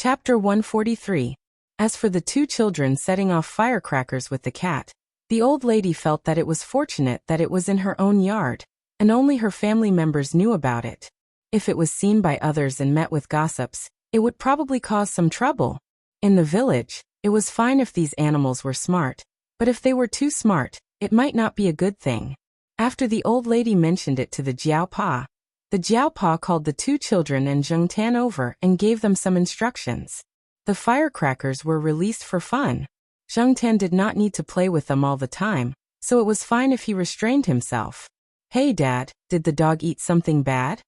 Chapter 143. As for the two children setting off firecrackers with the cat, the old lady felt that it was fortunate that it was in her own yard, and only her family members knew about it. If it was seen by others and met with gossips, it would probably cause some trouble. In the village, it was fine if these animals were smart, but if they were too smart, it might not be a good thing. After the old lady mentioned it to the Jiaopa, the Jiaopa called the two children and Zhengtan over and gave them some instructions. The firecrackers were released for fun. Zhengtan did not need to play with them all the time, so it was fine if he restrained himself. Hey Dad, did the dog eat something bad?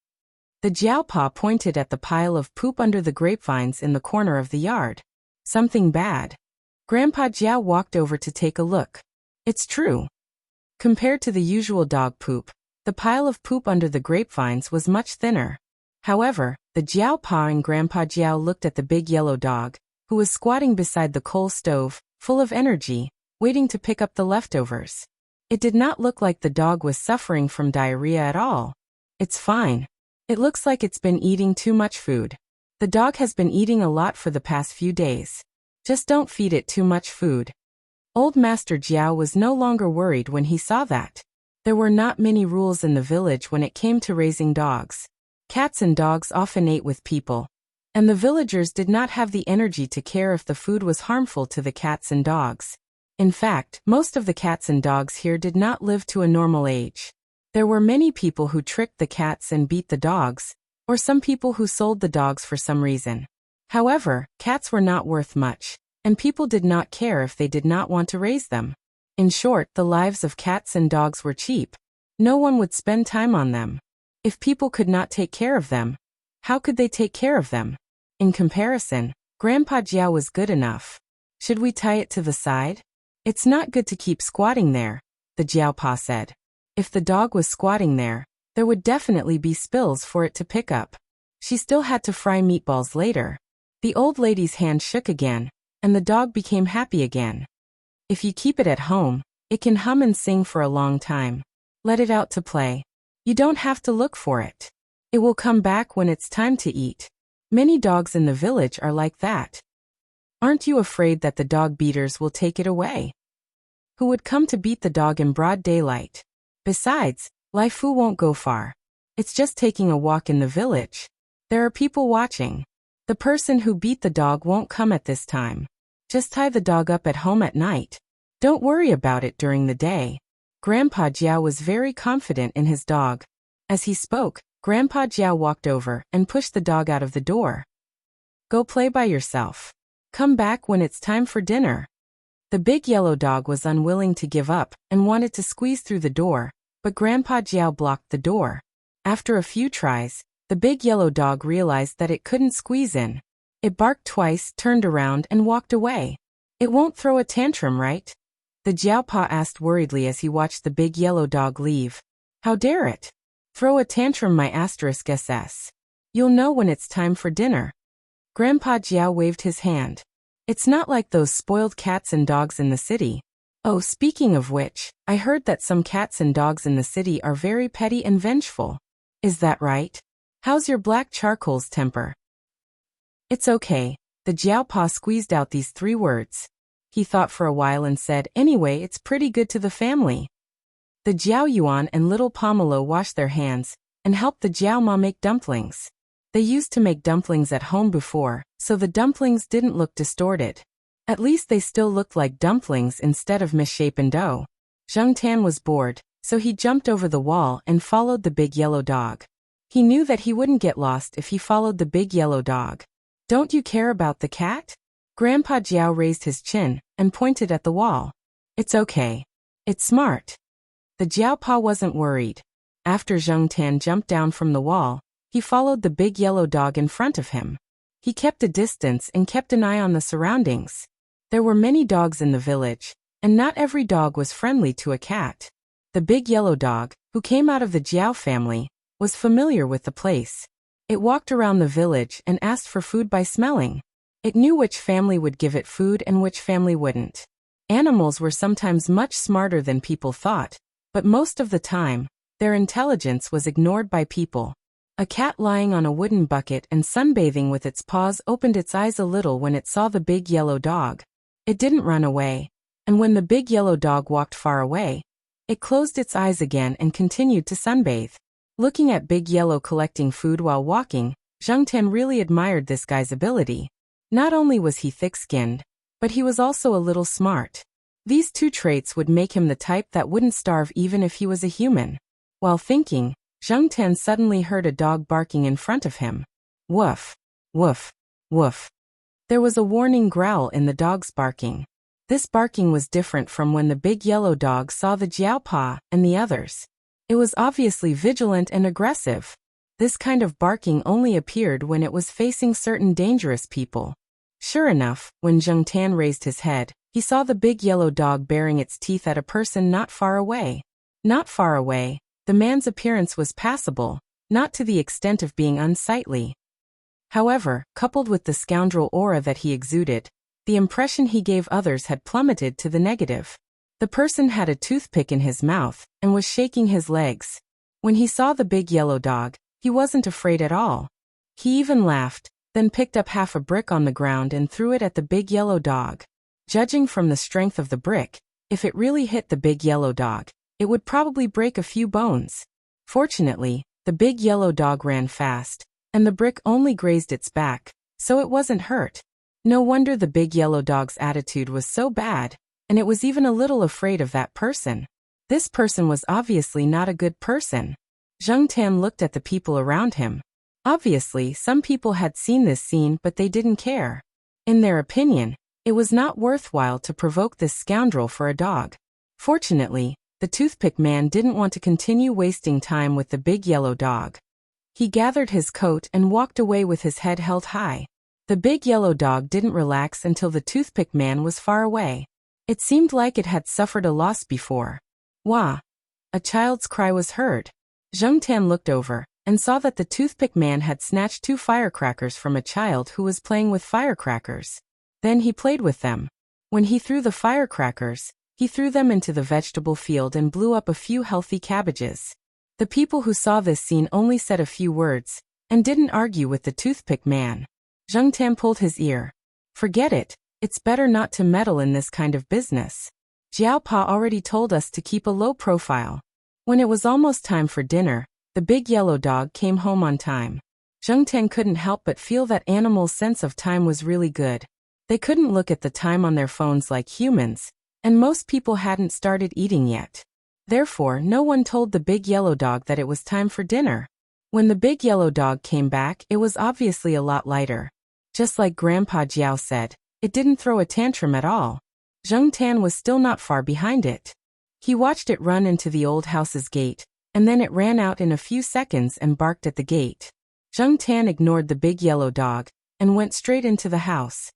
The Jiaopa pointed at the pile of poop under the grapevines in the corner of the yard. Something bad. Grandpa Jiao walked over to take a look. It's true. Compared to the usual dog poop, the pile of poop under the grapevines was much thinner. However, the Jiaopa and Grandpa Jiao looked at the big yellow dog, who was squatting beside the coal stove, full of energy, waiting to pick up the leftovers. It did not look like the dog was suffering from diarrhea at all. It's fine. It looks like it's been eating too much food. The dog has been eating a lot for the past few days. Just don't feed it too much food. Old Master Jiao was no longer worried when he saw that. There were not many rules in the village when it came to raising dogs. Cats and dogs often ate with people, and the villagers did not have the energy to care if the food was harmful to the cats and dogs. In fact, most of the cats and dogs here did not live to a normal age. There were many people who tricked the cats and beat the dogs, or some people who sold the dogs for some reason. However, cats were not worth much, and people did not care if they did not want to raise them. In short, the lives of cats and dogs were cheap. No one would spend time on them. If people could not take care of them, how could they take care of them? In comparison, Grandpa Jiao was good enough. Should we tie it to the side? It's not good to keep squatting there, the Jiaopa said. If the dog was squatting there, there would definitely be spills for it to pick up. She still had to fry meatballs later. The old lady's hand shook again, and the dog became happy again. If you keep it at home, it can hum and sing for a long time. Let it out to play. You don't have to look for it. It will come back when it's time to eat. Many dogs in the village are like that. Aren't you afraid that the dog beaters will take it away? Who would come to beat the dog in broad daylight? Besides, Lai Fu won't go far. It's just taking a walk in the village. There are people watching. The person who beat the dog won't come at this time. Just tie the dog up at home at night. Don't worry about it during the day. Grandpa Jiao was very confident in his dog. As he spoke, Grandpa Jiao walked over and pushed the dog out of the door. Go play by yourself. Come back when it's time for dinner. The big yellow dog was unwilling to give up and wanted to squeeze through the door, but Grandpa Jiao blocked the door. After a few tries, the big yellow dog realized that it couldn't squeeze in. It barked twice, turned around, and walked away. It won't throw a tantrum, right? The Jiaopa asked worriedly as he watched the big yellow dog leave. How dare it? Throw a tantrum, my *SS. You'll know when it's time for dinner. Grandpa Jiao waved his hand. It's not like those spoiled cats and dogs in the city. Oh, speaking of which, I heard that some cats and dogs in the city are very petty and vengeful. Is that right? How's your black charcoal's temper? It's okay. The Jiaopa squeezed out these 3 words. He thought for a while and said, anyway, it's pretty good to the family. The Jiao Yuan and little Pomelo washed their hands and helped the Jiao Ma make dumplings. They used to make dumplings at home before, so the dumplings didn't look distorted. At least they still looked like dumplings instead of misshapen dough. Zhengtan was bored, so he jumped over the wall and followed the big yellow dog. He knew that he wouldn't get lost if he followed the big yellow dog. Don't you care about the cat? Grandpa Jiao raised his chin and pointed at the wall. It's okay. It's smart. The Jiaopa wasn't worried. After Zhengtan jumped down from the wall, he followed the big yellow dog in front of him. He kept a distance and kept an eye on the surroundings. There were many dogs in the village, and not every dog was friendly to a cat. The big yellow dog, who came out of the Jiao family, was familiar with the place. It walked around the village and asked for food by smelling. It knew which family would give it food and which family wouldn't. Animals were sometimes much smarter than people thought, but most of the time, their intelligence was ignored by people. A cat lying on a wooden bucket and sunbathing with its paws opened its eyes a little when it saw the big yellow dog. It didn't run away, and when the big yellow dog walked far away, it closed its eyes again and continued to sunbathe. Looking at Big Yellow collecting food while walking, Zheng Tan really admired this guy's ability. Not only was he thick-skinned, but he was also a little smart. These two traits would make him the type that wouldn't starve even if he was a human. While thinking, Zheng Tan suddenly heard a dog barking in front of him. Woof, woof, woof. There was a warning growl in the dog's barking. This barking was different from when the big yellow dog saw the Jiaopa and the others. It was obviously vigilant and aggressive. This kind of barking only appeared when it was facing certain dangerous people. Sure enough, when Zheng Tan raised his head, he saw the big yellow dog baring its teeth at a person not far away. Not far away, the man's appearance was passable, not to the extent of being unsightly. However, coupled with the scoundrel aura that he exuded, the impression he gave others had plummeted to the negative. The person had a toothpick in his mouth and was shaking his legs. When he saw the big yellow dog, he wasn't afraid at all. He even laughed, then picked up half a brick on the ground and threw it at the big yellow dog. Judging from the strength of the brick, if it really hit the big yellow dog, it would probably break a few bones. Fortunately, the big yellow dog ran fast, and the brick only grazed its back, so it wasn't hurt. No wonder the big yellow dog's attitude was so bad, and it was even a little afraid of that person. This person was obviously not a good person. Zheng Tan looked at the people around him. Obviously, some people had seen this scene but they didn't care. In their opinion, it was not worthwhile to provoke this scoundrel for a dog. Fortunately, the toothpick man didn't want to continue wasting time with the big yellow dog. He gathered his coat and walked away with his head held high. The big yellow dog didn't relax until the toothpick man was far away. It seemed like it had suffered a loss before. Wah! A child's cry was heard. Zheng Tan looked over and saw that the toothpick man had snatched 2 firecrackers from a child who was playing with firecrackers. Then he played with them. When he threw the firecrackers, he threw them into the vegetable field and blew up a few healthy cabbages. The people who saw this scene only said a few words and didn't argue with the toothpick man. Zheng Tan pulled his ear. Forget it. It's better not to meddle in this kind of business. Jiaopa already told us to keep a low profile. When it was almost time for dinner, the big yellow dog came home on time. Zheng Tan couldn't help but feel that animals' sense of time was really good. They couldn't look at the time on their phones like humans, and most people hadn't started eating yet. Therefore, no one told the big yellow dog that it was time for dinner. When the big yellow dog came back, it was obviously a lot lighter. Just like Grandpa Jiao said, it didn't throw a tantrum at all. Zheng Tan was still not far behind it. He watched it run into the old house's gate, and then it ran out in a few seconds and barked at the gate. Zheng Tan ignored the big yellow dog and went straight into the house.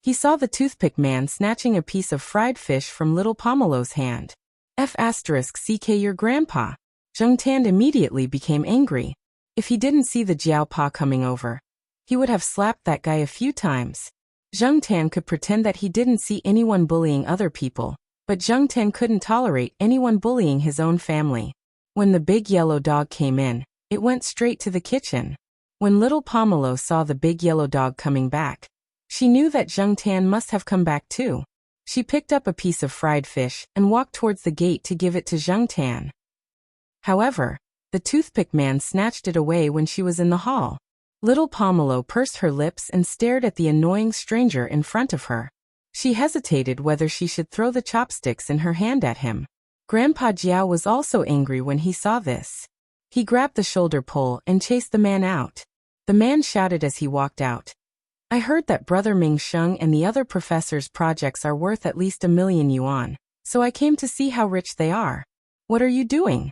He saw the toothpick man snatching a piece of fried fish from little Pomelo's hand. F***ck your grandpa. Zheng Tan immediately became angry. If he didn't see the Jiaopa coming over, he would have slapped that guy a few times. Zheng Tan could pretend that he didn't see anyone bullying other people, but Zheng Tan couldn't tolerate anyone bullying his own family. When the big yellow dog came in, it went straight to the kitchen. When little Pomelo saw the big yellow dog coming back, she knew that Zheng Tan must have come back too. She picked up a piece of fried fish and walked towards the gate to give it to Zheng Tan. However, the toothpick man snatched it away when she was in the hall. Little Pomelo pursed her lips and stared at the annoying stranger in front of her. She hesitated whether she should throw the chopsticks in her hand at him. Grandpa Jiao was also angry when he saw this. He grabbed the shoulder pole and chased the man out. The man shouted as he walked out. I heard that Brother Ming Sheng and the other professor's projects are worth at least 1,000,000 yuan, so I came to see how rich they are. What are you doing?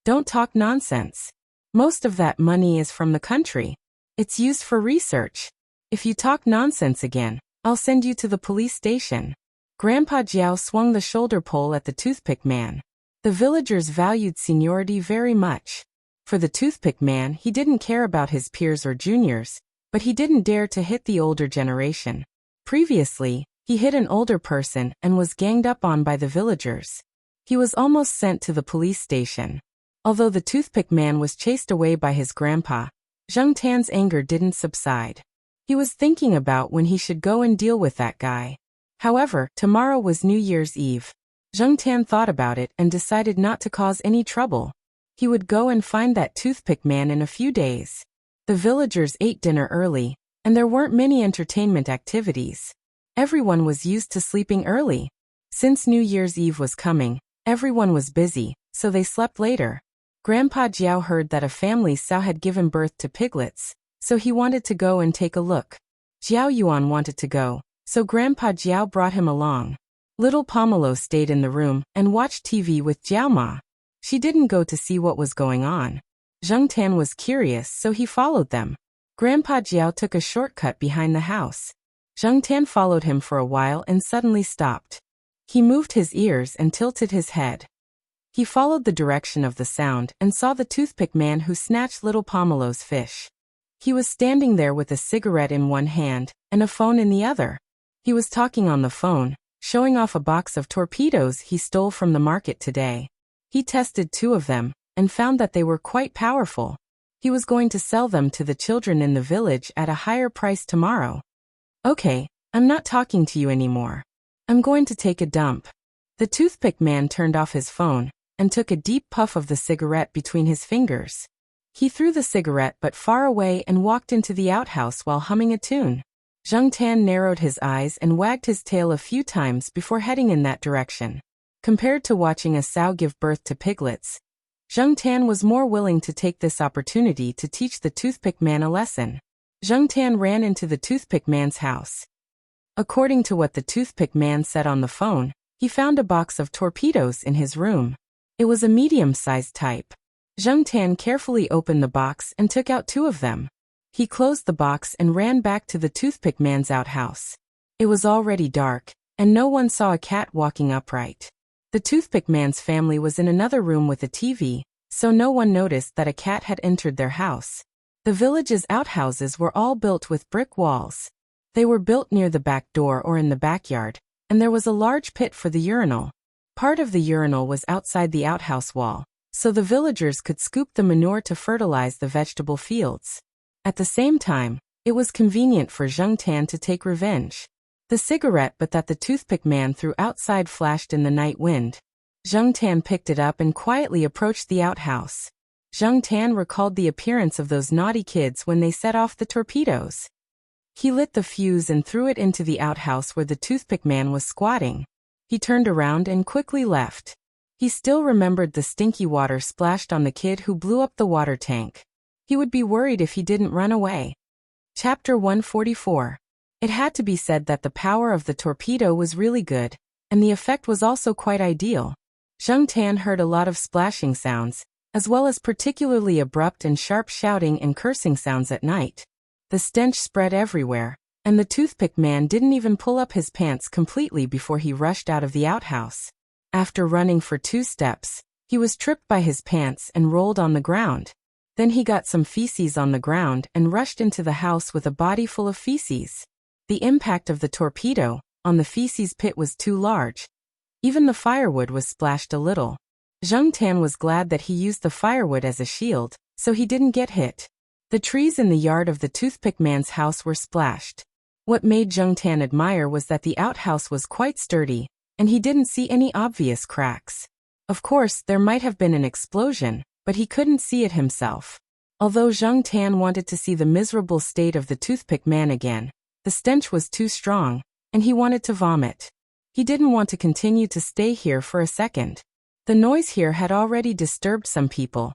Don't talk nonsense. Most of that money is from the country. It's used for research. If you talk nonsense again, I'll send you to the police station. Grandpa Jiao swung the shoulder pole at the toothpick man. The villagers valued seniority very much. For the toothpick man, he didn't care about his peers or juniors, but he didn't dare to hit the older generation. Previously, he hit an older person and was ganged up on by the villagers. He was almost sent to the police station. Although the toothpick man was chased away by his grandpa, Zheng Tan's anger didn't subside. He was thinking about when he should go and deal with that guy. However, tomorrow was New Year's Eve. Zheng Tan thought about it and decided not to cause any trouble. He would go and find that toothpick man in a few days. The villagers ate dinner early, and there weren't many entertainment activities. Everyone was used to sleeping early. Since New Year's Eve was coming, everyone was busy, so they slept later. Grandpa Jiao heard that a family sow had given birth to piglets, so he wanted to go and take a look. Jiao Yuan wanted to go, so Grandpa Jiao brought him along. Little Pomelo stayed in the room and watched TV with Jiao Ma. She didn't go to see what was going on. Zheng Tan was curious, so he followed them. Grandpa Jiao took a shortcut behind the house. Zheng Tan followed him for a while and suddenly stopped. He moved his ears and tilted his head. He followed the direction of the sound and saw the toothpick man who snatched little Pomelo's fish. He was standing there with a cigarette in one hand and a phone in the other. He was talking on the phone, showing off a box of torpedoes he stole from the market today. He tested 2 of them and found that they were quite powerful. He was going to sell them to the children in the village at a higher price tomorrow. Okay, I'm not talking to you anymore. I'm going to take a dump. The toothpick man turned off his phone and took a deep puff of the cigarette between his fingers. He threw the cigarette but far away and walked into the outhouse while humming a tune. Zheng Tan narrowed his eyes and wagged his tail a few times before heading in that direction. Compared to watching a sow give birth to piglets, Zheng Tan was more willing to take this opportunity to teach the toothpick man a lesson. Zheng Tan ran into the toothpick man's house. According to what the toothpick man said on the phone, he found a box of torpedoes in his room. It was a medium-sized type. Zheng Tan carefully opened the box and took out 2 of them. He closed the box and ran back to the toothpick man's outhouse. It was already dark, and no one saw a cat walking upright. The toothpick man's family was in another room with a TV, so no one noticed that a cat had entered their house. The village's outhouses were all built with brick walls. They were built near the back door or in the backyard, and there was a large pit for the urinal. Part of the urinal was outside the outhouse wall, so the villagers could scoop the manure to fertilize the vegetable fields. At the same time, it was convenient for Zheng Tan to take revenge. The cigarette butt that the toothpick man threw outside flashed in the night wind. Zheng Tan picked it up and quietly approached the outhouse. Zheng Tan recalled the appearance of those naughty kids when they set off the torpedoes. He lit the fuse and threw it into the outhouse where the toothpick man was squatting. He turned around and quickly left. He still remembered the stinky water splashed on the kid who blew up the water tank. He would be worried if he didn't run away. Chapter 144. It had to be said that the power of the torpedo was really good, and the effect was also quite ideal. Zheng Tan heard a lot of splashing sounds, as well as particularly abrupt and sharp shouting and cursing sounds at night. The stench spread everywhere, and the toothpick man didn't even pull up his pants completely before he rushed out of the outhouse. After running for 2 steps, he was tripped by his pants and rolled on the ground. Then he got some feces on the ground and rushed into the house with a body full of feces. The impact of the torpedo on the feces pit was too large. Even the firewood was splashed a little. Zheng Tan was glad that he used the firewood as a shield, so he didn't get hit. The trees in the yard of the toothpick man's house were splashed. What made Zheng Tan admire was that the outhouse was quite sturdy, and he didn't see any obvious cracks. Of course, there might have been an explosion, but he couldn't see it himself. Although Zheng Tan wanted to see the miserable state of the toothpick man again, the stench was too strong, and he wanted to vomit. He didn't want to continue to stay here for a second. The noise here had already disturbed some people,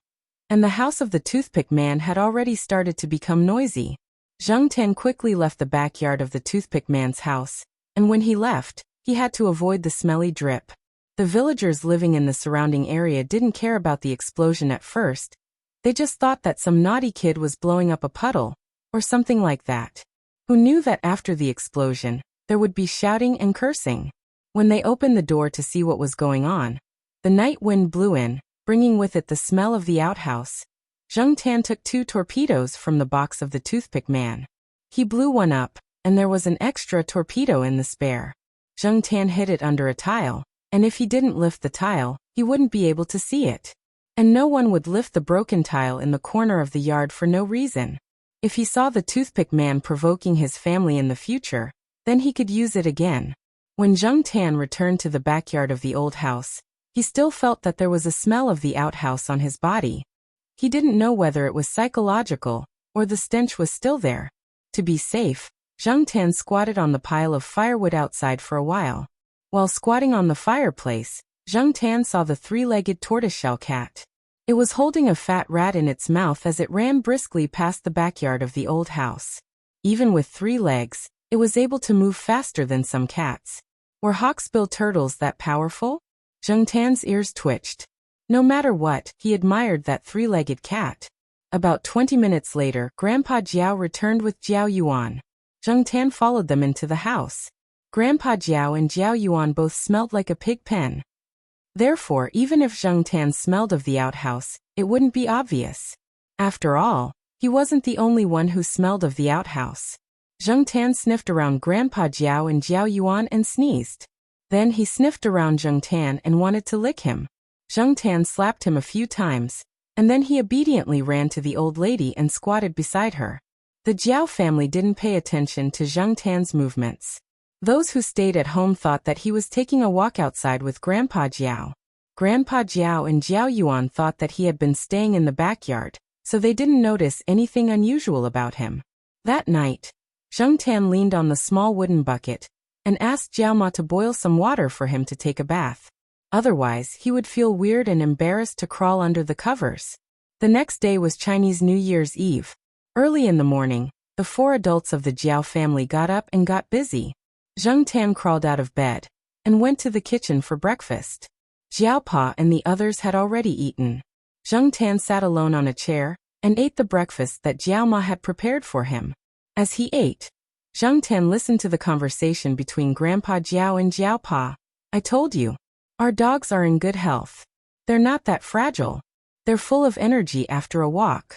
and the house of the toothpick man had already started to become noisy. Zheng Tan quickly left the backyard of the toothpick man's house, and when he left, he had to avoid the smelly drip. The villagers living in the surrounding area didn't care about the explosion at first. They just thought that some naughty kid was blowing up a puddle, or something like that. Who knew that after the explosion, there would be shouting and cursing? When they opened the door to see what was going on, the night wind blew in, bringing with it the smell of the outhouse. Zheng Tan took 2 torpedoes from the box of the toothpick man. He blew one up, and there was an extra torpedo in the spare. Zheng Tan hid it under a tile, and if he didn't lift the tile, he wouldn't be able to see it. And no one would lift the broken tile in the corner of the yard for no reason. If he saw the toothpick man provoking his family in the future, then he could use it again. When Zheng Tan returned to the backyard of the old house, he still felt that there was a smell of the outhouse on his body. He didn't know whether it was psychological, or the stench was still there. To be safe, Zheng Tan squatted on the pile of firewood outside for a while. While squatting on the fireplace, Zheng Tan saw the three-legged tortoiseshell cat. It was holding a fat rat in its mouth as it ran briskly past the backyard of the old house. Even with 3 legs, it was able to move faster than some cats. Were hawksbill turtles that powerful? Zheng Tan's ears twitched. No matter what, he admired that 3-legged cat. About 20 minutes later, Grandpa Jiao returned with Jiao Yuan. Zheng Tan followed them into the house. Grandpa Jiao and Jiao Yuan both smelled like a pig pen. Therefore, even if Zheng Tan smelled of the outhouse, it wouldn't be obvious. After all, he wasn't the only one who smelled of the outhouse. Zheng Tan sniffed around Grandpa Jiao and Jiao Yuan and sneezed. Then he sniffed around Zheng Tan and wanted to lick him. Zheng Tan slapped him a few times, and then he obediently ran to the old lady and squatted beside her. The Jiao family didn't pay attention to Zheng Tan's movements. Those who stayed at home thought that he was taking a walk outside with Grandpa Jiao. Grandpa Jiao and Jiao Yuan thought that he had been staying in the backyard, so they didn't notice anything unusual about him. That night, Zheng Tan leaned on the small wooden bucket and asked Jiao Ma to boil some water for him to take a bath. Otherwise, he would feel weird and embarrassed to crawl under the covers. The next day was Chinese New Year's Eve. Early in the morning, the 4 adults of the Jiao family got up and got busy. Zheng Tan crawled out of bed and went to the kitchen for breakfast. Jiao Pa and the others had already eaten. Zheng Tan sat alone on a chair and ate the breakfast that Jiao Ma had prepared for him. As he ate, Zheng Tan listened to the conversation between Grandpa Jiao and Jiao Pa. I told you, our dogs are in good health. They're not that fragile. They're full of energy after a walk.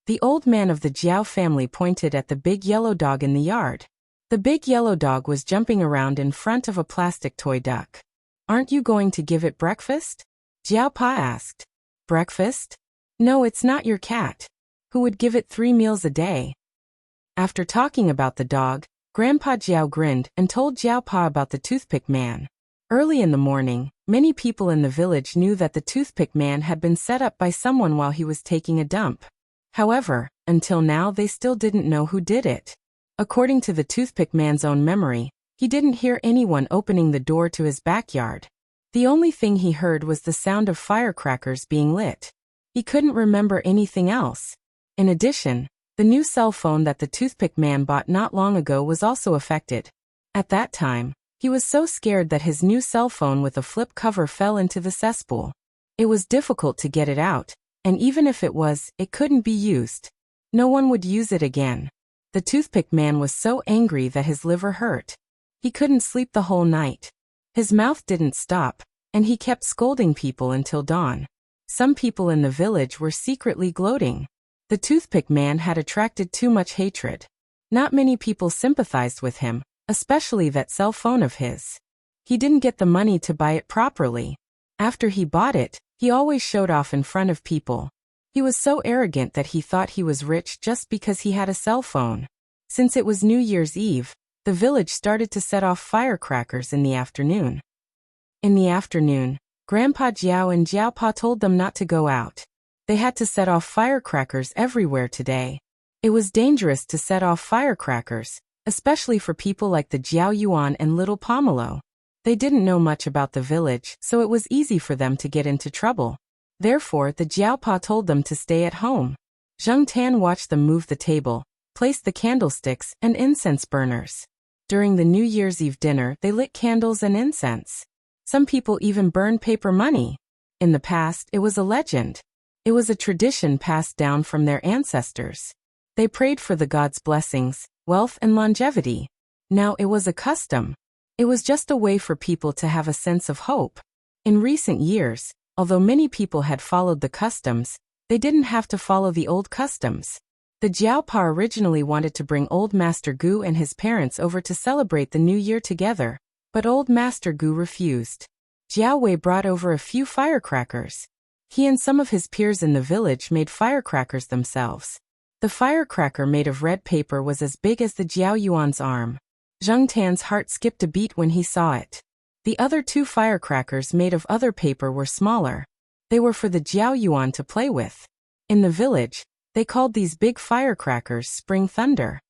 The old man of the Jiao family pointed at the big yellow dog in the yard. The big yellow dog was jumping around in front of a plastic toy duck. Aren't you going to give it breakfast? Jiao Pa asked. Breakfast? No, it's not your cat. Who would give it 3 meals a day? After talking about the dog, Grandpa Jiao grinned and told Jiao Pa about the toothpick man. Early in the morning, many people in the village knew that the toothpick man had been set up by someone while he was taking a dump. However, until now they still didn't know who did it. According to the toothpick man's own memory, he didn't hear anyone opening the door to his backyard. The only thing he heard was the sound of firecrackers being lit. He couldn't remember anything else. In addition, the new cell phone that the toothpick man bought not long ago was also affected. At that time, he was so scared that his new cell phone with a flip cover fell into the cesspool. It was difficult to get it out, and even if it was, it couldn't be used. No one would use it again. The toothpick man was so angry that his liver hurt. He couldn't sleep the whole night. His mouth didn't stop, and he kept scolding people until dawn. Some people in the village were secretly gloating. The toothpick man had attracted too much hatred. Not many people sympathized with him, especially that cell phone of his. He didn't get the money to buy it properly. After he bought it, he always showed off in front of people. He was so arrogant that he thought he was rich just because he had a cell phone. Since it was New Year's Eve, the village started to set off firecrackers in the afternoon. In the afternoon, Grandpa Jiao and Jiao Pa told them not to go out. They had to set off firecrackers everywhere today. It was dangerous to set off firecrackers, especially for people like the Jiao Yuan and little Pomelo. They didn't know much about the village, so it was easy for them to get into trouble. Therefore, the Jiao Pa told them to stay at home. Zheng Tan watched them move the table, place the candlesticks and incense burners. During the New Year's Eve dinner, they lit candles and incense. Some people even burned paper money. In the past, it was a legend. It was a tradition passed down from their ancestors. They prayed for the gods' blessings, wealth and longevity. Now it was a custom. It was just a way for people to have a sense of hope. In recent years, although many people had followed the customs, they didn't have to follow the old customs. The Jiao Pa originally wanted to bring Old Master Gu and his parents over to celebrate the New Year together, but Old Master Gu refused. Jiao Wei brought over a few firecrackers. He and some of his peers in the village made firecrackers themselves. The firecracker made of red paper was as big as the Jiao Yuan's arm. Zheng Tan's heart skipped a beat when he saw it. The other 2 firecrackers made of other paper were smaller. They were for the Jiao Yuan to play with. In the village, they called these big firecrackers Spring Thunder.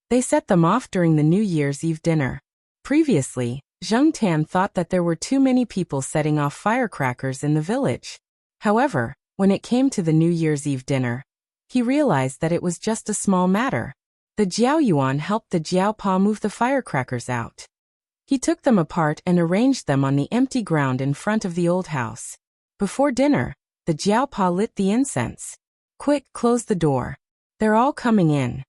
They set them off during the New Year's Eve dinner. Previously, Zheng Tan thought that there were too many people setting off firecrackers in the village. However, when it came to the New Year's Eve dinner, he realized that it was just a small matter. The Jiao Yuan helped the Jiao Pa move the firecrackers out. He took them apart and arranged them on the empty ground in front of the old house. Before dinner, the Jiao Pa lit the incense. "Quick, close the door. They're all coming in."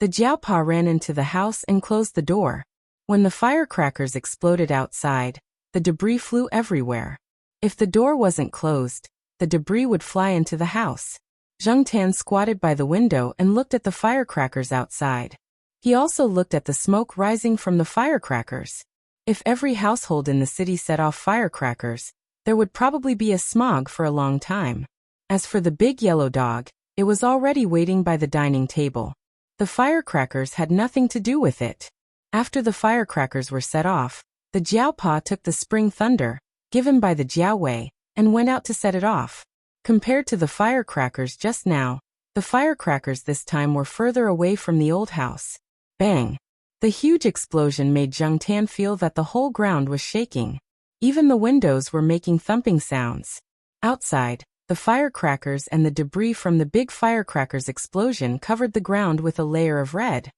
The Jiao Pa ran into the house and closed the door. When the firecrackers exploded outside, the debris flew everywhere. If the door wasn't closed, the debris would fly into the house. Zheng Tan squatted by the window and looked at the firecrackers outside. He also looked at the smoke rising from the firecrackers. If every household in the city set off firecrackers, there would probably be a smog for a long time. As for the big yellow dog, it was already waiting by the dining table. The firecrackers had nothing to do with it. After the firecrackers were set off, the Jiao Pa took the Spring Thunder, given by the Jiao Wei, and went out to set it off. Compared to the firecrackers just now, the firecrackers this time were further away from the old house. Bang! The huge explosion made Zheng Tan feel that the whole ground was shaking. Even the windows were making thumping sounds. Outside, the firecrackers and the debris from the big firecrackers explosion covered the ground with a layer of red.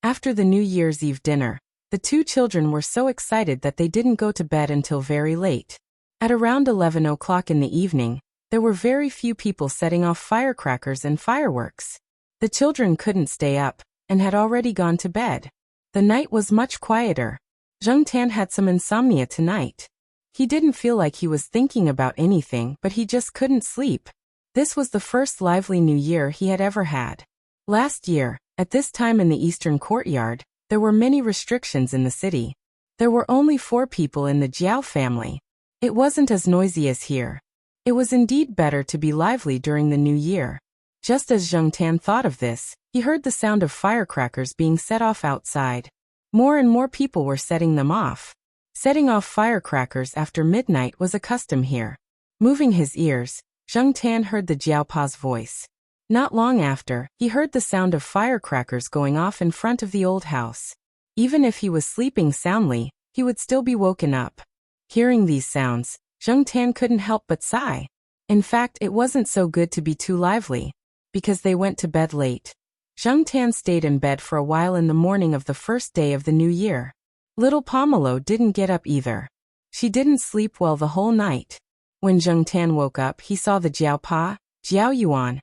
After the New Year's Eve dinner, the 2 children were so excited that they didn't go to bed until very late. At around 11 o'clock in the evening, there were very few people setting off firecrackers and fireworks. The children couldn't stay up, and had already gone to bed. The night was much quieter. Zheng Tan had some insomnia tonight. He didn't feel like he was thinking about anything, but he just couldn't sleep. This was the first lively New Year he had ever had. Last year, at this time in the Eastern Courtyard, there were many restrictions in the city. There were only 4 people in the Jiao family. It wasn't as noisy as here. It was indeed better to be lively during the New Year. Just as Zheng Tan thought of this, he heard the sound of firecrackers being set off outside. More and more people were setting them off. Setting off firecrackers after midnight was a custom here. Moving his ears, Zheng Tan heard the Jiao Pa's voice. Not long after, he heard the sound of firecrackers going off in front of the old house. Even if he was sleeping soundly, he would still be woken up. Hearing these sounds, Zheng Tan couldn't help but sigh. In fact, it wasn't so good to be too lively, because they went to bed late. Zheng Tan stayed in bed for a while in the morning of the first day of the new year. Little Pomelo didn't get up either. She didn't sleep well the whole night. When Zheng Tan woke up, he saw the Jiao Pa, Jiao Yuan,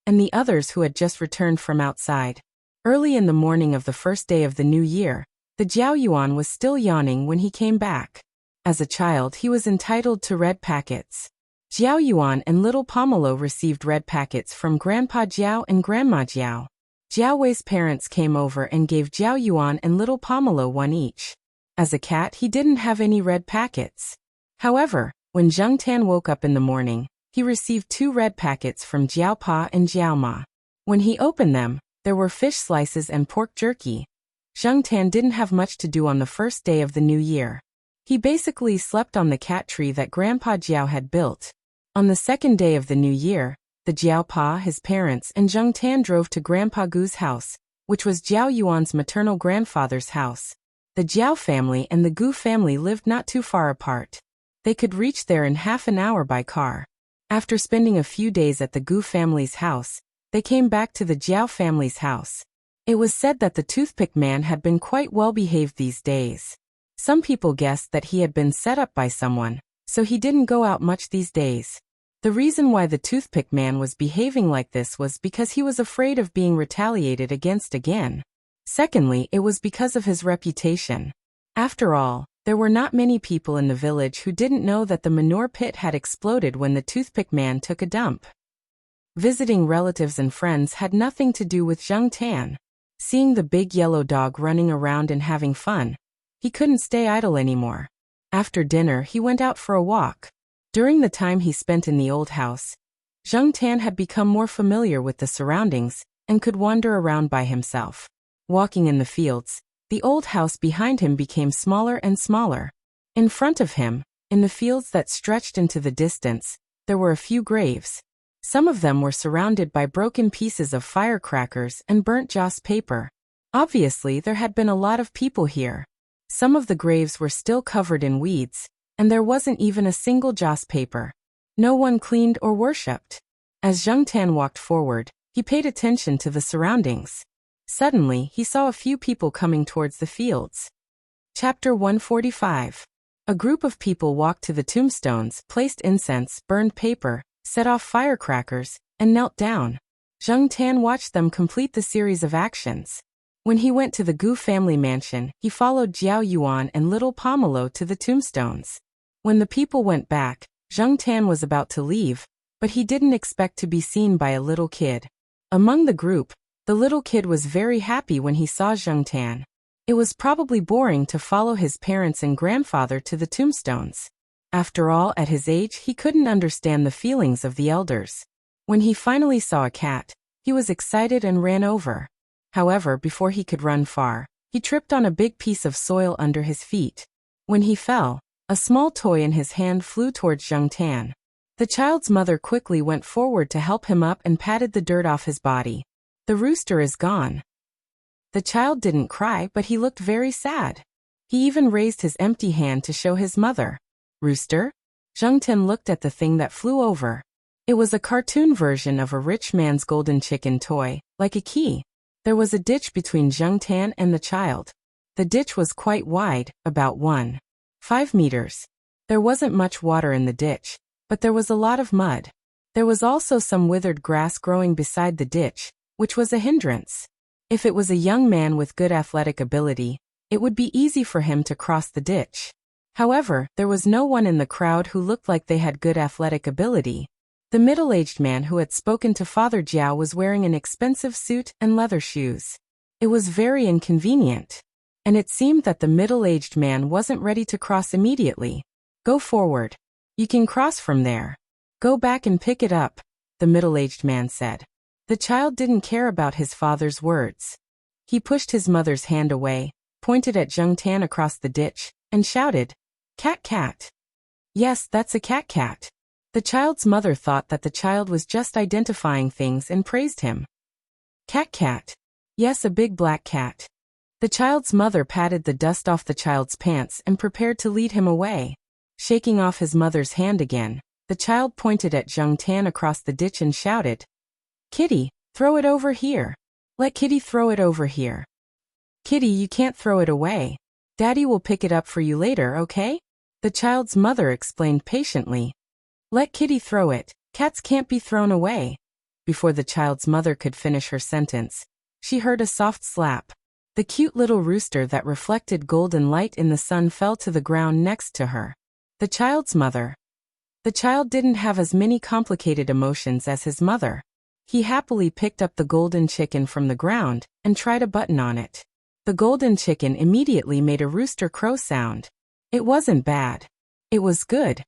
and the others who had just returned from outside. Early in the morning of the first day of the new year, the Jiao Yuan was still yawning when he came back. As a child, he was entitled to red packets. Jiao Yuan and little Pomelo received red packets from Grandpa Jiao and Grandma Jiao. Jiao Wei's parents came over and gave Jiao Yuan and little Pomelo one each. As a cat, he didn't have any red packets. However, when Zheng Tan woke up in the morning, he received 2 red packets from Jiao Pa and Jiao Ma. When he opened them, there were fish slices and pork jerky. Zheng Tan didn't have much to do on the first day of the new year. He basically slept on the cat tree that Grandpa Jiao had built. On the second day of the new year, the Jiao Pa, his parents, and Zheng Tan drove to Grandpa Gu's house, which was Jiao Yuan's maternal grandfather's house. The Jiao family and the Gu family lived not too far apart. They could reach there in half an hour by car. After spending a few days at the Gu family's house, they came back to the Jiao family's house. It was said that the toothpick man had been quite well behaved these days. Some people guessed that he had been set up by someone, so he didn't go out much these days. The reason why the toothpick man was behaving like this was because he was afraid of being retaliated against again. Secondly, it was because of his reputation. After all, there were not many people in the village who didn't know that the manure pit had exploded when the toothpick man took a dump. Visiting relatives and friends had nothing to do with Zheng Tan. Seeing the big yellow dog running around and having fun, he couldn't stay idle anymore. After dinner, he went out for a walk. During the time he spent in the old house, Zheng Tan had become more familiar with the surroundings and could wander around by himself. Walking in the fields, the old house behind him became smaller and smaller. In front of him, in the fields that stretched into the distance, there were a few graves. Some of them were surrounded by broken pieces of firecrackers and burnt joss paper. Obviously, there had been a lot of people here. Some of the graves were still covered in weeds, and there wasn't even a single joss paper. No one cleaned or worshipped. As Zheng Tan walked forward, he paid attention to the surroundings. Suddenly, he saw a few people coming towards the fields. Chapter 145. A group of people walked to the tombstones, placed incense, burned paper, set off firecrackers, and knelt down. Zheng Tan watched them complete the series of actions. When he went to the Gu family mansion, he followed Jiao Yuan and little Pomelo to the tombstones. When the people went back, Zheng Tan was about to leave, but he didn't expect to be seen by a little kid. Among the group, the little kid was very happy when he saw Zheng Tan. It was probably boring to follow his parents and grandfather to the tombstones. After all, at his age, he couldn't understand the feelings of the elders. When he finally saw a cat, he was excited and ran over. However, before he could run far, he tripped on a big piece of soil under his feet. When he fell, a small toy in his hand flew towards Zheng Tan. The child's mother quickly went forward to help him up and patted the dirt off his body. The rooster is gone. The child didn't cry, but he looked very sad. He even raised his empty hand to show his mother. Rooster? Zheng Tan looked at the thing that flew over. It was a cartoon version of a rich man's golden chicken toy, like a key. There was a ditch between Zheng Tan and the child. The ditch was quite wide, about 1.5 meters. There wasn't much water in the ditch, but there was a lot of mud. There was also some withered grass growing beside the ditch, which was a hindrance. If it was a young man with good athletic ability, it would be easy for him to cross the ditch. However, there was no one in the crowd who looked like they had good athletic ability. The middle-aged man who had spoken to Father Jiao was wearing an expensive suit and leather shoes. It was very inconvenient. And it seemed that the middle-aged man wasn't ready to cross immediately. Go forward. You can cross from there. Go back and pick it up, the middle-aged man said. The child didn't care about his father's words. He pushed his mother's hand away, pointed at Zheng Tan across the ditch, and shouted, "Cat cat." Yes, that's a cat cat. The child's mother thought that the child was just identifying things and praised him. Cat cat. Yes, a big black cat. The child's mother patted the dust off the child's pants and prepared to lead him away. Shaking off his mother's hand again, the child pointed at Zheng Tan across the ditch and shouted, "Kitty, throw it over here. Let Kitty throw it over here. Kitty, you can't throw it away. Daddy will pick it up for you later, okay?" The child's mother explained patiently. Let Kitty throw it. Cats can't be thrown away. Before the child's mother could finish her sentence, she heard a soft slap. The cute little rooster that reflected golden light in the sun fell to the ground next to her. The child's mother. The child didn't have as many complicated emotions as his mother. He happily picked up the golden chicken from the ground and tried a button on it. The golden chicken immediately made a rooster crow sound. It wasn't bad. It was good.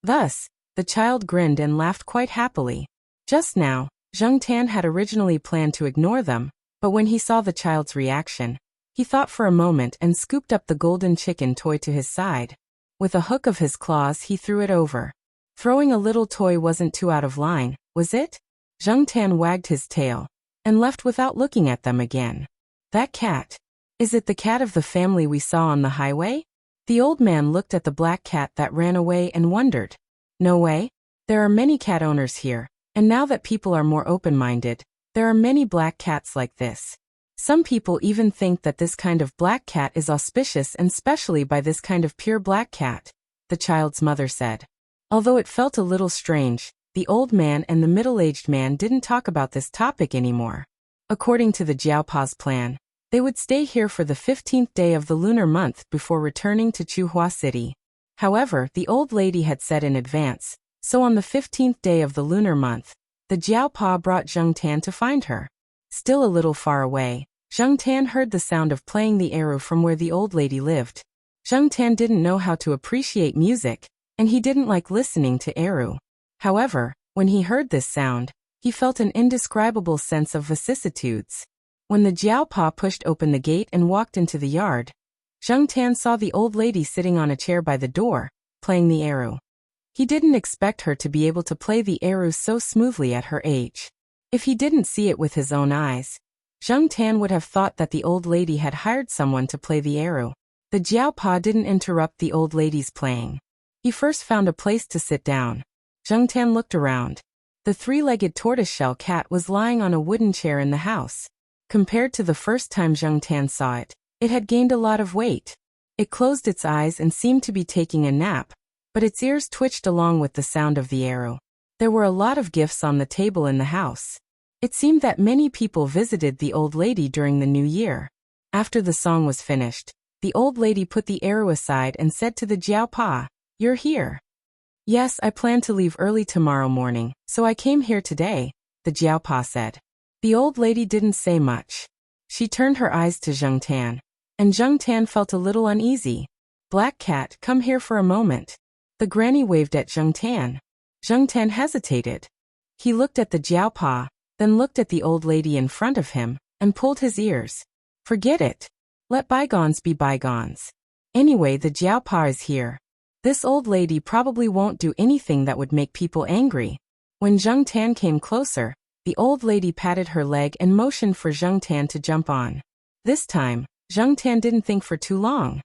Thus, the child grinned and laughed quite happily. Just now, Zheng Tan had originally planned to ignore them, but when he saw the child's reaction, he thought for a moment and scooped up the golden chicken toy to his side. With a hook of his claws, he threw it over. Throwing a little toy wasn't too out of line, was it? Zheng Tan wagged his tail and left without looking at them again. That cat. Is it the cat of the family we saw on the highway? The old man looked at the black cat that ran away and wondered. No way. There are many cat owners here, and now that people are more open-minded, there are many black cats like this. Some people even think that this kind of black cat is auspicious, and especially by this kind of pure black cat, the child's mother said. Although it felt a little strange, the old man and the middle-aged man didn't talk about this topic anymore. According to the Jiaopa's plan, they would stay here for the 15th day of the lunar month before returning to Chuhua City. However, the old lady had said in advance, so on the 15th day of the lunar month, the Jiaopa brought Zheng Tan to find her. Still a little far away, Zheng Tan heard the sound of playing the arrow from where the old lady lived. Zheng Tan didn't know how to appreciate music, and he didn't like listening to Eru. However, when he heard this sound, he felt an indescribable sense of vicissitudes. When the Jiaopa pushed open the gate and walked into the yard, Zheng Tan saw the old lady sitting on a chair by the door, playing the Eru. He didn't expect her to be able to play the Eru so smoothly at her age. If he didn't see it with his own eyes, Zheng Tan would have thought that the old lady had hired someone to play the Eru. The Jiaopa didn't interrupt the old lady's playing. He first found a place to sit down. Zheng Tan looked around. The three-legged tortoiseshell cat was lying on a wooden chair in the house. Compared to the first time Zheng Tan saw it, it had gained a lot of weight. It closed its eyes and seemed to be taking a nap, but its ears twitched along with the sound of the Eru. There were a lot of gifts on the table in the house. It seemed that many people visited the old lady during the new year. After the song was finished, the old lady put the Eru aside and said to the Jiaopa, "You're here." "Yes, I plan to leave early tomorrow morning, so I came here today," the Jiaopa said. The old lady didn't say much. She turned her eyes to Zheng Tan, and Zheng Tan felt a little uneasy. "Black cat, come here for a moment." The granny waved at Zheng Tan. Zheng Tan hesitated. He looked at the Jiaopa, then looked at the old lady in front of him, and pulled his ears. "Forget it. Let bygones be bygones. Anyway, the Jiaopa is here. This old lady probably won't do anything that would make people angry." When Zheng Tan came closer, the old lady patted her leg and motioned for Zheng Tan to jump on. This time, Zheng Tan didn't think for too long.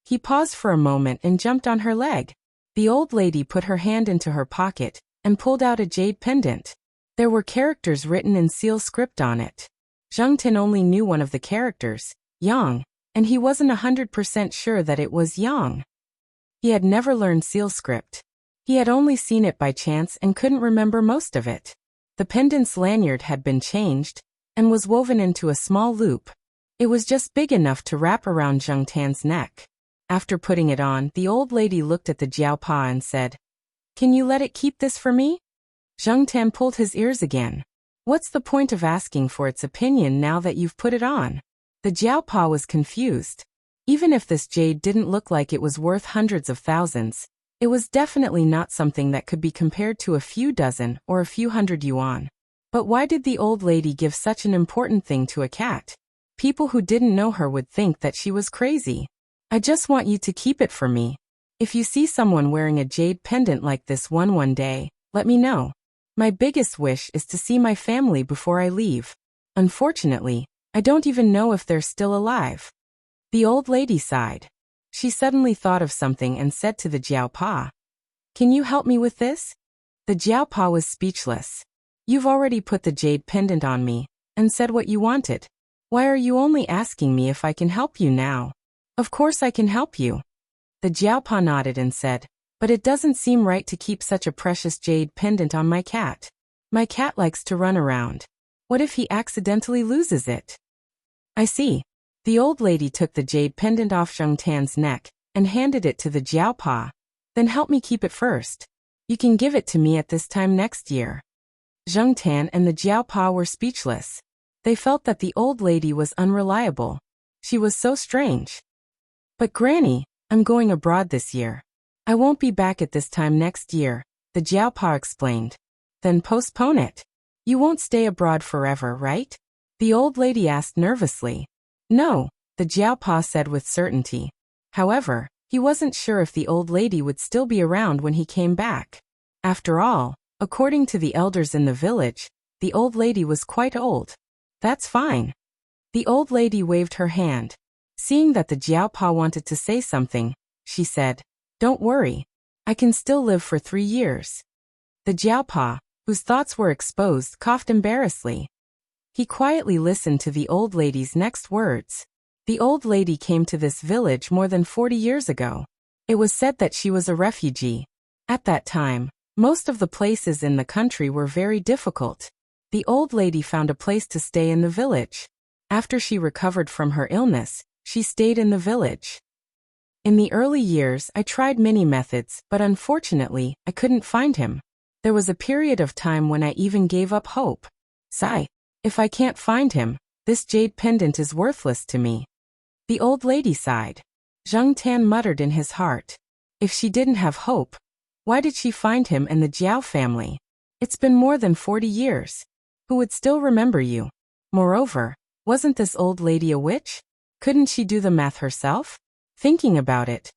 He paused for a moment and jumped on her leg. The old lady put her hand into her pocket and pulled out a jade pendant. There were characters written in seal script on it. Zheng Tan only knew one of the characters, Yang, and he wasn't 100% sure that it was Yang. He had never learned seal script. He had only seen it by chance and couldn't remember most of it. The pendant's lanyard had been changed and was woven into a small loop. It was just big enough to wrap around Zheng Tan's neck. After putting it on, the old lady looked at the Jiaopa and said, "Can you let it keep this for me?" Zheng Tan pulled his ears again. "What's the point of asking for its opinion now that you've put it on?" The Jiaopa was confused. Even if this jade didn't look like it was worth hundreds of thousands, it was definitely not something that could be compared to a few dozen or a few hundred yuan. But why did the old lady give such an important thing to a cat? People who didn't know her would think that she was crazy. "I just want you to keep it for me. If you see someone wearing a jade pendant like this one day, let me know. My biggest wish is to see my family before I leave. Unfortunately, I don't even know if they're still alive." The old lady sighed. She suddenly thought of something and said to the Jiaopa, "Can you help me with this?" The Jiaopa was speechless. "You've already put the jade pendant on me and said what you wanted. Why are you only asking me if I can help you now?" "Of course I can help you." The Jiaopa nodded and said, "But it doesn't seem right to keep such a precious jade pendant on my cat. My cat likes to run around. What if he accidentally loses it?" "I see." The old lady took the jade pendant off Zheng Tan's neck and handed it to the Jiaopa. "Then help me keep it first. You can give it to me at this time next year." Zheng Tan and the Jiaopa were speechless. They felt that the old lady was unreliable. She was so strange. "But Granny, I'm going abroad this year. I won't be back at this time next year," the Jiaopa explained. "Then postpone it. You won't stay abroad forever, right?" the old lady asked nervously. "No," the Jiaopa said with certainty. However, he wasn't sure if the old lady would still be around when he came back. After all, according to the elders in the village, the old lady was quite old. "That's fine." The old lady waved her hand. Seeing that the Jiaopa wanted to say something, she said, "Don't worry. I can still live for 3 years." The Jiaopa, whose thoughts were exposed, coughed embarrassedly. He quietly listened to the old lady's next words. The old lady came to this village more than 40 years ago. It was said that she was a refugee. At that time, most of the places in the country were very difficult. The old lady found a place to stay in the village. After she recovered from her illness, she stayed in the village. "In the early years, I tried many methods, but unfortunately, I couldn't find him. There was a period of time when I even gave up hope. Sigh. If I can't find him, this jade pendant is worthless to me." The old lady sighed. Zheng Tan muttered in his heart, If she didn't have hope, why did she find him and the Jiao family? It's been more than 40 years. Who would still remember you? Moreover, wasn't this old lady a witch? Couldn't she do the math herself? Thinking about it,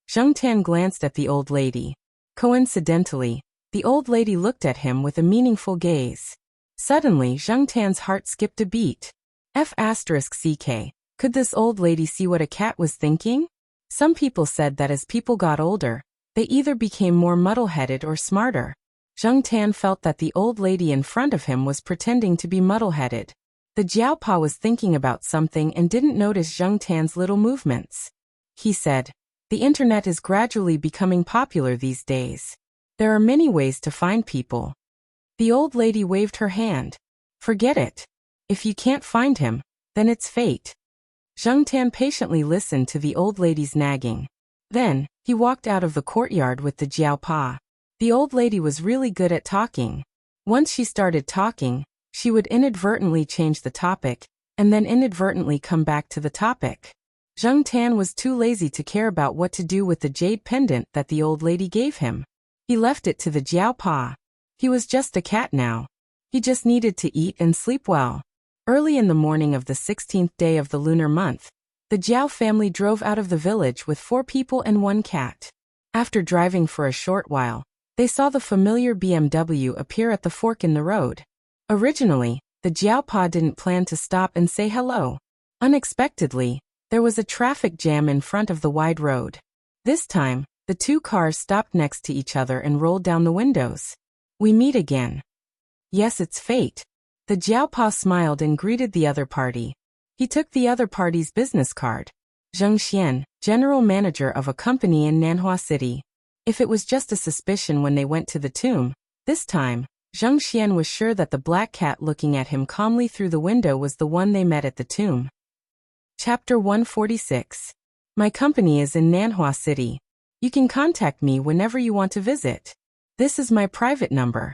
Zheng Tan glanced at the old lady. Coincidentally, the old lady looked at him with a meaningful gaze. Suddenly, Zheng Tan's heart skipped a beat. F***ck. Could this old lady see what a cat was thinking? Some people said that as people got older, they either became more muddle-headed or smarter. Zheng Tan felt that the old lady in front of him was pretending to be muddle-headed. The Jiaopa was thinking about something and didn't notice Zheng Tan's little movements. He said, "The internet is gradually becoming popular these days. There are many ways to find people." The old lady waved her hand. "Forget it. If you can't find him, then it's fate." Zheng Tan patiently listened to the old lady's nagging. Then, he walked out of the courtyard with the Jiaopa. The old lady was really good at talking. Once she started talking, she would inadvertently change the topic, and then inadvertently come back to the topic. Zheng Tan was too lazy to care about what to do with the jade pendant that the old lady gave him. He left it to the Jiaopa. He was just a cat now. He just needed to eat and sleep well. Early in the morning of the 16th day of the lunar month, the Jiao family drove out of the village with 4 people and 1 cat. After driving for a short while, they saw the familiar BMW appear at the fork in the road. Originally, the Jiaopa didn't plan to stop and say hello. Unexpectedly, there was a traffic jam in front of the wide road. This time, the 2 cars stopped next to each other and rolled down the windows. "We meet again." "Yes, it's fate." The Jiaopa smiled and greeted the other party. He took the other party's business card. Zheng Xian, general manager of a company in Nanhua City. If it was just a suspicion when they went to the tomb, this time, Zheng Xian was sure that the black cat looking at him calmly through the window was the one they met at the tomb. Chapter 146. My company is in Nanhua City. You can contact me whenever you want to visit. This is my private number.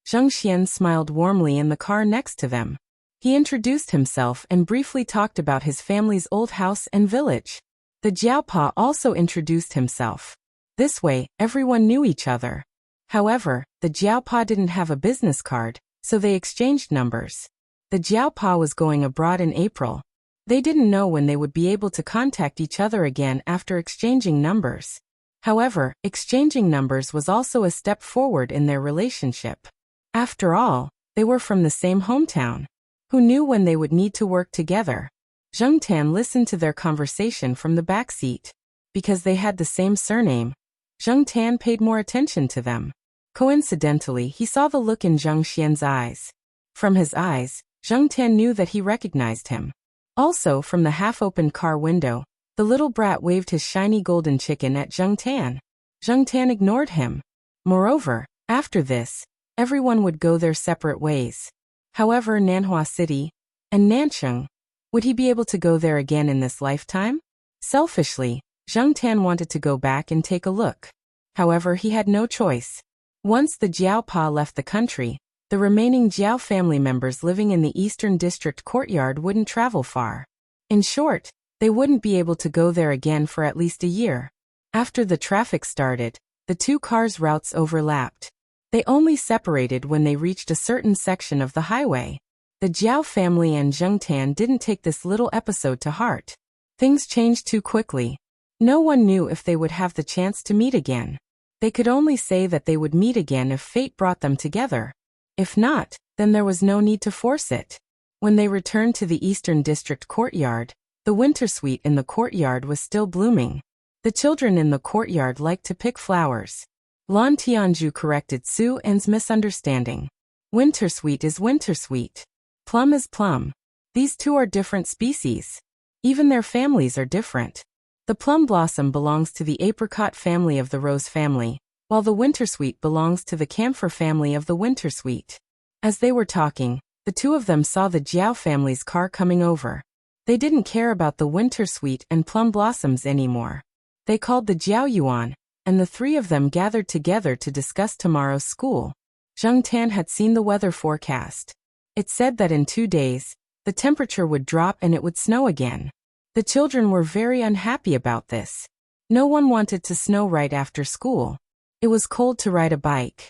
Zheng Xian smiled warmly in the car next to them. He introduced himself and briefly talked about his family's old house and village. The Jiaopa also introduced himself. This way, everyone knew each other. However, the Jiaopa didn't have a business card, so they exchanged numbers. The Jiaopa was going abroad in April. They didn't know when they would be able to contact each other again after exchanging numbers. However, exchanging numbers was also a step forward in their relationship. After all, they were from the same hometown. Who knew when they would need to work together? Zheng Tan listened to their conversation from the back seat. Because they had the same surname, Zheng Tan paid more attention to them. Coincidentally, he saw the look in Zheng Xian's eyes. From his eyes, Zheng Tan knew that he recognized him. Also, from the half-opened car window, the little brat waved his shiny golden chicken at Zheng Tan. Zheng Tan ignored him. Moreover, after this, everyone would go their separate ways. However, Nanhua City and Nancheng, would he be able to go there again in this lifetime? Selfishly, Zheng Tan wanted to go back and take a look. However, he had no choice. Once the Jiaopa left the country, the remaining Jiao family members living in the Eastern District courtyard wouldn't travel far. In short, they wouldn't be able to go there again for at least a year. After the traffic started, the 2 cars' routes overlapped. They only separated when they reached a certain section of the highway. The Jiao family and Zheng Tan didn't take this little episode to heart. Things changed too quickly. No one knew if they would have the chance to meet again. They could only say that they would meet again if fate brought them together. If not, then there was no need to force it. When they returned to the Eastern District courtyard, the wondersuite in the courtyard was still blooming. The children in the courtyard liked to pick flowers. Lan Tianju corrected Su An's misunderstanding. Wondersuite is wondersuite. Plum is plum. These 2 are different species. Even their families are different. The plum blossom belongs to the apricot family of the rose family, while the wondersuite belongs to the camphor family of the wondersuite. As they were talking, the 2 of them saw the Jiao family's car coming over. They didn't care about the wondersuite and plum blossoms anymore. They called the Jiao Yuan, and the 3 of them gathered together to discuss tomorrow's school. Zheng Tan had seen the weather forecast. It said that in 2 days, the temperature would drop and it would snow again. The children were very unhappy about this. No one wanted to snow right after school. It was cold to ride a bike.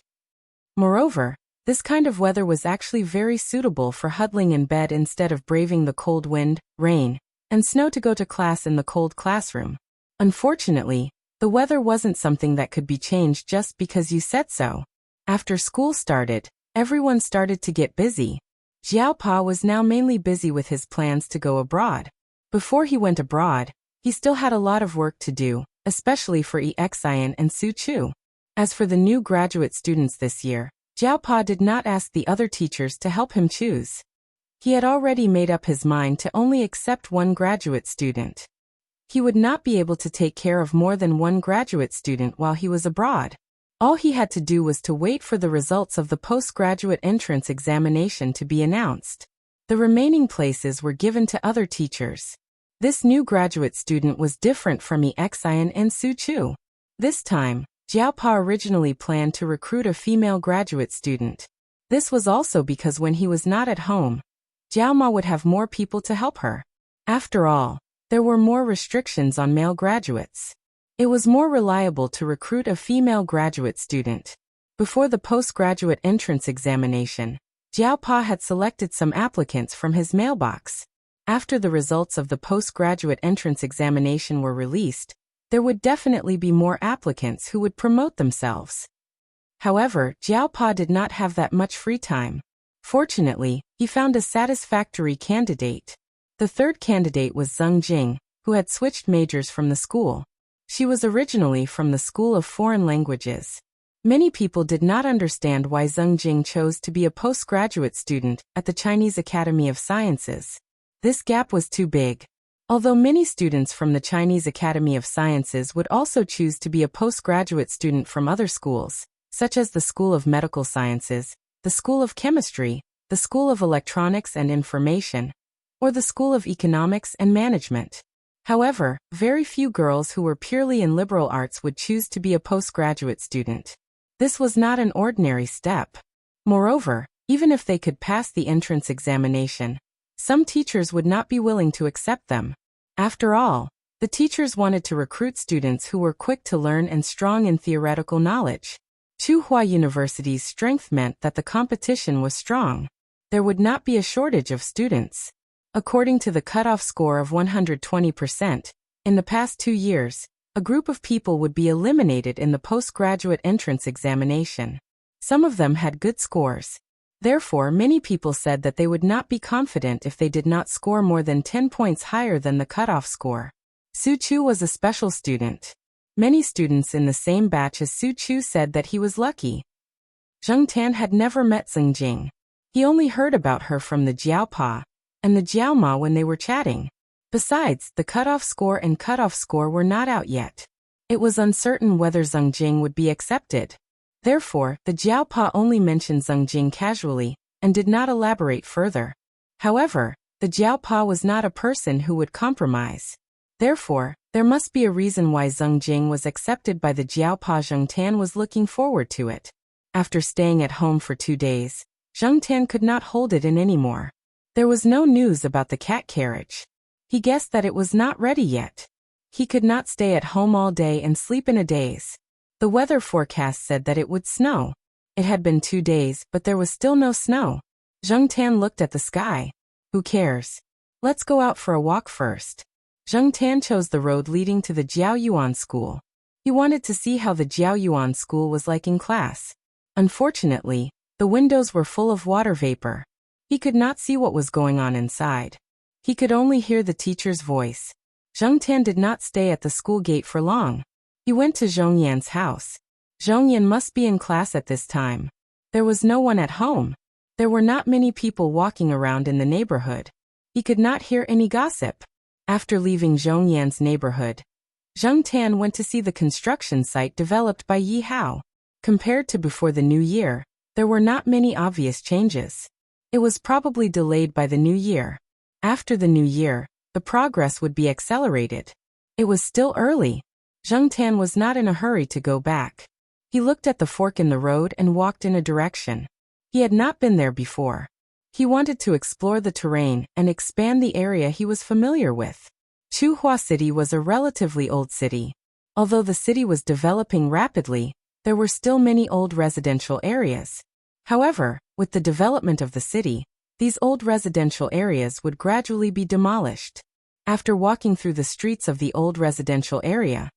Moreover, this kind of weather was actually very suitable for huddling in bed instead of braving the cold wind, rain, and snow to go to class in the cold classroom. Unfortunately, the weather wasn't something that could be changed just because you said so. After school started, everyone started to get busy. Xiao Pa was now mainly busy with his plans to go abroad. Before he went abroad, he still had a lot of work to do, especially for Xian and Su Chu. As for the new graduate students this year, Xiao Pa did not ask the other teachers to help him choose. He had already made up his mind to only accept one graduate student. He would not be able to take care of more than one graduate student while he was abroad. All he had to do was to wait for the results of the postgraduate entrance examination to be announced. The remaining places were given to other teachers. This new graduate student was different from Xian and Su Chu. This time, Xiao Pa originally planned to recruit a female graduate student. This was also because when he was not at home, Jiao Ma would have more people to help her. After all, there were more restrictions on male graduates. It was more reliable to recruit a female graduate student. Before the postgraduate entrance examination, Jiao Pa had selected some applicants from his mailbox. After the results of the postgraduate entrance examination were released, there would definitely be more applicants who would promote themselves. However, Jiao Pa did not have that much free time. Fortunately, he found a satisfactory candidate. The third candidate was Zheng Jing, who had switched majors from the school. She was originally from the School of Foreign Languages. Many people did not understand why Zheng Jing chose to be a postgraduate student at the Chinese Academy of Sciences. This gap was too big. Although many students from the Chinese Academy of Sciences would also choose to be a postgraduate student from other schools, such as the School of Medical Sciences, the School of Chemistry, the School of Electronics and Information, or the School of Economics and Management. However, very few girls who were purely in liberal arts would choose to be a postgraduate student. This was not an ordinary step. Moreover, even if they could pass the entrance examination, some teachers would not be willing to accept them. After all, the teachers wanted to recruit students who were quick to learn and strong in theoretical knowledge. Tsinghua University's strength meant that the competition was strong. There would not be a shortage of students. According to the cutoff score of 120%, in the past 2 years, a group of people would be eliminated in the postgraduate entrance examination. Some of them had good scores. Therefore, many people said that they would not be confident if they did not score more than 10 points higher than the cutoff score. Su Chu was a special student. Many students in the same batch as Su Chu said that he was lucky. Zheng Tan had never met Zheng Jing. He only heard about her from the Jiao Pa and the Jiao Ma when they were chatting. Besides, the cutoff score and cutoff score were not out yet. It was uncertain whether Zheng Jing would be accepted. Therefore, the Jiao Pa only mentioned Zheng Jing casually and did not elaborate further. However, the Jiao Pa was not a person who would compromise. Therefore, there must be a reason why Zheng Jing was accepted by the Jiao Pa. Zheng Tan was looking forward to it. After staying at home for 2 days, Zheng Tan could not hold it in anymore. There was no news about the cat carriage. He guessed that it was not ready yet. He could not stay at home all day and sleep in a daze. The weather forecast said that it would snow. It had been 2 days, but there was still no snow. Zheng Tan looked at the sky. Who cares? Let's go out for a walk first. Zheng Tan chose the road leading to the Jiaoyuan school. He wanted to see how the Jiaoyuan school was like in class. Unfortunately, the windows were full of water vapor. He could not see what was going on inside. He could only hear the teacher's voice. Zheng Tan did not stay at the school gate for long. He went to Zhong Yan's house. Zhong Yan must be in class at this time. There was no one at home. There were not many people walking around in the neighborhood. He could not hear any gossip. After leaving Zhong Yan's neighborhood, Zheng Tan went to see the construction site developed by Yi Hao. Compared to before the new year, there were not many obvious changes. It was probably delayed by the new year. After the new year, the progress would be accelerated. It was still early. Zheng Tan was not in a hurry to go back. He looked at the fork in the road and walked in a direction. He had not been there before. He wanted to explore the terrain and expand the area he was familiar with. Tsinghua City was a relatively old city. Although the city was developing rapidly, there were still many old residential areas. However, with the development of the city, these old residential areas would gradually be demolished. After walking through the streets of the old residential area,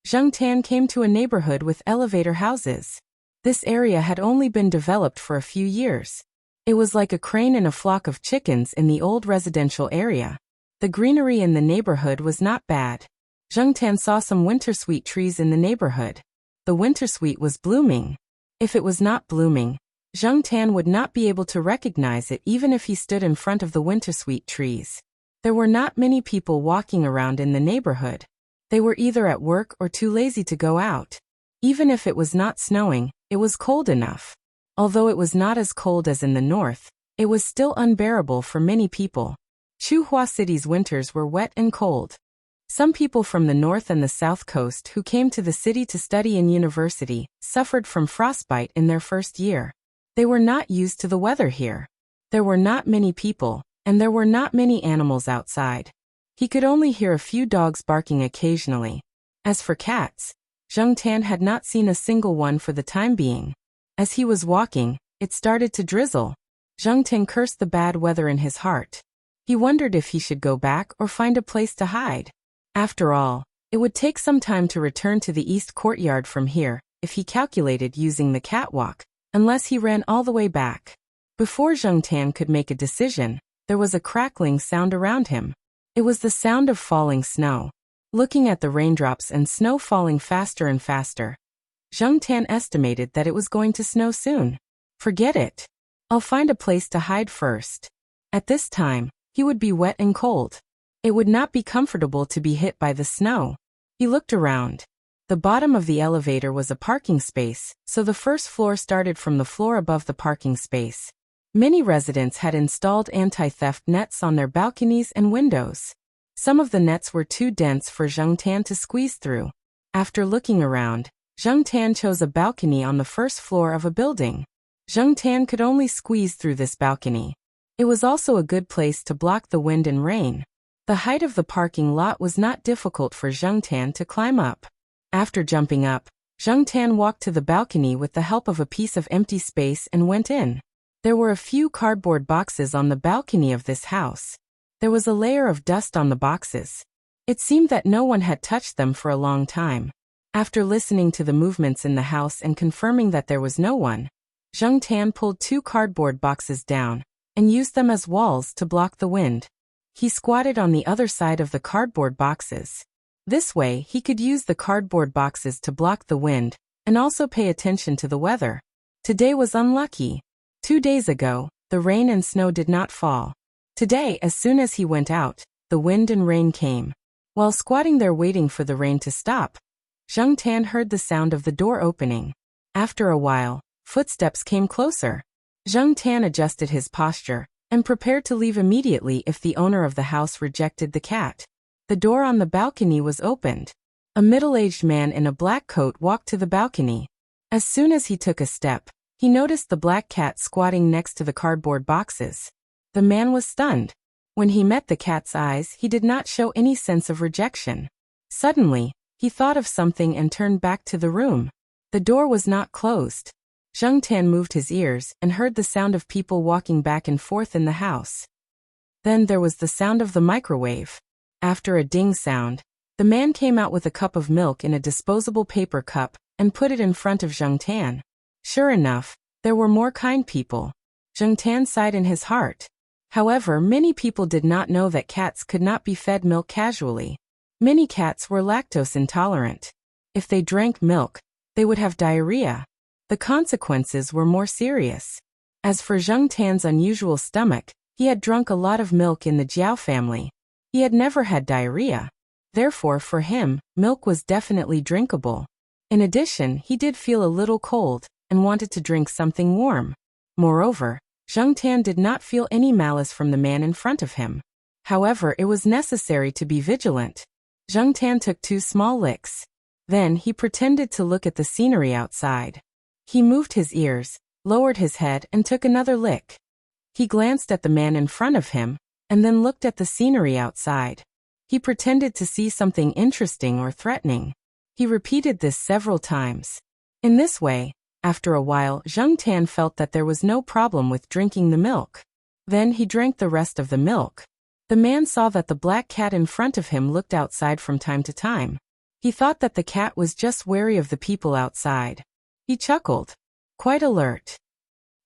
Zheng Tan came to a neighborhood with elevator houses. This area had only been developed for a few years. It was like a crane and a flock of chickens in the old residential area. The greenery in the neighborhood was not bad. Zheng Tan saw some wintersweet trees in the neighborhood. The wintersweet was blooming. If it was not blooming, Zheng Tan would not be able to recognize it even if he stood in front of the wintersweet trees. There were not many people walking around in the neighborhood. They were either at work or too lazy to go out. Even if it was not snowing, it was cold enough. Although it was not as cold as in the north, it was still unbearable for many people. Chuhua City's winters were wet and cold. Some people from the north and the south coast who came to the city to study in university suffered from frostbite in their first year. They were not used to the weather here. There were not many people, and there were not many animals outside. He could only hear a few dogs barking occasionally. As for cats, Zheng Tan had not seen a single one for the time being. As he was walking, it started to drizzle. Zheng Tan cursed the bad weather in his heart. He wondered if he should go back or find a place to hide. After all, it would take some time to return to the east courtyard from here, if he calculated using the catwalk, unless he ran all the way back. Before Zheng Tan could make a decision, there was a crackling sound around him. It was the sound of falling snow. Looking at the raindrops and snow falling faster and faster, Zheng Tan estimated that it was going to snow soon. Forget it. I'll find a place to hide first. At this time, he would be wet and cold. It would not be comfortable to be hit by the snow. He looked around. The bottom of the elevator was a parking space, so the first floor started from the floor above the parking space. Many residents had installed anti-theft nets on their balconies and windows. Some of the nets were too dense for Zheng Tan to squeeze through. After looking around, Zheng Tan chose a balcony on the first floor of a building. Zheng Tan could only squeeze through this balcony. It was also a good place to block the wind and rain. The height of the parking lot was not difficult for Zheng Tan to climb up. After jumping up, Zheng Tan walked to the balcony with the help of a piece of empty space and went in. There were a few cardboard boxes on the balcony of this house. There was a layer of dust on the boxes. It seemed that no one had touched them for a long time. After listening to the movements in the house and confirming that there was no one, Zheng Tan pulled 2 cardboard boxes down and used them as walls to block the wind. He squatted on the other side of the cardboard boxes. This way, he could use the cardboard boxes to block the wind and also pay attention to the weather. Today was unlucky. 2 days ago, the rain and snow did not fall. Today, as soon as he went out, the wind and rain came. While squatting there waiting for the rain to stop, Zheng Tan heard the sound of the door opening. After a while, footsteps came closer. Zheng Tan adjusted his posture and prepared to leave immediately if the owner of the house rejected the cat. The door on the balcony was opened. A middle-aged man in a black coat walked to the balcony. As soon as he took a step, he noticed the black cat squatting next to the cardboard boxes. The man was stunned. When he met the cat's eyes, he did not show any sense of rejection. Suddenly, he thought of something and turned back to the room. The door was not closed. Zheng Tan moved his ears and heard the sound of people walking back and forth in the house. Then there was the sound of the microwave. After a ding sound, the man came out with a cup of milk in a disposable paper cup and put it in front of Zheng Tan. Sure enough, there were more kind people. Zheng Tan sighed in his heart. However, many people did not know that cats could not be fed milk casually. Many cats were lactose intolerant. If they drank milk, they would have diarrhea. The consequences were more serious. As for Zheng Tan's unusual stomach, he had drunk a lot of milk in the Jiao family. He had never had diarrhea. Therefore, for him, milk was definitely drinkable. In addition, he did feel a little cold and wanted to drink something warm. Moreover, Zheng Tan did not feel any malice from the man in front of him. However, it was necessary to be vigilant. Zheng Tan took 2 small licks. Then he pretended to look at the scenery outside. He moved his ears, lowered his head and took another lick. He glanced at the man in front of him, and then looked at the scenery outside. He pretended to see something interesting or threatening. He repeated this several times. In this way, after a while, Zheng Tan felt that there was no problem with drinking the milk. Then he drank the rest of the milk. The man saw that the black cat in front of him looked outside from time to time. He thought that the cat was just wary of the people outside. He chuckled. Quite alert.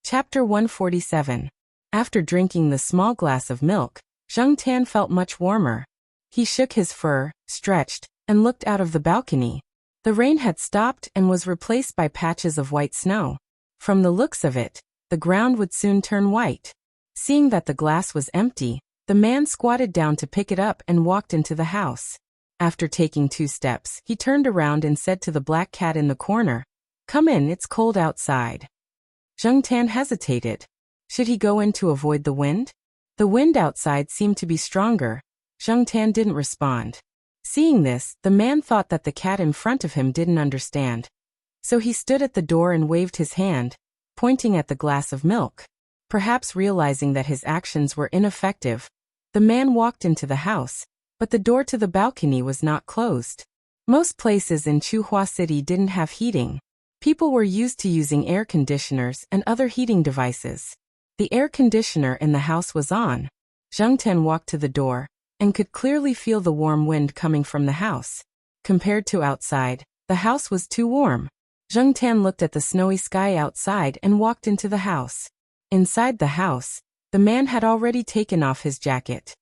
Chapter 147. After drinking the small glass of milk, Zheng Tan felt much warmer. He shook his fur, stretched, and looked out of the balcony. The rain had stopped and was replaced by patches of white snow. From the looks of it, the ground would soon turn white. Seeing that the glass was empty, the man squatted down to pick it up and walked into the house. After taking 2 steps, he turned around and said to the black cat in the corner, "Come in, it's cold outside." Zheng Tan hesitated. Should he go in to avoid the wind? The wind outside seemed to be stronger. Zheng Tan didn't respond. Seeing this, the man thought that the cat in front of him didn't understand. So he stood at the door and waved his hand, pointing at the glass of milk. Perhaps realizing that his actions were ineffective, the man walked into the house, but the door to the balcony was not closed. Most places in Chuhua City didn't have heating. People were used to using air conditioners and other heating devices. The air conditioner in the house was on. Zheng Tan walked to the door and could clearly feel the warm wind coming from the house. Compared to outside, the house was too warm. Zheng Tan looked at the snowy sky outside and walked into the house. Inside the house, the man had already taken off his jacket.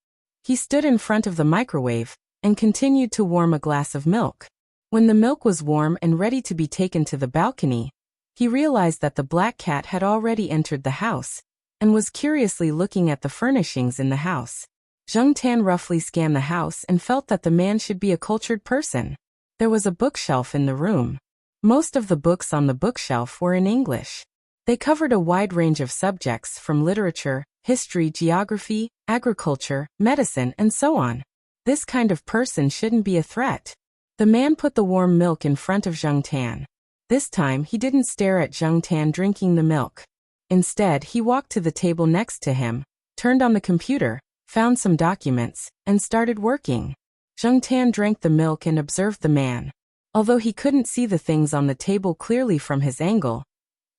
He stood in front of the microwave and continued to warm a glass of milk. When the milk was warm and ready to be taken to the balcony, he realized that the black cat had already entered the house and was curiously looking at the furnishings in the house. Zheng Tan roughly scanned the house and felt that the man should be a cultured person. There was a bookshelf in the room. Most of the books on the bookshelf were in English. They covered a wide range of subjects from literature, history, geography, agriculture, medicine, and so on. This kind of person shouldn't be a threat. The man put the warm milk in front of Zheng Tan. This time he didn't stare at Zheng Tan drinking the milk. Instead, he walked to the table next to him, turned on the computer, found some documents, and started working. Zheng Tan drank the milk and observed the man. Although he couldn't see the things on the table clearly from his angle,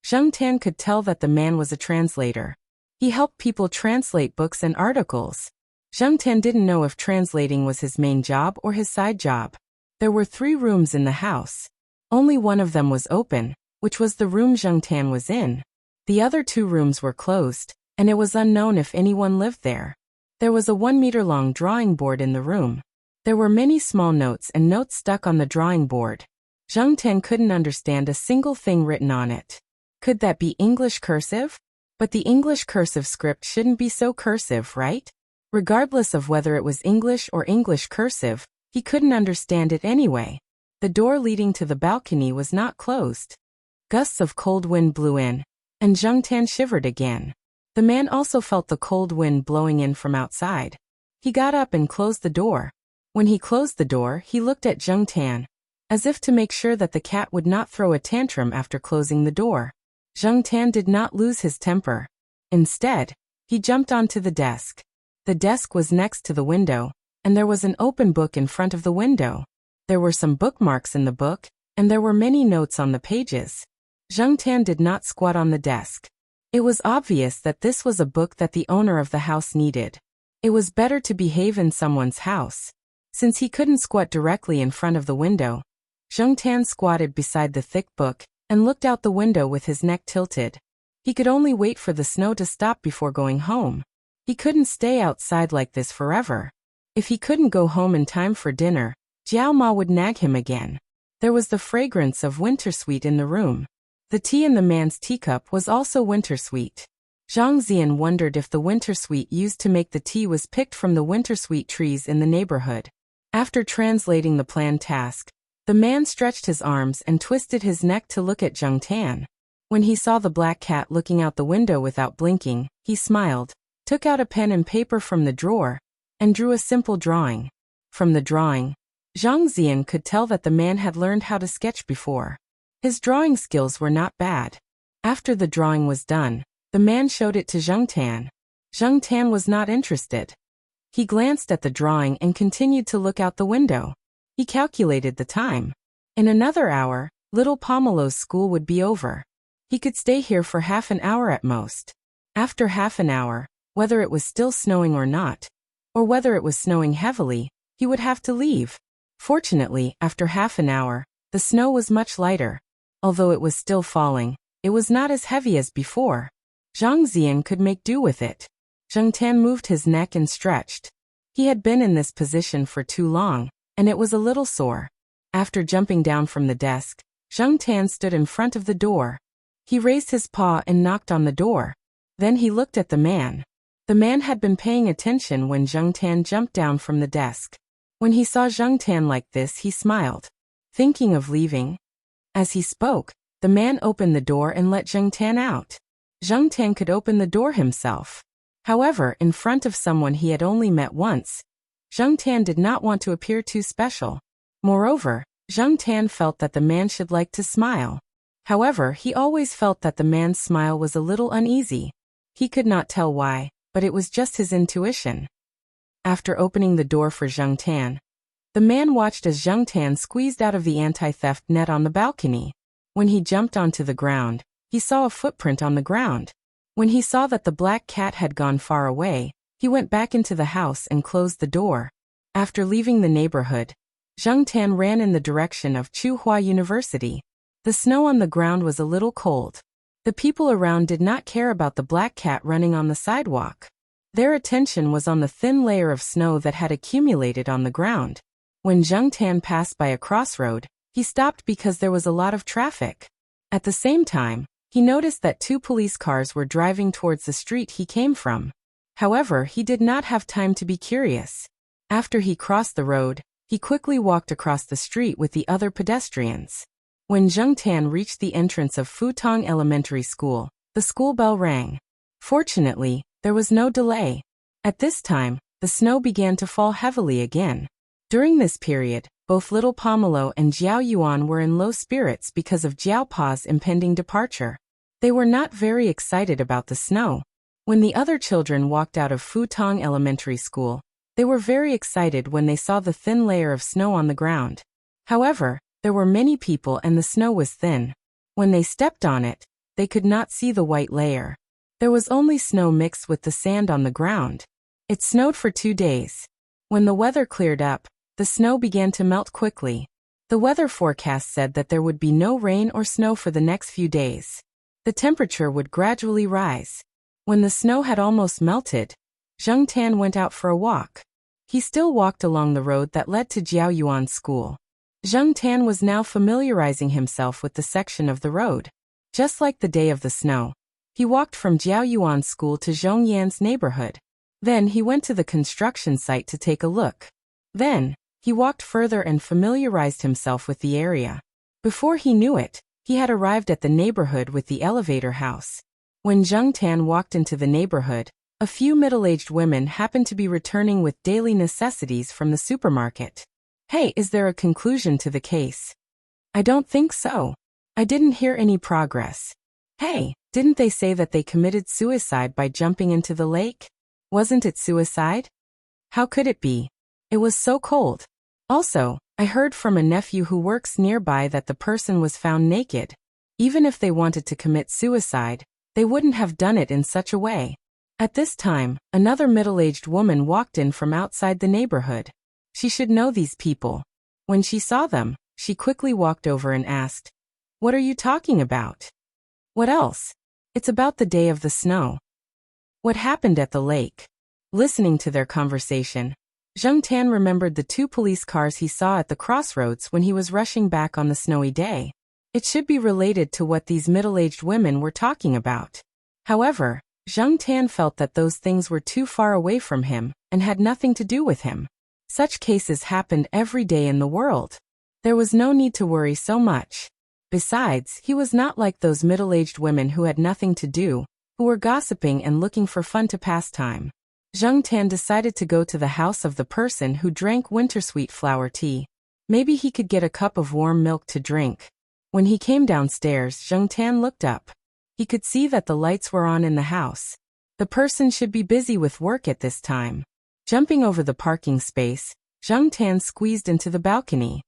Zheng Tan could tell that the man was a translator. He helped people translate books and articles. Zheng Tan didn't know if translating was his main job or his side job. There were 3 rooms in the house. Only one of them was open, which was the room Zheng Tan was in. The other 2 rooms were closed, and it was unknown if anyone lived there. There was a 1-meter-long drawing board in the room. There were many small notes and notes stuck on the drawing board. Zheng Tan couldn't understand a single thing written on it. Could that be English cursive? But the English cursive script shouldn't be so cursive, right? Regardless of whether it was English or English cursive, he couldn't understand it anyway. The door leading to the balcony was not closed. Gusts of cold wind blew in, and Zheng Tan shivered again. The man also felt the cold wind blowing in from outside. He got up and closed the door. When he closed the door, he looked at Zheng Tan, as if to make sure that the cat would not throw a tantrum after closing the door. Zheng Tan did not lose his temper. Instead, he jumped onto the desk. The desk was next to the window, and there was an open book in front of the window. There were some bookmarks in the book, and there were many notes on the pages. Zheng Tan did not squat on the desk. It was obvious that this was a book that the owner of the house needed. It was better to behave in someone's house. Since he couldn't squat directly in front of the window, Zheng Tan squatted beside the thick book and looked out the window with his neck tilted. He could only wait for the snow to stop before going home. He couldn't stay outside like this forever. If he couldn't go home in time for dinner, Jiao Ma would nag him again. There was the fragrance of wintersweet in the room. The tea in the man's teacup was also wintersweet. Zhang Zian wondered if the wintersweet used to make the tea was picked from the wintersweet trees in the neighborhood. After translating the planned task, the man stretched his arms and twisted his neck to look at Zheng Tan. When he saw the black cat looking out the window without blinking, he smiled, took out a pen and paper from the drawer, and drew a simple drawing. From the drawing, Zhang Zian could tell that the man had learned how to sketch before. His drawing skills were not bad. After the drawing was done, the man showed it to Zheng Tan. Zheng Tan was not interested. He glanced at the drawing and continued to look out the window. He calculated the time. In another hour, little Pomelo's school would be over. He could stay here for half an hour at most. After half an hour, whether it was still snowing or not, or whether it was snowing heavily, he would have to leave. Fortunately, after half an hour, the snow was much lighter. Although it was still falling, it was not as heavy as before. Zhang Zian could make do with it. Zheng Tan moved his neck and stretched. He had been in this position for too long, and it was a little sore. After jumping down from the desk, Zheng Tan stood in front of the door. He raised his paw and knocked on the door. Then he looked at the man. The man had been paying attention when Zheng Tan jumped down from the desk. When he saw Zheng Tan like this, he smiled. Thinking of leaving? As he spoke, the man opened the door and let Zheng Tan out. Zheng Tan could open the door himself. However, in front of someone he had only met once, Zheng Tan did not want to appear too special. Moreover, Zheng Tan felt that the man should like to smile. However, he always felt that the man's smile was a little uneasy. He could not tell why, but it was just his intuition. After opening the door for Zheng Tan, the man watched as Zheng Tan squeezed out of the anti-theft net on the balcony. When he jumped onto the ground, he saw a footprint on the ground. When he saw that the black cat had gone far away, he went back into the house and closed the door. After leaving the neighborhood, Zheng Tan ran in the direction of Tsinghua University. The snow on the ground was a little cold. The people around did not care about the black cat running on the sidewalk. Their attention was on the thin layer of snow that had accumulated on the ground. When Zheng Tan passed by a crossroad, he stopped because there was a lot of traffic. At the same time, he noticed that 2 police cars were driving towards the street he came from. However, he did not have time to be curious. After he crossed the road, he quickly walked across the street with the other pedestrians. When Zheng Tan reached the entrance of Futong Elementary School, the school bell rang. Fortunately, there was no delay. At this time, the snow began to fall heavily again. During this period, both little Pomelo and Jiao Yuan were in low spirits because of Jiao Pa's impending departure. They were not very excited about the snow. When the other children walked out of Futong Elementary School, they were very excited when they saw the thin layer of snow on the ground. However, there were many people and the snow was thin. When they stepped on it, they could not see the white layer. There was only snow mixed with the sand on the ground. It snowed for 2 days. When the weather cleared up, the snow began to melt quickly. The weather forecast said that there would be no rain or snow for the next few days. The temperature would gradually rise. When the snow had almost melted, Zheng Tan went out for a walk. He still walked along the road that led to Jiao Yuan's school. Zheng Tan was now familiarizing himself with the section of the road. Just like the day of the snow, he walked from Jiao Yuan's school to Zhongyan's neighborhood. Then he went to the construction site to take a look. Then, he walked further and familiarized himself with the area. Before he knew it, he had arrived at the neighborhood with the elevator house. When Zheng Tan walked into the neighborhood, a few middle-aged women happened to be returning with daily necessities from the supermarket. Hey, is there a conclusion to the case? I don't think so. I didn't hear any progress. Hey, didn't they say that they committed suicide by jumping into the lake? Wasn't it suicide? How could it be? It was so cold. Also, I heard from a nephew who works nearby that the person was found naked. Even if they wanted to commit suicide, they wouldn't have done it in such a way. At this time, another middle-aged woman walked in from outside the neighborhood. She should know these people. When she saw them, she quickly walked over and asked, "What are you talking about?" "What else? It's about the day of the snow." "What happened at the lake?" Listening to their conversation, Zheng Tan remembered the 2 police cars he saw at the crossroads when he was rushing back on the snowy day. It should be related to what these middle-aged women were talking about. However, Zheng Tan felt that those things were too far away from him and had nothing to do with him. Such cases happened every day in the world. There was no need to worry so much. Besides, he was not like those middle-aged women who had nothing to do, who were gossiping and looking for fun to pass time. Zheng Tan decided to go to the house of the person who drank wintersweet flower tea. Maybe he could get a cup of warm milk to drink. When he came downstairs, Zheng Tan looked up. He could see that the lights were on in the house. The person should be busy with work at this time. Jumping over the parking space, Zheng Tan squeezed into the balcony.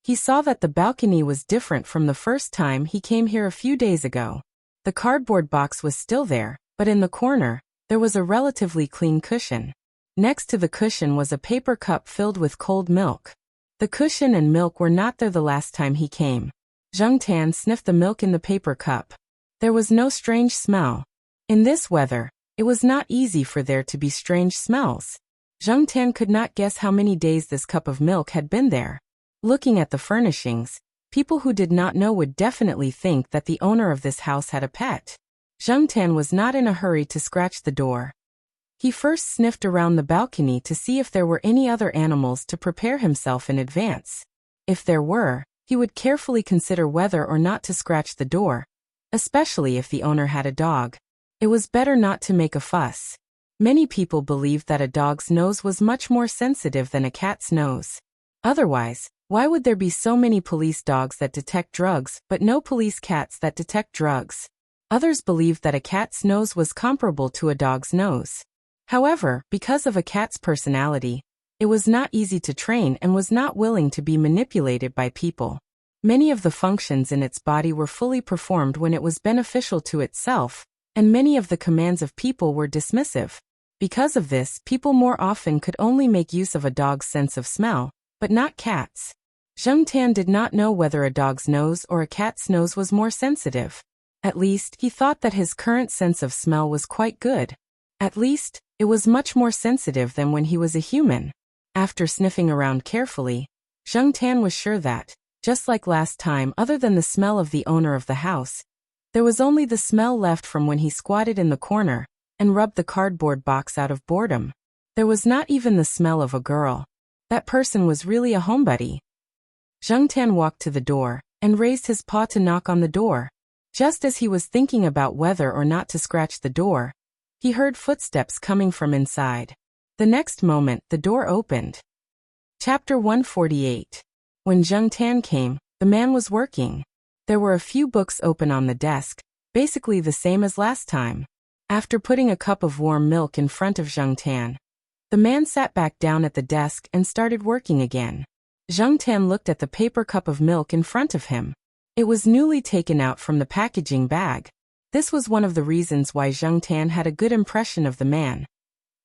He saw that the balcony was different from the first time he came here a few days ago. The cardboard box was still there, but in the corner, there was a relatively clean cushion. Next to the cushion was a paper cup filled with cold milk. The cushion and milk were not there the last time he came. Zheng Tan sniffed the milk in the paper cup. There was no strange smell. In this weather, it was not easy for there to be strange smells. Zheng Tan could not guess how many days this cup of milk had been there. Looking at the furnishings, people who did not know would definitely think that the owner of this house had a pet. Zheng Tan was not in a hurry to scratch the door. He first sniffed around the balcony to see if there were any other animals to prepare himself in advance. If there were, he would carefully consider whether or not to scratch the door, especially if the owner had a dog. It was better not to make a fuss. Many people believed that a dog's nose was much more sensitive than a cat's nose. Otherwise, why would there be so many police dogs that detect drugs but no police cats that detect drugs? Others believed that a cat's nose was comparable to a dog's nose. However, because of a cat's personality, it was not easy to train and was not willing to be manipulated by people. Many of the functions in its body were fully performed when it was beneficial to itself, and many of the commands of people were dismissive. Because of this, people more often could only make use of a dog's sense of smell, but not cats. Zheng Tan did not know whether a dog's nose or a cat's nose was more sensitive. At least, he thought that his current sense of smell was quite good. At least, it was much more sensitive than when he was a human. After sniffing around carefully, Zheng Tan was sure that, just like last time, other than the smell of the owner of the house, there was only the smell left from when he squatted in the corner and rubbed the cardboard box out of boredom. There was not even the smell of a girl. That person was really a homebody. Zheng Tan walked to the door and raised his paw to knock on the door. Just as he was thinking about whether or not to scratch the door, he heard footsteps coming from inside. The next moment, the door opened. Chapter 148. When Zheng Tan came, the man was working. There were a few books open on the desk, basically the same as last time. After putting a cup of warm milk in front of Zheng Tan, the man sat back down at the desk and started working again. Zheng Tan looked at the paper cup of milk in front of him. It was newly taken out from the packaging bag. This was one of the reasons why Zheng Tan had a good impression of the man.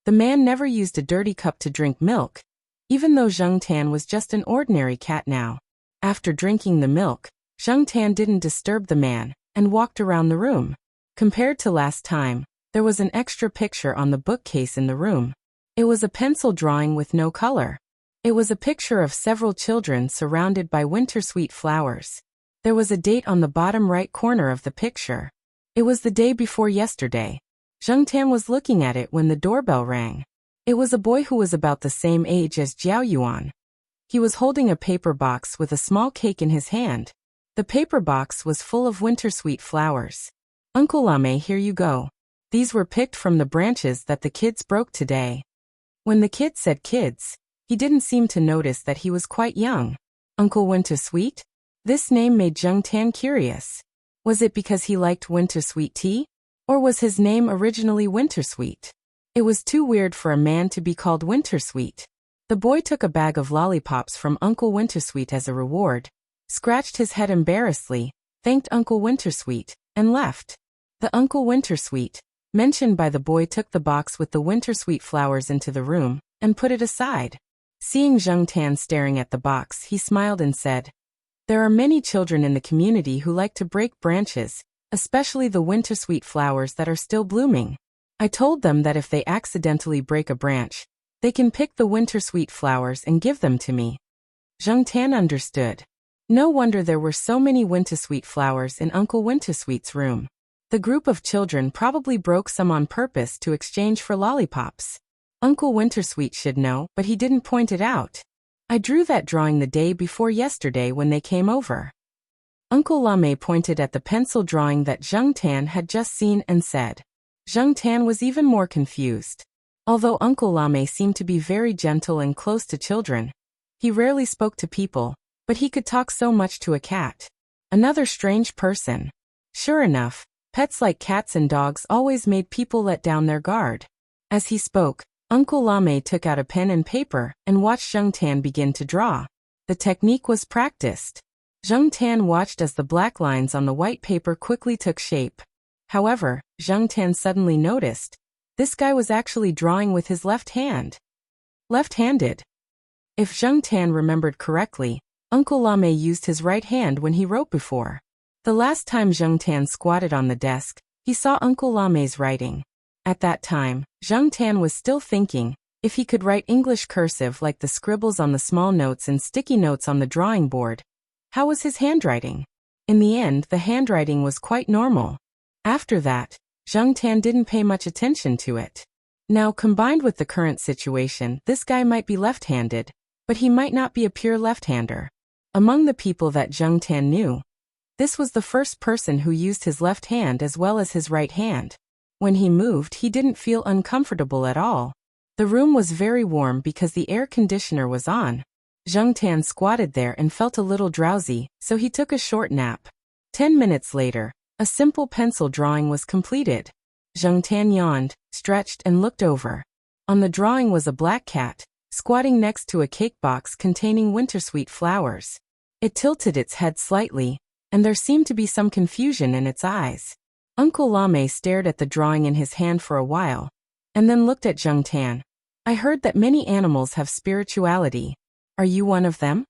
The man never used a dirty cup to drink milk, even though Zheng Tan was just an ordinary cat now. After drinking the milk, Zheng Tan didn't disturb the man and walked around the room. Compared to last time, there was an extra picture on the bookcase in the room. It was a pencil drawing with no color. It was a picture of several children surrounded by winter-sweet flowers. There was a date on the bottom right corner of the picture. It was the day before yesterday. Zheng Tan was looking at it when the doorbell rang. It was a boy who was about the same age as Jiao Yuan. He was holding a paper box with a small cake in his hand. The paper box was full of winter-sweet flowers. "Uncle Lame, here you go. These were picked from the branches that the kids broke today." When the kid said kids, he didn't seem to notice that he was quite young. Uncle Wintersweet? This name made Zheng Tan curious. Was it because he liked winter-sweet tea? Or was his name originally Wintersweet? It was too weird for a man to be called Wintersweet. The boy took a bag of lollipops from Uncle Wintersweet as a reward, scratched his head embarrassedly, thanked Uncle Wintersweet, and left. The Uncle Wintersweet, mentioned by the boy, took the box with the winter-sweet flowers into the room and put it aside. Seeing Zheng Tan staring at the box, he smiled and said, "There are many children in the community who like to break branches, especially the winter-sweet flowers that are still blooming. I told them that if they accidentally break a branch, they can pick the winter-sweet flowers and give them to me." Zheng Tan understood. No wonder there were so many winter-sweet flowers in Uncle Wintersweet's room. The group of children probably broke some on purpose to exchange for lollipops. Uncle Wintersweet should know, but he didn't point it out. "I drew that drawing the day before yesterday when they came over." Uncle Lame pointed at the pencil drawing that Zheng Tan had just seen and said. Zheng Tan was even more confused. Although Uncle Lame seemed to be very gentle and close to children, he rarely spoke to people, but he could talk so much to a cat. Another strange person. Sure enough, pets like cats and dogs always made people let down their guard. As he spoke, Uncle Lame took out a pen and paper and watched Zheng Tan begin to draw. The technique was practiced. Zheng Tan watched as the black lines on the white paper quickly took shape. However, Zheng Tan suddenly noticed, this guy was actually drawing with his left hand. Left-handed. If Zheng Tan remembered correctly, Uncle Lame used his right hand when he wrote before. The last time Zheng Tan squatted on the desk, he saw Uncle Lame's writing. At that time, Zheng Tan was still thinking, if he could write English cursive like the scribbles on the small notes and sticky notes on the drawing board, how was his handwriting? In the end, the handwriting was quite normal. After that, Zheng Tan didn't pay much attention to it. Now, combined with the current situation, this guy might be left-handed, but he might not be a pure left-hander. Among the people that Zheng Tan knew, this was the first person who used his left hand as well as his right hand. When he moved, he didn't feel uncomfortable at all. The room was very warm because the air conditioner was on. Zheng Tan squatted there and felt a little drowsy, so he took a short nap. 10 minutes later, a simple pencil drawing was completed. Zheng Tan yawned, stretched and looked over. On the drawing was a black cat, squatting next to a cake box containing wintersweet flowers. It tilted its head slightly, and there seemed to be some confusion in its eyes. Uncle Lame stared at the drawing in his hand for a while, and then looked at Zheng Tan. I heard that many animals have spirituality. Are you one of them?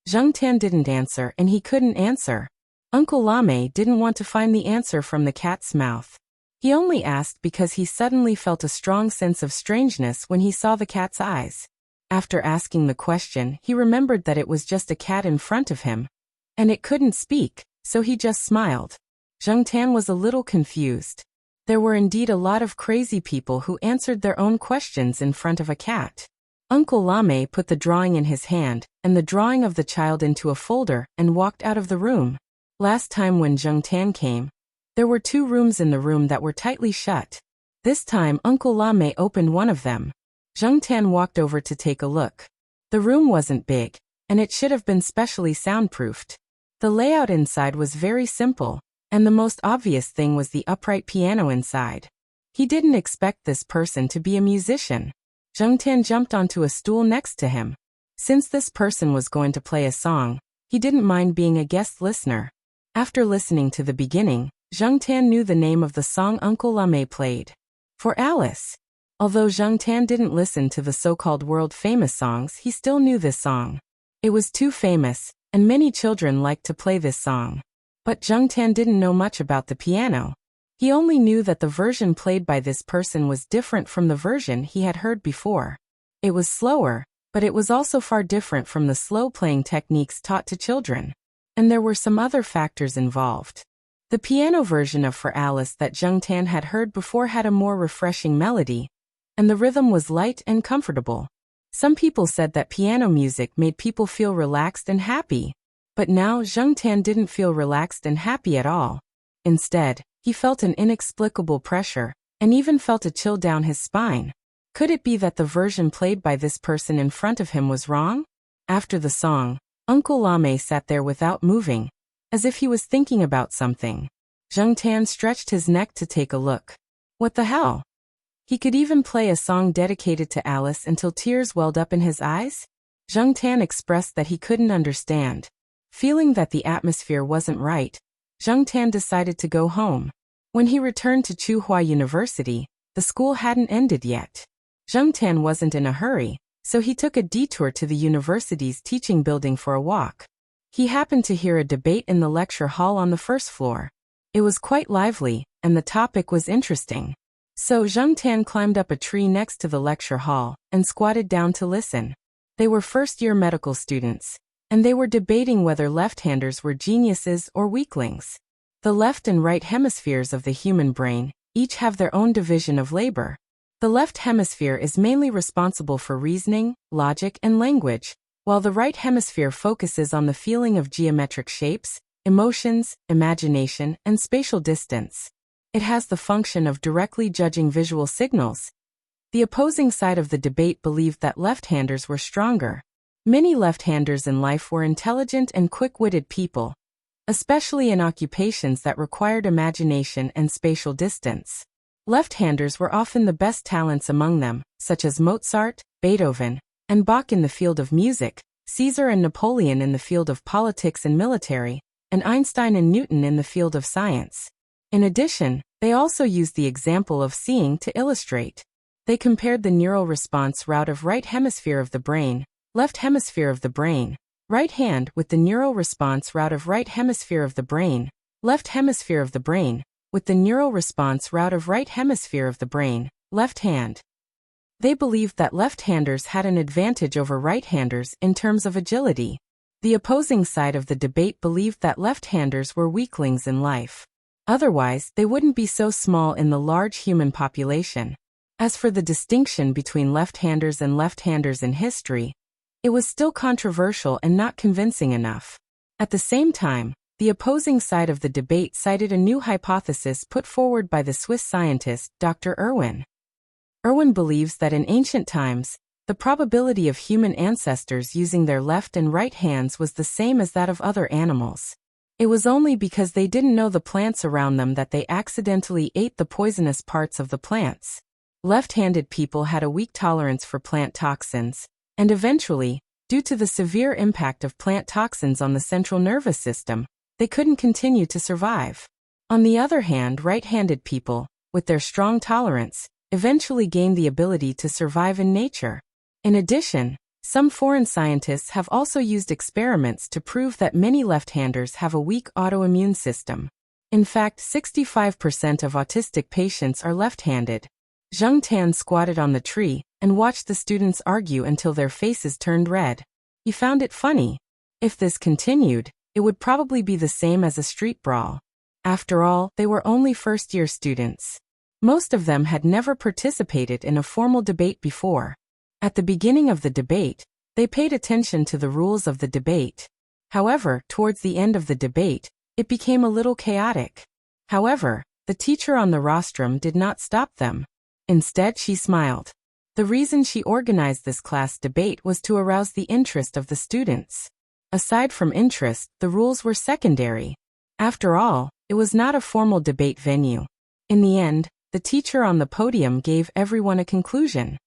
Zheng Tan didn't answer, and he couldn't answer. Uncle Lame didn't want to find the answer from the cat's mouth. He only asked because he suddenly felt a strong sense of strangeness when he saw the cat's eyes. After asking the question, he remembered that it was just a cat in front of him, and it couldn't speak, so he just smiled. Zheng Tan was a little confused. There were indeed a lot of crazy people who answered their own questions in front of a cat. Uncle Lame put the drawing in his hand, and the drawing of the child into a folder, and walked out of the room. Last time when Zheng Tan came, there were 2 rooms in the room that were tightly shut. This time Uncle Lame opened one of them. Zheng Tan walked over to take a look. The room wasn't big, and it should have been specially soundproofed. The layout inside was very simple, and the most obvious thing was the upright piano inside. He didn't expect this person to be a musician. Zheng Tan jumped onto a stool next to him. Since this person was going to play a song, he didn't mind being a guest listener. After listening to the beginning, Zheng Tan knew the name of the song Uncle Lame played. For Alice. Although Zheng Tan didn't listen to the so-called world-famous songs, he still knew this song. It was too famous, and many children liked to play this song. But Zheng Tan didn't know much about the piano. He only knew that the version played by this person was different from the version he had heard before. It was slower, but it was also far different from the slow playing techniques taught to children. And there were some other factors involved. The piano version of For Alice that Zheng Tan had heard before had a more refreshing melody, and the rhythm was light and comfortable. Some people said that piano music made people feel relaxed and happy. But now Zheng Tan didn't feel relaxed and happy at all. Instead, he felt an inexplicable pressure, and even felt a chill down his spine. Could it be that the version played by this person in front of him was wrong? After the song, Uncle Lame sat there without moving, as if he was thinking about something. Zheng Tan stretched his neck to take a look. What the hell? He could even play a song dedicated to Alice until tears welled up in his eyes? Zheng Tan expressed that he couldn't understand. Feeling that the atmosphere wasn't right, Zheng Tan decided to go home. When he returned to Tsinghua University, the school hadn't ended yet. Zheng Tan wasn't in a hurry, so he took a detour to the university's teaching building for a walk. He happened to hear a debate in the lecture hall on the first floor. It was quite lively, and the topic was interesting. So Zheng Tan climbed up a tree next to the lecture hall and squatted down to listen. They were first-year medical students, and they were debating whether left-handers were geniuses or weaklings. The left and right hemispheres of the human brain each have their own division of labor. The left hemisphere is mainly responsible for reasoning, logic, and language, while the right hemisphere focuses on the feeling of geometric shapes, emotions, imagination, and spatial distance. It has the function of directly judging visual signals. The opposing side of the debate believed that left-handers were stronger. Many left-handers in life were intelligent and quick-witted people, especially in occupations that required imagination and spatial distance. Left-handers were often the best talents among them, such as Mozart, Beethoven, and Bach in the field of music, Caesar and Napoleon in the field of politics and military, and Einstein and Newton in the field of science. In addition, they also used the example of seeing to illustrate. They compared the neural response route of right hemisphere of the brain, left hemisphere of the brain, right hand with the neural response route of right hemisphere of the brain, left hemisphere of the brain, with the neural response route of right hemisphere of the brain, left hand. They believed that left-handers had an advantage over right-handers in terms of agility. The opposing side of the debate believed that left-handers were weaklings in life. Otherwise, they wouldn't be so small in the large human population. As for the distinction between left-handers and left-handers in history, it was still controversial and not convincing enough. At the same time, the opposing side of the debate cited a new hypothesis put forward by the Swiss scientist Dr. Irwin. Irwin believes that in ancient times, the probability of human ancestors using their left and right hands was the same as that of other animals. It was only because they didn't know the plants around them that they accidentally ate the poisonous parts of the plants. Left-handed people had a weak tolerance for plant toxins, and eventually, due to the severe impact of plant toxins on the central nervous system, they couldn't continue to survive. On the other hand, right-handed people, with their strong tolerance, eventually gained the ability to survive in nature. In addition, some foreign scientists have also used experiments to prove that many left-handers have a weak autoimmune system. In fact, 65% of autistic patients are left-handed. Zheng Tan squatted on the tree and watched the students argue until their faces turned red. He found it funny. If this continued, it would probably be the same as a street brawl. After all, they were only first-year students. Most of them had never participated in a formal debate before. At the beginning of the debate, they paid attention to the rules of the debate. However, towards the end of the debate, it became a little chaotic. However, the teacher on the rostrum did not stop them. Instead, she smiled. The reason she organized this class debate was to arouse the interest of the students. Aside from interest, the rules were secondary. After all, it was not a formal debate venue. In the end, the teacher on the podium gave everyone a conclusion.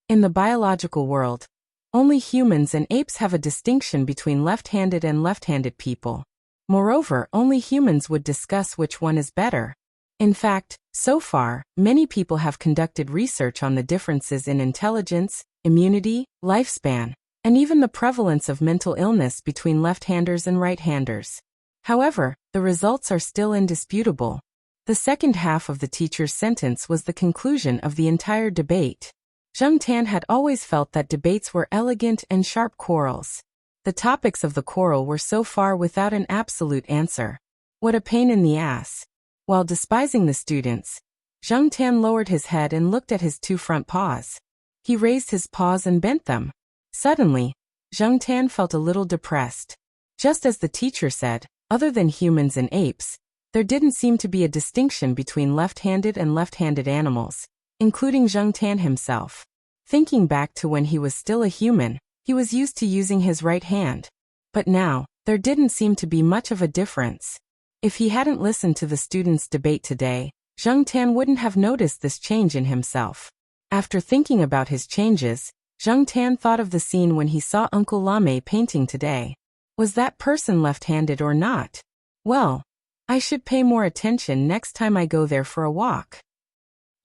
In the biological world, only humans and apes have a distinction between left-handed and left-handed people. Moreover, only humans would discuss which one is better. In fact, so far, many people have conducted research on the differences in intelligence, immunity, lifespan, and even the prevalence of mental illness between left-handers and right-handers. However, the results are still indisputable. The second half of the teacher's sentence was the conclusion of the entire debate. Zheng Tan had always felt that debates were elegant and sharp quarrels. The topics of the quarrel were so far without an absolute answer. What a pain in the ass. While despising the students, Zheng Tan lowered his head and looked at his two front paws. He raised his paws and bent them. Suddenly, Zheng Tan felt a little depressed. Just as the teacher said, other than humans and apes, there didn't seem to be a distinction between left-handed and left-handed animals, including Zheng Tan himself. Thinking back to when he was still a human, he was used to using his right hand. But now, there didn't seem to be much of a difference. If he hadn't listened to the students' debate today, Zheng Tan wouldn't have noticed this change in himself. After thinking about his changes, Zheng Tan thought of the scene when he saw Uncle Lame painting today. Was that person left-handed or not? Well, I should pay more attention next time I go there for a walk.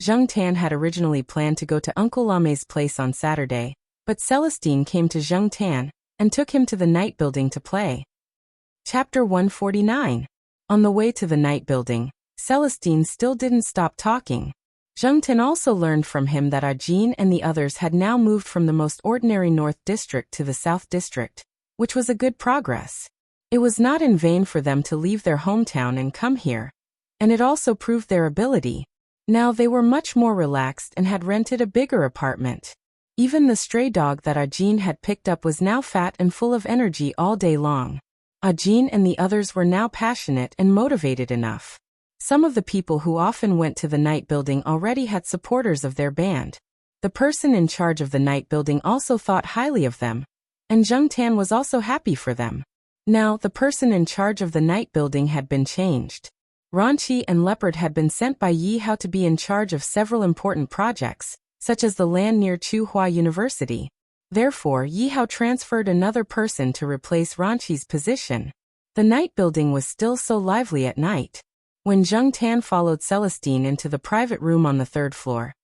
Zheng Tan had originally planned to go to Uncle Lame's place on Saturday, but Celestine came to Zheng Tan and took him to the night building to play. Chapter 149. On the way to the night building, Celestine still didn't stop talking. Zheng Tan also learned from him that Ajin and the others had now moved from the most ordinary North District to the South District, which was a good progress. It was not in vain for them to leave their hometown and come here, and it also proved their ability. Now they were much more relaxed and had rented a bigger apartment. Even the stray dog that Ajin had picked up was now fat and full of energy all day long. Ajin and the others were now passionate and motivated enough. Some of the people who often went to the night building already had supporters of their band. The person in charge of the night building also thought highly of them, and Zheng Tan was also happy for them. Now, the person in charge of the night building had been changed. Ranchi and Leopard had been sent by Yi Hao to be in charge of several important projects, such as the land near Chu Hua University. Therefore, Yi Hao transferred another person to replace Ranqi's position. The night building was still so lively at night. When Zheng Tan followed Celestine into the private room on the third floor,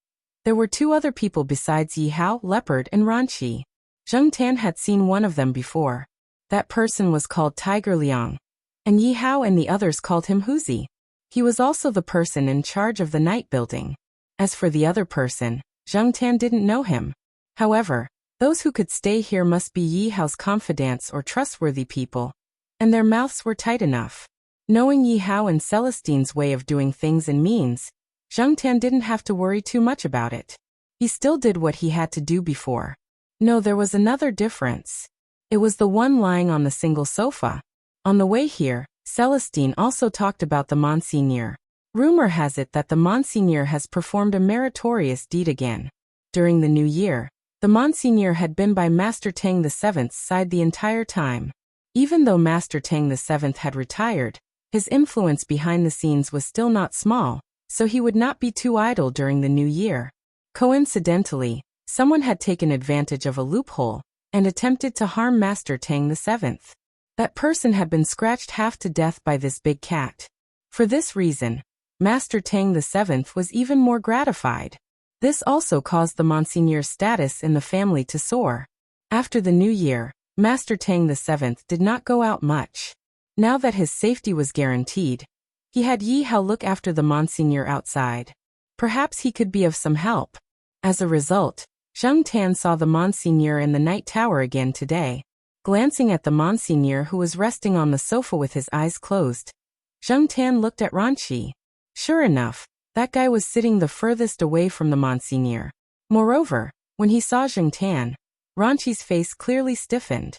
there were two other people besides Yi Hao, Leopard, and Ranqi. Zheng Tan had seen one of them before. That person was called Tiger Liang, and Yi Hao and the others called him Huzi. He was also the person in charge of the night building. As for the other person, Zheng Tan didn't know him. However, those who could stay here must be Yi Hao's confidants or trustworthy people, and their mouths were tight enough. Knowing Yi Hao and Celestine's way of doing things and means, Zheng Tan didn't have to worry too much about it. He still did what he had to do before. No, there was another difference. It was the one lying on the single sofa. On the way here, Celestine also talked about the Monseigneur. Rumor has it that the Monseigneur has performed a meritorious deed again. During the new year, the Monseigneur had been by Master Tang VII's side the entire time. Even though Master Tang VII had retired, his influence behind the scenes was still not small, so he would not be too idle during the new year. Coincidentally, someone had taken advantage of a loophole and attempted to harm Master Tang VII. That person had been scratched half to death by this big cat. For this reason, Master Tang VII was even more gratified. This also caused the Monseigneur's status in the family to soar. After the new year, Master Tang VII did not go out much. Now that his safety was guaranteed, he had Yi Hao look after the Monseigneur outside. Perhaps he could be of some help. As a result, Zheng Tan saw the Monseigneur in the night tower again today. Glancing at the Monseigneur who was resting on the sofa with his eyes closed, Zheng Tan looked at Ranqi. Sure enough, that guy was sitting the furthest away from the Monseigneur. Moreover, when he saw Zheng Tan, Ranqi's face clearly stiffened.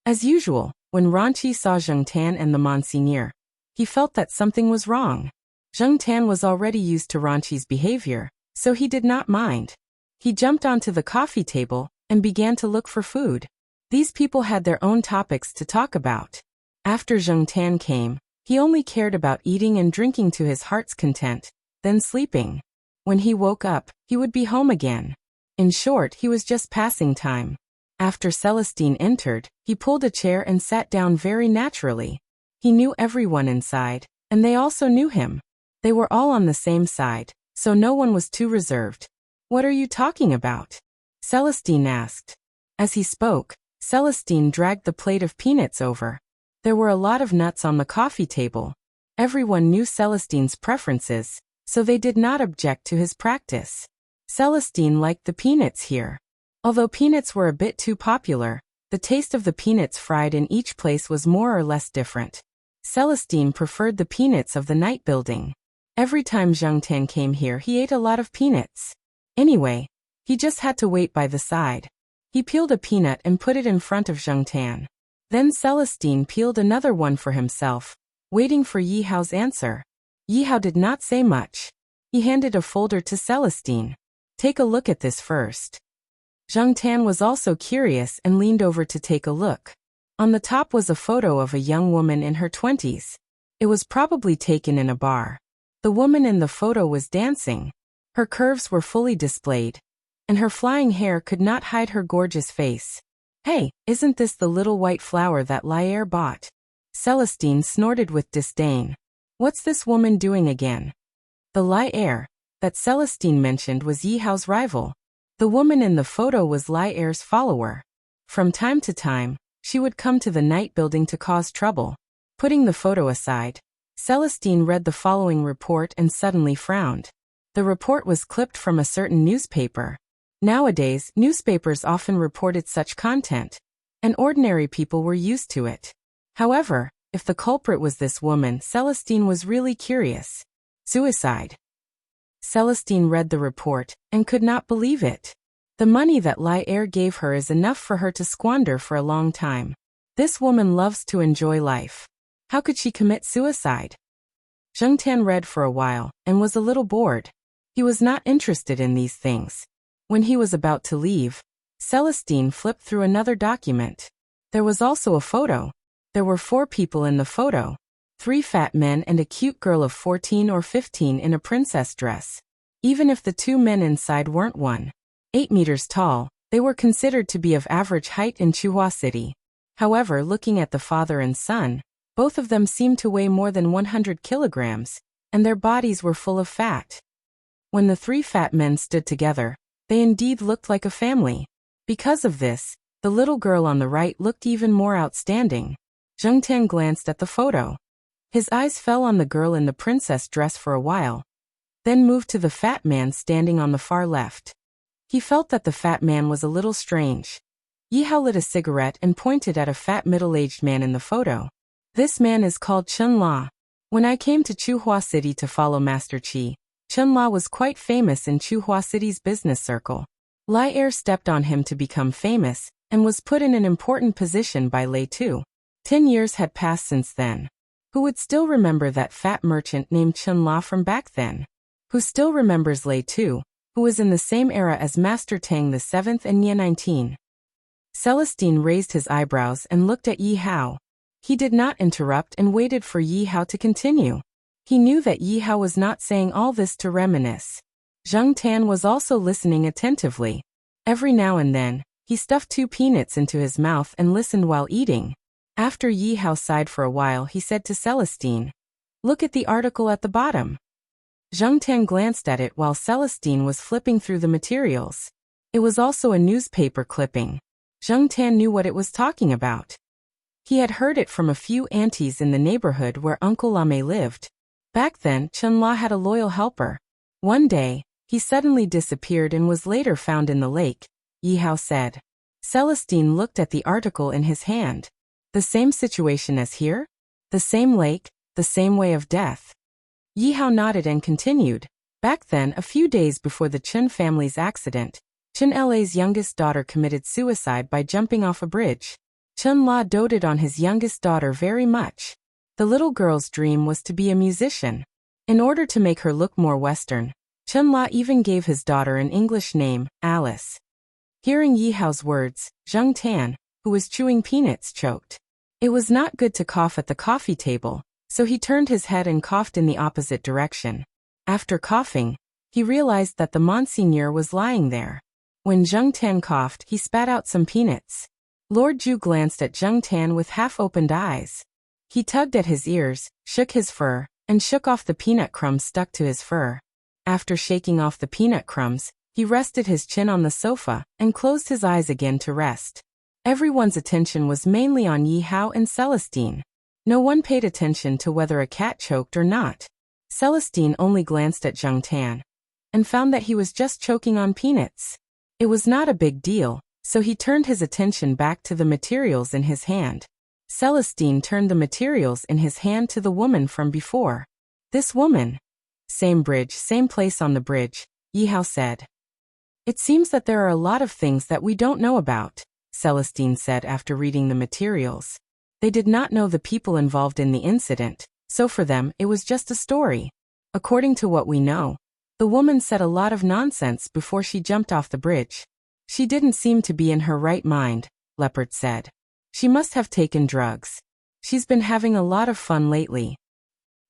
As usual, when Ranqi saw Zheng Tan and the Monseigneur, he felt that something was wrong. Zheng Tan was already used to Ranqi's behavior, so he did not mind. He jumped onto the coffee table and began to look for food. These people had their own topics to talk about. After Zheng Tan came, he only cared about eating and drinking to his heart's content, then sleeping. When he woke up, he would be home again. In short, he was just passing time. After Celestine entered, he pulled a chair and sat down very naturally. He knew everyone inside, and they also knew him. They were all on the same side, so no one was too reserved. "What are you talking about?" Celestine asked. As he spoke, Celestine dragged the plate of peanuts over. There were a lot of nuts on the coffee table. Everyone knew Celestine's preferences, so they did not object to his practice. Celestine liked the peanuts here. Although peanuts were a bit too popular, the taste of the peanuts fried in each place was more or less different. Celestine preferred the peanuts of the night building. Every time Zheng Tan came here, he ate a lot of peanuts. Anyway, he just had to wait by the side. He peeled a peanut and put it in front of Zheng Tan. Then Celestine peeled another one for himself, waiting for Yi Hao's answer. Yi Hao did not say much. He handed a folder to Celestine. "Take a look at this first." Zheng Tan was also curious and leaned over to take a look. On the top was a photo of a young woman in her 20s. It was probably taken in a bar. The woman in the photo was dancing. Her curves were fully displayed, and her flying hair could not hide her gorgeous face. "Hey, isn't this the little white flower that Lier bought?" Celestine snorted with disdain. "What's this woman doing again?" The Lier that Celestine mentioned was Yi Hao's rival. The woman in the photo was Lier's follower. From time to time, she would come to the night building to cause trouble. Putting the photo aside, Celestine read the following report and suddenly frowned. The report was clipped from a certain newspaper. Nowadays, newspapers often reported such content, and ordinary people were used to it. However, if the culprit was this woman, Celestine was really curious. Suicide. Celestine read the report and could not believe it. The money that Lier gave her is enough for her to squander for a long time. This woman loves to enjoy life. How could she commit suicide? Zheng Tan read for a while and was a little bored. He was not interested in these things. When he was about to leave, Celestine flipped through another document. There was also a photo. There were 4 people in the photo. 3 fat men and a cute girl of 14 or 15 in a princess dress. Even if the 2 men inside weren't 1.8 meters tall, They were considered to be of average height in Chuhua City. However, looking at the father and son, both of them seemed to weigh more than 100 kilograms, and their bodies were full of fat. When the three fat men stood together, they indeed looked like a family. Because of this, the little girl on the right looked even more outstanding. Zheng Tan glanced at the photo. His eyes fell on the girl in the princess dress for a while, then moved to the fat man standing on the far left. He felt that the fat man was a little strange. Yi Hao lit a cigarette and pointed at a fat middle-aged man in the photo. This man is called Chen La. When I came to Chuhua City to follow Master Qi, Chen La was quite famous in Chuhua City's business circle. Lai Er stepped on him to become famous, and was put in an important position by Lei Tu. 10 years had passed since then. Who would still remember that fat merchant named Chen La from back then? Who still remembers Lei Tu, who was in the same era as Master Tang the 7th and Ye 19? Celestine raised his eyebrows and looked at Yi Hao. He did not interrupt and waited for Yi Hao to continue. He knew that Yi Hao was not saying all this to reminisce. Zheng Tan was also listening attentively. Every now and then, he stuffed 2 peanuts into his mouth and listened while eating. After Yi Hao sighed for a while, he said to Celestine, "Look at the article at the bottom." Zheng Tan glanced at it while Celestine was flipping through the materials. It was also a newspaper clipping. Zheng Tan knew what it was talking about. He had heard it from a few aunties in the neighborhood where Uncle Lame lived. Back then, Chen La had a loyal helper. One day, he suddenly disappeared and was later found in the lake, Yi Hao said. Celestine looked at the article in his hand. The same situation as here? The same lake, the same way of death. Yi Hao nodded and continued. Back then, a few days before the Chen family's accident, Chen La's youngest daughter committed suicide by jumping off a bridge. Chen La doted on his youngest daughter very much. The little girl's dream was to be a musician. In order to make her look more Western, Chen La even gave his daughter an English name, Alice. Hearing Yi Hao's words, Zheng Tan, who was chewing peanuts, choked. It was not good to cough at the coffee table, so he turned his head and coughed in the opposite direction. After coughing, he realized that the Monseigneur was lying there. When Zheng Tan coughed, he spat out some peanuts. Lord Zhu glanced at Zheng Tan with half-opened eyes. He tugged at his ears, shook his fur, and shook off the peanut crumbs stuck to his fur. After shaking off the peanut crumbs, he rested his chin on the sofa and closed his eyes again to rest. Everyone's attention was mainly on Yi Hao and Celestine. No one paid attention to whether a cat choked or not. Celestine only glanced at Zheng Tan and found that he was just choking on peanuts. It was not a big deal, so he turned his attention back to the materials in his hand. Celestine turned the materials in his hand to the woman from before. This woman. Same bridge, same place on the bridge, Yi Hao said. It seems that there are a lot of things that we don't know about, Celestine said after reading the materials. They did not know the people involved in the incident, so for them it was just a story. According to what we know, the woman said a lot of nonsense before she jumped off the bridge. She didn't seem to be in her right mind, Leopard said. She must have taken drugs. She's been having a lot of fun lately.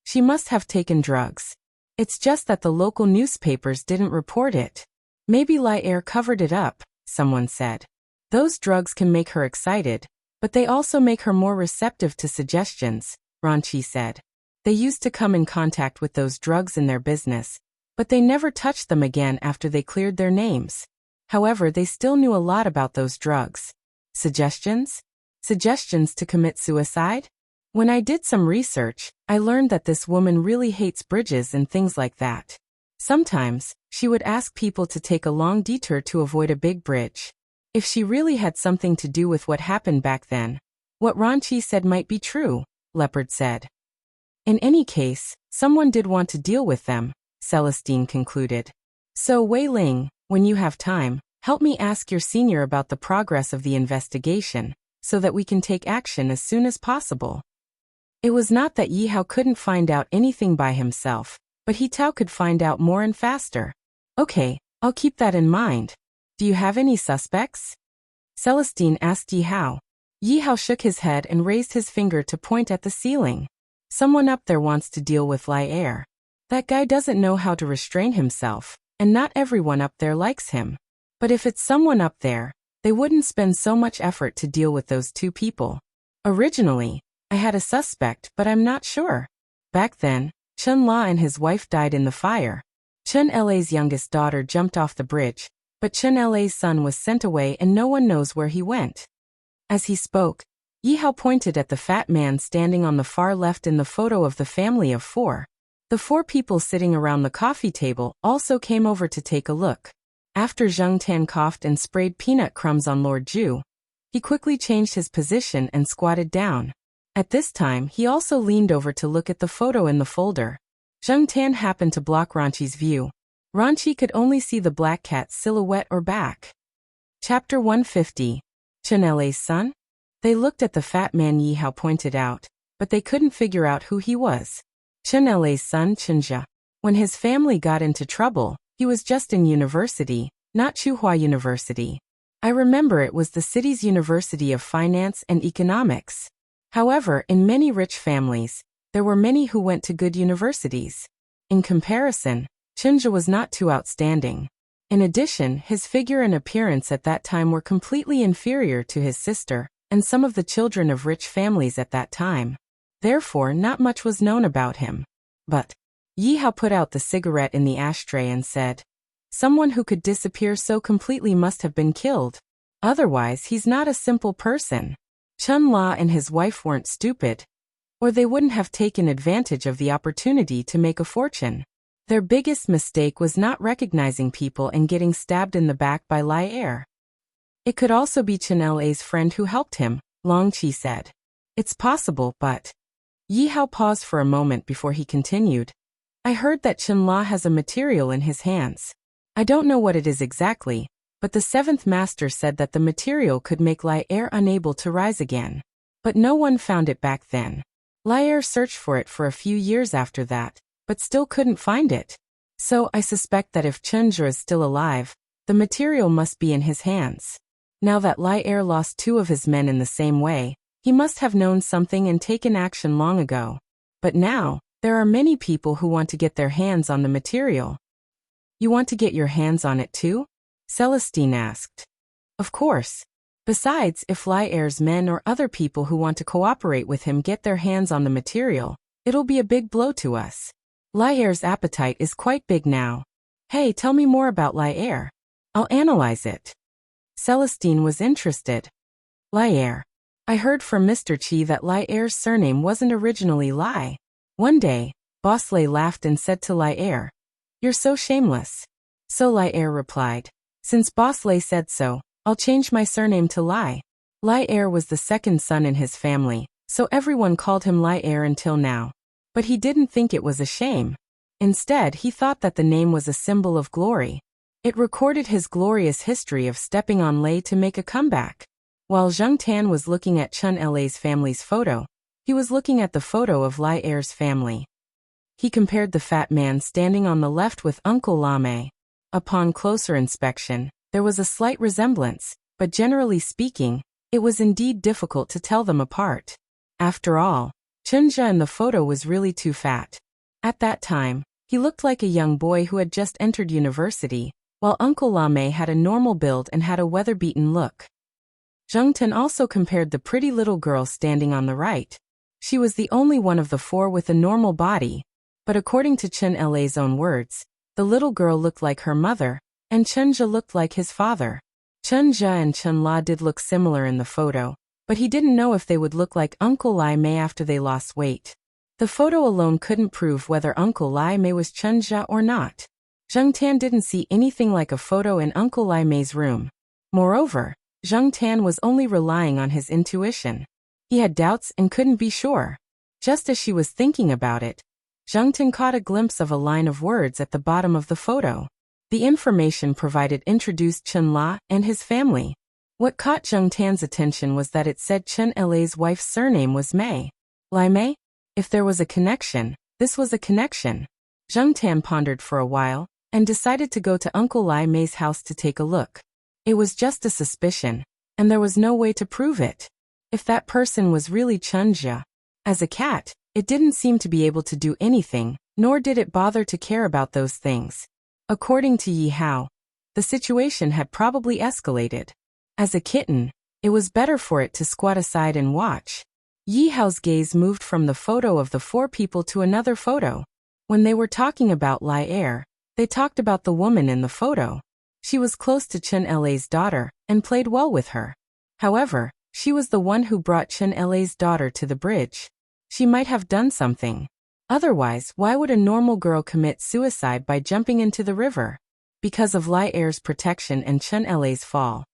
She must have taken drugs. It's just that the local newspapers didn't report it. Maybe Lai Er covered it up, someone said. Those drugs can make her excited, but they also make her more receptive to suggestions, Ranchi said. They used to come in contact with those drugs in their business, but they never touched them again after they cleared their names. However, they still knew a lot about those drugs. Suggestions? Suggestions to commit suicide? When I did some research, I learned that this woman really hates bridges and things like that. Sometimes, she would ask people to take a long detour to avoid a big bridge. If she really had something to do with what happened back then, what Ranchi said might be true, Leopard said. In any case, someone did want to deal with them, Celestine concluded. So Wei Ling, when you have time, help me ask your senior about the progress of the investigation, so that we can take action as soon as possible. It was not that Yi Hao couldn't find out anything by himself, but He Tao could find out more and faster. Okay, I'll keep that in mind. Do you have any suspects? Celestine asked Yi Hao. Yi Hao shook his head and raised his finger to point at the ceiling. Someone up there wants to deal with Lai Er. That guy doesn't know how to restrain himself, and not everyone up there likes him. But if it's someone up there, they wouldn't spend so much effort to deal with those two people. Originally, I had a suspect, but I'm not sure. Back then, Chun La and his wife died in the fire. Chun La's youngest daughter jumped off the bridge, but Chun La's son was sent away and no one knows where he went. As he spoke, Yi Hao pointed at the fat man standing on the far left in the photo of the family of four. The four people sitting around the coffee table also came over to take a look. After Zheng Tan coughed and sprayed peanut crumbs on Lord Zhu, he quickly changed his position and squatted down. At this time, he also leaned over to look at the photo in the folder. Zheng Tan happened to block Ranchi's view. Ranchi could only see the black cat's silhouette or back. Chapter 150. Chun La's son? They looked at the fat man Yi Hao pointed out, but they couldn't figure out who he was. Chun La's son Chunjia. When his family got into trouble, he was just in university, not Tsinghua University. I remember it was the city's University of Finance and Economics. However, in many rich families, there were many who went to good universities. In comparison, Chunjia was not too outstanding. In addition, his figure and appearance at that time were completely inferior to his sister and some of the children of rich families at that time. Therefore, not much was known about him. But Yi Hao put out the cigarette in the ashtray and said, "Someone who could disappear so completely must have been killed. Otherwise, he's not a simple person. Chun La and his wife weren't stupid, or they wouldn't have taken advantage of the opportunity to make a fortune. Their biggest mistake was not recognizing people and getting stabbed in the back by Lai Er. It could also be Chun La's friend who helped him," Long Qi said. "It's possible, but..." Yi Hao paused for a moment before he continued. "I heard that Chun La has a material in his hands. I don't know what it is exactly, but the seventh master said that the material could make Lai Er unable to rise again. But no one found it back then. Lai Er searched for it for a few years after that, but still couldn't find it. So I suspect that if Chunjia is still alive, the material must be in his hands. Now that Lai Er lost two of his men in the same way, he must have known something and taken action long ago. But now, there are many people who want to get their hands on the material." "You want to get your hands on it too?" Celestine asked. "Of course. Besides, if Lai Er's men or other people who want to cooperate with him get their hands on the material, it'll be a big blow to us. Lai Er's appetite is quite big now. Hey, tell me more about Lai Er. I'll analyze it." Celestine was interested. "Lai Er. I heard from Mr. Qi that Lai Er's surname wasn't originally Lai. One day, Boss Lei laughed and said to Lai Er, 'You're so shameless.' So Lai Er replied, 'Since Boss Lei said so, I'll change my surname to Lai.' Lai Er was the second son in his family, so everyone called him Lai Er until now. But he didn't think it was a shame. Instead, he thought that the name was a symbol of glory. It recorded his glorious history of stepping on Lei to make a comeback. While Zheng Tan was looking at Chun La's family's photo, he was looking at the photo of Lai Er's family. He compared the fat man standing on the left with Uncle Lame. Upon closer inspection, there was a slight resemblance, but generally speaking, it was indeed difficult to tell them apart. After all, Chunjia in the photo was really too fat. At that time, he looked like a young boy who had just entered university, while Uncle Lame had a normal build and had a weather-beaten look. Zheng Tan also compared the pretty little girl standing on the right. She was the only one of the four with a normal body, but according to Chun La's own words, the little girl looked like her mother, and Chunjia looked like his father. Chunjia and Chun La did look similar in the photo, but he didn't know if they would look like Uncle Lai Mei after they lost weight. The photo alone couldn't prove whether Uncle Lai Mei was Chunjia or not. Zheng Tan didn't see anything like a photo in Uncle Lai Mei's room. Moreover, Zheng Tan was only relying on his intuition. He had doubts and couldn't be sure. Just as she was thinking about it, Zheng Tan caught a glimpse of a line of words at the bottom of the photo. The information provided introduced Chun La and his family. What caught Zheng Tan's attention was that it said Chun La's wife's surname was Mei. Lai Mei? If there was a connection, this was a connection. Zheng Tan pondered for a while, and decided to go to Uncle Lai Mei's house to take a look. It was just a suspicion, and there was no way to prove it. If that person was really Chunjia. As a cat, it didn't seem to be able to do anything, nor did it bother to care about those things. According to Yi Hao, The situation had probably escalated. As a kitten, it was better for it to squat aside and watch. Yi Hao's gaze moved from the photo of the four people to another photo. When they were talking about Lai Er, they talked about the woman in the photo. She was close to Chen Le's daughter, and played well with her. However, she was the one who brought Chen Le's daughter to the bridge. She might have done something. Otherwise, why would a normal girl commit suicide by jumping into the river? Because of Lai Er's protection and Chen Le's fall.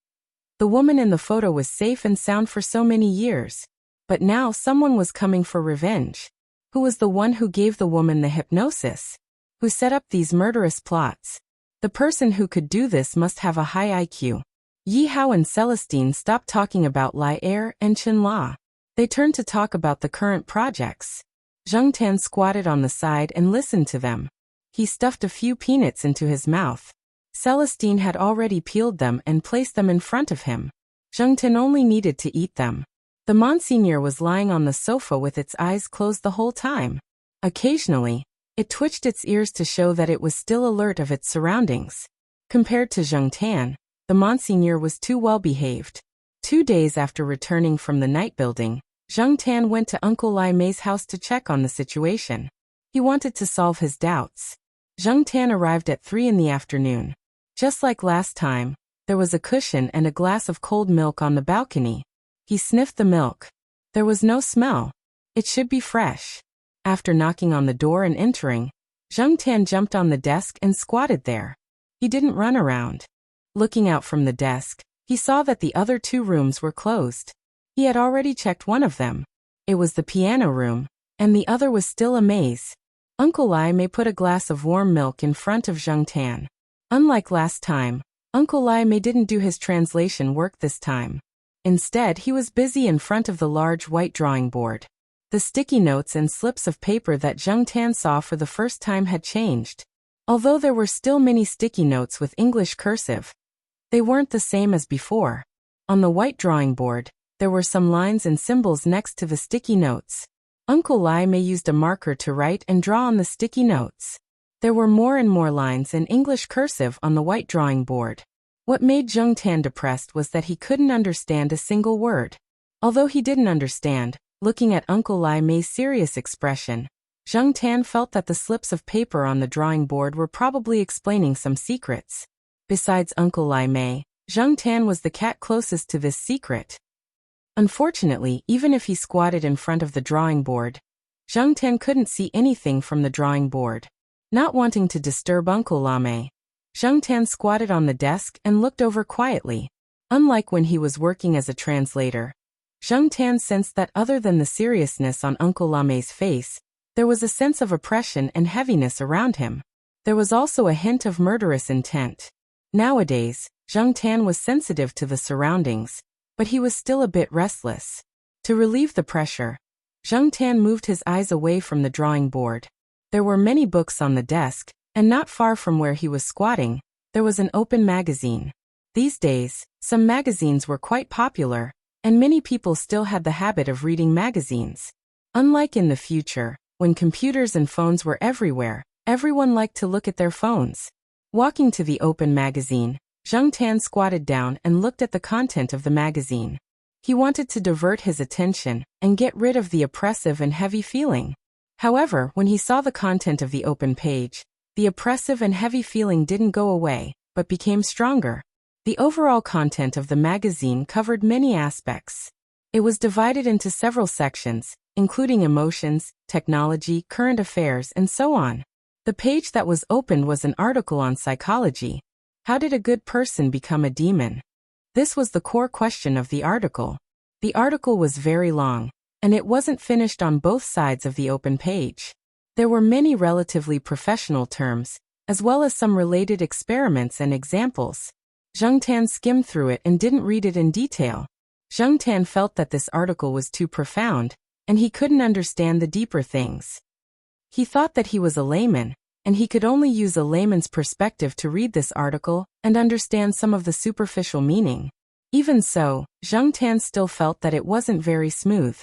The woman in the photo was safe and sound for so many years. But now someone was coming for revenge. Who was the one who gave the woman the hypnosis? Who set up these murderous plots? The person who could do this must have a high IQ. Yi Hao and Celestine stopped talking about Lai Er and Chen La. They turned to talk about the current projects. Zheng Tan squatted on the side and listened to them. He stuffed a few peanuts into his mouth. Celestine had already peeled them and placed them in front of him. Zheng Tan only needed to eat them. The Monsignor was lying on the sofa with its eyes closed the whole time. Occasionally, it twitched its ears to show that it was still alert of its surroundings. Compared to Zheng Tan, the Monsignor was too well behaved. 2 days after returning from the night building, Zheng Tan went to Uncle Lai Mei's house to check on the situation. He wanted to solve his doubts. Zheng Tan arrived at 3 in the afternoon. Just like last time, there was a cushion and a glass of cold milk on the balcony. He sniffed the milk. There was no smell. It should be fresh. After knocking on the door and entering, Zheng Tan jumped on the desk and squatted there. He didn't run around. Looking out from the desk, he saw that the other 2 rooms were closed. He had already checked one of them. It was the piano room, and the other was still a maze. Uncle Lai Mei put a glass of warm milk in front of Zheng Tan. Unlike last time, Uncle Lai Mei didn't do his translation work this time. Instead, he was busy in front of the large white drawing board. The sticky notes and slips of paper that Zheng Tan saw for the first time had changed. Although there were still many sticky notes with English cursive, they weren't the same as before. On the white drawing board, there were some lines and symbols next to the sticky notes. Uncle Lai Mei used a marker to write and draw on the sticky notes. There were more and more lines in English cursive on the white drawing board. What made Zheng Tan depressed was that he couldn't understand a single word. Although he didn't understand, looking at Uncle Lai Mei's serious expression, Zheng Tan felt that the slips of paper on the drawing board were probably explaining some secrets. Besides Uncle Lai Mei, Zheng Tan was the cat closest to this secret. Unfortunately, even if he squatted in front of the drawing board, Zheng Tan couldn't see anything from the drawing board. Not wanting to disturb Uncle Lai Mei, Zheng Tan squatted on the desk and looked over quietly. Unlike when he was working as a translator, Zheng Tan sensed that other than the seriousness on Uncle Lai Mei's face, there was a sense of oppression and heaviness around him. There was also a hint of murderous intent. Nowadays, Zheng Tan was sensitive to the surroundings, but he was still a bit restless. To relieve the pressure, Zheng Tan moved his eyes away from the drawing board. There were many books on the desk, and not far from where he was squatting, there was an open magazine. These days, some magazines were quite popular, and many people still had the habit of reading magazines. Unlike in the future, when computers and phones were everywhere, everyone liked to look at their phones. Walking to the open magazine, Zheng Tan squatted down and looked at the content of the magazine. He wanted to divert his attention and get rid of the oppressive and heavy feeling. However, when he saw the content of the open page, the oppressive and heavy feeling didn't go away, but became stronger. The overall content of the magazine covered many aspects. It was divided into several sections, including emotions, technology, current affairs, and so on. The page that was opened was an article on psychology. How did a good person become a demon? This was the core question of the article. The article was very long, and it wasn't finished on both sides of the open page. There were many relatively professional terms, as well as some related experiments and examples. Zheng Tan skimmed through it and didn't read it in detail. Zheng Tan felt that this article was too profound, and he couldn't understand the deeper things. He thought that he was a layman, and he could only use a layman's perspective to read this article and understand some of the superficial meaning. Even so, Zheng Tan still felt that it wasn't very smooth.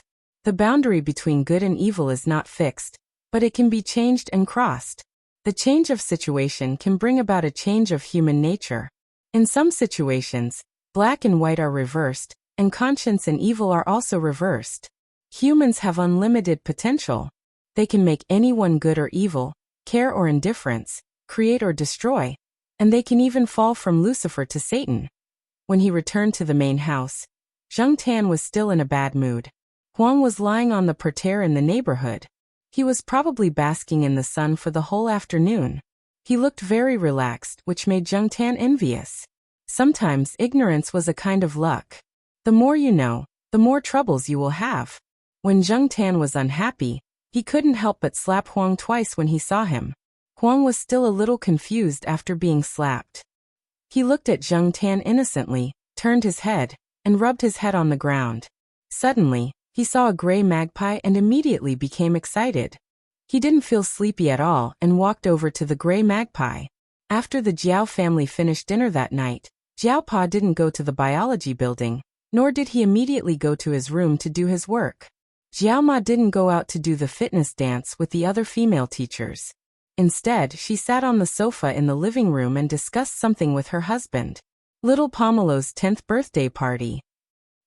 The boundary between good and evil is not fixed, but it can be changed and crossed. The change of situation can bring about a change of human nature. In some situations, black and white are reversed, and conscience and evil are also reversed. Humans have unlimited potential. They can make anyone good or evil, care or indifference, create or destroy, and they can even fall from Lucifer to Satan. When he returned to the main house, Zheng Tan was still in a bad mood. Huang was lying on the parterre in the neighborhood. He was probably basking in the sun for the whole afternoon. He looked very relaxed, which made Zheng Tan envious. Sometimes ignorance was a kind of luck. The more you know, the more troubles you will have. When Zheng Tan was unhappy, he couldn't help but slap Huang twice when he saw him. Huang was still a little confused after being slapped. He looked at Zheng Tan innocently, turned his head, and rubbed his head on the ground. Suddenly, he saw a gray magpie and immediately became excited. He didn't feel sleepy at all and walked over to the gray magpie. After the Jiao family finished dinner that night, Jiao Pa didn't go to the biology building, nor did he immediately go to his room to do his work. Jiao Ma didn't go out to do the fitness dance with the other female teachers. Instead, she sat on the sofa in the living room and discussed something with her husband. Little Pomelo's 10th birthday party.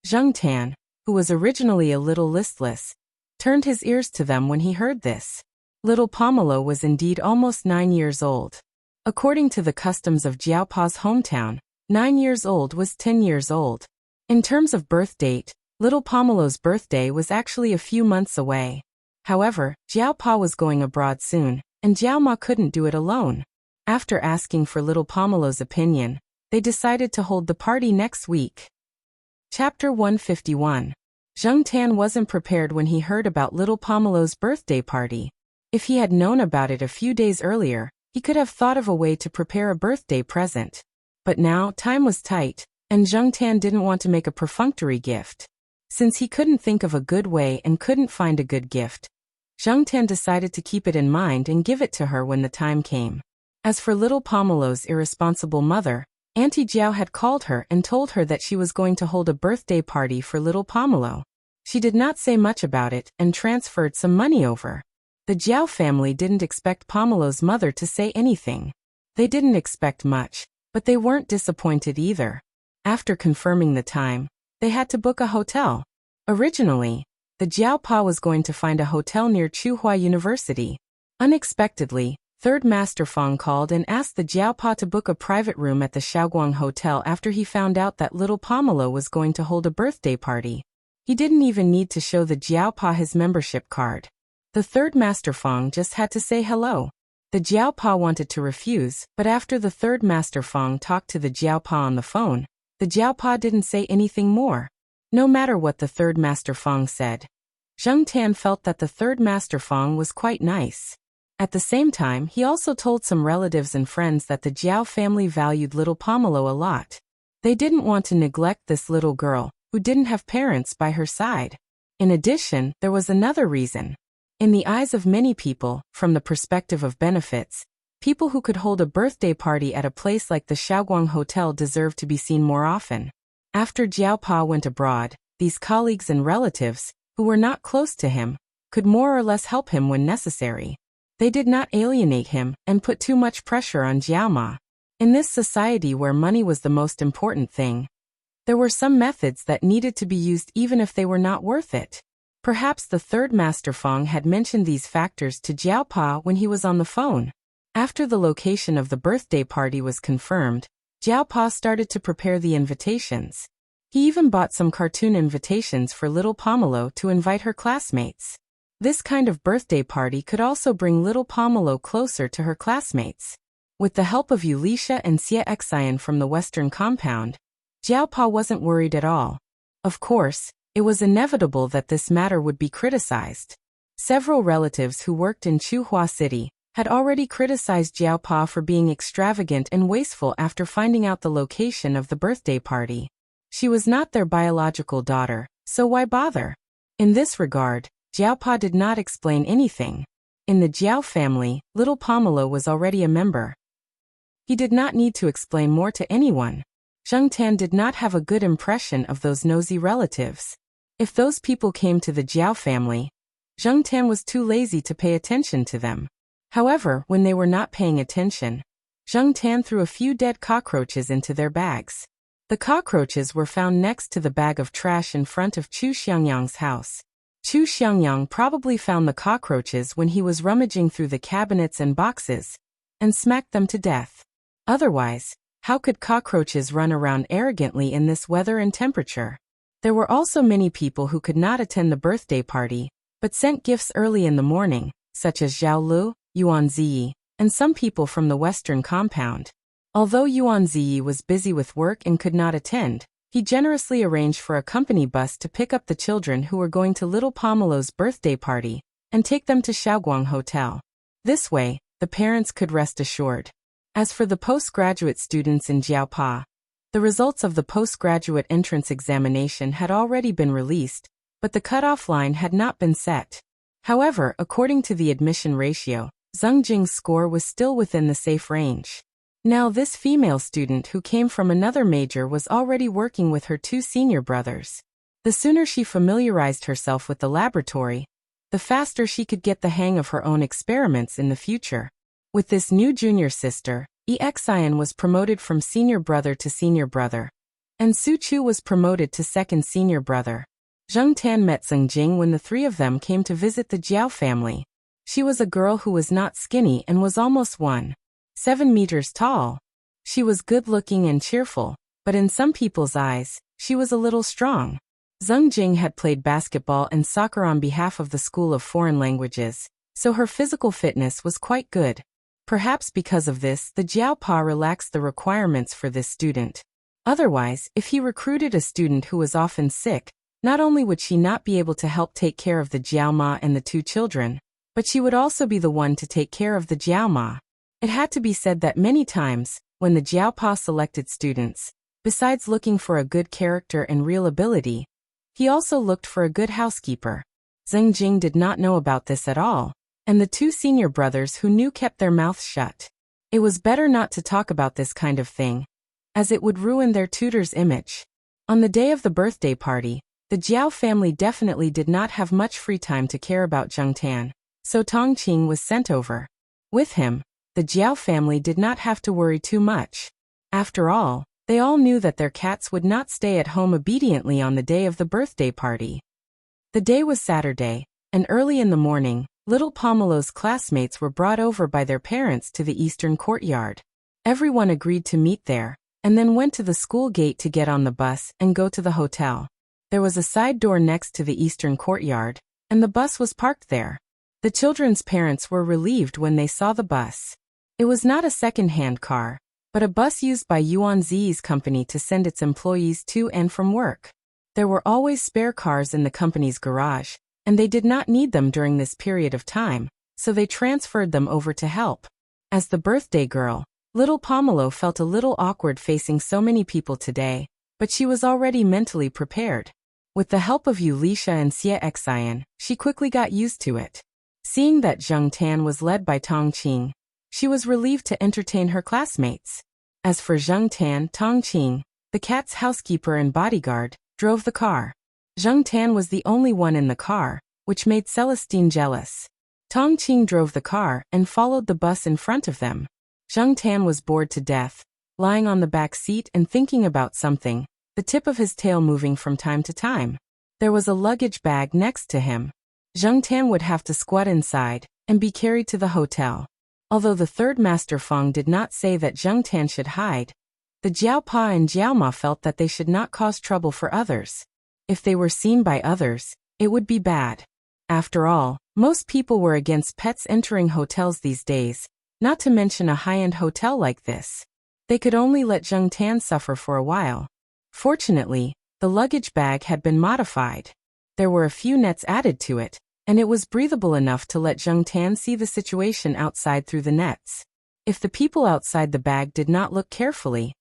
Zheng Tan, who was originally a little listless, turned his ears to them when he heard this. Little Pomelo was indeed almost 9 years old. According to the customs of Jiao Pa's hometown, 9 years old was 10 years old. In terms of birth date, little Pomelo's birthday was actually a few months away. However, Jiao Pa was going abroad soon, and Jiao Ma couldn't do it alone. After asking for little Pomelo's opinion, they decided to hold the party next week. Chapter 151. Zheng Tan wasn't prepared when he heard about little Pomelo's birthday party. If he had known about it a few days earlier, he could have thought of a way to prepare a birthday present. But now, time was tight, and Zheng Tan didn't want to make a perfunctory gift. Since he couldn't think of a good way and couldn't find a good gift, Zheng Tan decided to keep it in mind and give it to her when the time came. As for little Pomelo's irresponsible mother, Auntie Jiao had called her and told her that she was going to hold a birthday party for little Pomelo. She did not say much about it and transferred some money over. The Jiao family didn't expect Pomelo's mother to say anything. They didn't expect much, but they weren't disappointed either. After confirming the time, they had to book a hotel. Originally, the Jiao Pa was going to find a hotel near Tsinghua University. Unexpectedly, Third Master Feng called and asked the Jiao Pa to book a private room at the Shaoguang Hotel after he found out that little Pomelo was going to hold a birthday party. He didn't even need to show the Jiao Pa his membership card. The Third Master Feng just had to say hello. The Jiao Pa wanted to refuse, but after the Third Master Feng talked to the Jiao Pa on the phone, the Jiao Pa didn't say anything more. No matter what the Third Master Feng said, Zheng Tan felt that the Third Master Feng was quite nice. At the same time, he also told some relatives and friends that the Jiao family valued little Pomelo a lot. They didn't want to neglect this little girl, who didn't have parents by her side. In addition, there was another reason. In the eyes of many people, from the perspective of benefits, people who could hold a birthday party at a place like the Shaoguang Hotel deserved to be seen more often. After Jiao Pa went abroad, these colleagues and relatives, who were not close to him, could more or less help him when necessary. They did not alienate him and put too much pressure on Jiao Ma. In this society where money was the most important thing, there were some methods that needed to be used even if they were not worth it. Perhaps the Third Master Feng had mentioned these factors to Jiao Pa when he was on the phone. After the location of the birthday party was confirmed, Jiao Pa started to prepare the invitations. He even bought some cartoon invitations for little Pomelo to invite her classmates. This kind of birthday party could also bring little Pomelo closer to her classmates. With the help of Elisha and Xie Xian from the Western compound, Jiao Pa wasn't worried at all. Of course, it was inevitable that this matter would be criticized. Several relatives who worked in Tsinghua City had already criticized Jiao Pa for being extravagant and wasteful after finding out the location of the birthday party. She was not their biological daughter, so why bother? In this regard, Jiao Pa did not explain anything. In the Jiao family, little Pomelo was already a member. He did not need to explain more to anyone. Zheng Tan did not have a good impression of those nosy relatives. If those people came to the Jiao family, Zheng Tan was too lazy to pay attention to them. However, when they were not paying attention, Zheng Tan threw a few dead cockroaches into their bags. The cockroaches were found next to the bag of trash in front of Chu Xiangyang's house. Chu Xiangyang probably found the cockroaches when he was rummaging through the cabinets and boxes, and smacked them to death. Otherwise, how could cockroaches run around arrogantly in this weather and temperature? There were also many people who could not attend the birthday party, but sent gifts early in the morning, such as Zhao Lu, Yuan Ziyi, and some people from the Western compound. Although Yuan Ziyi was busy with work and could not attend, he generously arranged for a company bus to pick up the children who were going to little Pomelo's birthday party and take them to Shaoguang Hotel. This way, the parents could rest assured. As for the postgraduate students in Jiaopa, the results of the postgraduate entrance examination had already been released, but the cutoff line had not been set. However, according to the admission ratio, Zheng Jing's score was still within the safe range. Now this female student who came from another major was already working with her two senior brothers. The sooner she familiarized herself with the laboratory, the faster she could get the hang of her own experiments in the future. With this new junior sister, Exian was promoted from senior brother to senior brother, and Su Chu was promoted to second senior brother. Zheng Tan met Zheng Jing when the three of them came to visit the Jiao family. She was a girl who was not skinny and was almost 1.7 meters tall. She was good-looking and cheerful, but in some people's eyes, she was a little strong. Zheng Jing had played basketball and soccer on behalf of the School of Foreign Languages, so her physical fitness was quite good. Perhaps because of this, the Jiaopa relaxed the requirements for this student. Otherwise, if he recruited a student who was often sick, not only would she not be able to help take care of the Jiaoma and the two children, but she would also be the one to take care of the Jiaoma. It had to be said that many times, when the Jiaopa selected students, besides looking for a good character and real ability, he also looked for a good housekeeper. Zheng Jing did not know about this at all, and the two senior brothers who knew kept their mouths shut. It was better not to talk about this kind of thing, as it would ruin their tutor's image. On the day of the birthday party, the Jiao family definitely did not have much free time to care about Zheng Tan, so Tong Qing was sent over. With him, the Jiao family did not have to worry too much. After all, they all knew that their cats would not stay at home obediently on the day of the birthday party. The day was Saturday, and early in the morning, little Pomelo's classmates were brought over by their parents to the eastern courtyard. Everyone agreed to meet there, and then went to the school gate to get on the bus and go to the hotel. There was a side door next to the eastern courtyard, and the bus was parked there. The children's parents were relieved when they saw the bus. It was not a second-hand car, but a bus used by Yuan Ziyi's company to send its employees to and from work. There were always spare cars in the company's garage, and they did not need them during this period of time, so they transferred them over to help. As the birthday girl, little Pomelo felt a little awkward facing so many people today, but she was already mentally prepared. With the help of Yulisha and Xie Xian, she quickly got used to it. Seeing that Zheng Tan was led by Tong Qing, she was relieved to entertain her classmates. As for Zheng Tan, Tong Qing, the cat's housekeeper and bodyguard, drove the car. Zheng Tan was the only one in the car, which made Celestine jealous. Tong Qing drove the car and followed the bus in front of them. Zheng Tan was bored to death, lying on the back seat and thinking about something, the tip of his tail moving from time to time. There was a luggage bag next to him. Zheng Tan would have to squat inside and be carried to the hotel. Although the third Master Feng did not say that Zheng Tan should hide, the Jiaopa and Jiaoma felt that they should not cause trouble for others. If they were seen by others, it would be bad. After all, most people were against pets entering hotels these days, not to mention a high-end hotel like this. They could only let Zheng Tan suffer for a while. Fortunately, the luggage bag had been modified. There were a few nets added to it, and it was breathable enough to let Zheng Tan see the situation outside through the nets. If the people outside the bag did not look carefully,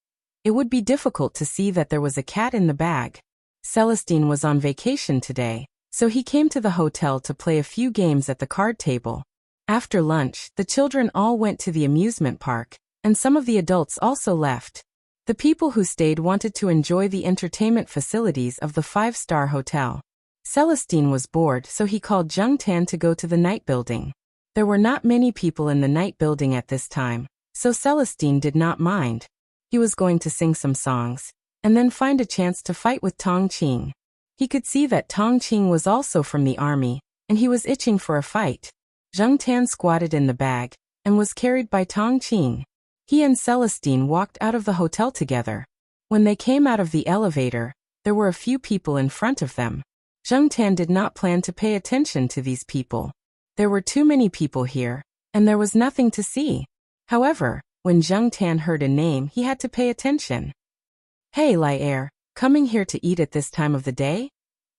it would be difficult to see that there was a cat in the bag. Celestine was on vacation today, so he came to the hotel to play a few games at the card table. After lunch, the children all went to the amusement park, and some of the adults also left. The people who stayed wanted to enjoy the entertainment facilities of the five-star hotel. Celestine was bored, so he called Zheng Tan to go to the night building. There were not many people in the night building at this time, So Celestine did not mind. He was going to sing some songs, and then find a chance to fight with Tong Qing. He could see that Tong Qing was also from the army, and he was itching for a fight. Zheng Tan squatted in the bag, and was carried by Tong Qing. He and Celestine walked out of the hotel together. When they came out of the elevator, there were a few people in front of them. Zheng Tan did not plan to pay attention to these people. There were too many people here, and there was nothing to see. However, when Zheng Tan heard a name, he had to pay attention. "Hey, Lai, coming here to eat at this time of the day?"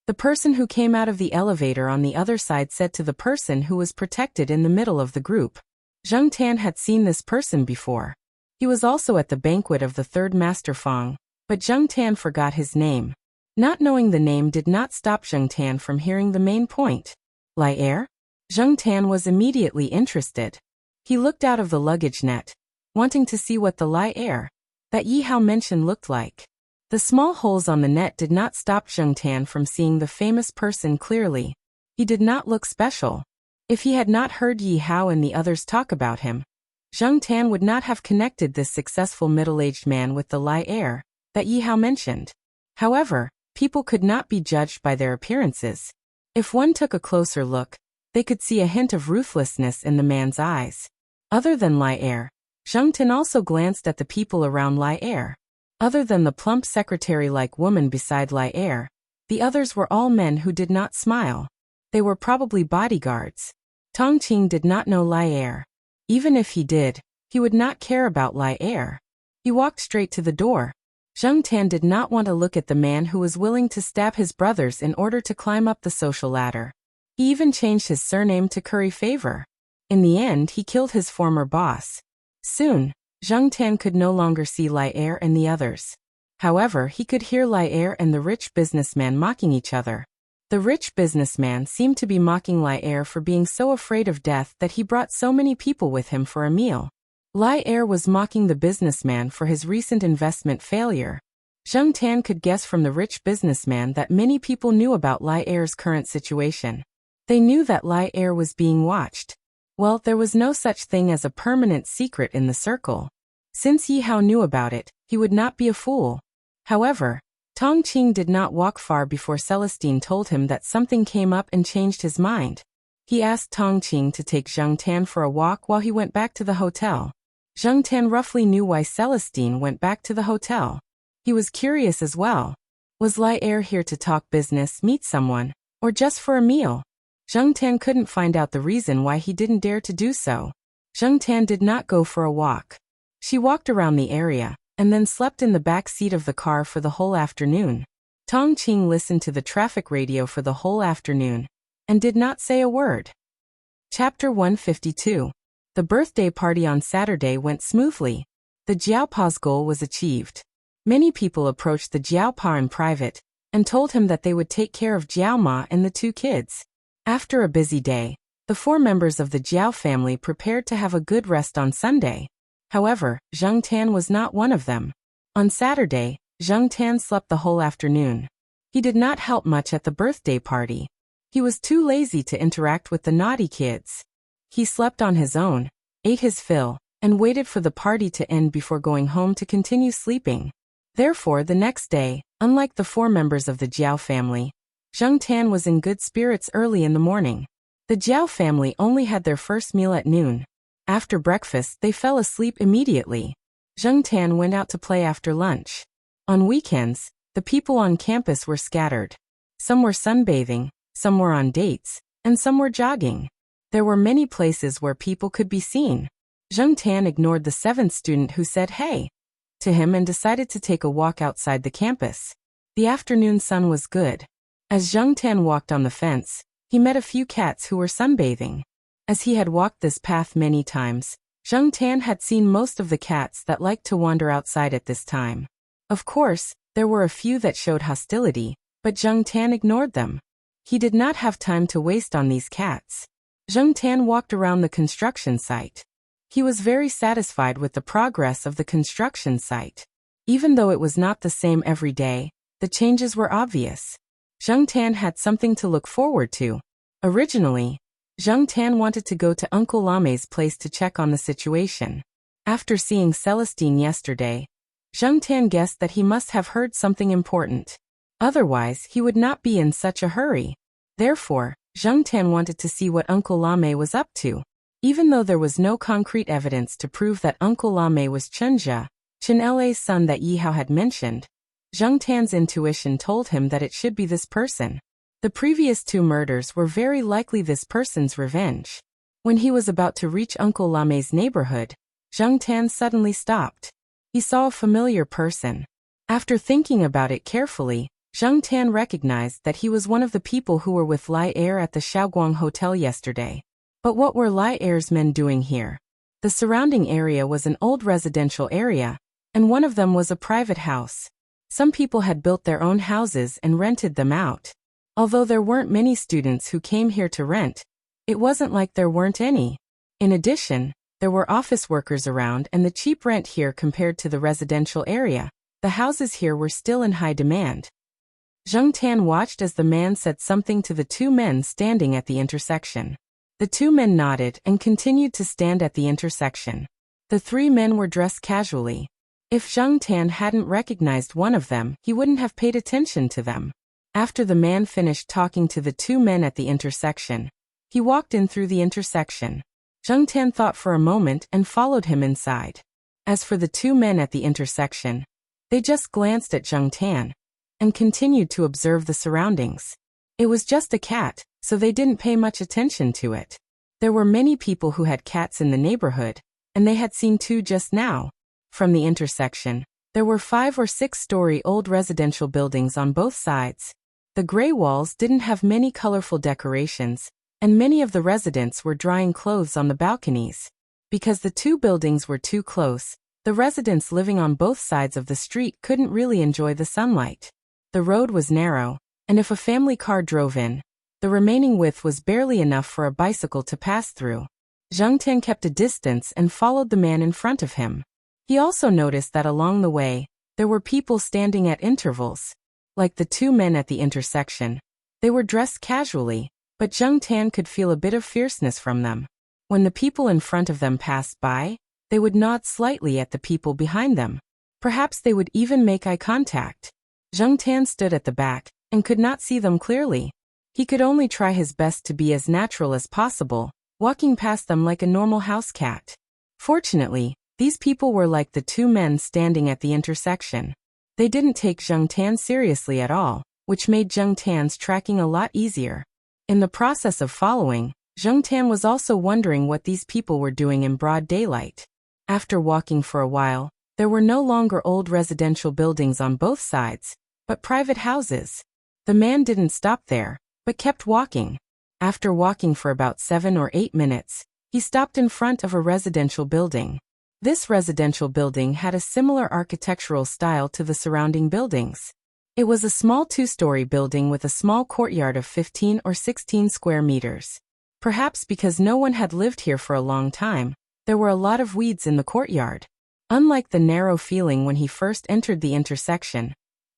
The person who came out of the elevator on the other side said to the person who was protected in the middle of the group. Zheng Tan had seen this person before. He was also at the banquet of the third Master Fang, but Zheng Tan forgot his name. Not knowing the name did not stop Zheng Tan from hearing the main point. "Lai?" Zheng Tan was immediately interested. He looked out of the luggage net, wanting to see what the Lai that Yi Hao mentioned looked like. The small holes on the net did not stop Zheng Tan from seeing the famous person clearly. He did not look special. If he had not heard Yi Hao and the others talk about him, Zheng Tan would not have connected this successful middle-aged man with the Lai that Yi Hao mentioned. However, people could not be judged by their appearances. If one took a closer look, they could see a hint of ruthlessness in the man's eyes. Other than Lai, Zheng Tan also glanced at the people around Lai. Other than the plump secretary-like woman beside Lai, the others were all men who did not smile. They were probably bodyguards. Tong Qing did not know Lai. Even if he did, he would not care about Lai. He walked straight to the door. Zheng Tan did not want to look at the man who was willing to stab his brothers in order to climb up the social ladder. He even changed his surname to curry favor. In the end, he killed his former boss. Soon, Zheng Tan could no longer see Lai and the others. However, he could hear Lai and the rich businessman mocking each other. The rich businessman seemed to be mocking Lai for being so afraid of death that he brought so many people with him for a meal. Lai was mocking the businessman for his recent investment failure. Zheng Tan could guess from the rich businessman that many people knew about Lai's current situation. They knew that Lai was being watched. Well, there was no such thing as a permanent secret in the circle. Since Yi Hao knew about it, he would not be a fool. However, Tong Qing did not walk far before Celestine told him that something came up and changed his mind. He asked Tong Qing to take Zheng Tan for a walk while he went back to the hotel. Zheng Tan roughly knew why Celestine went back to the hotel. He was curious as well. Was Lai here to talk business, meet someone, or just for a meal? Zheng Tan couldn't find out the reason why he didn't dare to do so. Zheng Tan did not go for a walk. She walked around the area, and then slept in the back seat of the car for the whole afternoon. Tong Qing listened to the traffic radio for the whole afternoon, and did not say a word. Chapter 152. The birthday party on Saturday went smoothly. The Jiaopa's goal was achieved. Many people approached the Jiaopa in private, and told him that they would take care of Jiaoma and the two kids. After a busy day, the 4 members of the Jiao family prepared to have a good rest on Sunday. However, Zheng Tan was not one of them. On Saturday, Zheng Tan slept the whole afternoon. He did not help much at the birthday party. He was too lazy to interact with the naughty kids. He slept on his own, ate his fill, and waited for the party to end before going home to continue sleeping. Therefore, the next day, unlike the 4 members of the Jiao family, Zheng Tan was in good spirits early in the morning. The Jiao family only had their first meal at noon. After breakfast, they fell asleep immediately. Zheng Tan went out to play after lunch. On weekends, the people on campus were scattered. Some were sunbathing, some were on dates, and some were jogging. There were many places where people could be seen. Zheng Tan ignored the 7th student who said hey to him and decided to take a walk outside the campus. The afternoon sun was good. As Zheng Tan walked on the fence, he met a few cats who were sunbathing. As he had walked this path many times, Zheng Tan had seen most of the cats that liked to wander outside at this time. Of course, there were a few that showed hostility, but Zheng Tan ignored them. He did not have time to waste on these cats. Zheng Tan walked around the construction site. He was very satisfied with the progress of the construction site. Even though it was not the same every day, the changes were obvious. Zheng Tan had something to look forward to. Originally, Zheng Tan wanted to go to Uncle Lame's place to check on the situation. After seeing Celestine yesterday, Zheng Tan guessed that he must have heard something important. Otherwise, he would not be in such a hurry. Therefore, Zheng Tan wanted to see what Uncle Lame was up to. Even though there was no concrete evidence to prove that Uncle Lame was Chen La's son that Yi Hao had mentioned, Zheng Tan's intuition told him that it should be this person. The previous 2 murders were very likely this person's revenge. When he was about to reach Uncle Lame's neighborhood, Zheng Tan suddenly stopped. He saw a familiar person. After thinking about it carefully, Zheng Tan recognized that he was one of the people who were with Lai Er at the Shaoguang Hotel yesterday. But what were Lai Er's men doing here? The surrounding area was an old residential area, and one of them was a private house. Some people had built their own houses and rented them out. Although there weren't many students who came here to rent, it wasn't like there weren't any. In addition, there were office workers around and the cheap rent here compared to the residential area. The houses here were still in high demand. Zheng Tan watched as the man said something to the 2 men standing at the intersection. The 2 men nodded and continued to stand at the intersection. The 3 men were dressed casually. If Zheng Tan hadn't recognized one of them, he wouldn't have paid attention to them. After the man finished talking to the 2 men at the intersection, he walked in through the intersection. Zheng Tan thought for a moment and followed him inside. As for the 2 men at the intersection, they just glanced at Zheng Tan and continued to observe the surroundings. It was just a cat, so they didn't pay much attention to it. There were many people who had cats in the neighborhood, and they had seen 2 just now. From the intersection, there were 5 or 6-story old residential buildings on both sides. The gray walls didn't have many colorful decorations, and many of the residents were drying clothes on the balconies. Because the 2 buildings were too close, the residents living on both sides of the street couldn't really enjoy the sunlight. The road was narrow, and if a family car drove in, the remaining width was barely enough for a bicycle to pass through. Zheng Tan kept a distance and followed the man in front of him. He also noticed that along the way, there were people standing at intervals. Like the 2 men at the intersection, they were dressed casually, but Zheng Tan could feel a bit of fierceness from them. When the people in front of them passed by, they would nod slightly at the people behind them. Perhaps they would even make eye contact. Zheng Tan stood at the back and could not see them clearly. He could only try his best to be as natural as possible, walking past them like a normal house cat. Fortunately, these people were like the 2 men standing at the intersection. They didn't take Zheng Tan seriously at all, which made Zheng Tan's tracking a lot easier. In the process of following, Zheng Tan was also wondering what these people were doing in broad daylight. After walking for a while, there were no longer old residential buildings on both sides, but private houses. The man didn't stop there, but kept walking. After walking for about 7 or 8 minutes, he stopped in front of a residential building. This residential building had a similar architectural style to the surrounding buildings. It was a small 2-story building with a small courtyard of 15 or 16 square meters. Perhaps because no one had lived here for a long time, there were a lot of weeds in the courtyard. Unlike the narrow feeling when he first entered the intersection,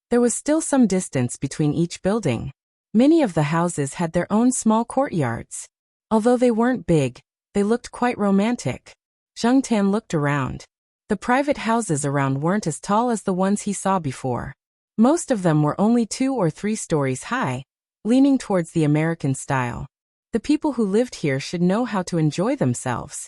there was still some distance between each building. Many of the houses had their own small courtyards. Although they weren't big, they looked quite romantic. Zheng Tan looked around. The private houses around weren't as tall as the ones he saw before. Most of them were only 2 or 3 stories high, leaning towards the American style. The people who lived here should know how to enjoy themselves.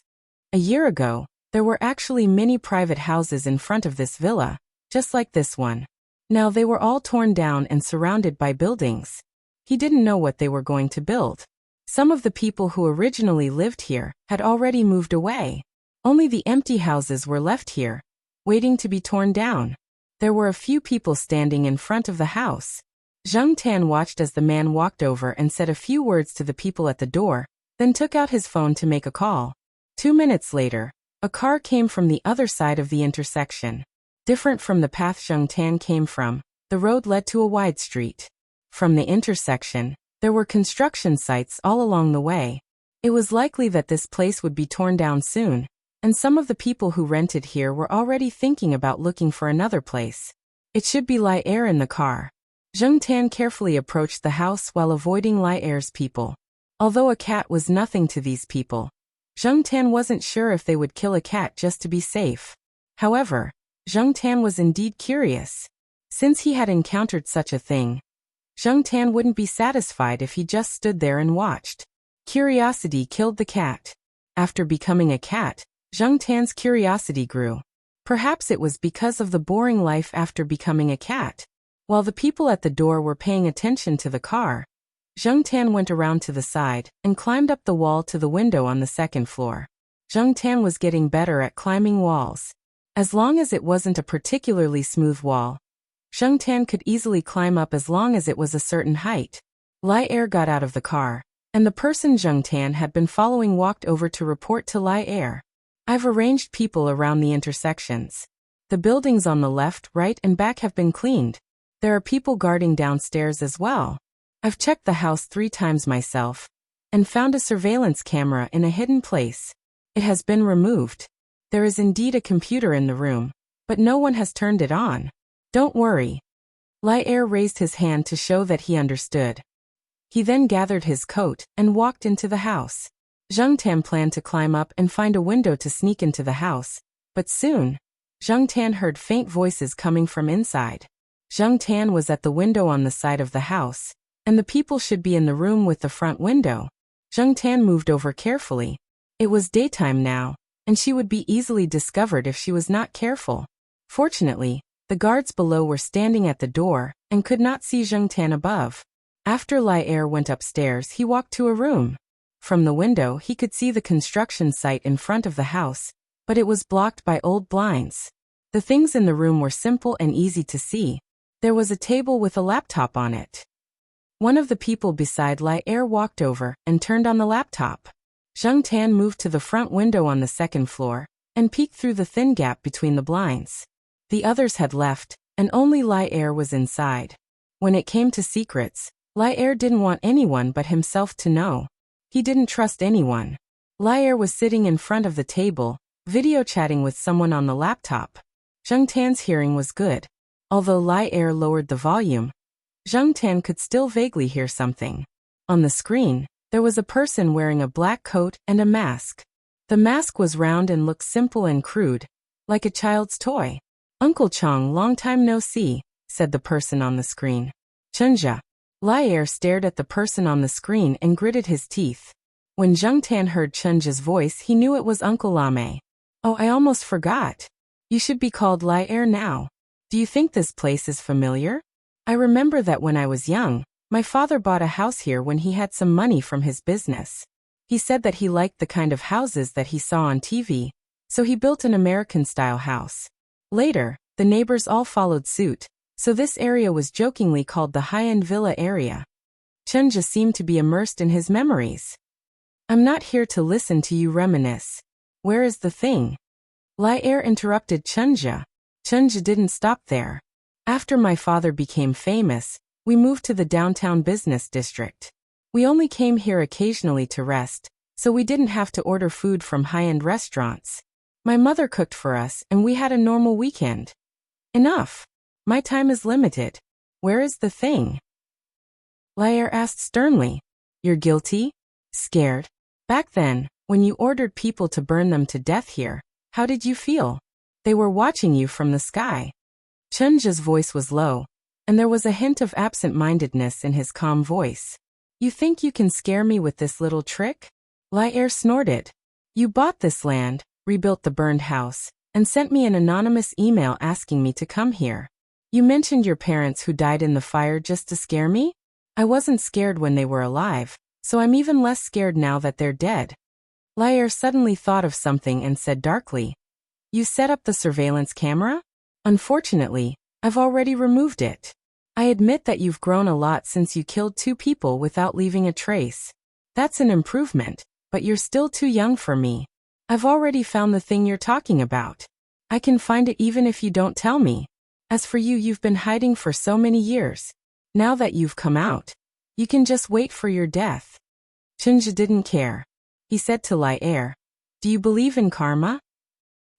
A year ago, there were actually many private houses in front of this villa, just like this one. Now they were all torn down and surrounded by buildings. He didn't know what they were going to build. Some of the people who originally lived here had already moved away. Only the empty houses were left here, waiting to be torn down. There were a few people standing in front of the house. Zheng Tan watched as the man walked over and said a few words to the people at the door, then took out his phone to make a call. 2 minutes later, a car came from the other side of the intersection. Different from the path Zheng Tan came from, the road led to a wide street. From the intersection, there were construction sites all along the way. It was likely that this place would be torn down soon, and some of the people who rented here were already thinking about looking for another place. It should be Lai Er in the car. Zheng Tan carefully approached the house while avoiding Lai Er's people. Although a cat was nothing to these people, Zheng Tan wasn't sure if they would kill a cat just to be safe. However, Zheng Tan was indeed curious. Since he had encountered such a thing, Zheng Tan wouldn't be satisfied if he just stood there and watched. Curiosity killed the cat. After becoming a cat, Zheng Tan's curiosity grew. Perhaps it was because of the boring life after becoming a cat. While the people at the door were paying attention to the car, Zheng Tan went around to the side and climbed up the wall to the window on the second floor. Zheng Tan was getting better at climbing walls. As long as it wasn't a particularly smooth wall, Zheng Tan could easily climb up as long as it was a certain height. Lai Er got out of the car, and the person Zheng Tan had been following walked over to report to Lai Er. I've arranged people around the intersections. The buildings on the left, right, and back have been cleaned. There are people guarding downstairs as well. I've checked the house 3 times myself and found a surveillance camera in a hidden place. It has been removed. There is indeed a computer in the room, but no one has turned it on. Don't worry. Lai Er raised his hand to show that he understood. He then gathered his coat and walked into the house. Zheng Tan planned to climb up and find a window to sneak into the house, but soon, Zheng Tan heard faint voices coming from inside. Zheng Tan was at the window on the side of the house, and the people should be in the room with the front window. Zheng Tan moved over carefully. It was daytime now, and she would be easily discovered if she was not careful. Fortunately, the guards below were standing at the door and could not see Zheng Tan above. After Lai Er went upstairs, he walked to a room. From the window, he could see the construction site in front of the house, but it was blocked by old blinds. The things in the room were simple and easy to see. There was a table with a laptop on it. One of the people beside Lai Er walked over and turned on the laptop. Zheng Tan moved to the front window on the second floor and peeked through the thin gap between the blinds. The others had left, and only Lai Er was inside. When it came to secrets, Lai Er didn't want anyone but himself to know. He didn't trust anyone. Lai Er was sitting in front of the table, video chatting with someone on the laptop. Zheng Tan's hearing was good. Although Lai Er lowered the volume, Zheng Tan could still vaguely hear something. On the screen, there was a person wearing a black coat and a mask. The mask was round and looked simple and crude, like a child's toy. "Uncle Chong, long time no see," said the person on the screen. "Chenja." Lai Er stared at the person on the screen and gritted his teeth. When Zheng Tan heard Chenja's voice, he knew it was Uncle Lame. "Oh, I almost forgot. You should be called Lai Er now. Do you think this place is familiar? I remember that when I was young, my father bought a house here when he had some money from his business. He said that he liked the kind of houses that he saw on TV, so he built an American-style house. Later, the neighbors all followed suit, so this area was jokingly called the high-end villa area." Chenja seemed to be immersed in his memories. "I'm not here to listen to you reminisce. Where is the thing?" Lai Er interrupted Chenja. Chenja didn't stop there. "After my father became famous, we moved to the downtown business district. We only came here occasionally to rest, so we didn't have to order food from high-end restaurants. My mother cooked for us and we had a normal weekend. Enough. My time is limited. Where is the thing?" Lai Er asked sternly. "You're guilty? Scared? Back then, when you ordered people to burn them to death here, how did you feel? They were watching you from the sky." Chenja's voice was low, and there was a hint of absent-mindedness in his calm voice. "You think you can scare me with this little trick?" Lai Er snorted. "You bought this land, rebuilt the burned house, and sent me an anonymous email asking me to come here. You mentioned your parents who died in the fire just to scare me? I wasn't scared when they were alive, so I'm even less scared now that they're dead." Lai Er suddenly thought of something and said darkly, "You set up the surveillance camera? Unfortunately, I've already removed it. I admit that you've grown a lot since you killed 2 people without leaving a trace. That's an improvement, but you're still too young for me. I've already found the thing you're talking about. I can find it even if you don't tell me. As for you, you've been hiding for so many years. Now that you've come out, you can just wait for your death." Chenja didn't care. He said to Lai Er, "Do you believe in karma?"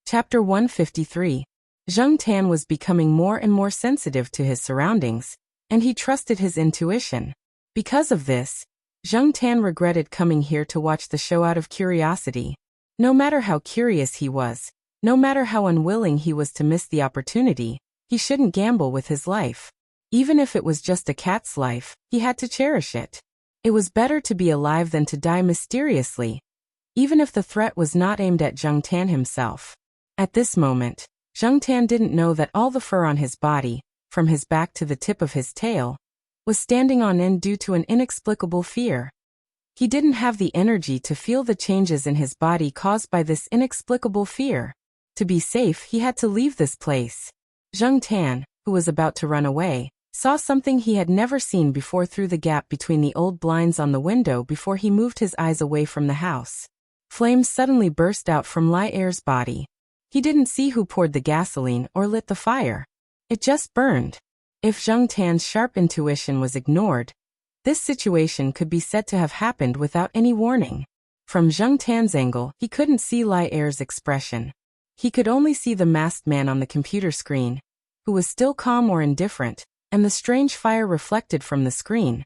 Chapter 153. Zheng Tan was becoming more and more sensitive to his surroundings, and he trusted his intuition. Because of this, Zheng Tan regretted coming here to watch the show out of curiosity. No matter how curious he was, no matter how unwilling he was to miss the opportunity, he shouldn't gamble with his life. Even if it was just a cat's life, he had to cherish it. It was better to be alive than to die mysteriously, even if the threat was not aimed at Zheng Tan himself. At this moment, Zheng Tan didn't know that all the fur on his body, from his back to the tip of his tail, was standing on end due to an inexplicable fear. He didn't have the energy to feel the changes in his body caused by this inexplicable fear. To be safe, he had to leave this place. Zheng Tan, who was about to run away, saw something he had never seen before through the gap between the old blinds on the window before he moved his eyes away from the house. Flames suddenly burst out from Lai Er's body. He didn't see who poured the gasoline or lit the fire. It just burned. If Zheng Tan's sharp intuition was ignored, this situation could be said to have happened without any warning. From Zheng Tan's angle, he couldn't see Lai Er's expression. He could only see the masked man on the computer screen, who was still calm or indifferent, and the strange fire reflected from the screen.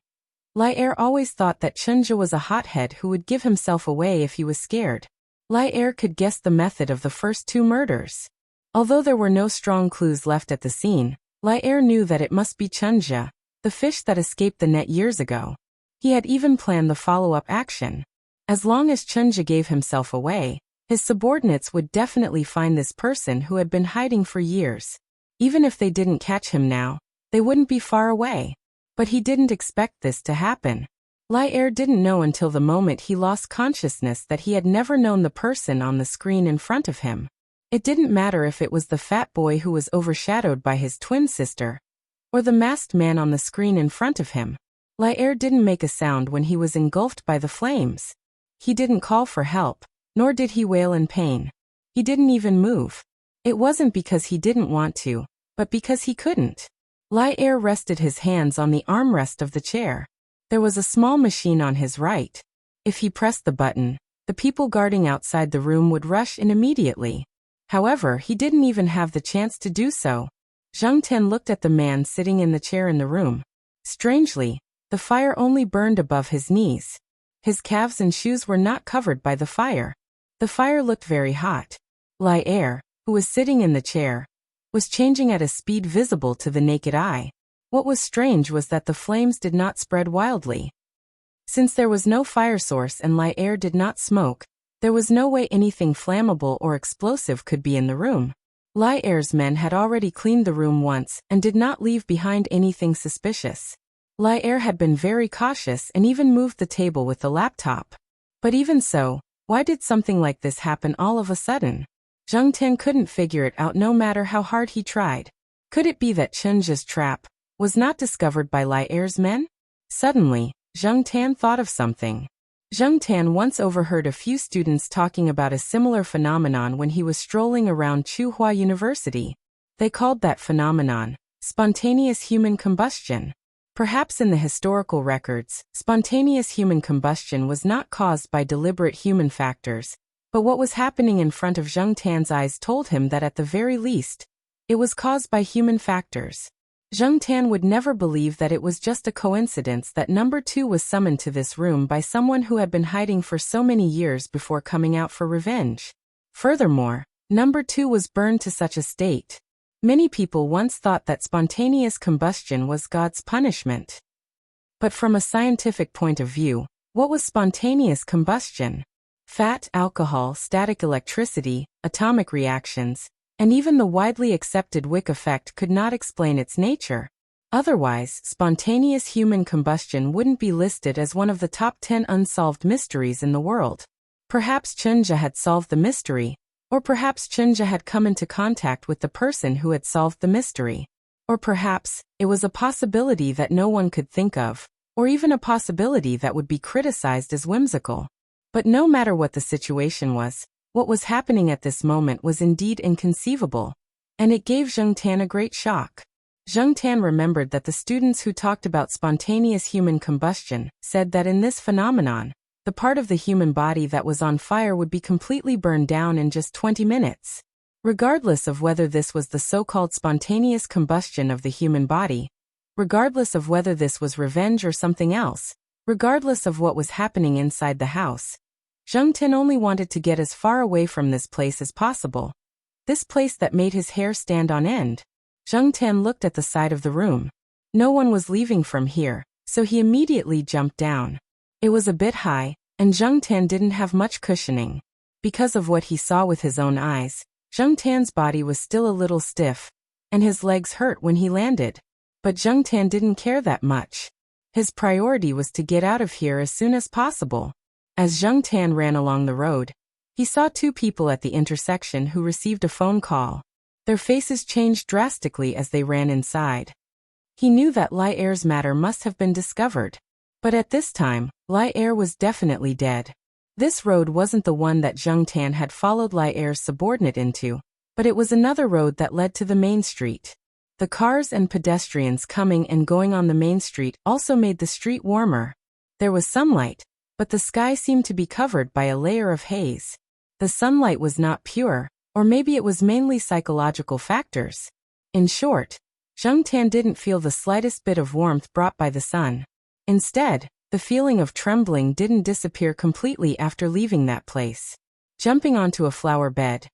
Lai Er always thought that Chunja was a hothead who would give himself away if he was scared. Lai Er could guess the method of the first two murders. Although there were no strong clues left at the scene, Lai Er knew that it must be Chunja, the fish that escaped the net years ago. He had even planned the follow-up action. As long as Chunja gave himself away, his subordinates would definitely find this person who had been hiding for years. Even if they didn't catch him now, they wouldn't be far away. But he didn't expect this to happen. Lai Er didn't know until the moment he lost consciousness that he had never known the person on the screen in front of him. It didn't matter if it was the fat boy who was overshadowed by his twin sister, or the masked man on the screen in front of him. Lai Er didn't make a sound when he was engulfed by the flames. He didn't call for help, nor did he wail in pain. He didn't even move. It wasn't because he didn't want to, but because he couldn't. Lai Er rested his hands on the armrest of the chair. There was a small machine on his right. If he pressed the button, the people guarding outside the room would rush in immediately. However, he didn't even have the chance to do so. Zheng Tan looked at the man sitting in the chair in the room. Strangely, the fire only burned above his knees. His calves and shoes were not covered by the fire. The fire looked very hot. Lai Er, who was sitting in the chair, was changing at a speed visible to the naked eye. What was strange was that the flames did not spread wildly. Since there was no fire source and Lai Er did not smoke, there was no way anything flammable or explosive could be in the room. Lai Er's men had already cleaned the room once and did not leave behind anything suspicious. Lai Er had been very cautious and even moved the table with the laptop. But even so, why did something like this happen all of a sudden? Zheng Tan couldn't figure it out no matter how hard he tried. Could it be that Chunja's trap was not discovered by Lai Er's men? Suddenly, Zheng Tan thought of something. Zheng Tan once overheard a few students talking about a similar phenomenon when he was strolling around Tsinghua University. They called that phenomenon spontaneous human combustion. Perhaps in the historical records, spontaneous human combustion was not caused by deliberate human factors, but what was happening in front of Zheng Tan's eyes told him that at the very least, it was caused by human factors. Zheng Tan would never believe that it was just a coincidence that number 2 was summoned to this room by someone who had been hiding for so many years before coming out for revenge. Furthermore, number 2 was burned to such a state. Many people once thought that spontaneous combustion was God's punishment. But from a scientific point of view, what was spontaneous combustion? Fat, alcohol, static electricity, atomic reactions, and even the widely accepted Wick effect could not explain its nature. Otherwise, spontaneous human combustion wouldn't be listed as one of the top 10 unsolved mysteries in the world. Perhaps Chunja had solved the mystery, or perhaps Chunja had come into contact with the person who had solved the mystery. Or perhaps, it was a possibility that no one could think of, or even a possibility that would be criticized as whimsical. But no matter what the situation was, what was happening at this moment was indeed inconceivable, and it gave Zheng Tan a great shock. Zheng Tan remembered that the students who talked about spontaneous human combustion said that in this phenomenon, the part of the human body that was on fire would be completely burned down in just 20 minutes. Regardless of whether this was the so-called spontaneous combustion of the human body, regardless of whether this was revenge or something else, regardless of what was happening inside the house, Zheng Tin only wanted to get as far away from this place as possible. This place that made his hair stand on end. Zheng Tin looked at the side of the room. No one was leaving from here, so he immediately jumped down. It was a bit high, and Zheng Tin didn't have much cushioning. Because of what he saw with his own eyes, Zheng Tin's body was still a little stiff, and his legs hurt when he landed. But Zheng Tin didn't care that much. His priority was to get out of here as soon as possible. As Zheng Tin ran along the road, he saw two people at the intersection who received a phone call. Their faces changed drastically as they ran inside. He knew that Lai Er's matter must have been discovered. But at this time, Lai Er was definitely dead. This road wasn't the one that Zheng Tin had followed Lai Er's subordinate into, but it was another road that led to the main street. The cars and pedestrians coming and going on the main street also made the street warmer. There was sunlight, but the sky seemed to be covered by a layer of haze. The sunlight was not pure, or maybe it was mainly psychological factors. In short, Zheng Tin didn't feel the slightest bit of warmth brought by the sun. Instead, the feeling of trembling didn't disappear completely after leaving that place. Jumping onto a flower bed,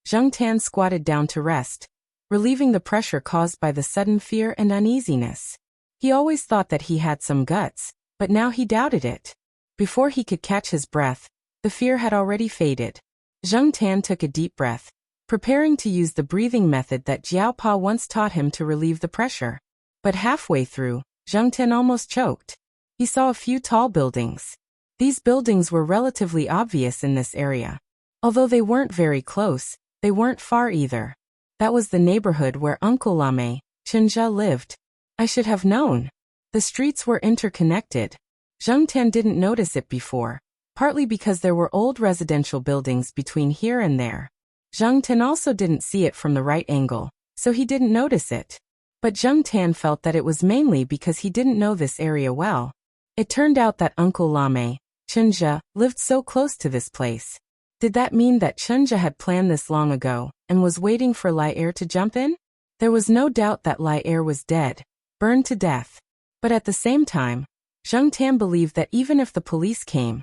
Zheng Tin squatted down to rest, relieving the pressure caused by the sudden fear and uneasiness. He always thought that he had some guts, but now he doubted it. Before he could catch his breath, the fear had already faded. Zheng Tin took a deep breath, preparing to use the breathing method that Jiao Pa once taught him to relieve the pressure. But halfway through, Zheng Tin almost choked. He saw a few tall buildings. These buildings were relatively obvious in this area. Although they weren't very close, they weren't far either. That was the neighborhood where Uncle Lame, Chenja, lived. I should have known. The streets were interconnected. Zheng Tin didn't notice it before, partly because there were old residential buildings between here and there. Zheng Tin also didn't see it from the right angle, so he didn't notice it. But Zheng Tin felt that it was mainly because he didn't know this area well. It turned out that Uncle Lame, Chenja, lived so close to this place. Did that mean that Chenja had planned this long ago, and was waiting for Lai Er to jump in? There was no doubt that Lai Er was dead, burned to death. But at the same time, Zheng Tin believed that even if the police came,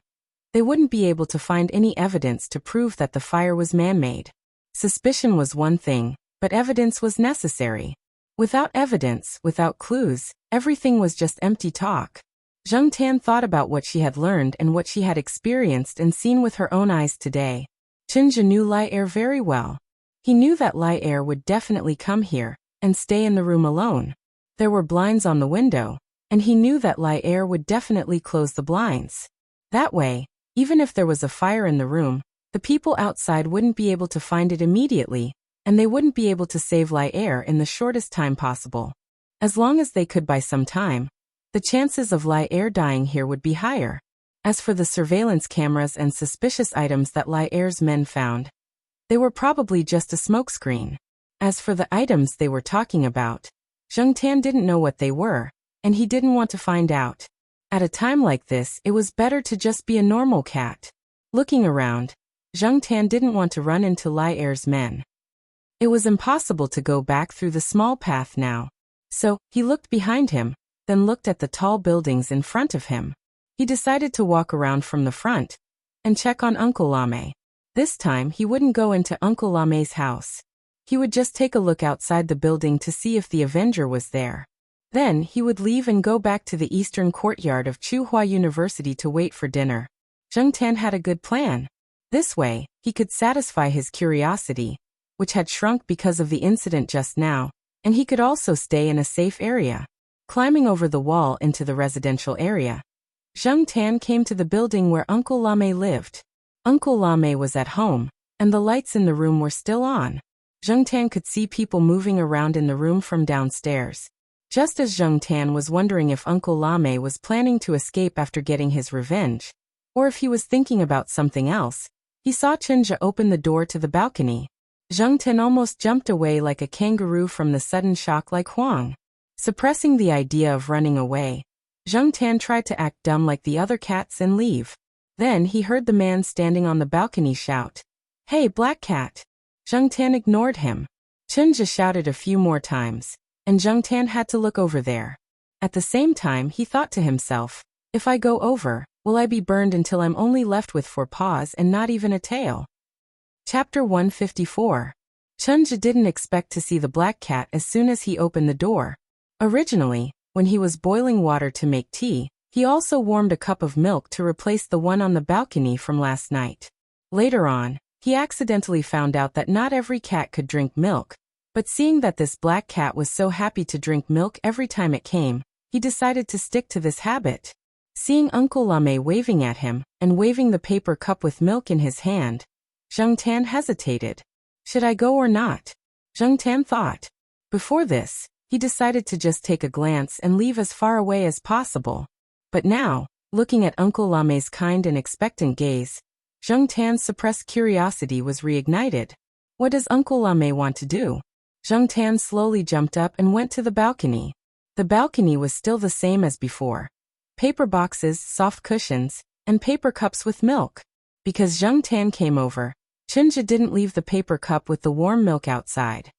they wouldn't be able to find any evidence to prove that the fire was man-made. Suspicion was one thing, but evidence was necessary. Without evidence, without clues, everything was just empty talk. Zheng Tin thought about what she had learned and what she had experienced and seen with her own eyes today. Chenja knew Lai Er very well. He knew that Lai Er would definitely come here and stay in the room alone. There were blinds on the window, and he knew that Lai Er would definitely close the blinds. That way, even if there was a fire in the room, the people outside wouldn't be able to find it immediately, and they wouldn't be able to save Lai Er in the shortest time possible. As long as they could buy some time, the chances of Lai Er dying here would be higher. As for the surveillance cameras and suspicious items that Lai Er's men found, they were probably just a smokescreen. As for the items they were talking about, Zheng Tin didn't know what they were, and he didn't want to find out. At a time like this, it was better to just be a normal cat. Looking around, Zheng Tin didn't want to run into Lai Er's men. It was impossible to go back through the small path now. So, he looked behind him, then looked at the tall buildings in front of him. He decided to walk around from the front and check on Uncle Lame. This time he wouldn't go into Uncle Lame's house. He would just take a look outside the building to see if the Avenger was there. Then he would leave and go back to the eastern courtyard of Tsinghua University to wait for dinner. Zheng Tin had a good plan. This way, he could satisfy his curiosity, which had shrunk because of the incident just now, and he could also stay in a safe area. Climbing over the wall into the residential area, Zheng Tin came to the building where Uncle Lame lived. Uncle Lame was at home, and the lights in the room were still on. Zheng Tin could see people moving around in the room from downstairs. Just as Zheng Tin was wondering if Uncle Lame was planning to escape after getting his revenge, or if he was thinking about something else, he saw Chenja open the door to the balcony. Zheng Tin almost jumped away like a kangaroo from the sudden shock like Huang. Suppressing the idea of running away, Zheng Tin tried to act dumb like the other cats and leave. Then he heard the man standing on the balcony shout, "Hey, Black Cat!" Zheng Tin ignored him. Chenja shouted a few more times, and Zheng Tin had to look over there. At the same time he thought to himself, if I go over, Will I be burned until I'm only left with 4 paws and not even a tail? Chapter 154. Chunja didn't expect to see the black cat as soon as he opened the door. Originally, when he was boiling water to make tea, he also warmed a cup of milk to replace the one on the balcony from last night. Later on, he accidentally found out that not every cat could drink milk, but seeing that this black cat was so happy to drink milk every time it came, he decided to stick to this habit. Seeing Uncle Lame waving at him, and waving the paper cup with milk in his hand, Zheng Tan hesitated. Should I go or not? Zheng Tan thought. Before this, he decided to just take a glance and leave as far away as possible. But now, looking at Uncle Lame's kind and expectant gaze, Zheng Tan's suppressed curiosity was reignited. What does Uncle Lame want to do? Zheng Tan slowly jumped up and went to the balcony. The balcony was still the same as before. Paper boxes, soft cushions, and paper cups with milk. Because Zheng Tan came over, Chunja didn't leave the paper cup with the warm milk outside.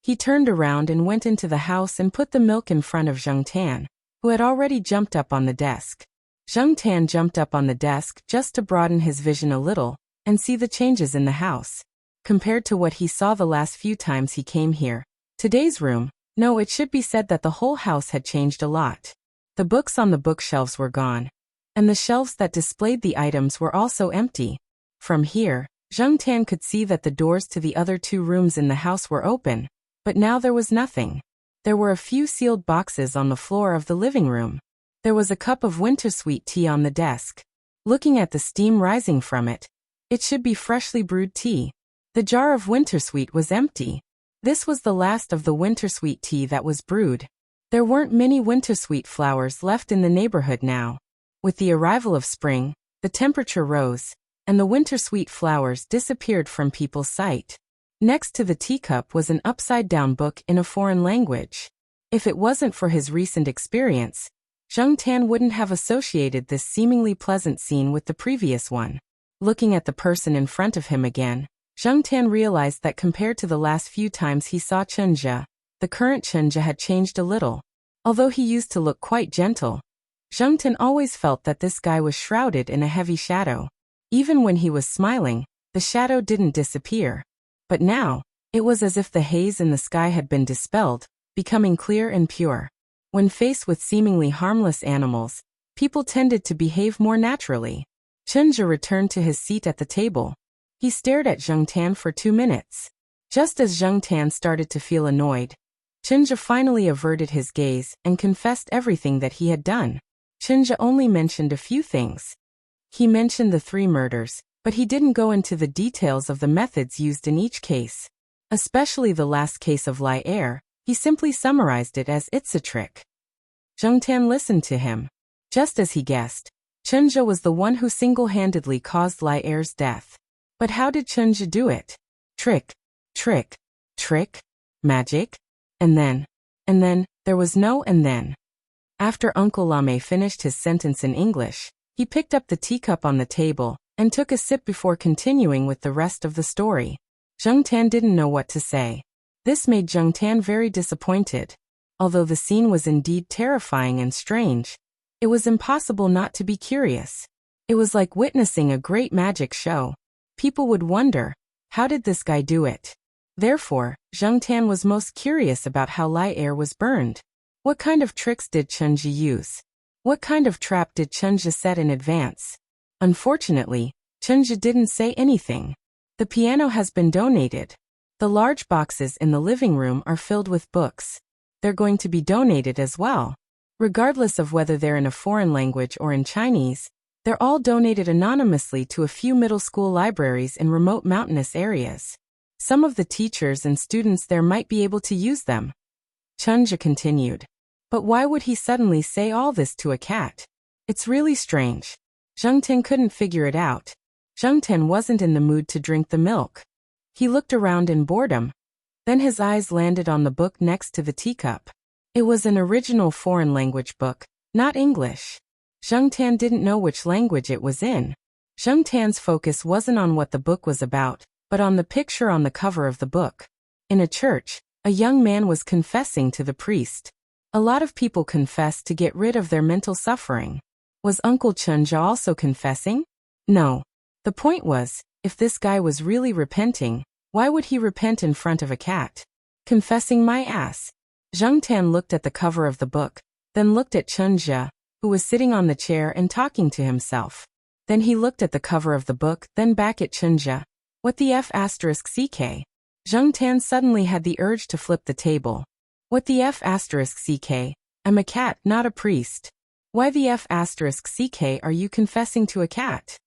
He turned around and went into the house and put the milk in front of Zheng Tan, who had already jumped up on the desk. Zheng Tan jumped up on the desk just to broaden his vision a little and see the changes in the house. Compared to what he saw the last few times he came here, today's room, no, it should be said that the whole house had changed a lot. The books on the bookshelves were gone, and the shelves that displayed the items were also empty. From here, Zheng Tan could see that the doors to the other 2 rooms in the house were open, but now there was nothing. There were a few sealed boxes on the floor of the living room. There was a cup of winter sweet tea on the desk. Looking at the steam rising from it, it should be freshly brewed tea. The jar of winter sweet was empty. This was the last of the winter sweet tea that was brewed. There weren't many winter sweet flowers left in the neighborhood now. With the arrival of spring, the temperature rose, and the winter sweet flowers disappeared from people's sight. Next to the teacup was an upside-down book in a foreign language. If it wasn't for his recent experience, Zheng Tan wouldn't have associated this seemingly pleasant scene with the previous one. Looking at the person in front of him again, Zheng Tan realized that compared to the last few times he saw Chunja, the current Chunja had changed a little. Although he used to look quite gentle, Zheng Tan always felt that this guy was shrouded in a heavy shadow. Even when he was smiling, the shadow didn't disappear. But now, it was as if the haze in the sky had been dispelled, becoming clear and pure. When faced with seemingly harmless animals, people tended to behave more naturally. Chunja returned to his seat at the table. He stared at Zheng Tan for 2 minutes. Just as Zheng Tan started to feel annoyed, Chunja finally averted his gaze and confessed everything that he had done. Chunja only mentioned a few things. He mentioned the 3 murders, but he didn't go into the details of the methods used in each case. Especially the last case of Lai Er, he simply summarized it as "it's a trick." Zheng Tan listened to him. Just as he guessed, Chunja was the one who single-handedly caused Lai Er's death. But how did Chunja do it? Trick, trick, trick, magic? And then, there was no and then. After Uncle Lame finished his sentence in English, he picked up the teacup on the table and took a sip before continuing with the rest of the story. Zheng Tan didn't know what to say. This made Zheng Tan very disappointed. Although the scene was indeed terrifying and strange, it was impossible not to be curious. It was like witnessing a great magic show. People would wonder, how did this guy do it? Therefore, Zheng Tan was most curious about how Lai Er was burned. What kind of tricks did Chunja use? What kind of trap did Chunja set in advance? Unfortunately, Chunja didn't say anything. The piano has been donated. The large boxes in the living room are filled with books. They're going to be donated as well. Regardless of whether they're in a foreign language or in Chinese, they're all donated anonymously to a few middle school libraries in remote mountainous areas. Some of the teachers and students there might be able to use them. Chunja continued. But why would he suddenly say all this to a cat? It's really strange. Zheng Tan couldn't figure it out. Zheng Tan wasn't in the mood to drink the milk. He looked around in boredom. Then his eyes landed on the book next to the teacup. It was an original foreign language book, not English. Zheng Tan didn't know which language it was in. Zheng Tan's focus wasn't on what the book was about, but on the picture on the cover of the book. In a church, a young man was confessing to the priest. A lot of people confess to get rid of their mental suffering. Was Uncle Chunja also confessing? No. The point was, if this guy was really repenting, why would he repent in front of a cat? Confessing my ass. Zhang Tan looked at the cover of the book, then looked at Chunja, who was sitting on the chair and talking to himself. Then he looked at the cover of the book, then back at Chunja. What the F***? Zhang Tan suddenly had the urge to flip the table. What the F***? I'm a cat, not a priest. Why the F*** are you confessing to a cat?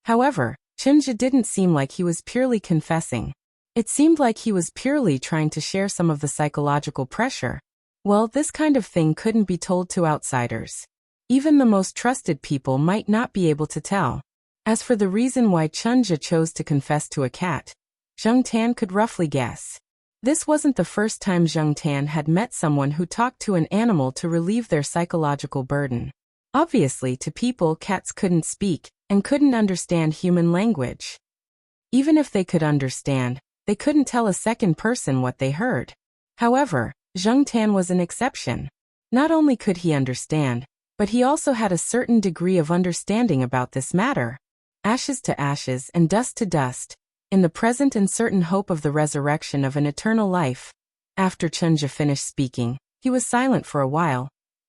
However, Chunja didn't seem like he was purely confessing. It seemed like he was purely trying to share some of the psychological pressure. Well, this kind of thing couldn't be told to outsiders. Even the most trusted people might not be able to tell. As for the reason why Chunja chose to confess to a cat, Zhang Tan could roughly guess. This wasn't the first time Zhang Tan had met someone who talked to an animal to relieve their psychological burden. Obviously, to people, cats couldn't speak and couldn't understand human language. Even if they could understand, they couldn't tell a second person what they heard. However, Zhang Tan was an exception. Not only could he understand, but he also had a certain degree of understanding about this matter. Ashes to ashes and dust to dust, in the present and certain hope of the resurrection of an eternal life. After Chunja finished speaking, he was silent for a while.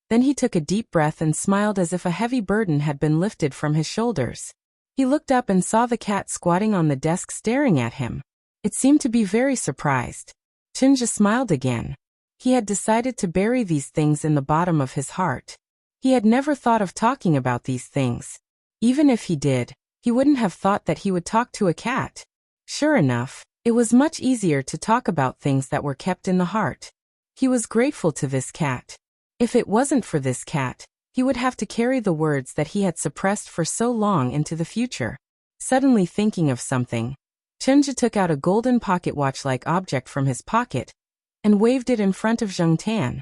Then he took a deep breath and smiled as if a heavy burden had been lifted from his shoulders. He looked up and saw the cat squatting on the desk staring at him. It seemed to be very surprised. Chunja smiled again. He had decided to bury these things in the bottom of his heart. He had never thought of talking about these things. Even if he did, he wouldn't have thought that he would talk to a cat. Sure enough, it was much easier to talk about things that were kept in the heart. He was grateful to this cat. If it wasn't for this cat, he would have to carry the words that he had suppressed for so long into the future. Suddenly thinking of something, Chunja took out a golden pocket watch-like object from his pocket and waved it in front of Zhang Tan.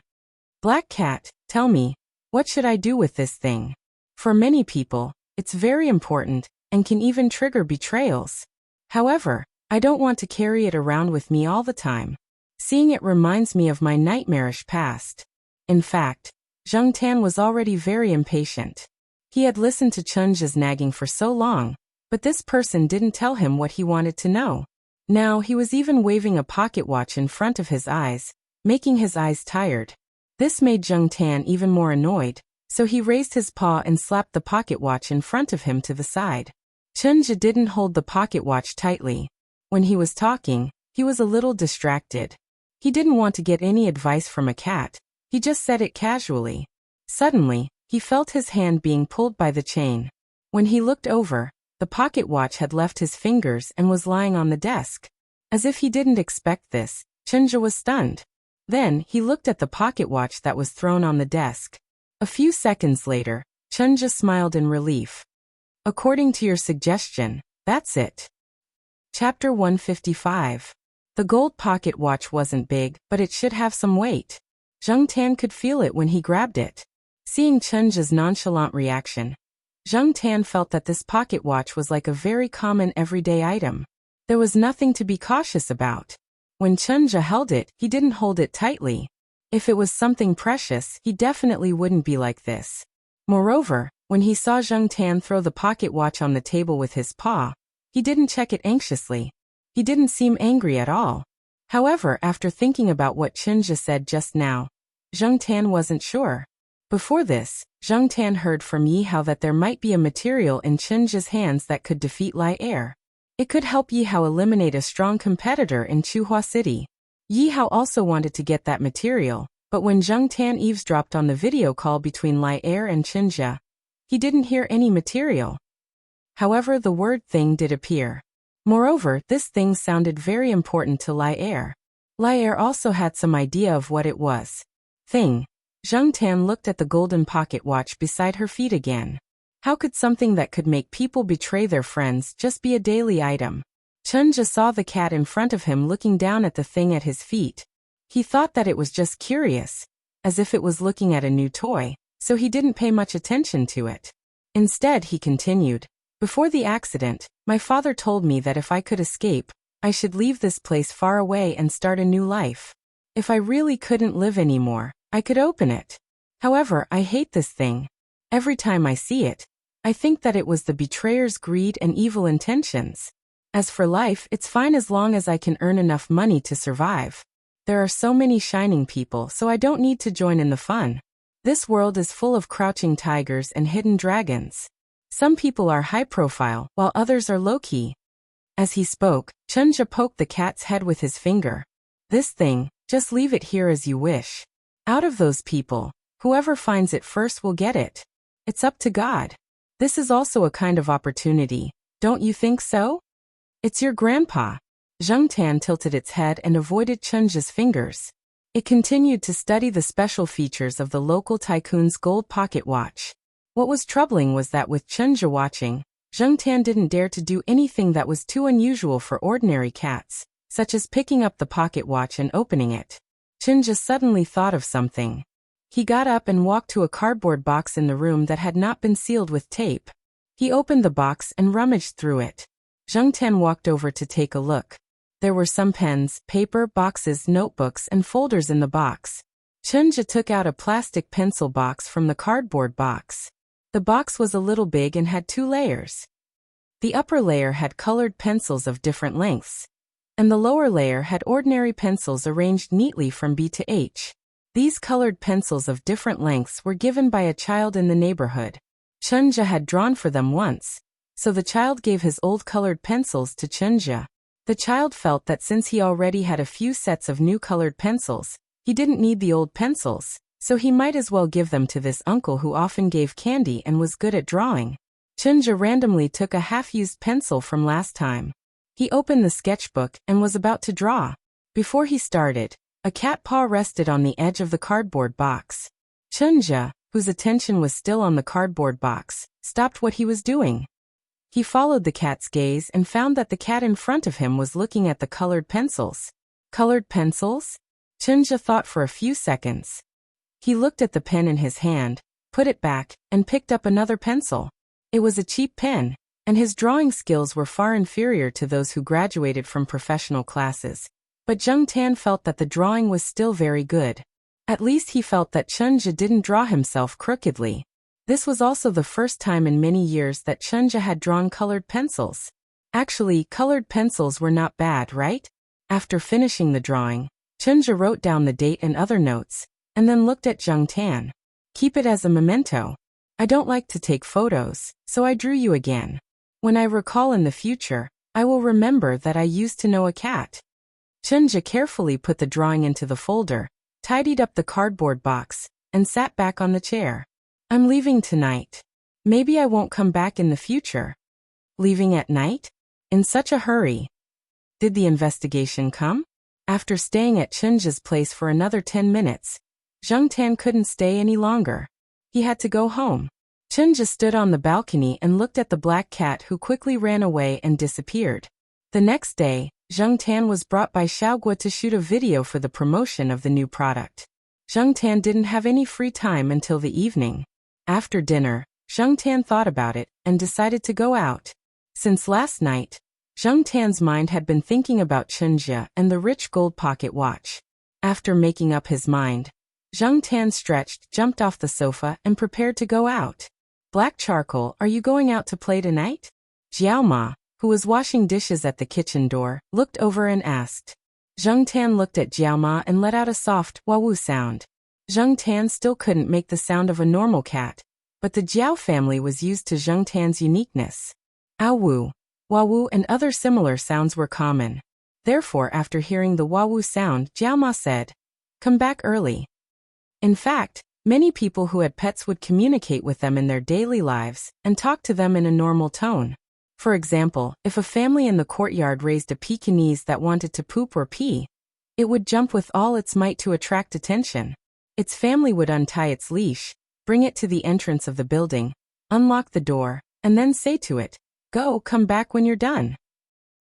Black cat, tell me, what should I do with this thing? For many people, it's very important and can even trigger betrayals. However, I don't want to carry it around with me all the time. Seeing it reminds me of my nightmarish past. In fact, Zhang Tan was already very impatient. He had listened to Chunja's nagging for so long, but this person didn't tell him what he wanted to know. Now he was even waving a pocket watch in front of his eyes, making his eyes tired. This made Zhang Tan even more annoyed, so he raised his paw and slapped the pocket watch in front of him to the side. Chunja didn't hold the pocket watch tightly. When he was talking, he was a little distracted. He didn't want to get any advice from a cat. He just said it casually. Suddenly, he felt his hand being pulled by the chain. When he looked over, the pocket watch had left his fingers and was lying on the desk. As if he didn't expect this, Chunja was stunned. Then, he looked at the pocket watch that was thrown on the desk. A few seconds later, Chunja smiled in relief. According to your suggestion, that's it. Chapter 155. The gold pocket watch wasn't big, but it should have some weight. Zhang Tan could feel it when he grabbed it. Seeing Chunja's nonchalant reaction, Zhang Tan felt that this pocket watch was like a very common everyday item. There was nothing to be cautious about. When Chunja held it, he didn't hold it tightly. If it was something precious, he definitely wouldn't be like this. Moreover, when he saw Zhang Tan throw the pocket watch on the table with his paw, he didn't check it anxiously. He didn't seem angry at all. However, after thinking about what Chunja said just now, Zhang Tan wasn't sure. Before this, Zhang Tan heard from Yi Hao that there might be a material in Chunja's hands that could defeat Lai Er. It could help Yi Hao eliminate a strong competitor in Chuhua City. Yi Hao also wanted to get that material, but when Zhang Tan eavesdropped on the video call between Lai Er and Chunja, he didn't hear any material. However, the word thing did appear. Moreover, this thing sounded very important to Lai Er. Lai Er also had some idea of what it was. Thing. Zhang Tan looked at the golden pocket watch beside her feet again. How could something that could make people betray their friends just be a daily item? Chunja saw the cat in front of him looking down at the thing at his feet. He thought that it was just curious, as if it was looking at a new toy, so he didn't pay much attention to it. Instead, he continued, "Before the accident, my father told me that if I could escape, I should leave this place far away and start a new life. If I really couldn't live anymore, I could open it. However, I hate this thing. Every time I see it, I think that it was the betrayer's greed and evil intentions. As for life, it's fine as long as I can earn enough money to survive. There are so many shining people, so I don't need to join in the fun. This world is full of crouching tigers and hidden dragons. Some people are high profile, while others are low-key. As he spoke, Chunja poked the cat's head with his finger. This thing, just leave it here as you wish. Out of those people, whoever finds it first will get it. It's up to God. This is also a kind of opportunity, don't you think so? It's your grandpa. Zheng Tan tilted its head and avoided Chunja's fingers. It continued to study the special features of the local tycoon's gold pocket watch. What was troubling was that with Chunja watching, Zheng Tan didn't dare to do anything that was too unusual for ordinary cats, such as picking up the pocket watch and opening it. Chunja suddenly thought of something. He got up and walked to a cardboard box in the room that had not been sealed with tape. He opened the box and rummaged through it. Zheng Tan walked over to take a look. There were some pens, paper, boxes, notebooks, and folders in the box. Chunja took out a plastic pencil box from the cardboard box. The box was a little big and had 2 layers. The upper layer had colored pencils of different lengths, and the lower layer had ordinary pencils arranged neatly from B to H. These colored pencils of different lengths were given by a child in the neighborhood. Chunja had drawn for them once, so the child gave his old colored pencils to Chunja. The child felt that since he already had a few sets of new colored pencils, he didn't need the old pencils, so he might as well give them to this uncle who often gave candy and was good at drawing. Chunja randomly took a half-used pencil from last time. He opened the sketchbook and was about to draw. Before he started, a cat paw rested on the edge of the cardboard box. Chunja, whose attention was still on the cardboard box, stopped what he was doing. He followed the cat's gaze and found that the cat in front of him was looking at the colored pencils. Colored pencils? Chunja thought for a few seconds. He looked at the pen in his hand, put it back, and picked up another pencil. It was a cheap pen, and his drawing skills were far inferior to those who graduated from professional classes. But Zheng Tan felt that the drawing was still very good. At least he felt that Chunja didn't draw himself crookedly. This was also the first time in many years that Chunja had drawn colored pencils. Actually, colored pencils were not bad, right? After finishing the drawing, Chunja wrote down the date and other notes, and then looked at Zheng Tan. Keep it as a memento. I don't like to take photos, so I drew you again. When I recall in the future, I will remember that I used to know a cat. Chunja carefully put the drawing into the folder, tidied up the cardboard box, and sat back on the chair. I'm leaving tonight. Maybe I won't come back in the future. Leaving at night? In such a hurry. Did the investigation come? After staying at Chunja's place for another 10 minutes, Zheng Tan couldn't stay any longer. He had to go home. Chunja stood on the balcony and looked at the black cat who quickly ran away and disappeared. The next day, Zheng Tan was brought by Xiaogua to shoot a video for the promotion of the new product. Zheng Tan didn't have any free time until the evening. After dinner, Zheng Tan thought about it and decided to go out. Since last night, Zheng Tan's mind had been thinking about Chunja and the rich gold pocket watch. After making up his mind, Zheng Tan stretched, jumped off the sofa, and prepared to go out. Black Charcoal, are you going out to play tonight? Jiao Ma, who was washing dishes at the kitchen door, looked over and asked. Zheng Tan looked at Jiao Ma and let out a soft wah-woo sound. Zheng Tan still couldn't make the sound of a normal cat, but the Jiao family was used to Zheng Tan's uniqueness. Ow-woo, wah-woo and other similar sounds were common. Therefore, after hearing the wah-woo sound, Jiao Ma said, "Come back early." In fact, many people who had pets would communicate with them in their daily lives and talk to them in a normal tone. For example, if a family in the courtyard raised a Pekingese that wanted to poop or pee, it would jump with all its might to attract attention. Its family would untie its leash, bring it to the entrance of the building, unlock the door, and then say to it, "Go, come back when you're done."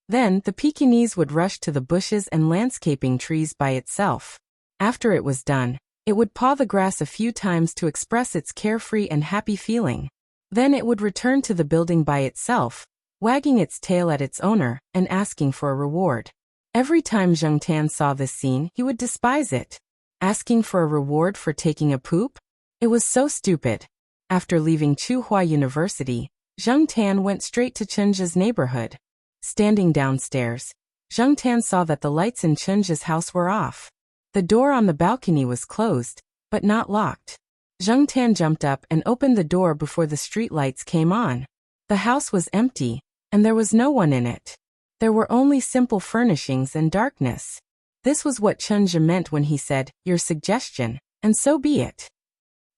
Then, the Pekingese would rush to the bushes and landscaping trees by itself. After it was done, it would paw the grass a few times to express its carefree and happy feeling. Then it would return to the building by itself, wagging its tail at its owner and asking for a reward. Every time Zheng Tan saw this scene, he would despise it. Asking for a reward for taking a poop? It was so stupid. After leaving Chuhua University, Zheng Tan went straight to Chenja's neighborhood. Standing downstairs, Zheng Tan saw that the lights in Chenja's house were off. The door on the balcony was closed, but not locked. Zheng Tan jumped up and opened the door before the street lights came on. The house was empty, and there was no one in it. There were only simple furnishings and darkness. This was what Chenja meant when he said, "Your suggestion, and so be it."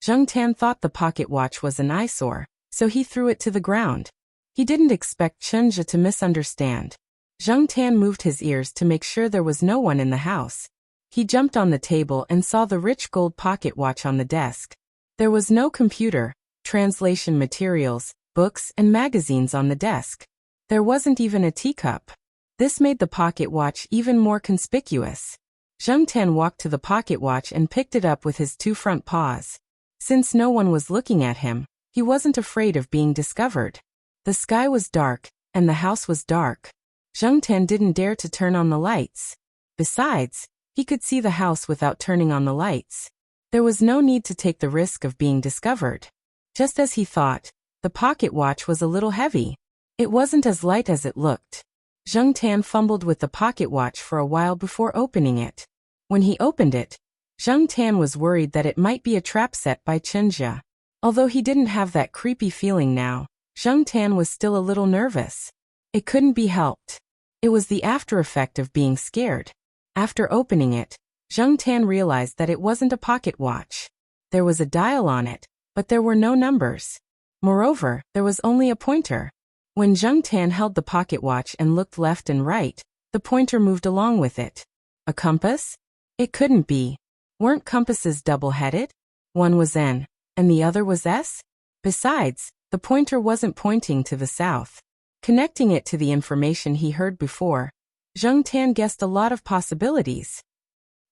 Zheng Tan thought the pocket watch was an eyesore, so he threw it to the ground. He didn't expect Chenja to misunderstand. Zheng Tan moved his ears to make sure there was no one in the house. He jumped on the table and saw the rich gold pocket watch on the desk. There was no computer, translation materials, books, and magazines on the desk. There wasn't even a teacup. This made the pocket watch even more conspicuous. Zheng Tan walked to the pocket watch and picked it up with his two front paws. Since no one was looking at him, he wasn't afraid of being discovered. The sky was dark, and the house was dark. Zheng Tan didn't dare to turn on the lights. Besides, he could see the house without turning on the lights. There was no need to take the risk of being discovered. Just as he thought, the pocket watch was a little heavy. It wasn't as light as it looked. Zheng Tan fumbled with the pocket watch for a while before opening it. When he opened it, Zheng Tan was worried that it might be a trap set by Chenja. Although he didn't have that creepy feeling now, Zheng Tan was still a little nervous. It couldn't be helped. It was the after effect of being scared. After opening it, Zheng Tan realized that it wasn't a pocket watch. There was a dial on it, but there were no numbers. Moreover, there was only a pointer. When Zheng Tan held the pocket watch and looked left and right, the pointer moved along with it. A compass? It couldn't be. Weren't compasses double-headed? One was N, and the other was S? Besides, the pointer wasn't pointing to the south. Connecting it to the information he heard before, Zheng Tan guessed a lot of possibilities.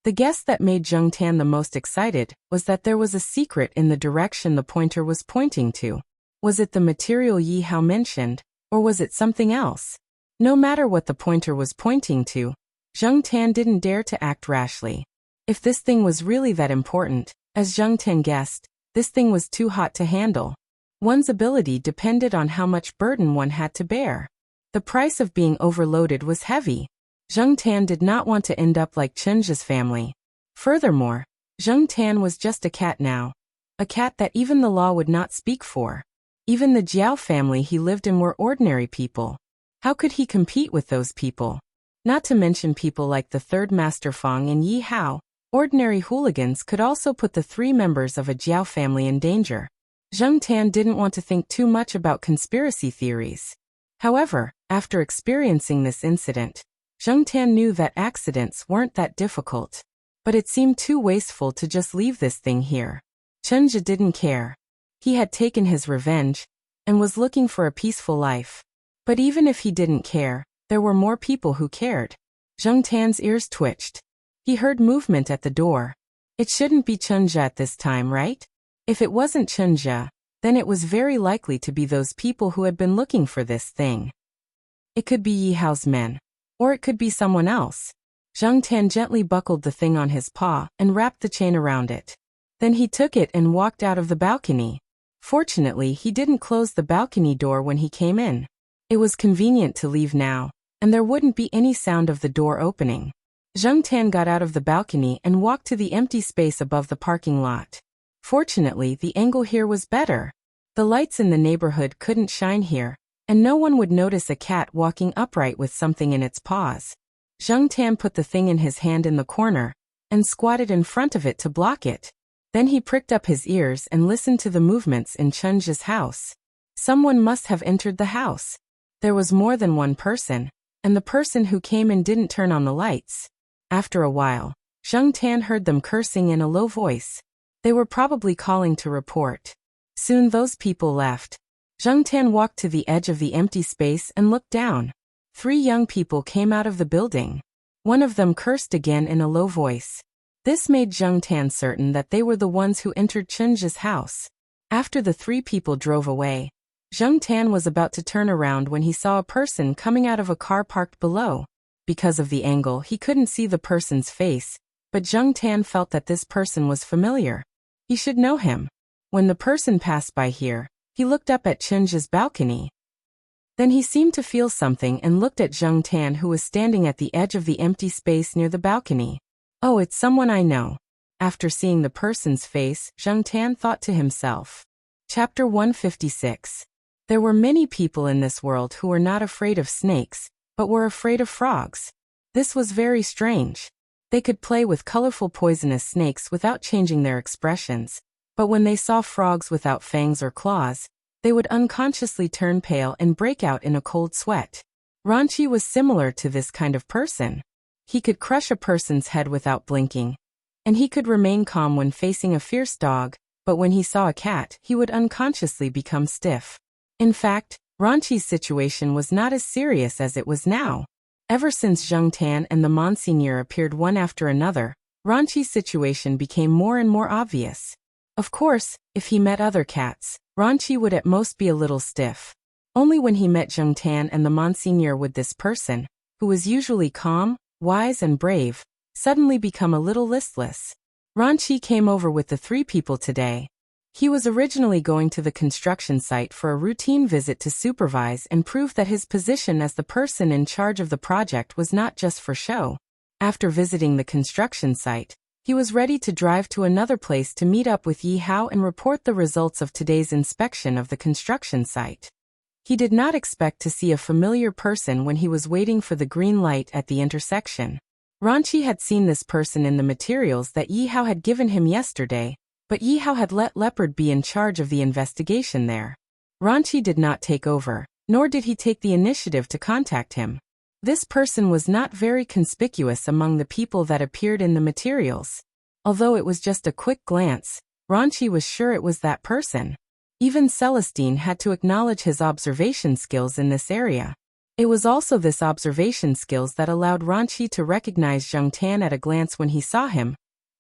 The guess that made Zheng Tan the most excited was that there was a secret in the direction the pointer was pointing to. Was it the material Yi Hao mentioned, or was it something else? No matter what the pointer was pointing to, Zheng Tan didn't dare to act rashly. If this thing was really that important, as Zheng Tan guessed, this thing was too hot to handle. One's ability depended on how much burden one had to bear. The price of being overloaded was heavy. Zheng Tan did not want to end up like Chenja's family. Furthermore, Zheng Tan was just a cat now. A cat that even the law would not speak for. Even the Jiao family he lived in were ordinary people. How could he compete with those people? Not to mention people like the third Master Fang and Yi Hao. Ordinary hooligans could also put the three members of a Jiao family in danger. Zheng Tan didn't want to think too much about conspiracy theories. However, after experiencing this incident, Zheng Tan knew that accidents weren't that difficult. But it seemed too wasteful to just leave this thing here. Chenja didn't care. He had taken his revenge, and was looking for a peaceful life. But even if he didn't care, there were more people who cared. Zheng Tan's ears twitched. He heard movement at the door. It shouldn't be Chenja at this time, right? If it wasn't Chenja, then it was very likely to be those people who had been looking for this thing. It could be Yi Hao's men. Or it could be someone else. Zheng Tan gently buckled the thing on his paw and wrapped the chain around it. Then he took it and walked out of the balcony. Fortunately, he didn't close the balcony door when he came in. It was convenient to leave now, and there wouldn't be any sound of the door opening. Zheng Tan got out of the balcony and walked to the empty space above the parking lot. Fortunately, the angle here was better. The lights in the neighborhood couldn't shine here, and no one would notice a cat walking upright with something in its paws. Zheng Tan put the thing in his hand in the corner, and squatted in front of it to block it. Then he pricked up his ears and listened to the movements in Chenja's house. Someone must have entered the house. There was more than one person, and the person who came in didn't turn on the lights. After a while, Zheng Tan heard them cursing in a low voice. They were probably calling to report. Soon those people left. Zheng Tan walked to the edge of the empty space and looked down. 3 young people came out of the building. One of them cursed again in a low voice. This made Zheng Tan certain that they were the ones who entered Chenja's house. After the 3 people drove away, Zheng Tan was about to turn around when he saw a person coming out of a car parked below. Because of the angle, he couldn't see the person's face, but Zheng Tan felt that this person was familiar. He should know him. When the person passed by here, he looked up at Chunja's balcony. Then he seemed to feel something and looked at Zheng Tan, who was standing at the edge of the empty space near the balcony. Oh, it's someone I know. After seeing the person's face, Zheng Tan thought to himself. Chapter 156. There were many people in this world who were not afraid of snakes, but were afraid of frogs. This was very strange. They could play with colorful poisonous snakes without changing their expressions, but when they saw frogs without fangs or claws, they would unconsciously turn pale and break out in a cold sweat. Ranchi was similar to this kind of person. He could crush a person's head without blinking, and he could remain calm when facing a fierce dog, but when he saw a cat, he would unconsciously become stiff. In fact, Ranchi's situation was not as serious as it was now. Ever since Zheng Tan and the Monsignor appeared one after another, Ranchi's situation became more and more obvious. Of course, if he met other cats, Ranchi would at most be a little stiff. Only when he met Zheng Tan and the Monsignor would this person, who was usually calm, wise and brave, suddenly become a little listless. Ranchi came over with the 3 people today. He was originally going to the construction site for a routine visit to supervise and prove that his position as the person in charge of the project was not just for show. After visiting the construction site, he was ready to drive to another place to meet up with Yi Hao and report the results of today's inspection of the construction site. He did not expect to see a familiar person when he was waiting for the green light at the intersection. Ranchi had seen this person in the materials that Yi Hao had given him yesterday, but Yi Hao had let Leopard be in charge of the investigation there. Ranchi did not take over, nor did he take the initiative to contact him. This person was not very conspicuous among the people that appeared in the materials. Although it was just a quick glance, Ranchi was sure it was that person. Even Celestine had to acknowledge his observation skills in this area. It was also this observation skills that allowed Ranchi to recognize Zheng Tan at a glance when he saw him,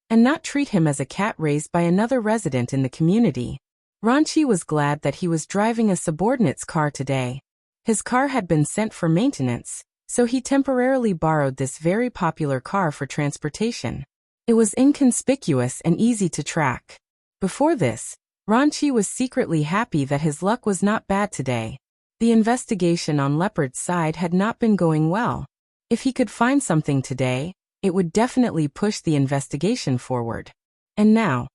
and not treat him as a cat raised by another resident in the community. Ranchi was glad that he was driving a subordinate's car today. His car had been sent for maintenance, so he temporarily borrowed this very popular car for transportation. It was inconspicuous and easy to track. Before this, Ranchi was secretly happy that his luck was not bad today. The investigation on Leopard's side had not been going well. If he could find something today, it would definitely push the investigation forward. And now,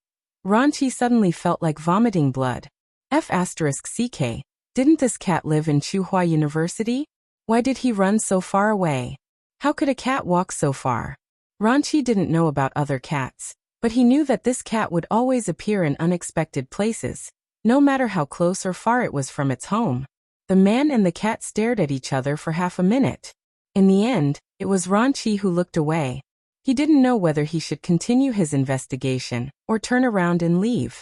Ranchi suddenly felt like vomiting blood. F***ck, didn't this cat live in Chuhua University? Why did he run so far away? How could a cat walk so far? Ranchi didn't know about other cats, but he knew that this cat would always appear in unexpected places, no matter how close or far it was from its home. The man and the cat stared at each other for half a minute. In the end, it was Ranchi who looked away. He didn't know whether he should continue his investigation or turn around and leave.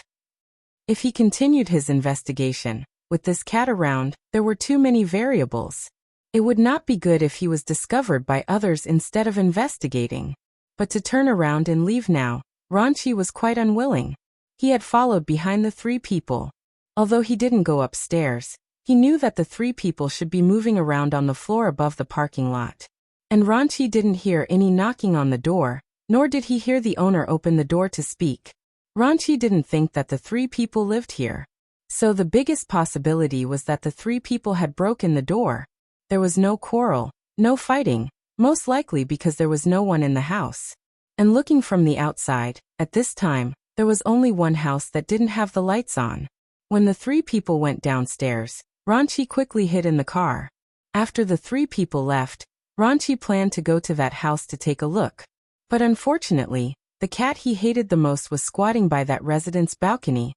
If he continued his investigation, with this cat around, there were too many variables. It would not be good if he was discovered by others instead of investigating. But to turn around and leave now, Ranchi was quite unwilling. He had followed behind the 3 people. Although he didn't go upstairs, he knew that the 3 people should be moving around on the floor above the parking lot. And Ranchi didn't hear any knocking on the door, nor did he hear the owner open the door to speak. Ranchi didn't think that the 3 people lived here. So the biggest possibility was that the 3 people had broken the door. There was no quarrel, no fighting, most likely because there was no one in the house. And looking from the outside, at this time, there was only one house that didn't have the lights on. When the 3 people went downstairs, Ranchi quickly hid in the car. After the 3 people left, Ranchi planned to go to that house to take a look. But unfortunately, the cat he hated the most was squatting by that resident's balcony.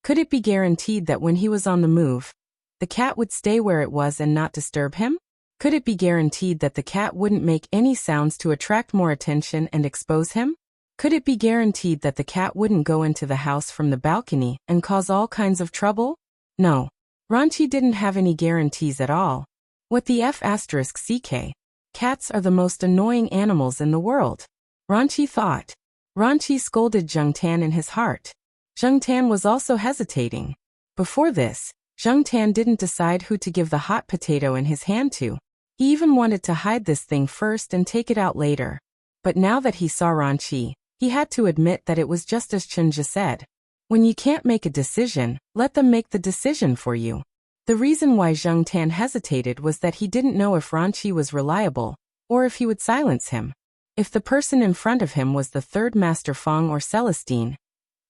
Could it be guaranteed that when he was on the move, the cat would stay where it was and not disturb him? Could it be guaranteed that the cat wouldn't make any sounds to attract more attention and expose him? Could it be guaranteed that the cat wouldn't go into the house from the balcony and cause all kinds of trouble? No. Ranchi didn't have any guarantees at all. What the F***ck? Cats are the most annoying animals in the world, Ranchi thought. Ranchi scolded Zheng Tan in his heart. Zheng Tan was also hesitating. Before this, Zheng Tan didn't decide who to give the hot potato in his hand to. He even wanted to hide this thing first and take it out later. But now that he saw Ranchi, he had to admit that it was just as Chunja said. When you can't make a decision, let them make the decision for you. The reason why Zheng Tan hesitated was that he didn't know if Ranqi was reliable, or if he would silence him. If the person in front of him was the third Master Feng or Celestine,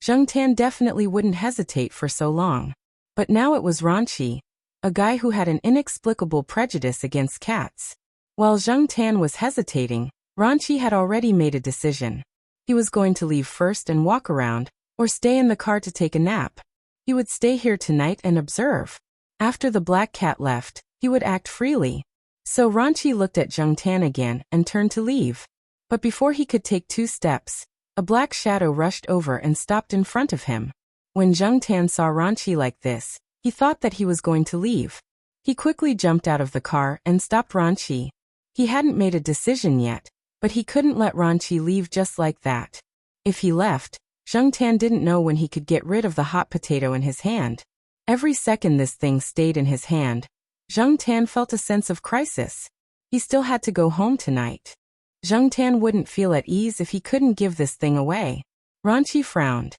Zheng Tan definitely wouldn't hesitate for so long. But now it was Ranqi, a guy who had an inexplicable prejudice against cats. While Zheng Tan was hesitating, Ranqi had already made a decision. He was going to leave first and walk around, or stay in the car to take a nap. He would stay here tonight and observe. After the black cat left, he would act freely. So Ranqi looked at Zheng Tan again and turned to leave. But before he could take 2 steps, a black shadow rushed over and stopped in front of him. When Zheng Tan saw Ranqi like this, he thought that he was going to leave. He quickly jumped out of the car and stopped Ranqi. He hadn't made a decision yet, but he couldn't let Ranqi leave just like that. If he left, Zheng Tan didn't know when he could get rid of the hot potato in his hand. Every second this thing stayed in his hand, Zheng Tan felt a sense of crisis. He still had to go home tonight. Zheng Tan wouldn't feel at ease if he couldn't give this thing away. Ranqi frowned.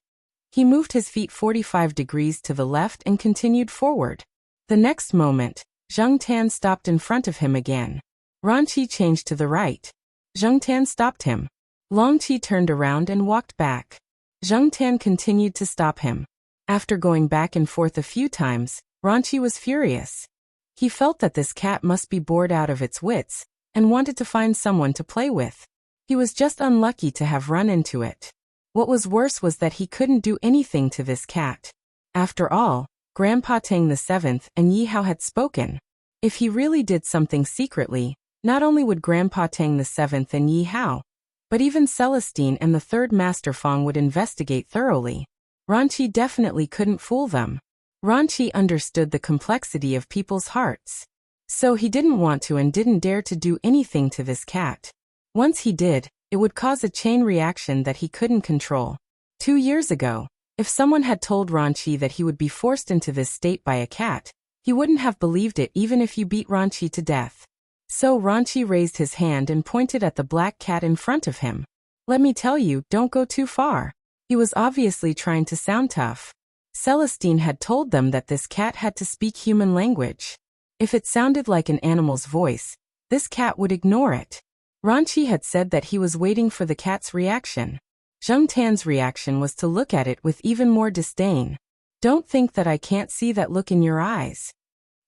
He moved his feet 45 degrees to the left and continued forward. The next moment, Zheng Tan stopped in front of him again. Ranqi changed to the right. Zheng Tan stopped him. Longqi turned around and walked back. Zheng Tan continued to stop him. After going back and forth a few times, Ranqi was furious. He felt that this cat must be bored out of its wits, and wanted to find someone to play with. He was just unlucky to have run into it. What was worse was that he couldn't do anything to this cat. After all, Grandpa Tang VII and Yi Hao had spoken. If he really did something secretly, not only would Grandpa Tang VII and Yi Hao, but even Celestine and the third Master Feng would investigate thoroughly. Ranqi definitely couldn't fool them. Ranqi understood the complexity of people's hearts. So he didn't want to and didn't dare to do anything to this cat. Once he did, it would cause a chain reaction that he couldn't control. 2 years ago, if someone had told Ranqi that he would be forced into this state by a cat, he wouldn't have believed it even if you beat Ranqi to death. So Ranqi raised his hand and pointed at the black cat in front of him. Let me tell you, don't go too far. He was obviously trying to sound tough. Celestine had told them that this cat had to speak human language. If it sounded like an animal's voice, this cat would ignore it. Ranqi had said that he was waiting for the cat's reaction. Zheng Tan's reaction was to look at it with even more disdain. Don't think that I can't see that look in your eyes.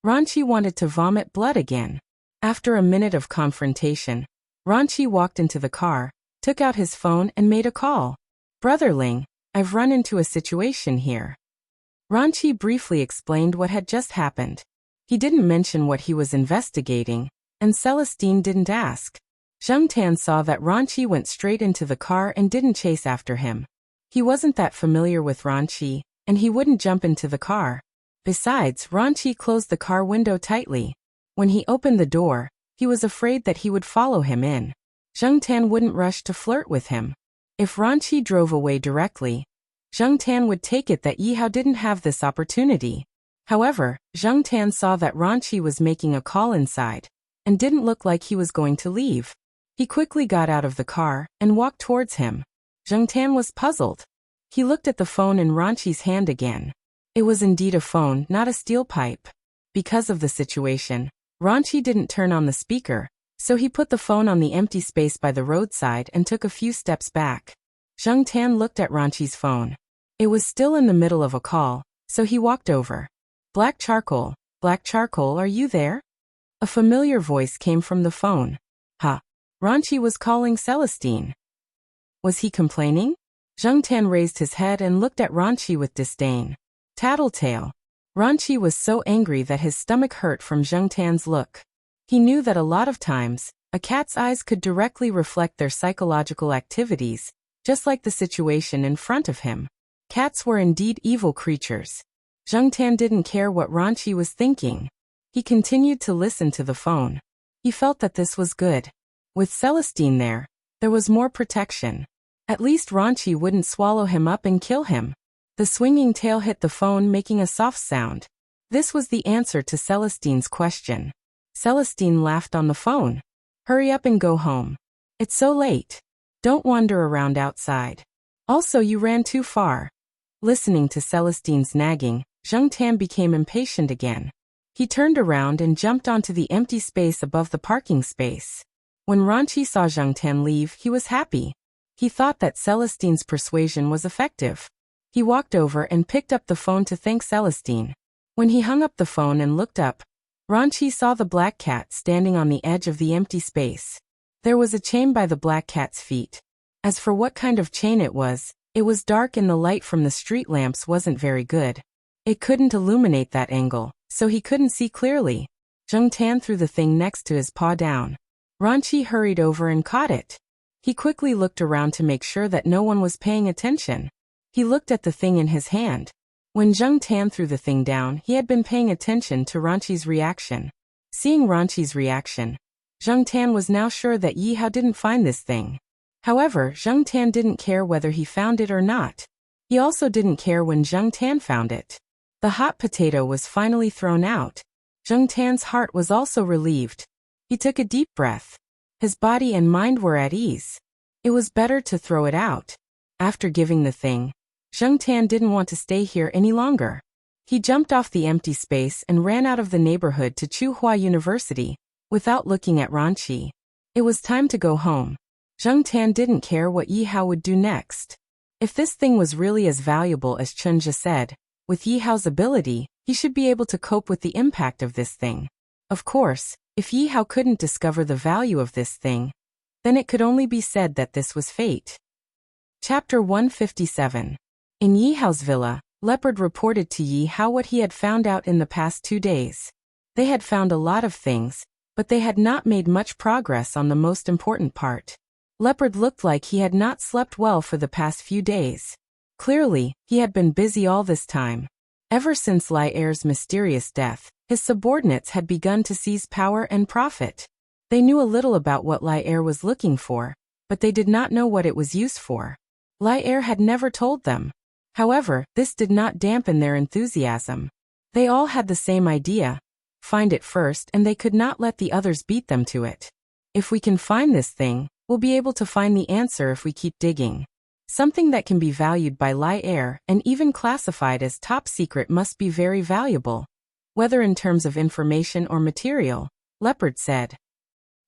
Ranqi wanted to vomit blood again. After a minute of confrontation, Ranqi walked into the car, took out his phone and made a call. Brotherling, I've run into a situation here. Ranqi briefly explained what had just happened. He didn't mention what he was investigating, and Celestine didn't ask. Zheng Tan saw that Ranqi went straight into the car and didn't chase after him. He wasn't that familiar with Ranqi, and he wouldn't jump into the car. Besides, Ranqi closed the car window tightly. When he opened the door, he was afraid that he would follow him in. Zheng Tan wouldn't rush to flirt with him. If Ranqi drove away directly, Zheng Tan would take it that Yi Hao didn't have this opportunity. However, Zheng Tan saw that Ranqi was making a call inside, and didn't look like he was going to leave. He quickly got out of the car and walked towards him. Zheng Tan was puzzled. He looked at the phone in Ranqi's hand again. It was indeed a phone, not a steel pipe. Because of the situation, Ranqi didn't turn on the speaker, so he put the phone on the empty space by the roadside and took a few steps back. Zheng Tan looked at Ranqi's phone. It was still in the middle of a call, so he walked over. Black Charcoal, are you there? A familiar voice came from the phone. Ha! Ranqi was calling Celestine. Was he complaining? Zheng Tan raised his head and looked at Ranqi with disdain. Tattletale. Ranqi was so angry that his stomach hurt from Zheng Tan's look. He knew that a lot of times, a cat's eyes could directly reflect their psychological activities, just like the situation in front of him. Cats were indeed evil creatures. Zheng Tan didn't care what Ranqi was thinking. He continued to listen to the phone. He felt that this was good. With Celestine there was more protection. At least Ranqi wouldn't swallow him up and kill him. The swinging tail hit the phone, making a soft sound. This was the answer to Celestine's question. Celestine laughed on the phone. Hurry up and go home. It's so late. Don't wander around outside. Also, you ran too far. Listening to Celestine's nagging, Zheng Tan became impatient again. He turned around and jumped onto the empty space above the parking space. When Ranchi saw Zheng Tan leave, he was happy. He thought that Celestine's persuasion was effective. He walked over and picked up the phone to thank Celestine. When he hung up the phone and looked up, Ranchi saw the black cat standing on the edge of the empty space. There was a chain by the black cat's feet. As for what kind of chain it was dark and the light from the street lamps wasn't very good. It couldn't illuminate that angle, so he couldn't see clearly. Zheng Tan threw the thing next to his paw down. Ranchi hurried over and caught it. He quickly looked around to make sure that no one was paying attention. He looked at the thing in his hand. When Zheng Tan threw the thing down, he had been paying attention to Ranchi's reaction. Seeing Ranchi's reaction, Zheng Tan was now sure that Yi Hao didn't find this thing. However, Zheng Tan didn't care whether he found it or not. He also didn't care when Zheng Tan found it. The hot potato was finally thrown out. Zheng Tan's heart was also relieved. He took a deep breath. His body and mind were at ease. It was better to throw it out. After giving the thing, Zheng Tan didn't want to stay here any longer. He jumped off the empty space and ran out of the neighborhood to Chuhua University, without looking at Ranchi. It was time to go home. Zheng Tan didn't care what Yi Hao would do next. If this thing was really as valuable as Chunja said, with Yi Hao's ability, he should be able to cope with the impact of this thing. Of course, if Yi Hao couldn't discover the value of this thing, then it could only be said that this was fate. Chapter 157. In Yi Hao's villa, Leopard reported to Yi Hao what he had found out in the past 2 days. They had found a lot of things, but they had not made much progress on the most important part. Leopard looked like he had not slept well for the past few days. Clearly, he had been busy all this time. Ever since Lai Er's mysterious death, his subordinates had begun to seize power and profit. They knew a little about what Lai Er was looking for, but they did not know what it was used for. Lai Er had never told them. However, this did not dampen their enthusiasm. They all had the same idea. Find it first, and they could not let the others beat them to it. If we can find this thing, we'll be able to find the answer if we keep digging. Something that can be valued by Lai Er and even classified as top secret must be very valuable. Whether in terms of information or material, Leopard said.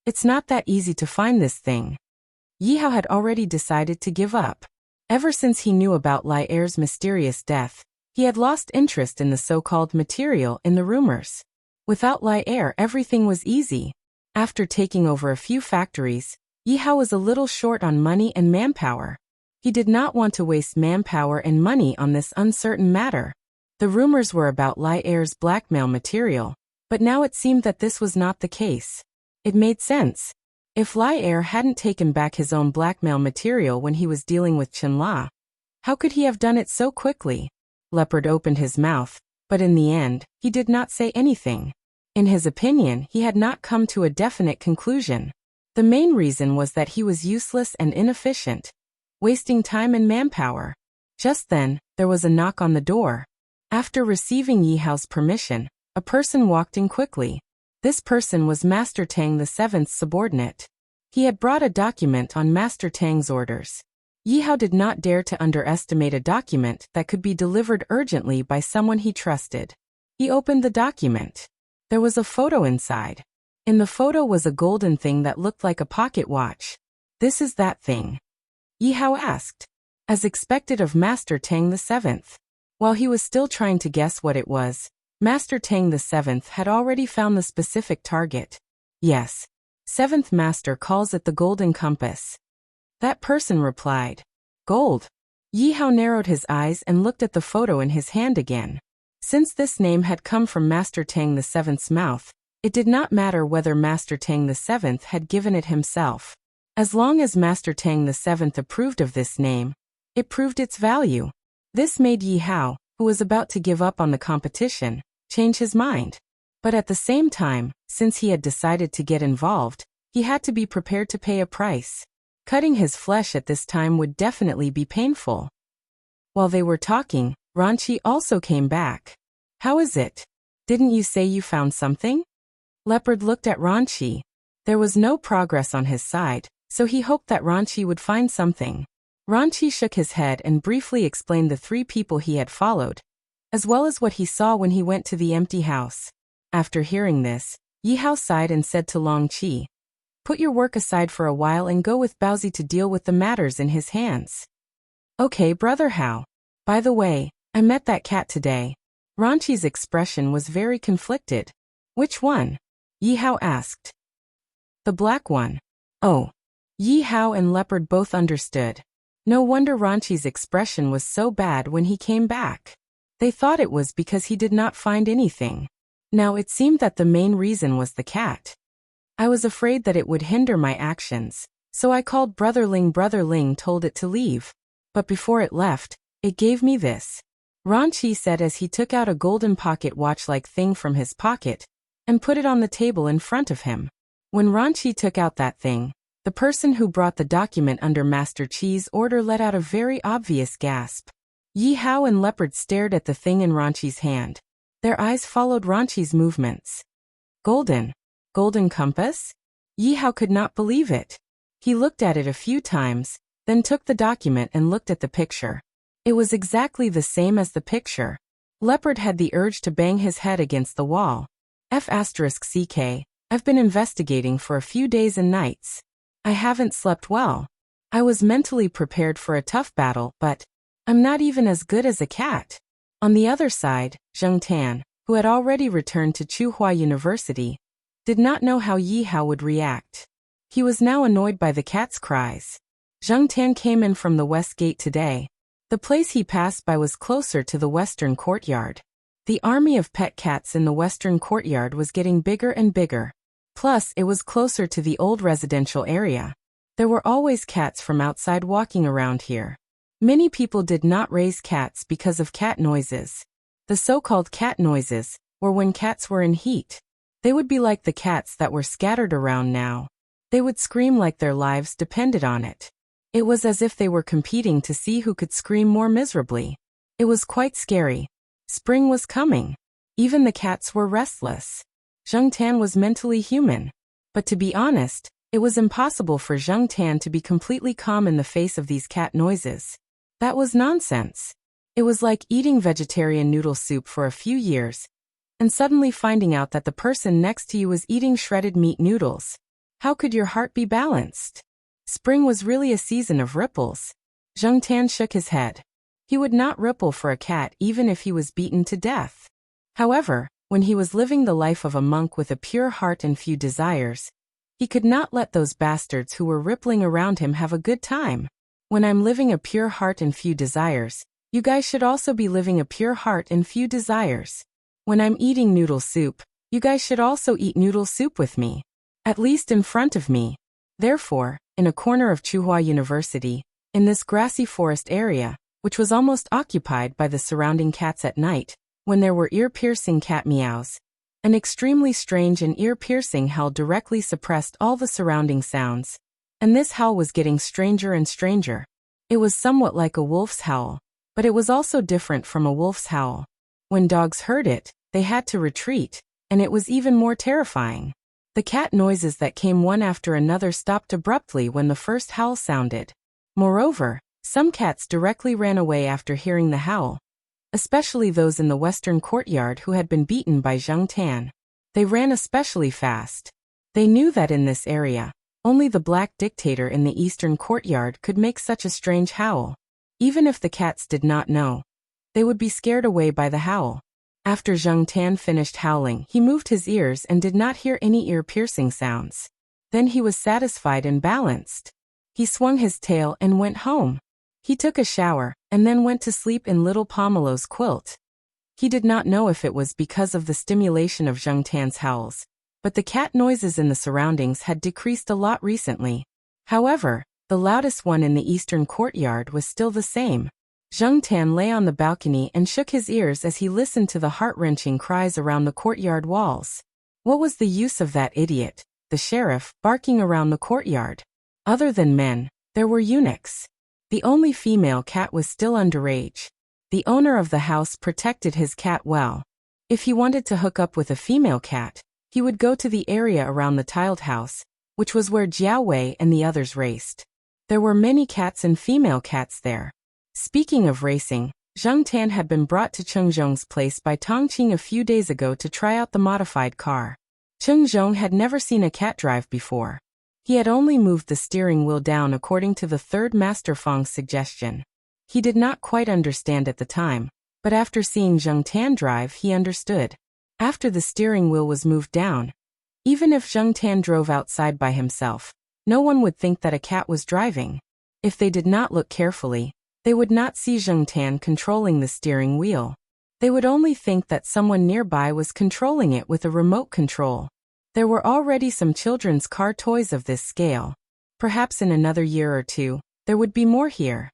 It's not that easy to find this thing. Yi Hao had already decided to give up. Ever since he knew about Lai Er's mysterious death, he had lost interest in the so-called material in the rumors. Without Lai Er, everything was easy. After taking over a few factories, Yi Hao was a little short on money and manpower. He did not want to waste manpower and money on this uncertain matter. The rumors were about Lai Er's blackmail material, but now it seemed that this was not the case. It made sense. If Lai Er hadn't taken back his own blackmail material when he was dealing with Chen La, how could he have done it so quickly? Leopard opened his mouth, but in the end, he did not say anything. In his opinion, he had not come to a definite conclusion. The main reason was that he was useless and inefficient, wasting time and manpower. Just then, there was a knock on the door. After receiving Yi Hao's permission, a person walked in quickly. This person was Master Tang the Seventh's subordinate. He had brought a document on Master Tang's orders. Yi Hao did not dare to underestimate a document that could be delivered urgently by someone he trusted. He opened the document. There was a photo inside. In the photo was a golden thing that looked like a pocket watch. This is that thing? Yi Hao asked. As expected of Master Tang the Seventh. While he was still trying to guess what it was, Master Tang the Seventh had already found the specific target. Yes. Seventh Master calls it the Golden Compass. That person replied. Gold. Yi Hao narrowed his eyes and looked at the photo in his hand again. Since this name had come from Master Tang the Seventh's mouth, it did not matter whether Master Tang the Seventh had given it himself. As long as Master Tang the Seventh approved of this name, it proved its value. This made Yi Hao, who was about to give up on the competition, change his mind. But at the same time, since he had decided to get involved, he had to be prepared to pay a price. Cutting his flesh at this time would definitely be painful. While they were talking, Ranchi also came back. How is it? Didn't you say you found something? Leopard looked at Ranchi. There was no progress on his side, so he hoped that Ranchi would find something. Ranchi shook his head and briefly explained the 3 people he had followed, as well as what he saw when he went to the empty house. After hearing this, Yi Hao sighed and said to Long Qi, "Put your work aside for a while and go with Baozi to deal with the matters in his hands." "Okay, Brother Hao. By the way, I met that cat today." Ranchi's expression was very conflicted. "Which one?" Yi Hao asked. "The black one." "Oh." Yi Hao and Leopard both understood. No wonder Ranchi's expression was so bad when he came back. They thought it was because he did not find anything. Now it seemed that the main reason was the cat. "I was afraid that it would hinder my actions, so I called Brother Ling. Brother Ling told it to leave. But before it left, it gave me this," Ranchi said as he took out a golden pocket watch-like thing from his pocket and put it on the table in front of him. When Ranchi took out that thing, the person who brought the document under Master Chi's order let out a very obvious gasp. Yi Hao and Leopard stared at the thing in Ranchi's hand. Their eyes followed Ranchi's movements. Golden compass? Yi Hao could not believe it. He looked at it a few times, then took the document and looked at the picture. It was exactly the same as the picture. Leopard had the urge to bang his head against the wall. F***CK, I've been investigating for a few days and nights. I haven't slept well. I was mentally prepared for a tough battle, but I'm not even as good as a cat. On the other side, Zheng Tan, who had already returned to Tsinghua University, did not know how Yi Hao would react. He was now annoyed by the cat's cries. Zheng Tan came in from the west gate today. The place he passed by was closer to the western courtyard. The army of pet cats in the western courtyard was getting bigger and bigger. Plus, it was closer to the old residential area. There were always cats from outside walking around here. Many people did not raise cats because of cat noises. The so-called cat noises were when cats were in heat. They would be like the cats that were scattered around now. They would scream like their lives depended on it. It was as if they were competing to see who could scream more miserably. It was quite scary. Spring was coming. Even the cats were restless. Zheng Tan was mentally human. But to be honest, it was impossible for Zheng Tan to be completely calm in the face of these cat noises. That was nonsense. It was like eating vegetarian noodle soup for a few years, and suddenly finding out that the person next to you was eating shredded meat noodles. How could your heart be balanced? Spring was really a season of ripples. Zheng Tan shook his head. He would not ripple for a cat even if he was beaten to death. However, when he was living the life of a monk with a pure heart and few desires, he could not let those bastards who were rippling around him have a good time. When I'm living a pure heart and few desires, you guys should also be living a pure heart and few desires. When I'm eating noodle soup, you guys should also eat noodle soup with me. At least in front of me. Therefore, in a corner of Tsinghua University, in this grassy forest area, which was almost occupied by the surrounding cats at night, when there were ear-piercing cat meows, an extremely strange and ear-piercing howl directly suppressed all the surrounding sounds. And this howl was getting stranger and stranger. It was somewhat like a wolf's howl, but it was also different from a wolf's howl. When dogs heard it, they had to retreat, and it was even more terrifying. The cat noises that came one after another stopped abruptly when the first howl sounded. Moreover, some cats directly ran away after hearing the howl, especially those in the western courtyard who had been beaten by Zheng Tan. They ran especially fast. They knew that in this area, only the black dictator in the eastern courtyard could make such a strange howl. Even if the cats did not know, they would be scared away by the howl. After Zheng Tan finished howling, he moved his ears and did not hear any ear-piercing sounds. Then he was satisfied and balanced. He swung his tail and went home. He took a shower, and then went to sleep in little Pomelo's quilt. He did not know if it was because of the stimulation of Zheng Tan's howls, but the cat noises in the surroundings had decreased a lot recently. However, the loudest one in the eastern courtyard was still the same. Zheng Tan lay on the balcony and shook his ears as he listened to the heart-wrenching cries around the courtyard walls. What was the use of that idiot, the sheriff, barking around the courtyard? Other than men, there were eunuchs. The only female cat was still underage. The owner of the house protected his cat well. If he wanted to hook up with a female cat, he would go to the area around the tiled house, which was where Jiao Wei and the others raced. There were many cats and female cats there. Speaking of racing, Zheng Tan had been brought to Cheng Zhong's place by Tong Qing a few days ago to try out the modified car. Cheng Zhong had never seen a cat drive before. He had only moved the steering wheel down according to the third Master Feng's suggestion. He did not quite understand at the time, but after seeing Zheng Tan drive he understood. After the steering wheel was moved down, even if Zheng Tan drove outside by himself, no one would think that a cat was driving. If they did not look carefully, they would not see Zheng Tan controlling the steering wheel. They would only think that someone nearby was controlling it with a remote control. There were already some children's car toys of this scale. Perhaps in another year or two, there would be more here.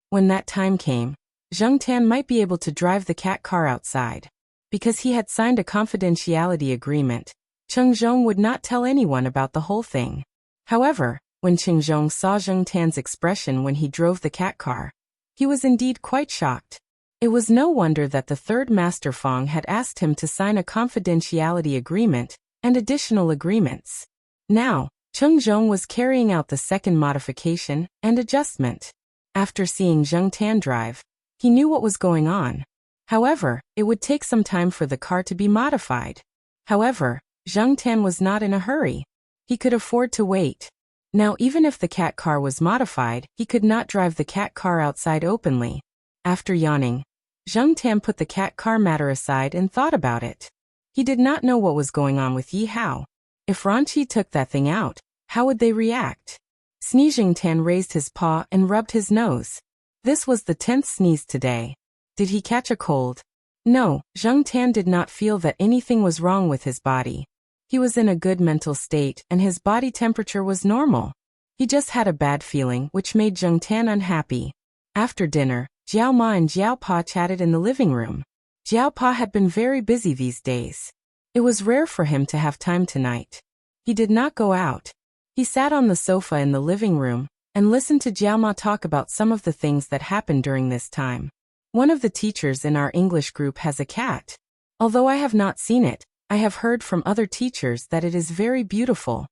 When that time came, Zheng Tan might be able to drive the cat car outside. Because he had signed a confidentiality agreement, Cheng Zhong would not tell anyone about the whole thing. However, when Cheng Zhong saw Zheng Tan's expression when he drove the cat car, he was indeed quite shocked. It was no wonder that the third Master Feng had asked him to sign a confidentiality agreement and additional agreements. Now, Cheng Zhong was carrying out the second modification and adjustment. After seeing Zheng Tan drive, he knew what was going on. However, it would take some time for the car to be modified. However, Zheng Tan was not in a hurry. He could afford to wait. Now even if the cat car was modified, he could not drive the cat car outside openly. After yawning, Zheng Tan put the cat car matter aside and thought about it. He did not know what was going on with Yi Hao. If Ranqi took that thing out, how would they react? Zheng Tan raised his paw and rubbed his nose. This was the 10th sneeze today. Did he catch a cold? No, Zheng Tan did not feel that anything was wrong with his body. He was in a good mental state and his body temperature was normal. He just had a bad feeling which made Zheng Tan unhappy. After dinner, Jiao Ma and Jiao Pa chatted in the living room. Jiao Pa had been very busy these days. It was rare for him to have time tonight. He did not go out. He sat on the sofa in the living room and listened to Jiao Ma talk about some of the things that happened during this time. One of the teachers in our English group has a cat. Although I have not seen it, I have heard from other teachers that it is very beautiful.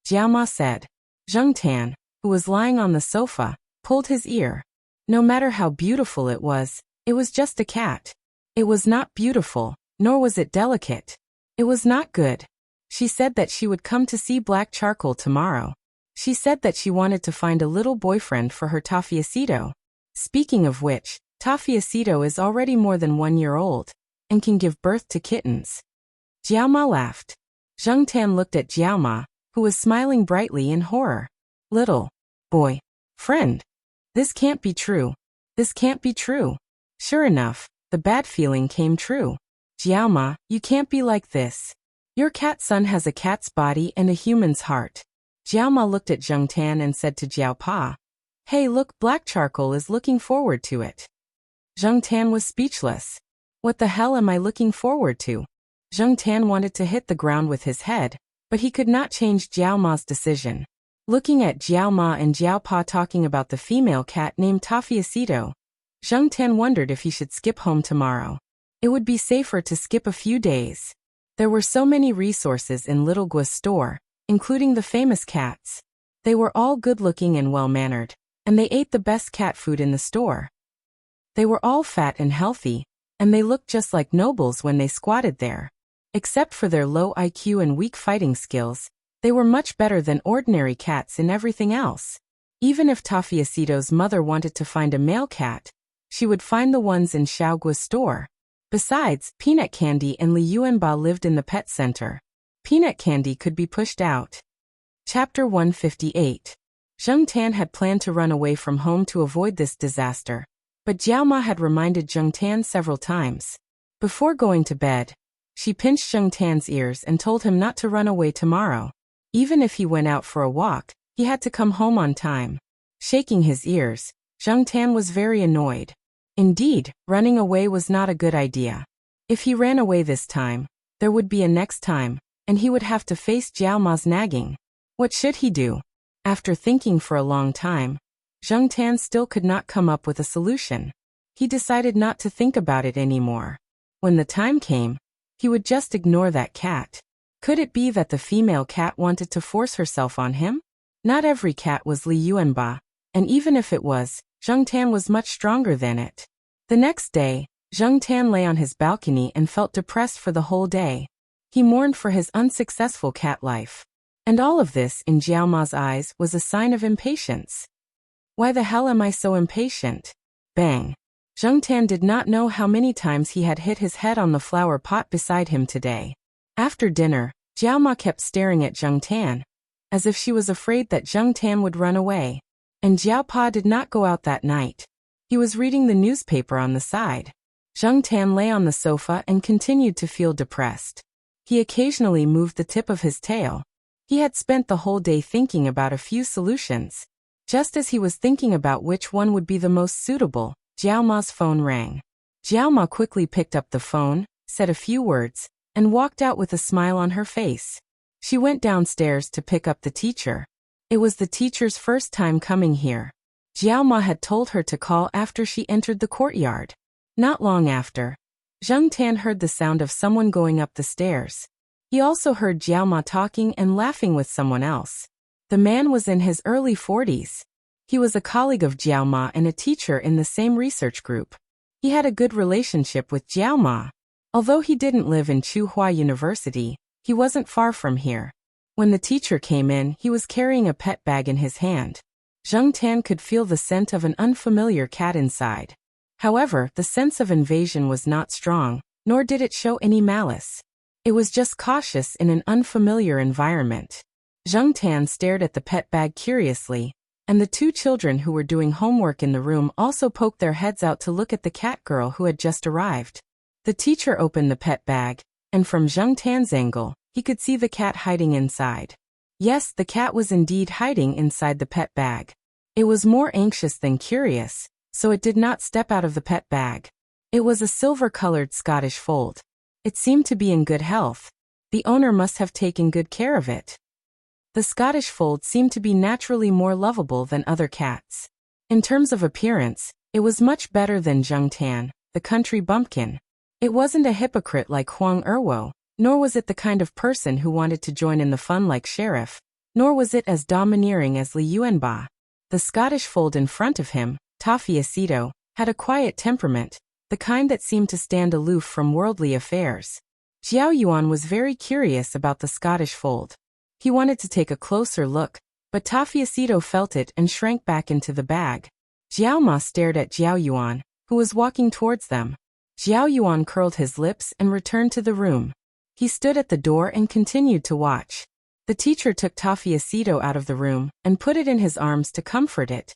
Jiao Ma said. Zheng Tan, who was lying on the sofa, pulled his ear. No matter how beautiful it was just a cat. It was not beautiful, nor was it delicate. It was not good. She said that she would come to see Black Charcoal tomorrow. She said that she wanted to find a little boyfriend for her Tafiacito. Speaking of which, Tafiacito is already more than 1 year old and can give birth to kittens. Jiao Ma laughed. Zheng Tan looked at Jiao Ma, who was smiling brightly in horror. Little boy friend. This can't be true. This can't be true. Sure enough, the bad feeling came true. Jiao Ma, you can't be like this. Your cat son has a cat's body and a human's heart. Jiao Ma looked at Zheng Tan and said to Jiao Pa, hey look, Black Charcoal is looking forward to it. Zheng Tan was speechless. What the hell am I looking forward to? Zheng Tan wanted to hit the ground with his head, but he could not change Jiao Ma's decision. Looking at Jiao Ma and Jiao Pa talking about the female cat named Tafiacito, Zheng Tan wondered if he should skip home tomorrow. It would be safer to skip a few days. There were so many resources in Little Gua's store, including the famous cats. They were all good-looking and well-mannered, and they ate the best cat food in the store. They were all fat and healthy, and they looked just like nobles when they squatted there. Except for their low IQ and weak fighting skills, they were much better than ordinary cats in everything else. Even if Tafiacito's mother wanted to find a male cat, she would find the ones in Xiaogua's store. Besides, Peanut Candy and Li Yuanba lived in the pet center. Peanut Candy could be pushed out. Chapter 158. Zheng Tan had planned to run away from home to avoid this disaster, but Jiao Ma had reminded Zheng Tan several times. Before going to bed, she pinched Zheng Tan's ears and told him not to run away tomorrow. Even if he went out for a walk, he had to come home on time. Shaking his ears, Zheng Tan was very annoyed. Indeed, running away was not a good idea. If he ran away this time, there would be a next time, and he would have to face Jiao Ma's nagging. What should he do? After thinking for a long time, Zheng Tan still could not come up with a solution. He decided not to think about it anymore. When the time came, he would just ignore that cat. Could it be that the female cat wanted to force herself on him? Not every cat was Li Yuanba, and even if it was, Zheng Tan was much stronger than it. The next day, Zheng Tan lay on his balcony and felt depressed for the whole day. He mourned for his unsuccessful cat life. And all of this, in Jiao Ma's eyes, was a sign of impatience. Why the hell am I so impatient? Bang! Zheng Tan did not know how many times he had hit his head on the flower pot beside him today. After dinner, Jiao Ma kept staring at Zheng Tan, as if she was afraid that Zheng Tan would run away. And Jiao Pa did not go out that night. He was reading the newspaper on the side. Zheng Tan lay on the sofa and continued to feel depressed. He occasionally moved the tip of his tail. He had spent the whole day thinking about a few solutions. Just as he was thinking about which one would be the most suitable, Jiao Ma's phone rang. Jiao Ma quickly picked up the phone, said a few words, and walked out with a smile on her face. She went downstairs to pick up the teacher. It was the teacher's first time coming here. Jiao Ma had told her to call after she entered the courtyard. Not long after, Zheng Tan heard the sound of someone going up the stairs. He also heard Jiao Ma talking and laughing with someone else. The man was in his early 40s. He was a colleague of Jiao Ma and a teacher in the same research group. He had a good relationship with Jiao Ma. Although he didn't live in Tsinghua University, he wasn't far from here. When the teacher came in, he was carrying a pet bag in his hand. Zheng Tan could feel the scent of an unfamiliar cat inside. However, the sense of invasion was not strong, nor did it show any malice. It was just cautious in an unfamiliar environment. Zheng Tan stared at the pet bag curiously, and the two children who were doing homework in the room also poked their heads out to look at the cat girl who had just arrived. The teacher opened the pet bag, and from Zheng Tan's angle, he could see the cat hiding inside. Yes, the cat was indeed hiding inside the pet bag. It was more anxious than curious, so it did not step out of the pet bag. It was a silver-colored Scottish fold. It seemed to be in good health. The owner must have taken good care of it. The Scottish fold seemed to be naturally more lovable than other cats. In terms of appearance, it was much better than Zheng Tan, the country bumpkin. It wasn't a hypocrite like Huang Erwo, nor was it the kind of person who wanted to join in the fun like Sheriff, nor was it as domineering as Li Yuanba. The Scottish fold in front of him, Tafiacito, had a quiet temperament, the kind that seemed to stand aloof from worldly affairs. Jiao Yuan was very curious about the Scottish fold. He wanted to take a closer look, but Tafiacito felt it and shrank back into the bag. Jiao Ma stared at Jiao Yuan, who was walking towards them. Jiao Yuan curled his lips and returned to the room. He stood at the door and continued to watch. The teacher took Tafiacito out of the room and put it in his arms to comfort it,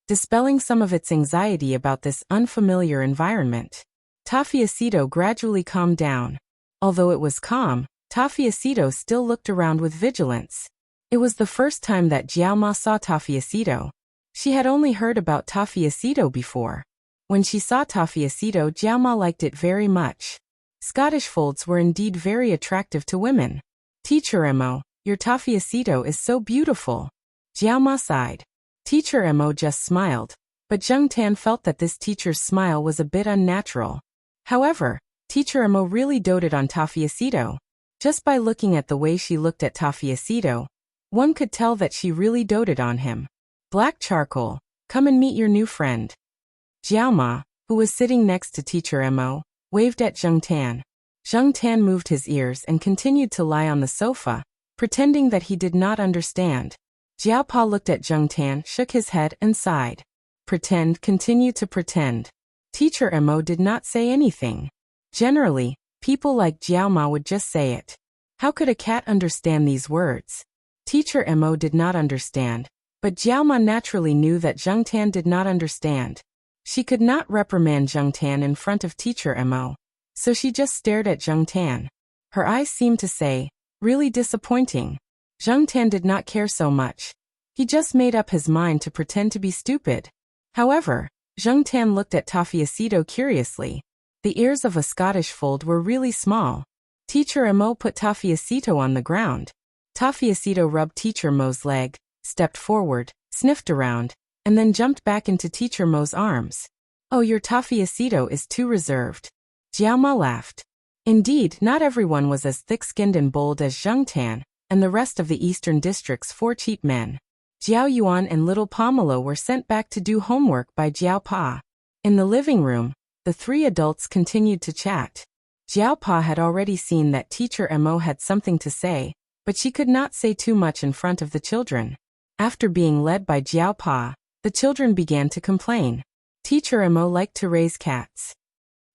dispelling some of its anxiety about this unfamiliar environment. Tafiacito gradually calmed down. Although it was calm, Tafiacito still looked around with vigilance. It was the first time that Jiao Ma saw Tafiacito. She had only heard about Tafiacito before. When she saw Tafiacito, Jiao Ma liked it very much. Scottish folds were indeed very attractive to women. Teacher Mo, your Tafiacito is so beautiful. Jiao Ma sighed. Teacher Mo just smiled, but Zheng Tan felt that this teacher's smile was a bit unnatural. However, Teacher Mo really doted on Tafiacito. Just by looking at the way she looked at Tafiacito, one could tell that she really doted on him. Black Charcoal, come and meet your new friend. Jiao Ma, who was sitting next to Teacher Mo, waved at Zheng Tan. Zheng Tan moved his ears and continued to lie on the sofa, pretending that he did not understand. Jiao Pa looked at Zheng Tan, shook his head, and sighed. Pretend, continue to pretend. Teacher Mo did not say anything. Generally, people like Jiao Ma would just say it. How could a cat understand these words? Teacher Mo did not understand, but Jiao Ma naturally knew that Zheng Tan did not understand. She could not reprimand Zheng Tan in front of Teacher Mo, so she just stared at Zheng Tan. Her eyes seemed to say, really disappointing. Zheng Tan did not care so much. He just made up his mind to pretend to be stupid. However, Zheng Tan looked at Tafiacito curiously. The ears of a Scottish fold were really small. Teacher Mo put Tafiacito on the ground. Tafiacito rubbed Teacher Mo's leg, stepped forward, sniffed around, and then jumped back into Teacher Mo's arms. Oh, your Tafiacito is too reserved. Jiao Ma laughed. Indeed, not everyone was as thick-skinned and bold as Zheng Tan and the rest of the Eastern District's 4 cheap men. Jiao Yuan and little Pomelo were sent back to do homework by Jiao Pa. In the living room, the three adults continued to chat. Jiao Pa had already seen that teacher Mo had something to say, but she could not say too much in front of the children. After being led by Jiao Pa, the children began to complain. Teacher Mo liked to raise cats.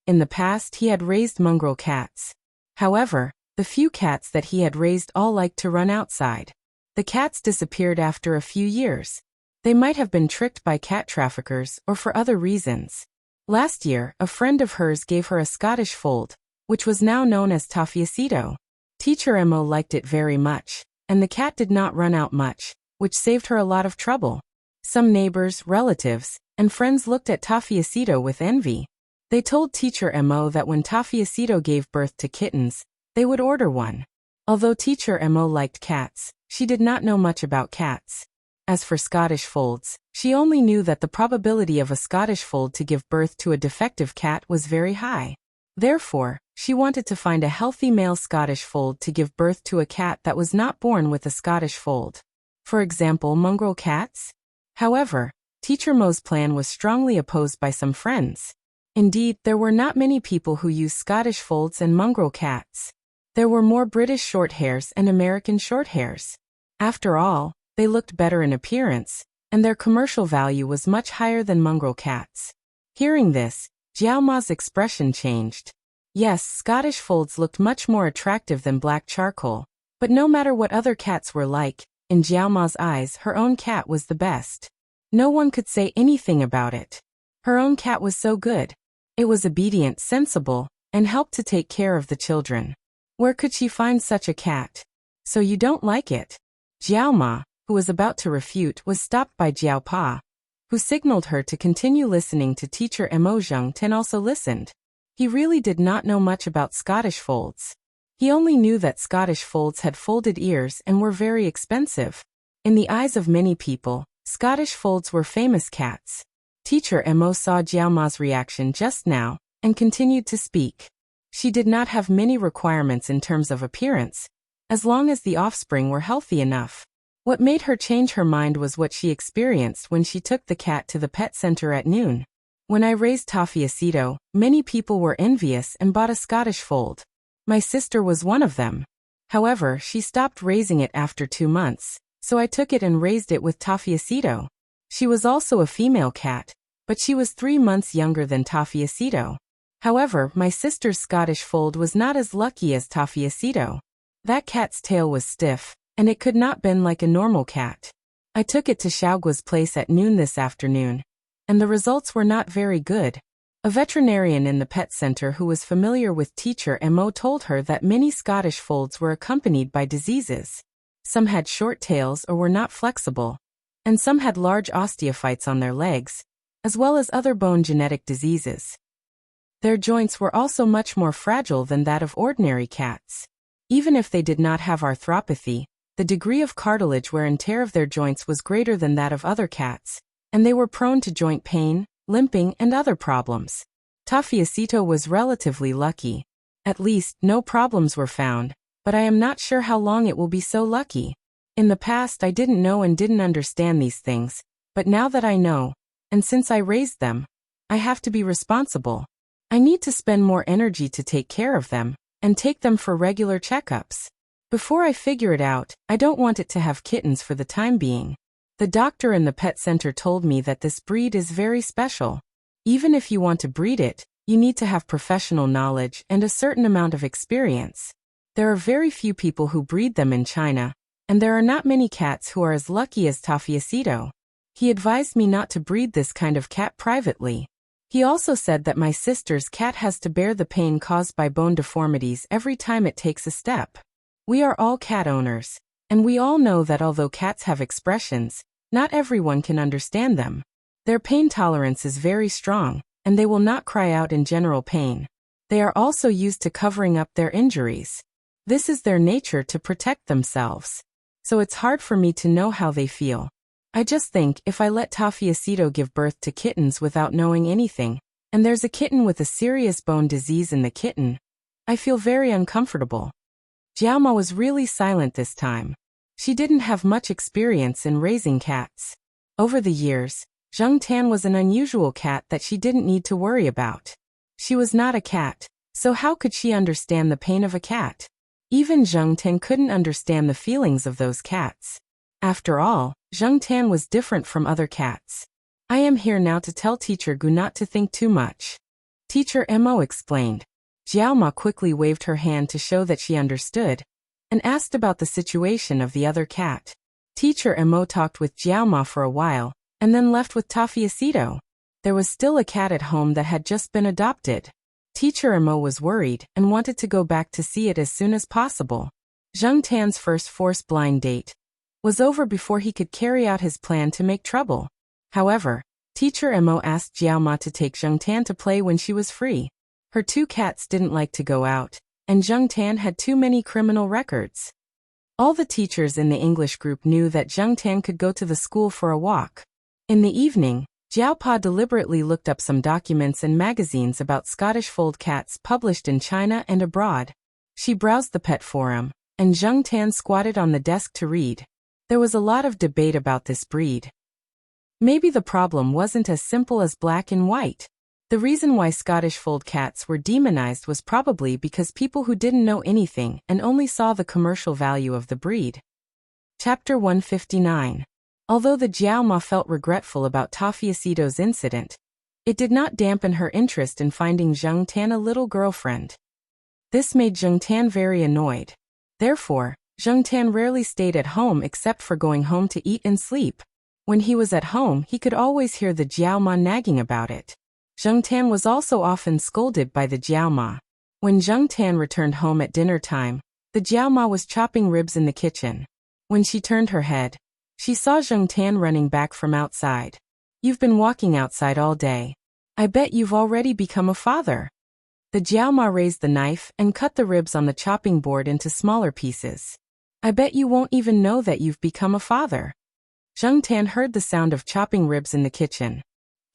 In the past he had raised mongrel cats. However, the few cats that he had raised all liked to run outside. The cats disappeared after a few years. They might have been tricked by cat traffickers or for other reasons. Last year, a friend of hers gave her a Scottish fold, which was now known as Tafiacito. Teacher Mo liked it very much, and the cat did not run out much, which saved her a lot of trouble. Some neighbors, relatives, and friends looked at Tafiacito with envy. They told Teacher Mo that when Tafiacito gave birth to kittens, they would order one. Although Teacher Mo liked cats, she did not know much about cats. As for Scottish folds, she only knew that the probability of a Scottish fold to give birth to a defective cat was very high. Therefore, she wanted to find a healthy male Scottish fold to give birth to a cat that was not born with a Scottish fold. For example, mongrel cats? However, Teacher Mo's plan was strongly opposed by some friends. Indeed, there were not many people who used Scottish folds and mongrel cats. There were more British Shorthairs and American Shorthairs. After all, they looked better in appearance, and their commercial value was much higher than mongrel cats. Hearing this, Jiao Ma's expression changed. Yes, Scottish folds looked much more attractive than black charcoal, but no matter what other cats were like, in Jiao Ma's eyes her own cat was the best. No one could say anything about it. Her own cat was so good. It was obedient, sensible, and helped to take care of the children. Where could she find such a cat? So you don't like it? Jiao Ma, who was about to refute, was stopped by Jiao Pa, who signaled her to continue listening to teacher Mo. Zheng Ten also listened. He really did not know much about Scottish folds. He only knew that Scottish folds had folded ears and were very expensive. In the eyes of many people, Scottish folds were famous cats. Teacher Mo saw Jiao Ma's reaction just now, and continued to speak. She did not have many requirements in terms of appearance, as long as the offspring were healthy enough. What made her change her mind was what she experienced when she took the cat to the pet center at noon. When I raised Tafiacito, many people were envious and bought a Scottish fold. My sister was one of them. However, she stopped raising it after 2 months, so I took it and raised it with Tafiacito. She was also a female cat, but she was 3 months younger than Tafiacito. However, my sister's Scottish fold was not as lucky as Tafiacito. That cat's tail was stiff, and it could not bend like a normal cat. I took it to Xiaoguo's place at noon this afternoon, and the results were not very good. A veterinarian in the pet center who was familiar with teacher Mo told her that many Scottish folds were accompanied by diseases. Some had short tails or were not flexible, and some had large osteophytes on their legs, as well as other bone genetic diseases. Their joints were also much more fragile than that of ordinary cats. Even if they did not have arthropathy, the degree of cartilage wear and tear of their joints was greater than that of other cats, and they were prone to joint pain, limping, and other problems. Tafiacito was relatively lucky. At least, no problems were found, but I am not sure how long it will be so lucky. In the past I didn't know and didn't understand these things, but now that I know, and since I raised them, I have to be responsible. I need to spend more energy to take care of them, and take them for regular checkups. Before I figure it out, I don't want it to have kittens for the time being. The doctor in the pet center told me that this breed is very special. Even if you want to breed it, you need to have professional knowledge and a certain amount of experience. There are very few people who breed them in China, and there are not many cats who are as lucky as Tafiacito. He advised me not to breed this kind of cat privately. He also said that my sister's cat has to bear the pain caused by bone deformities every time it takes a step. We are all cat owners, and we all know that although cats have expressions, not everyone can understand them. Their pain tolerance is very strong, and they will not cry out in general pain. They are also used to covering up their injuries. This is their nature to protect themselves. So it's hard for me to know how they feel. I just think if I let Tafiacito give birth to kittens without knowing anything, and there's a kitten with a serious bone disease in the kitten, I feel very uncomfortable. Jiao Ma was really silent this time. She didn't have much experience in raising cats. Over the years, Zheng Tan was an unusual cat that she didn't need to worry about. She was not a cat, so how could she understand the pain of a cat? Even Zheng Tan couldn't understand the feelings of those cats. After all, Zheng Tan was different from other cats. I am here now to tell Teacher Gu not to think too much. Teacher Mo explained. Jiao Ma quickly waved her hand to show that she understood, and asked about the situation of the other cat. Teacher Mo talked with Jiao Ma for a while, and then left with Tafiacito. There was still a cat at home that had just been adopted. Teacher Mo was worried and wanted to go back to see it as soon as possible. Zheng Tan's first forced blind date was over before he could carry out his plan to make trouble. However, Teacher Mo asked Jiao Ma to take Zheng Tan to play when she was free. Her two cats didn't like to go out, and Zheng Tan had too many criminal records. All the teachers in the English group knew that Zheng Tan could go to the school for a walk. In the evening, Jiao Pa deliberately looked up some documents and magazines about Scottish fold cats published in China and abroad. She browsed the pet forum, and Zheng Tan squatted on the desk to read. There was a lot of debate about this breed. Maybe the problem wasn't as simple as black and white. The reason why Scottish fold cats were demonized was probably because people who didn't know anything and only saw the commercial value of the breed. Chapter 159. Although the Jiao Ma felt regretful about Tafiacito's incident, it did not dampen her interest in finding Zheng Tan a little girlfriend. This made Zheng Tan very annoyed. Therefore, Zheng Tan rarely stayed at home except for going home to eat and sleep. When he was at home, he could always hear the Jiao Ma nagging about it. Zheng Tan was also often scolded by the Jiao Ma. When Zheng Tan returned home at dinner time, the Jiao Ma was chopping ribs in the kitchen. When she turned her head, she saw Zheng Tan running back from outside. "You've been walking outside all day. I bet you've already become a father." The Jiao Ma raised the knife and cut the ribs on the chopping board into smaller pieces. "I bet you won't even know that you've become a father." Zheng Tan heard the sound of chopping ribs in the kitchen.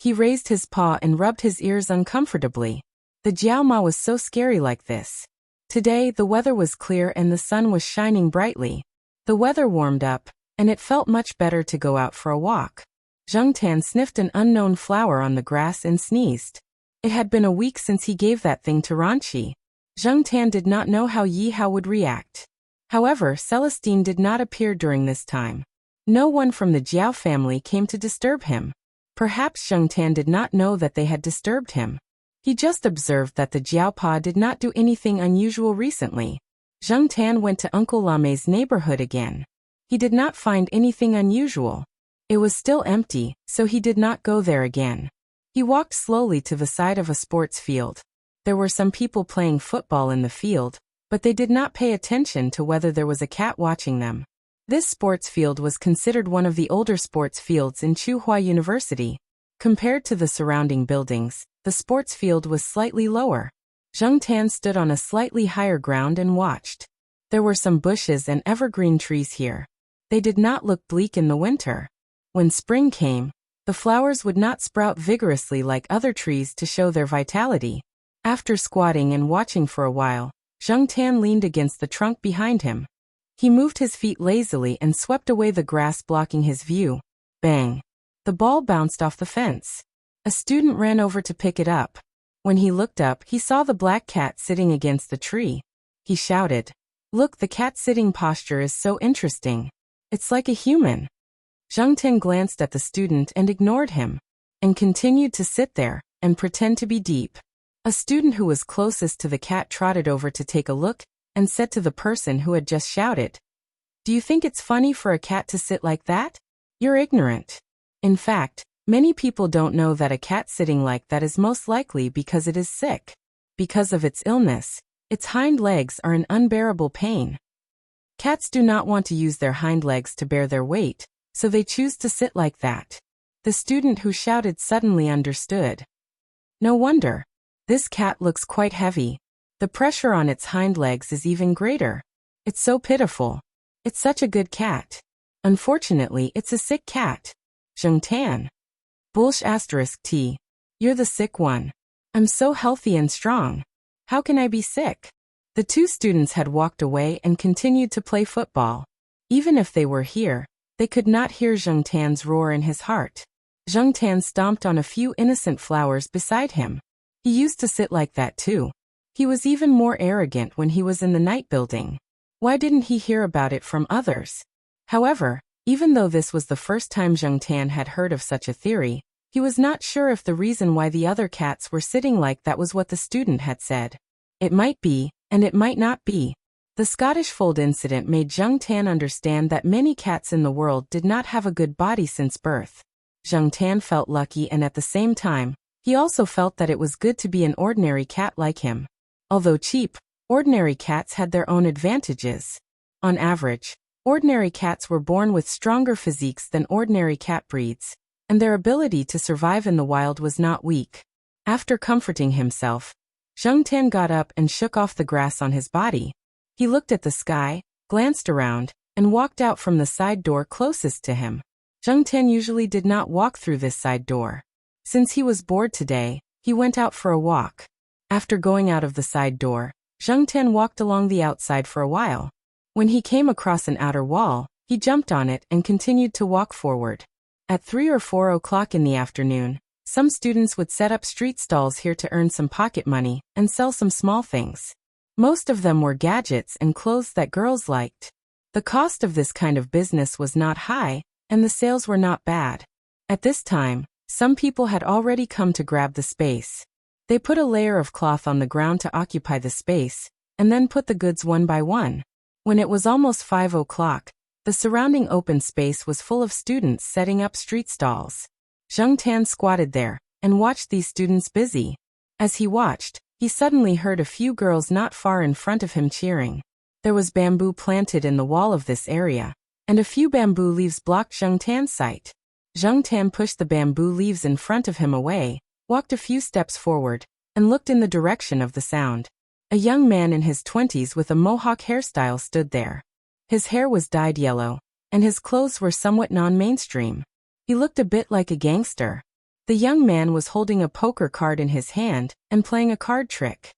He raised his paw and rubbed his ears uncomfortably. The Jiao Ma was so scary like this. Today, the weather was clear and the sun was shining brightly. The weather warmed up, and it felt much better to go out for a walk. Zheng Tan sniffed an unknown flower on the grass and sneezed. It had been a week since he gave that thing to Ranchi. Zheng Tan did not know how Yi Hao would react. However, Celestine did not appear during this time. No one from the Jiao family came to disturb him. Perhaps Zheng Tan did not know that they had disturbed him. He just observed that the Jiao Pa did not do anything unusual recently. Zheng Tan went to Uncle Lame's neighborhood again. He did not find anything unusual. It was still empty, so he did not go there again. He walked slowly to the side of a sports field. There were some people playing football in the field, but they did not pay attention to whether there was a cat watching them. This sports field was considered one of the older sports fields in Tsinghua University. Compared to the surrounding buildings, the sports field was slightly lower. Zheng Tan stood on a slightly higher ground and watched. There were some bushes and evergreen trees here. They did not look bleak in the winter. When spring came, the flowers would not sprout vigorously like other trees to show their vitality. After squatting and watching for a while, Zheng Tan leaned against the trunk behind him. He moved his feet lazily and swept away the grass blocking his view. Bang! The ball bounced off the fence. A student ran over to pick it up. When he looked up, he saw the black cat sitting against the tree. He shouted, "Look, the cat sitting posture is so interesting. It's like a human." Zheng Tan glanced at the student and ignored him, and continued to sit there and pretend to be deep. A student who was closest to the cat trotted over to take a look and said to the person who had just shouted, "Do you think it's funny for a cat to sit like that? You're ignorant." In fact, many people don't know that a cat sitting like that is most likely because it is sick. Because of its illness, its hind legs are in unbearable pain. Cats do not want to use their hind legs to bear their weight, so they choose to sit like that. The student who shouted suddenly understood. No wonder. This cat looks quite heavy. The pressure on its hind legs is even greater. It's so pitiful. It's such a good cat. Unfortunately, it's a sick cat. Zheng Tan. **T. You're the sick one. I'm so healthy and strong. How can I be sick?" The two students had walked away and continued to play football. Even if they were here, they could not hear Zheng Tan's roar in his heart. Zheng Tan stomped on a few innocent flowers beside him. He used to sit like that too. He was even more arrogant when he was in the night building. Why didn't he hear about it from others? However, even though this was the first time Zheng Tan had heard of such a theory, he was not sure if the reason why the other cats were sitting like that was what the student had said. It might be, and it might not be. The Scottish Fold incident made Zheng Tan understand that many cats in the world did not have a good body since birth. Zheng Tan felt lucky, and at the same time, he also felt that it was good to be an ordinary cat like him. Although cheap, ordinary cats had their own advantages. On average, ordinary cats were born with stronger physiques than ordinary cat breeds, and their ability to survive in the wild was not weak. After comforting himself, Zheng Tan got up and shook off the grass on his body. He looked at the sky, glanced around, and walked out from the side door closest to him. Zheng Tan usually did not walk through this side door. Since he was bored today, he went out for a walk. After going out of the side door, Zheng Tan walked along the outside for a while. When he came across an outer wall, he jumped on it and continued to walk forward. At 3 or 4 o'clock in the afternoon, some students would set up street stalls here to earn some pocket money and sell some small things. Most of them were gadgets and clothes that girls liked. The cost of this kind of business was not high, and the sales were not bad. At this time, some people had already come to grab the space. They put a layer of cloth on the ground to occupy the space, and then put the goods one by one. When it was almost 5 o'clock, the surrounding open space was full of students setting up street stalls. Zheng Tan squatted there and watched these students busy. As he watched, he suddenly heard a few girls not far in front of him cheering. There was bamboo planted in the wall of this area, and a few bamboo leaves blocked Zheng Tan's sight. Zheng Tan pushed the bamboo leaves in front of him away, walked a few steps forward, and looked in the direction of the sound. A young man in his 20s with a mohawk hairstyle stood there. His hair was dyed yellow, and his clothes were somewhat non-mainstream. He looked a bit like a gangster. The young man was holding a poker card in his hand and playing a card trick.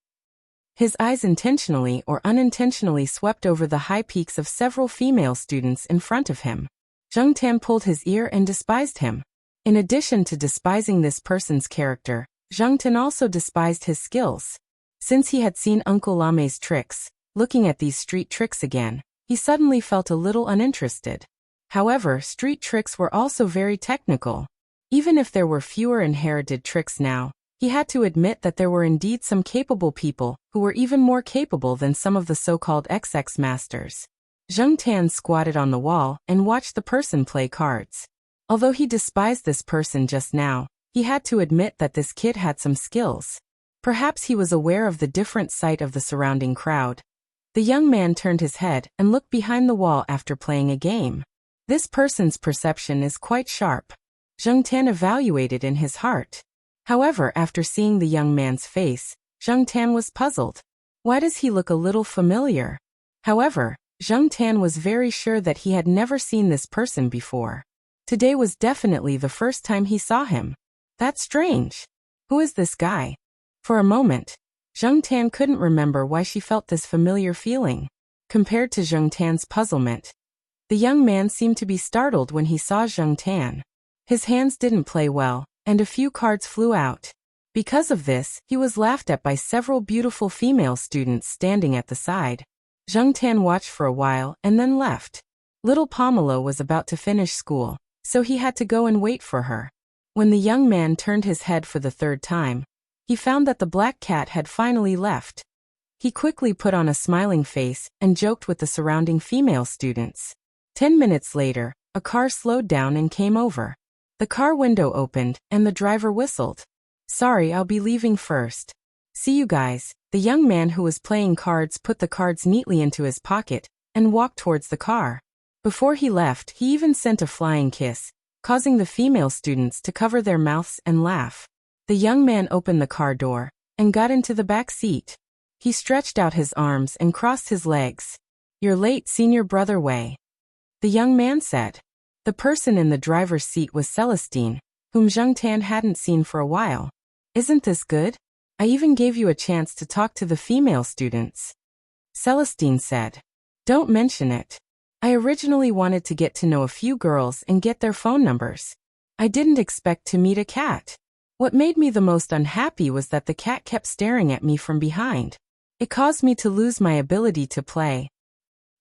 His eyes intentionally or unintentionally swept over the high peaks of several female students in front of him. Zheng Tan pulled his ear and despised him. In addition to despising this person's character, Zheng Tan also despised his skills. Since he had seen Uncle Lame's tricks, looking at these street tricks again, he suddenly felt a little uninterested. However, street tricks were also very technical. Even if there were fewer inherited tricks now, he had to admit that there were indeed some capable people who were even more capable than some of the so-called XX masters. Zheng Tan squatted on the wall and watched the person play cards. Although he despised this person just now, he had to admit that this kid had some skills. Perhaps he was aware of the different sight of the surrounding crowd. The young man turned his head and looked behind the wall after playing a game. This person's perception is quite sharp. Zheng Tan evaluated in his heart. However, after seeing the young man's face, Zheng Tan was puzzled. Why does he look a little familiar? However, Zheng Tan was very sure that he had never seen this person before. Today was definitely the first time he saw him. That's strange. Who is this guy? For a moment, Zheng Tan couldn't remember why she felt this familiar feeling. Compared to Zheng Tan's puzzlement, the young man seemed to be startled when he saw Zheng Tan. His hands didn't play well, and a few cards flew out. Because of this, he was laughed at by several beautiful female students standing at the side. Zheng Tan watched for a while and then left. Little Pomelo was about to finish school, so he had to go and wait for her. When the young man turned his head for the third time, he found that the black cat had finally left. He quickly put on a smiling face and joked with the surrounding female students. 10 minutes later, a car slowed down and came over. The car window opened, and the driver whistled. "Sorry, I'll be leaving first. See you guys." The young man who was playing cards put the cards neatly into his pocket and walked towards the car. Before he left, he even sent a flying kiss, causing the female students to cover their mouths and laugh. The young man opened the car door and got into the back seat. He stretched out his arms and crossed his legs. "You're late, senior brother Wei," the young man said. The person in the driver's seat was Celestine, whom Zheng Tan hadn't seen for a while. "Isn't this good? I even gave you a chance to talk to the female students," Celestine said. "Don't mention it. I originally wanted to get to know a few girls and get their phone numbers. I didn't expect to meet a cat. What made me the most unhappy was that the cat kept staring at me from behind. It caused me to lose my ability to play.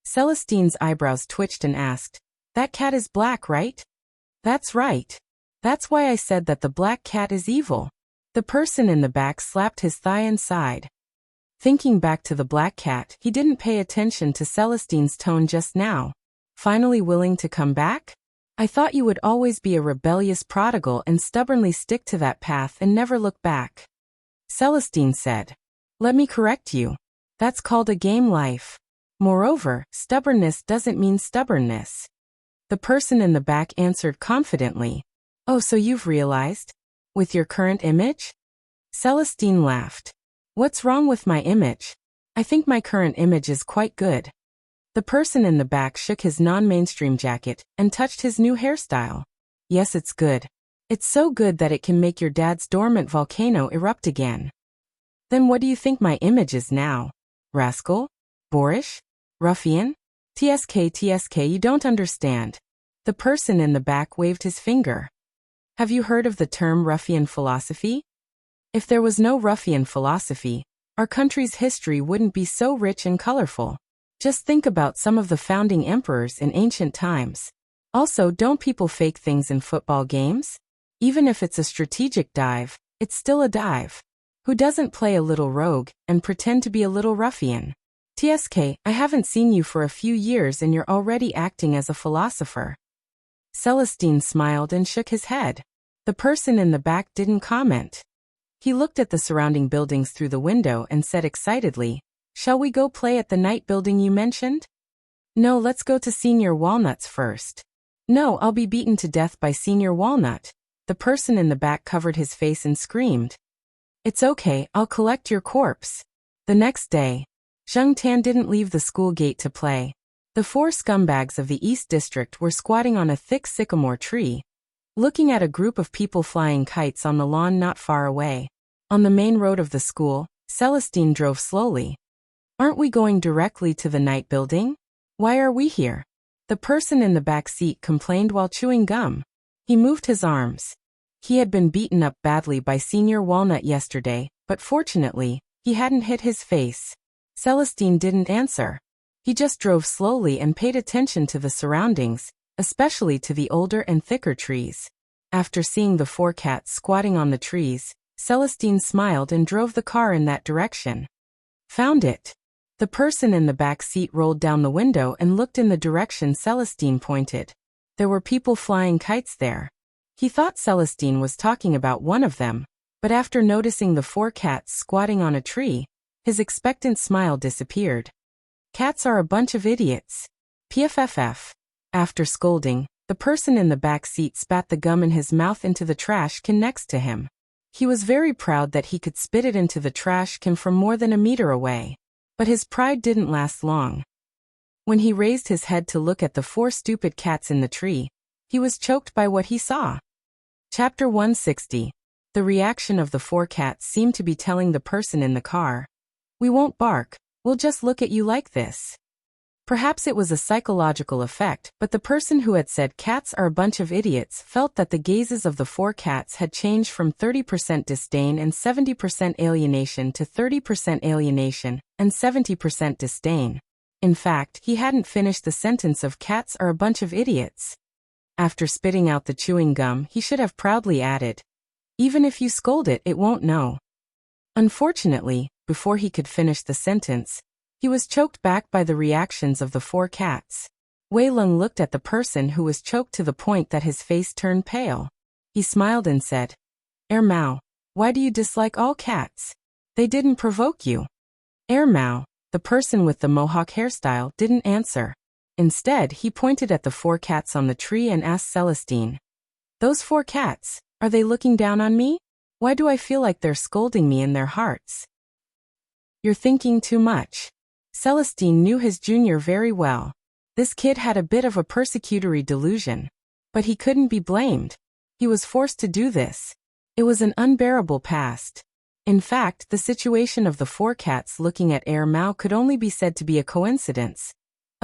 Celestine's eyebrows twitched and asked, "That cat is black, right?" "That's right. That's why I said that the black cat is evil." The person in the back slapped his thigh and sighed. Thinking back to the black cat, he didn't pay attention to Celestine's tone just now. "Finally willing to come back? I thought you would always be a rebellious prodigal and stubbornly stick to that path and never look back." Celestine said, "Let me correct you. That's called a game life. Moreover, stubbornness doesn't mean stubbornness." The person in the back answered confidently, "Oh, so you've realized? With your current image?" Celestine laughed. "What's wrong with my image? I think my current image is quite good." The person in the back shook his non-mainstream jacket and touched his new hairstyle. "Yes, it's good. It's so good that it can make your dad's dormant volcano erupt again." "Then what do you think my image is now? Rascal? Boorish? Ruffian? TSK, you don't understand." The person in the back waved his finger. "Have you heard of the term ruffian philosophy? If there was no ruffian philosophy, our country's history wouldn't be so rich and colorful. Just think about some of the founding emperors in ancient times. Also, don't people fake things in football games? Even if it's a strategic dive, it's still a dive. Who doesn't play a little rogue and pretend to be a little ruffian? TSK, I haven't seen you for a few years and you're already acting as a philosopher." Celestine smiled and shook his head. The person in the back didn't comment. He looked at the surrounding buildings through the window and said excitedly, "Shall we go play at the night building you mentioned?" "No, let's go to Senior Walnut's first." "No, I'll be beaten to death by Senior Walnut." The person in the back covered his face and screamed. "It's okay, I'll collect your corpse." The next day, Zheng Tan didn't leave the school gate to play. The four scumbags of the East District were squatting on a thick sycamore tree, looking at a group of people flying kites on the lawn not far away. On the main road of the school, Celestine drove slowly. "Aren't we going directly to the night building? Why are we here?" The person in the back seat complained while chewing gum. He moved his arms. He had been beaten up badly by Senior Walnut yesterday, but fortunately, he hadn't hit his face. Celestine didn't answer. He just drove slowly and paid attention to the surroundings, especially to the older and thicker trees. After seeing the four cats squatting on the trees, Celestine smiled and drove the car in that direction. "Found it." The person in the back seat rolled down the window and looked in the direction Celestine pointed. There were people flying kites there. He thought Celestine was talking about one of them, but after noticing the four cats squatting on a tree, his expectant smile disappeared. "Cats are a bunch of idiots. PFFF. After scolding, the person in the back seat spat the gum in his mouth into the trash can next to him. He was very proud that he could spit it into the trash can from more than a meter away. But his pride didn't last long. When he raised his head to look at the four stupid cats in the tree, he was choked by what he saw. Chapter 160. The reaction of the four cats seemed to be telling the person in the car, "We won't bark, we'll just look at you like this." Perhaps it was a psychological effect, but the person who had said cats are a bunch of idiots felt that the gazes of the four cats had changed from 30% disdain and 70% alienation to 30% alienation and 70% disdain. In fact, he hadn't finished the sentence of "cats are a bunch of idiots." After spitting out the chewing gum, he should have proudly added, "Even if you scold it, it won't know." Unfortunately, before he could finish the sentence, he was choked back by the reactions of the four cats. Wei Lung looked at the person who was choked to the point that his face turned pale. He smiled and said, Mao, why do you dislike all cats? They didn't provoke you." Mao, the person with the mohawk hairstyle, didn't answer. Instead, he pointed at the four cats on the tree and asked Celestine, "Those four cats, are they looking down on me? Why do I feel like they're scolding me in their hearts?" "You're thinking too much." Celestine knew his junior very well. This kid had a bit of a persecutory delusion. But he couldn't be blamed. He was forced to do this. It was an unbearable past. In fact, the situation of the four cats looking at Mao could only be said to be a coincidence.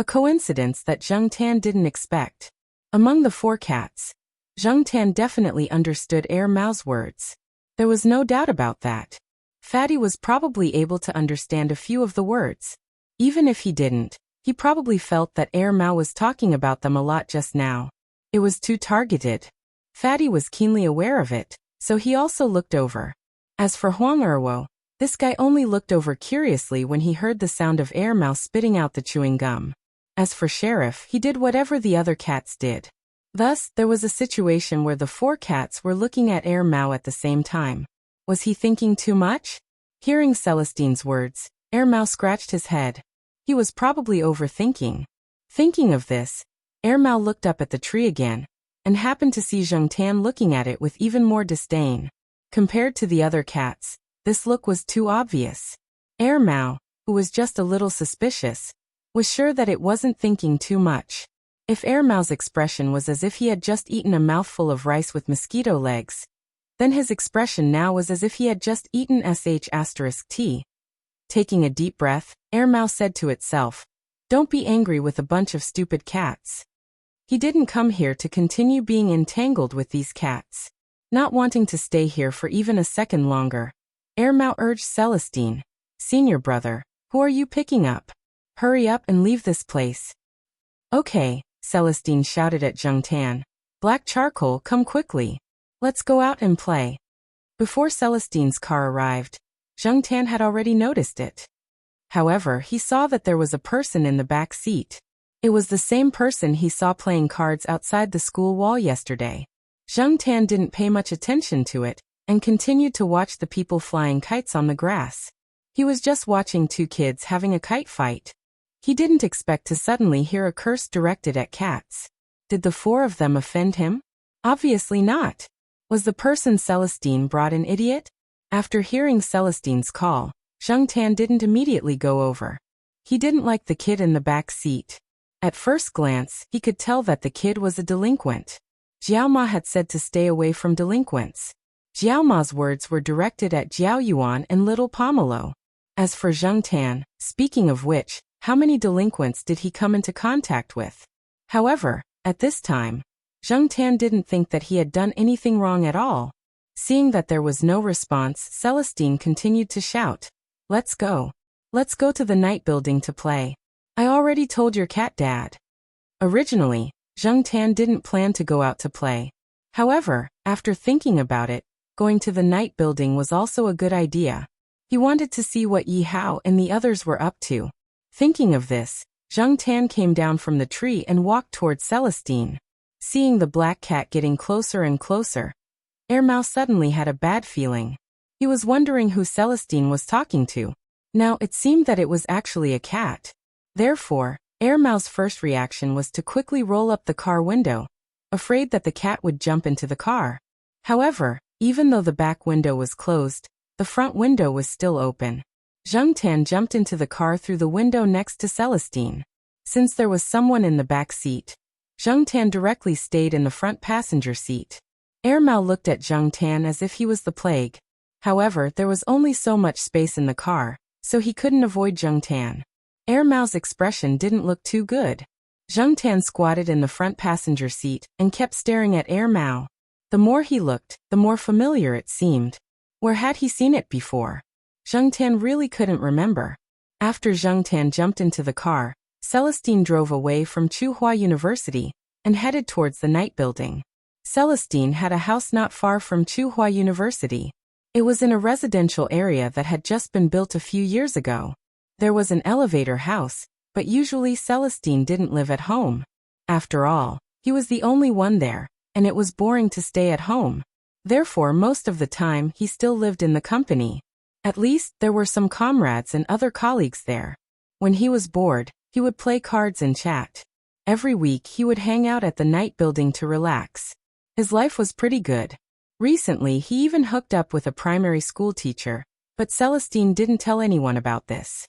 A coincidence that Zheng Tan didn't expect. Among the 4 cats, Zheng Tan definitely understood Air Mao's words. There was no doubt about that. Fatty was probably able to understand a few of the words. Even if he didn't, he probably felt that Air Mao was talking about them a lot just now. It was too targeted. Fatty was keenly aware of it, so he also looked over. As for Huang Erwo, this guy only looked over curiously when he heard the sound of Air Mao spitting out the chewing gum. As for Sheriff, he did whatever the other cats did. Thus, there was a situation where the 4 cats were looking at Air Mao at the same time. Was he thinking too much? Hearing Celestine's words, Air Mao scratched his head. He was probably overthinking. Thinking of this, Air Mao looked up at the tree again, and happened to see Zheng Tan looking at it with even more disdain. Compared to the other cats, this look was too obvious. Air Mao, who was just a little suspicious, was sure that it wasn't thinking too much. If Air Mao's expression was as if he had just eaten a mouthful of rice with mosquito legs, then his expression now was as if he had just eaten **T. Taking a deep breath, Air Mao said to itself, "Don't be angry with a bunch of stupid cats." He didn't come here to continue being entangled with these cats. Not wanting to stay here for even a second longer, Air Mao urged Celestine, "Senior brother, who are you picking up? Hurry up and leave this place." "Okay," Celestine shouted at Zheng Tan. "Black charcoal, come quickly. Let's go out and play." Before Celestine's car arrived, Zheng Tan had already noticed it. However, he saw that there was a person in the back seat. It was the same person he saw playing cards outside the school wall yesterday. Zheng Tan didn't pay much attention to it, and continued to watch the people flying kites on the grass. He was just watching 2 kids having a kite fight. He didn't expect to suddenly hear a curse directed at cats. Did the 4 of them offend him? Obviously not. Was the person Celestine brought an idiot? After hearing Celestine's call, Zheng Tan didn't immediately go over. He didn't like the kid in the back seat. At first glance, he could tell that the kid was a delinquent. Jiao Ma had said to stay away from delinquents. Jiao Ma's words were directed at Jiao Yuan and little Pomelo. As for Zheng Tan, speaking of which, how many delinquents did he come into contact with? However, at this time, Zheng Tan didn't think that he had done anything wrong at all. Seeing that there was no response, Celestine continued to shout, "Let's go. Let's go to the night building to play. I already told your cat dad." Originally, Zheng Tan didn't plan to go out to play. However, after thinking about it, going to the night building was also a good idea. He wanted to see what Yi Hao and the others were up to. Thinking of this, Zheng Tan came down from the tree and walked towards Celestine. Seeing the black cat getting closer and closer, Air Mao suddenly had a bad feeling. He was wondering who Celestine was talking to. Now it seemed that it was actually a cat. Therefore, Air Mao's first reaction was to quickly roll up the car window, afraid that the cat would jump into the car. However, even though the back window was closed, the front window was still open. Zheng Tan jumped into the car through the window next to Celestine. Since there was someone in the back seat, Zheng Tan directly stayed in the front passenger seat. Air Mao looked at Zheng Tan as if he was the plague. However, there was only so much space in the car, so he couldn't avoid Zheng Tan. Air Mao's expression didn't look too good. Zheng Tan squatted in the front passenger seat and kept staring at Air Mao. The more he looked, the more familiar it seemed. Where had he seen it before? Zheng Tan really couldn't remember. After Zheng Tan jumped into the car, Celestine drove away from Tsinghua University and headed towards the night building. Celestine had a house not far from Tsinghua University. It was in a residential area that had just been built a few years ago. There was an elevator house, but usually Celestine didn't live at home. After all, he was the only one there, and it was boring to stay at home. Therefore, most of the time he still lived in the company. At least, there were some comrades and other colleagues there. When he was bored, he would play cards and chat. Every week he would hang out at the night building to relax. His life was pretty good. Recently he even hooked up with a primary school teacher, but Celestine didn't tell anyone about this.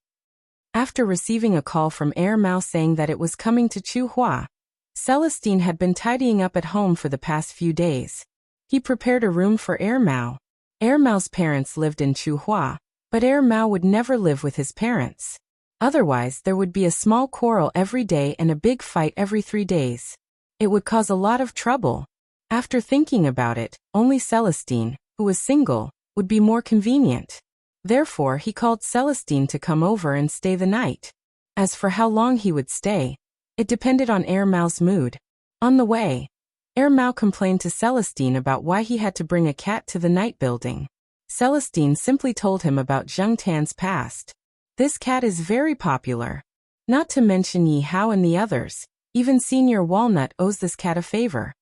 After receiving a call from Air Mao saying that it was coming to Tsinghua, Celestine had been tidying up at home for the past few days. He prepared a room for Air Mao. Air Mao's parents lived in Tsinghua, but Air Mao would never live with his parents. Otherwise, there would be a small quarrel every day and a big fight every 3 days. It would cause a lot of trouble. After thinking about it, only Celestine, who was single, would be more convenient. Therefore, he called Celestine to come over and stay the night. As for how long he would stay, it depended on Mao's mood. On the way, Mao complained to Celestine about why he had to bring a cat to the night building. Celestine simply told him about Zheng Tan's past. This cat is very popular. Not to mention Yi Hao and the others, even Senior Walnut owes this cat a favor.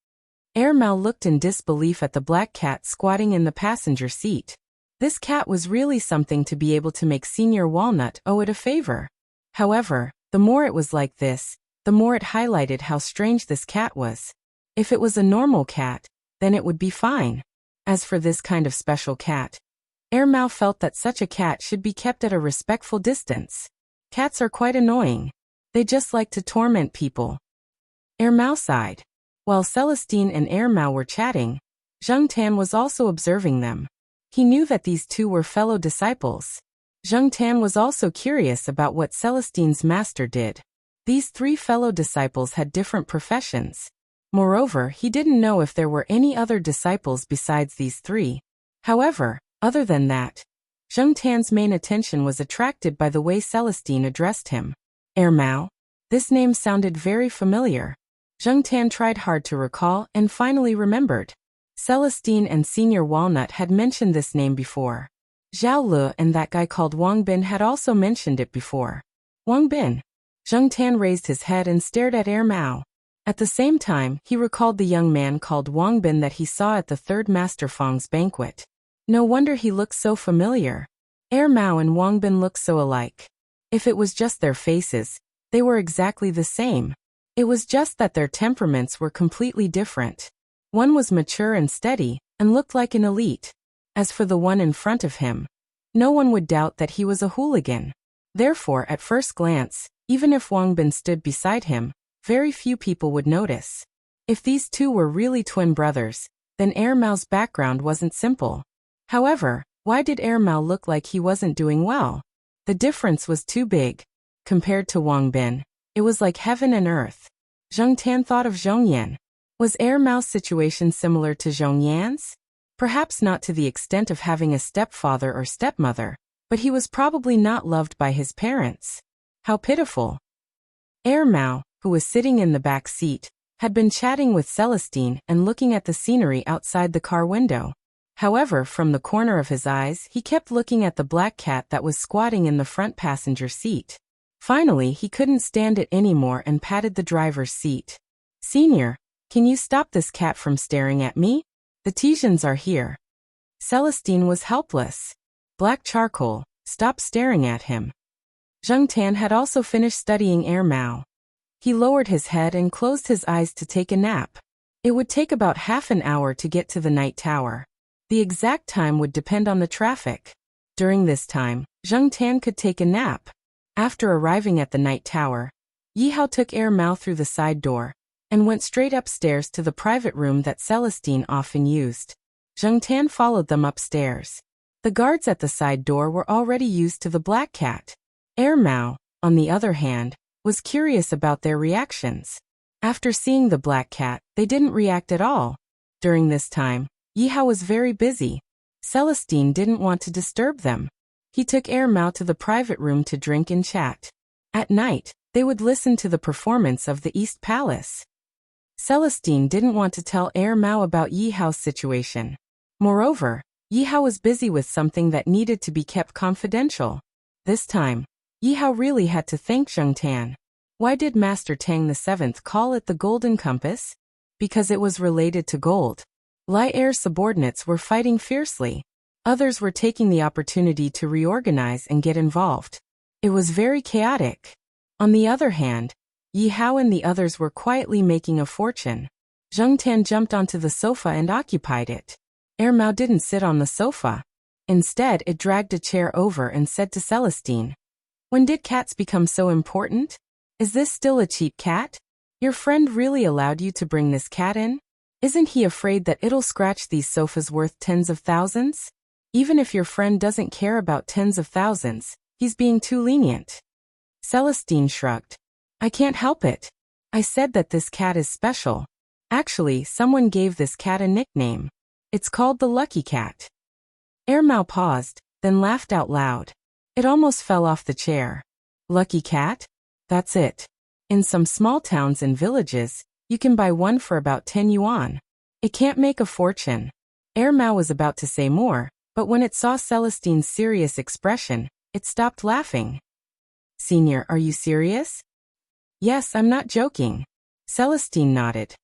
Mao looked in disbelief at the black cat squatting in the passenger seat. This cat was really something to be able to make Senior Walnut owe it a favor. However, the more it was like this, the more it highlighted how strange this cat was. If it was a normal cat, then it would be fine. As for this kind of special cat, Mao felt that such a cat should be kept at a respectful distance. Cats are quite annoying. They just like to torment people. Mao sighed. While Celestine and Mao were chatting, Zheng Tan was also observing them. He knew that these two were fellow disciples. Zheng Tan was also curious about what Celestine's master did. These 3 fellow disciples had different professions. Moreover, he didn't know if there were any other disciples besides these 3. However, other than that, Zheng Tan's main attention was attracted by the way Celestine addressed him. Mao? This name sounded very familiar. Zheng Tan tried hard to recall and finally remembered. Celestine and Senior Walnut had mentioned this name before. Zhao Le and that guy called Wang Bin had also mentioned it before. Wang Bin. Zheng Tan raised his head and stared at Mao. At the same time, he recalled the young man called Wang Bin that he saw at the 3rd Master Feng's banquet. No wonder he looked so familiar. Mao and Wang Bin looked so alike. If it was just their faces, they were exactly the same. It was just that their temperaments were completely different. One was mature and steady, and looked like an elite. As for the one in front of him, no one would doubt that he was a hooligan. Therefore, at first glance, even if Wang Bin stood beside him, very few people would notice. If these two were really twin brothers, then Mao's background wasn't simple. However, why did Mao look like he wasn't doing well? The difference was too big. Compared to Wang Bin, it was like heaven and earth. Zheng Tan thought of Zhong Yan. Was Mao's situation similar to Zhong Yan's? Perhaps not to the extent of having a stepfather or stepmother, but he was probably not loved by his parents. How pitiful. Mao, who was sitting in the back seat, had been chatting with Celestine and looking at the scenery outside the car window. However, from the corner of his eyes, he kept looking at the black cat that was squatting in the front passenger seat. Finally, he couldn't stand it anymore and patted the driver's seat. "Senior, can you stop this cat from staring at me? The Tijans are here." Celestine was helpless. Black charcoal, stop staring at him. Zheng Tan had also finished studying Mao. He lowered his head and closed his eyes to take a nap. It would take about half an hour to get to the night tower. The exact time would depend on the traffic. During this time, Zheng Tan could take a nap. After arriving at the night tower, Yi Hao took Mao through the side door and went straight upstairs to the private room that Celestine often used. Zheng Tan followed them upstairs. The guards at the side door were already used to the black cat. Mao, on the other hand, was curious about their reactions. After seeing the black cat, they didn't react at all. During this time, Yi Hao was very busy. Celestine didn't want to disturb them. He took Mao to the private room to drink and chat. At night, they would listen to the performance of the East Palace. Celestine didn't want to tell Mao about Yi Hao's situation. Moreover, Yi Hao was busy with something that needed to be kept confidential. This time, Yi Hao really had to thank Zheng Tan. Why did Master Tang VII call it the Golden Compass? Because it was related to gold. Lai Er's subordinates were fighting fiercely. Others were taking the opportunity to reorganize and get involved. It was very chaotic. On the other hand, Yi Hao and the others were quietly making a fortune. Zheng Tan jumped onto the sofa and occupied it. Mao didn't sit on the sofa. Instead, it dragged a chair over and said to Celestine, "When did cats become so important? Is this still a cheap cat? Your friend really allowed you to bring this cat in? Isn't he afraid that it'll scratch these sofas worth tens of thousands? Even if your friend doesn't care about tens of thousands, he's being too lenient." Celestine shrugged. I can't help it. I said that this cat is special. Actually, someone gave this cat a nickname. It's called the Lucky Cat. Ermau paused, then laughed out loud. It almost fell off the chair. Lucky cat? That's it. In some small towns and villages, you can buy one for about 10 yuan. It can't make a fortune. Ermau was about to say more, but when it saw Celestine's serious expression, it stopped laughing. Senior, are you serious? Yes, I'm not joking. Celestine nodded.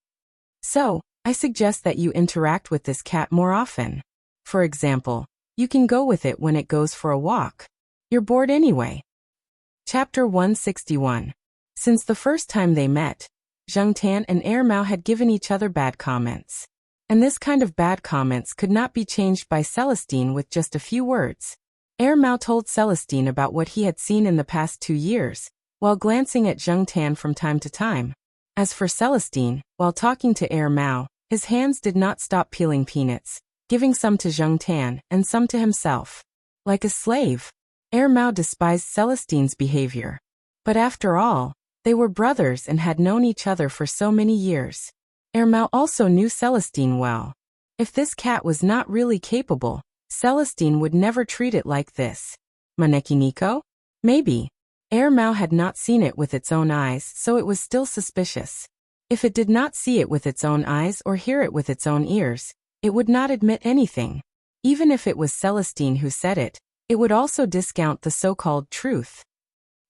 So, I suggest that you interact with this cat more often. For example, you can go with it when it goes for a walk. You're bored anyway. Chapter 161. Since the first time they met, Zheng Tan and Ermau had given each other bad comments. And this kind of bad comments could not be changed by Celestine with just a few words. Ermau told Celestine about what he had seen in the past 2 years, while glancing at Zheng Tan from time to time. As for Celestine, while talking to Ermau, his hands did not stop peeling peanuts, giving some to Zheng Tan and some to himself. Like a slave. Ermau despised Celestine's behavior. But after all, they were brothers and had known each other for so many years. Ermau also knew Celestine well. If this cat was not really capable, Celestine would never treat it like this. Maneki Nico? Maybe. Ermau had not seen it with its own eyes, so it was still suspicious. If it did not see it with its own eyes or hear it with its own ears, it would not admit anything. Even if it was Celestine who said it, it would also discount the so-called truth.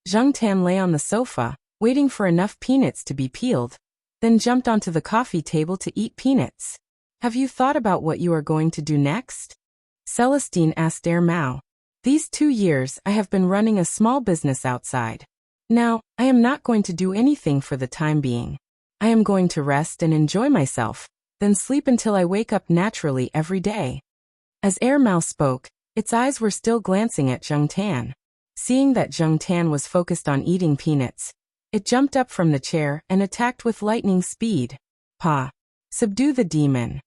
Zheng Tan lay on the sofa, waiting for enough peanuts to be peeled, then jumped onto the coffee table to eat peanuts. Have you thought about what you are going to do next? Celestine asked Ermau. These 2 years I have been running a small business outside. Now, I am not going to do anything for the time being. I am going to rest and enjoy myself, then sleep until I wake up naturally every day. As Ermau spoke, its eyes were still glancing at Zheng Tan. Seeing that Zheng Tan was focused on eating peanuts, it jumped up from the chair and attacked with lightning speed. Pa! Subdue the demon.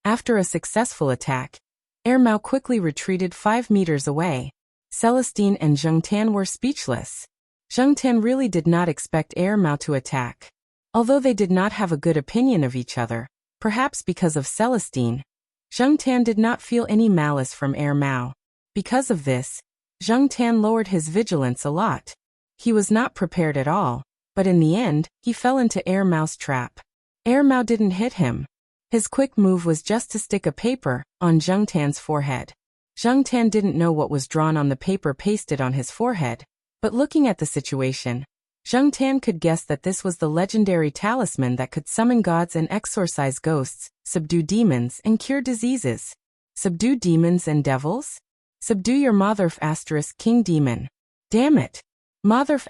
After a successful attack, Ermau quickly retreated 5 meters away. Celestine and Zheng Tan were speechless. Zheng Tan really did not expect Ermau to attack. Although they did not have a good opinion of each other, perhaps because of Celestine, Zheng Tan did not feel any malice from Ermau. Because of this, Zheng Tan lowered his vigilance a lot. He was not prepared at all, but in the end, he fell into Ermau's trap. Ermau didn't hit him. His quick move was just to stick a paper on Zheng Tan's forehead. Zheng Tan didn't know what was drawn on the paper pasted on his forehead, but looking at the situation, Zheng Tan could guess that this was the legendary talisman that could summon gods and exorcise ghosts, subdue demons and cure diseases. Subdue demons and devils? Subdue your Motherf * king demon. Damn it. Motherf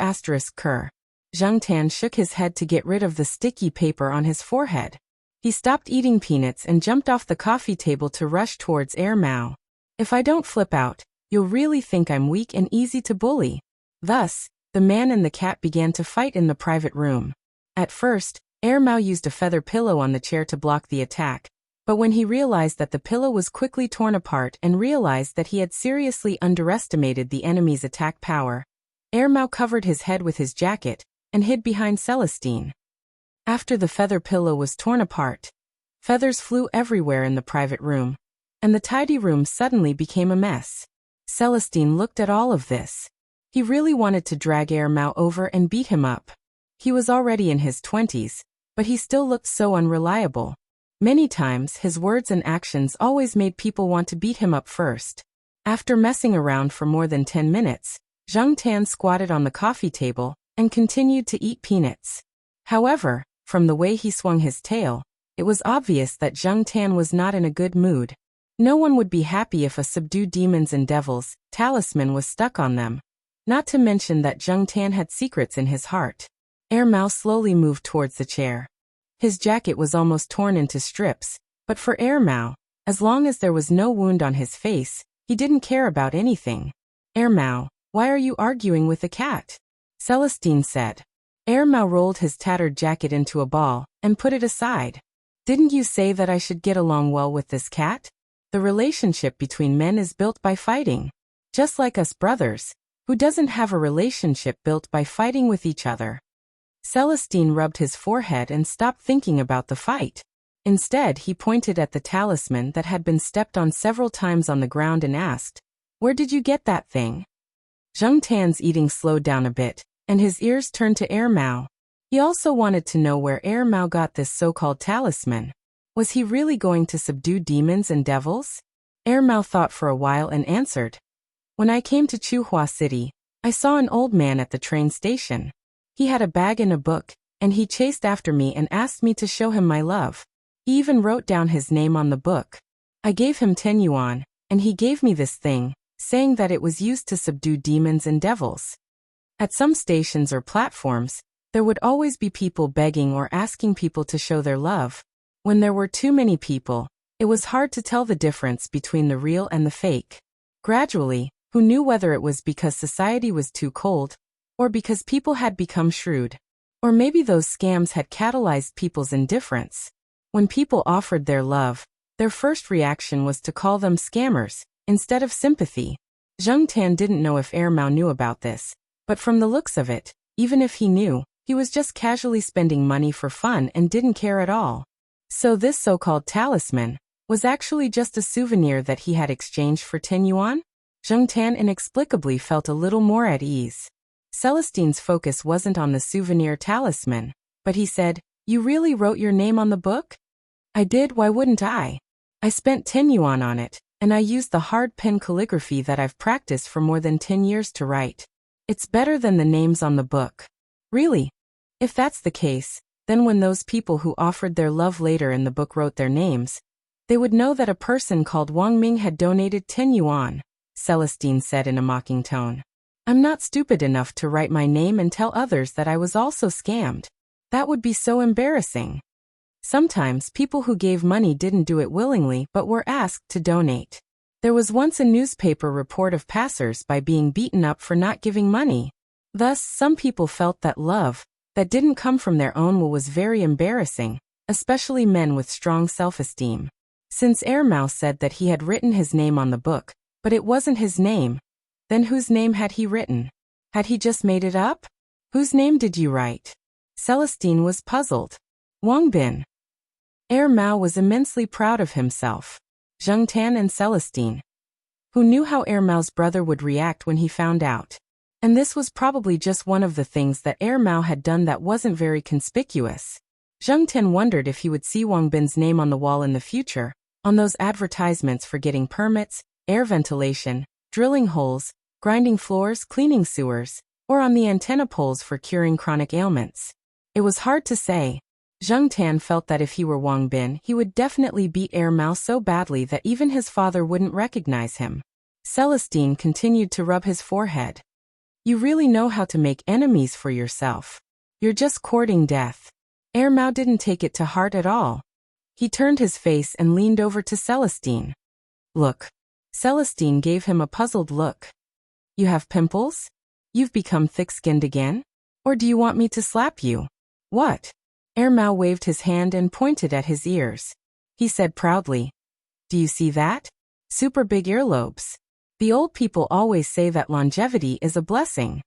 * cur. Zheng Tan shook his head to get rid of the sticky paper on his forehead. He stopped eating peanuts and jumped off the coffee table to rush towards Ermau. If I don't flip out, you'll really think I'm weak and easy to bully. Thus, the man and the cat began to fight in the private room. At first, Ermau used a feather pillow on the chair to block the attack, but when he realized that the pillow was quickly torn apart and realized that he had seriously underestimated the enemy's attack power, Ermau covered his head with his jacket and hid behind Celestine. After the feather pillow was torn apart, feathers flew everywhere in the private room, and the tidy room suddenly became a mess. Celestine looked at all of this. He really wanted to drag Ermau over and beat him up. He was already in his 20s, but he still looked so unreliable. Many times his words and actions always made people want to beat him up first. After messing around for more than 10 minutes, Zheng Tan squatted on the coffee table and continued to eat peanuts. However, from the way he swung his tail, it was obvious that Zheng Tan was not in a good mood. No one would be happy if a subdue demons and devils talisman was stuck on them. Not to mention that Zheng Tan had secrets in his heart. Ermau slowly moved towards the chair. His jacket was almost torn into strips, but for Ermau, as long as there was no wound on his face, he didn't care about anything. Ermau, why are you arguing with the cat? Celestine said. Ermau rolled his tattered jacket into a ball and put it aside. Didn't you say that I should get along well with this cat? The relationship between men is built by fighting. Just like us brothers, Who doesn't have a relationship built by fighting with each other? Celestine rubbed his forehead and stopped thinking about the fight. Instead, he pointed at the talisman that had been stepped on several times on the ground and asked, "Where did you get that thing?" Zheng Tan's eating slowed down a bit, and his ears turned to Air Mao. He also wanted to know where Air Mao got this so-called talisman. Was he really going to subdue demons and devils? Air Mao thought for a while and answered, "When I came to Chuhua City, I saw an old man at the train station. He had a bag and a book, and he chased after me and asked me to show him my love. He even wrote down his name on the book. I gave him 10 yuan, and he gave me this thing, saying that it was used to subdue demons and devils." At some stations or platforms, there would always be people begging or asking people to show their love. When there were too many people, it was hard to tell the difference between the real and the fake. Gradually, who knew whether it was because society was too cold, or because people had become shrewd, or maybe those scams had catalyzed people's indifference. When people offered their love, their first reaction was to call them scammers, instead of sympathy. Zheng Tan didn't know if Air Mao knew about this, but from the looks of it, even if he knew, he was just casually spending money for fun and didn't care at all. So this so-called talisman was actually just a souvenir that he had exchanged for 10 yuan? Zheng Tan inexplicably felt a little more at ease. Celestine's focus wasn't on the souvenir talisman, but he said, "You really wrote your name on the book?" "I did, why wouldn't I? I spent 10 yuan on it, and I used the hard pen calligraphy that I've practiced for more than 10 years to write. It's better than the names on the book." "Really? If that's the case, then when those people who offered their love later in the book wrote their names, they would know that a person called Wang Ming had donated 10 yuan, Celestine said in a mocking tone. "I'm not stupid enough to write my name and tell others that I was also scammed. That would be so embarrassing." Sometimes people who gave money didn't do it willingly but were asked to donate. There was once a newspaper report of passers-by being beaten up for not giving money. Thus, some people felt that love that didn't come from their own will was very embarrassing, especially men with strong self-esteem. Since Air Mao said that he had written his name on the book, but it wasn't his name, then whose name had he written? Had he just made it up? "Whose name did you write?" Celestine was puzzled. "Wang Bin." Air Mao was immensely proud of himself. Zheng Tan and Celestine, who knew how Air Mao's brother would react when he found out. And this was probably just one of the things that Air Mao had done that wasn't very conspicuous. Zheng Tan wondered if he would see Wang Bin's name on the wall in the future, on those advertisements for getting permits, air ventilation, drilling holes, grinding floors, cleaning sewers, or on the antenna poles for curing chronic ailments. It was hard to say. Zheng Tan felt that if he were Wang Bin, he would definitely beat Air Mao so badly that even his father wouldn't recognize him. Celestine continued to rub his forehead. "You really know how to make enemies for yourself. You're just courting death." Air Mao didn't take it to heart at all. He turned his face and leaned over to Celestine. "Look." Celestine gave him a puzzled look. "You have pimples? You've become thick-skinned again? Or do you want me to slap you?" "What?" Air Mao waved his hand and pointed at his ears. He said proudly, "Do you see that? Super big earlobes. The old people always say that longevity is a blessing."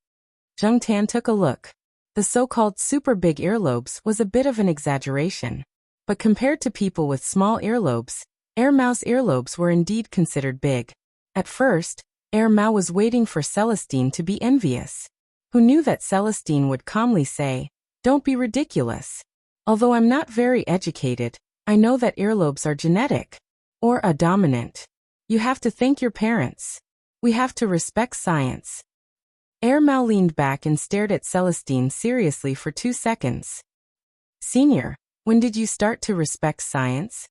Zheng Tan took a look. The so-called super big earlobes was a bit of an exaggeration. But compared to people with small earlobes, Air Mao's earlobes were indeed considered big. At first, Air Mao was waiting for Celestine to be envious. Who knew that Celestine would calmly say, "Don't be ridiculous. Although I'm not very educated, I know that earlobes are genetic. Or a dominant. You have to thank your parents. We have to respect science." Air Mao leaned back and stared at Celestine seriously for 2 seconds. "Senior, when did you start to respect science?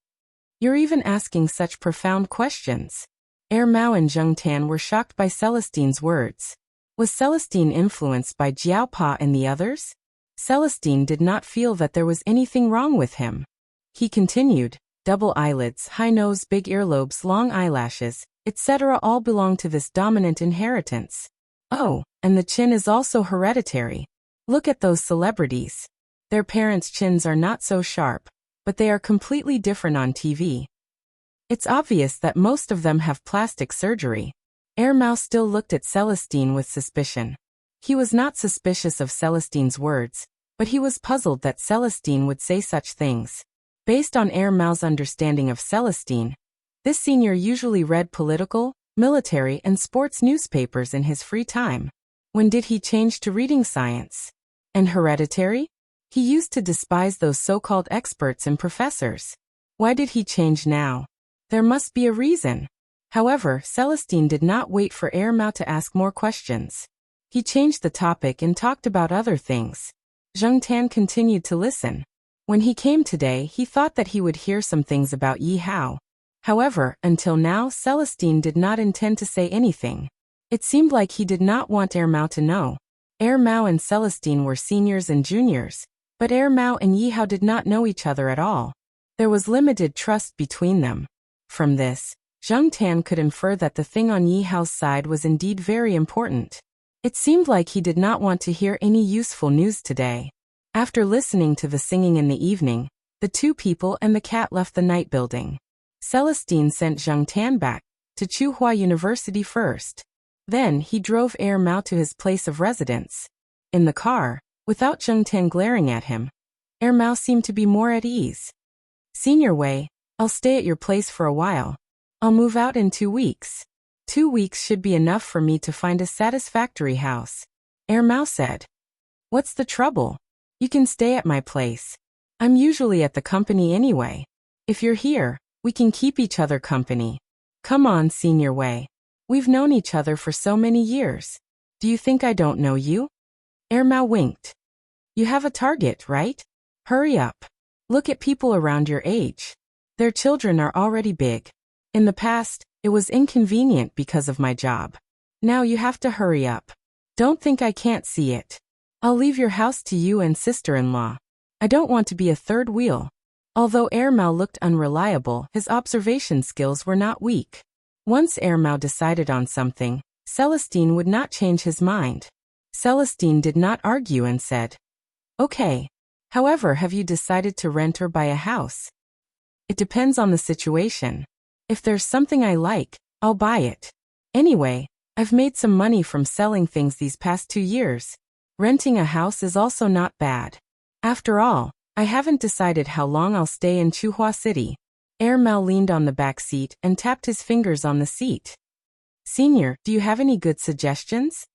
You're even asking such profound questions." Air Mao and Zheng Tan were shocked by Celestine's words. Was Celestine influenced by Jiao Pa and the others? Celestine did not feel that there was anything wrong with him. He continued, "Double eyelids, high nose, big earlobes, long eyelashes, etc. all belong to this dominant inheritance. Oh, and the chin is also hereditary. Look at those celebrities. Their parents' chins are not so sharp, but they are completely different on TV. It's obvious that most of them have plastic surgery. Air Mao still looked at Celestine with suspicion. He was not suspicious of Celestine's words, but he was puzzled that Celestine would say such things. Based on Air Mao's understanding of Celestine, this senior usually read political, military, and sports newspapers in his free time. When did he change to reading science? And hereditary? He used to despise those so-called experts and professors. Why did he change now? There must be a reason. However, Celestine did not wait for Air Mao to ask more questions. He changed the topic and talked about other things. Zheng Tan continued to listen. When he came today, he thought that he would hear some things about Yi Hao. However, until now, Celestine did not intend to say anything. It seemed like he did not want Air Mao to know. Air Mao and Celestine were seniors and juniors, but Air Mao and Yi Hao did not know each other at all. There was limited trust between them. From this, Zheng Tan could infer that the thing on Yi Hao's side was indeed very important. It seemed like he did not want to hear any useful news today. After listening to the singing in the evening, the two people and the cat left the night building. Celestine sent Zheng Tan back to Tsinghua University first. Then he drove Air Mao to his place of residence. In the car, without Zheng Tan glaring at him, Air Mao seemed to be more at ease. Senior Wei, I'll stay at your place for a while. I'll move out in 2 weeks. 2 weeks should be enough for me to find a satisfactory house. Air Mao said. What's the trouble? You can stay at my place. I'm usually at the company anyway. If you're here, we can keep each other company. Come on, Senior Wei. We've known each other for so many years. Do you think I don't know you? Air Mao winked. You have a target, right? Hurry up. Look at people around your age. Their children are already big. In the past, it was inconvenient because of my job. Now you have to hurry up. Don't think I can't see it. I'll leave your house to you and sister-in-law. I don't want to be a third wheel. Although Air Mao looked unreliable, his observation skills were not weak. Once Air Mao decided on something, Celestine would not change his mind. Celestine did not argue and said, Okay. However, have you decided to rent or buy a house? It depends on the situation. If there's something I like, I'll buy it. Anyway, I've made some money from selling things these past 2 years. Renting a house is also not bad. After all, I haven't decided how long I'll stay in Tsinghua City. Air Mao leaned on the back seat and tapped his fingers on the seat. Senior, do you have any good suggestions?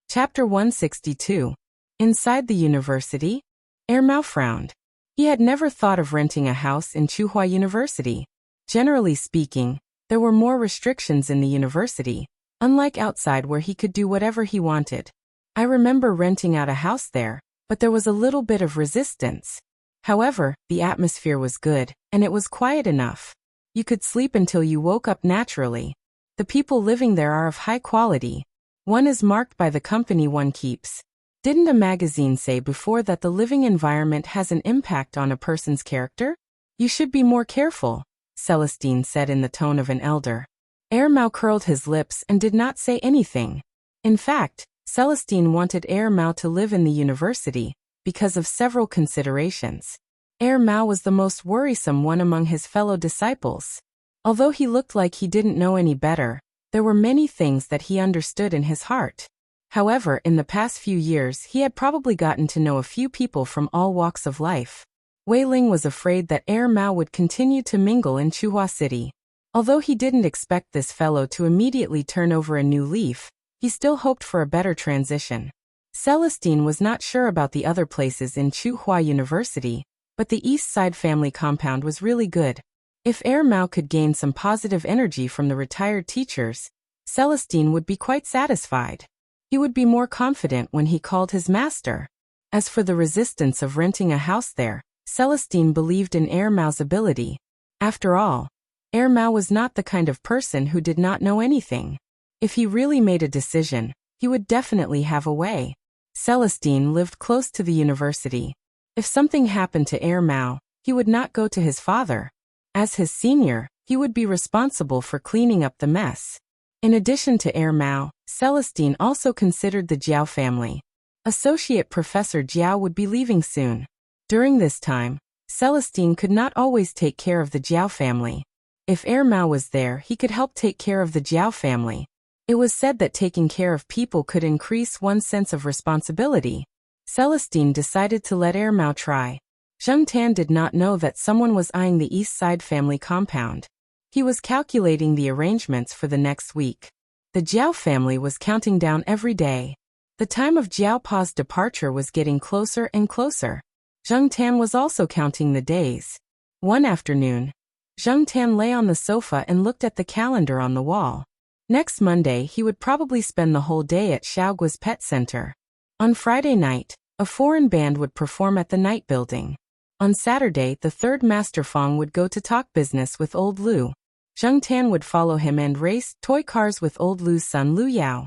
Chapter 162. Inside the university? Air Mao frowned. He had never thought of renting a house in Tsinghua University. Generally speaking, there were more restrictions in the university, unlike outside where he could do whatever he wanted. I remember renting out a house there, but there was a little bit of resistance. However, the atmosphere was good, and it was quiet enough. You could sleep until you woke up naturally. The people living there are of high quality. One is marked by the company one keeps. Didn't a magazine say before that the living environment has an impact on a person's character? You should be more careful, Celestine said in the tone of an elder. Air Mao curled his lips and did not say anything. In fact, Celestine wanted Air Mao to live in the university, because of several considerations. Air Mao was the most worrisome one among his fellow disciples. Although he looked like he didn't know any better, there were many things that he understood in his heart. However, in the past few years he had probably gotten to know a few people from all walks of life. Wei Ling was afraid that Air Mao would continue to mingle in Tsinghua City. Although he didn't expect this fellow to immediately turn over a new leaf, he still hoped for a better transition. Celestine was not sure about the other places in Tsinghua University, but the East Side family compound was really good. If Air Mao could gain some positive energy from the retired teachers, Celestine would be quite satisfied. He would be more confident when he called his master. As for the resistance of renting a house there, Celestine believed in Air Mao's ability. After all, Air Mao was not the kind of person who did not know anything. If he really made a decision, he would definitely have a way. Celestine lived close to the university. If something happened to Air Mao, he would not go to his father. As his senior, he would be responsible for cleaning up the mess. In addition to Air Mao, Celestine also considered the Jiao family. Associate Professor Jiao would be leaving soon. During this time, Celestine could not always take care of the Jiao family. If Air Mao was there, he could help take care of the Jiao family. It was said that taking care of people could increase one's sense of responsibility. Celestine decided to let Mao try. Zheng Tan did not know that someone was eyeing the East Side family compound. He was calculating the arrangements for the next week. The Jiao family was counting down every day. The time of Jiao Pa's departure was getting closer and closer. Zheng Tan was also counting the days. One afternoon, Zheng Tan lay on the sofa and looked at the calendar on the wall. Next Monday he would probably spend the whole day at Xiaogui's pet center. On Friday night, a foreign band would perform at the night building. On Saturday, the third Master Fong would go to talk business with old Lu. Zheng Tan would follow him and race toy cars with old Lu's son Lu Yao.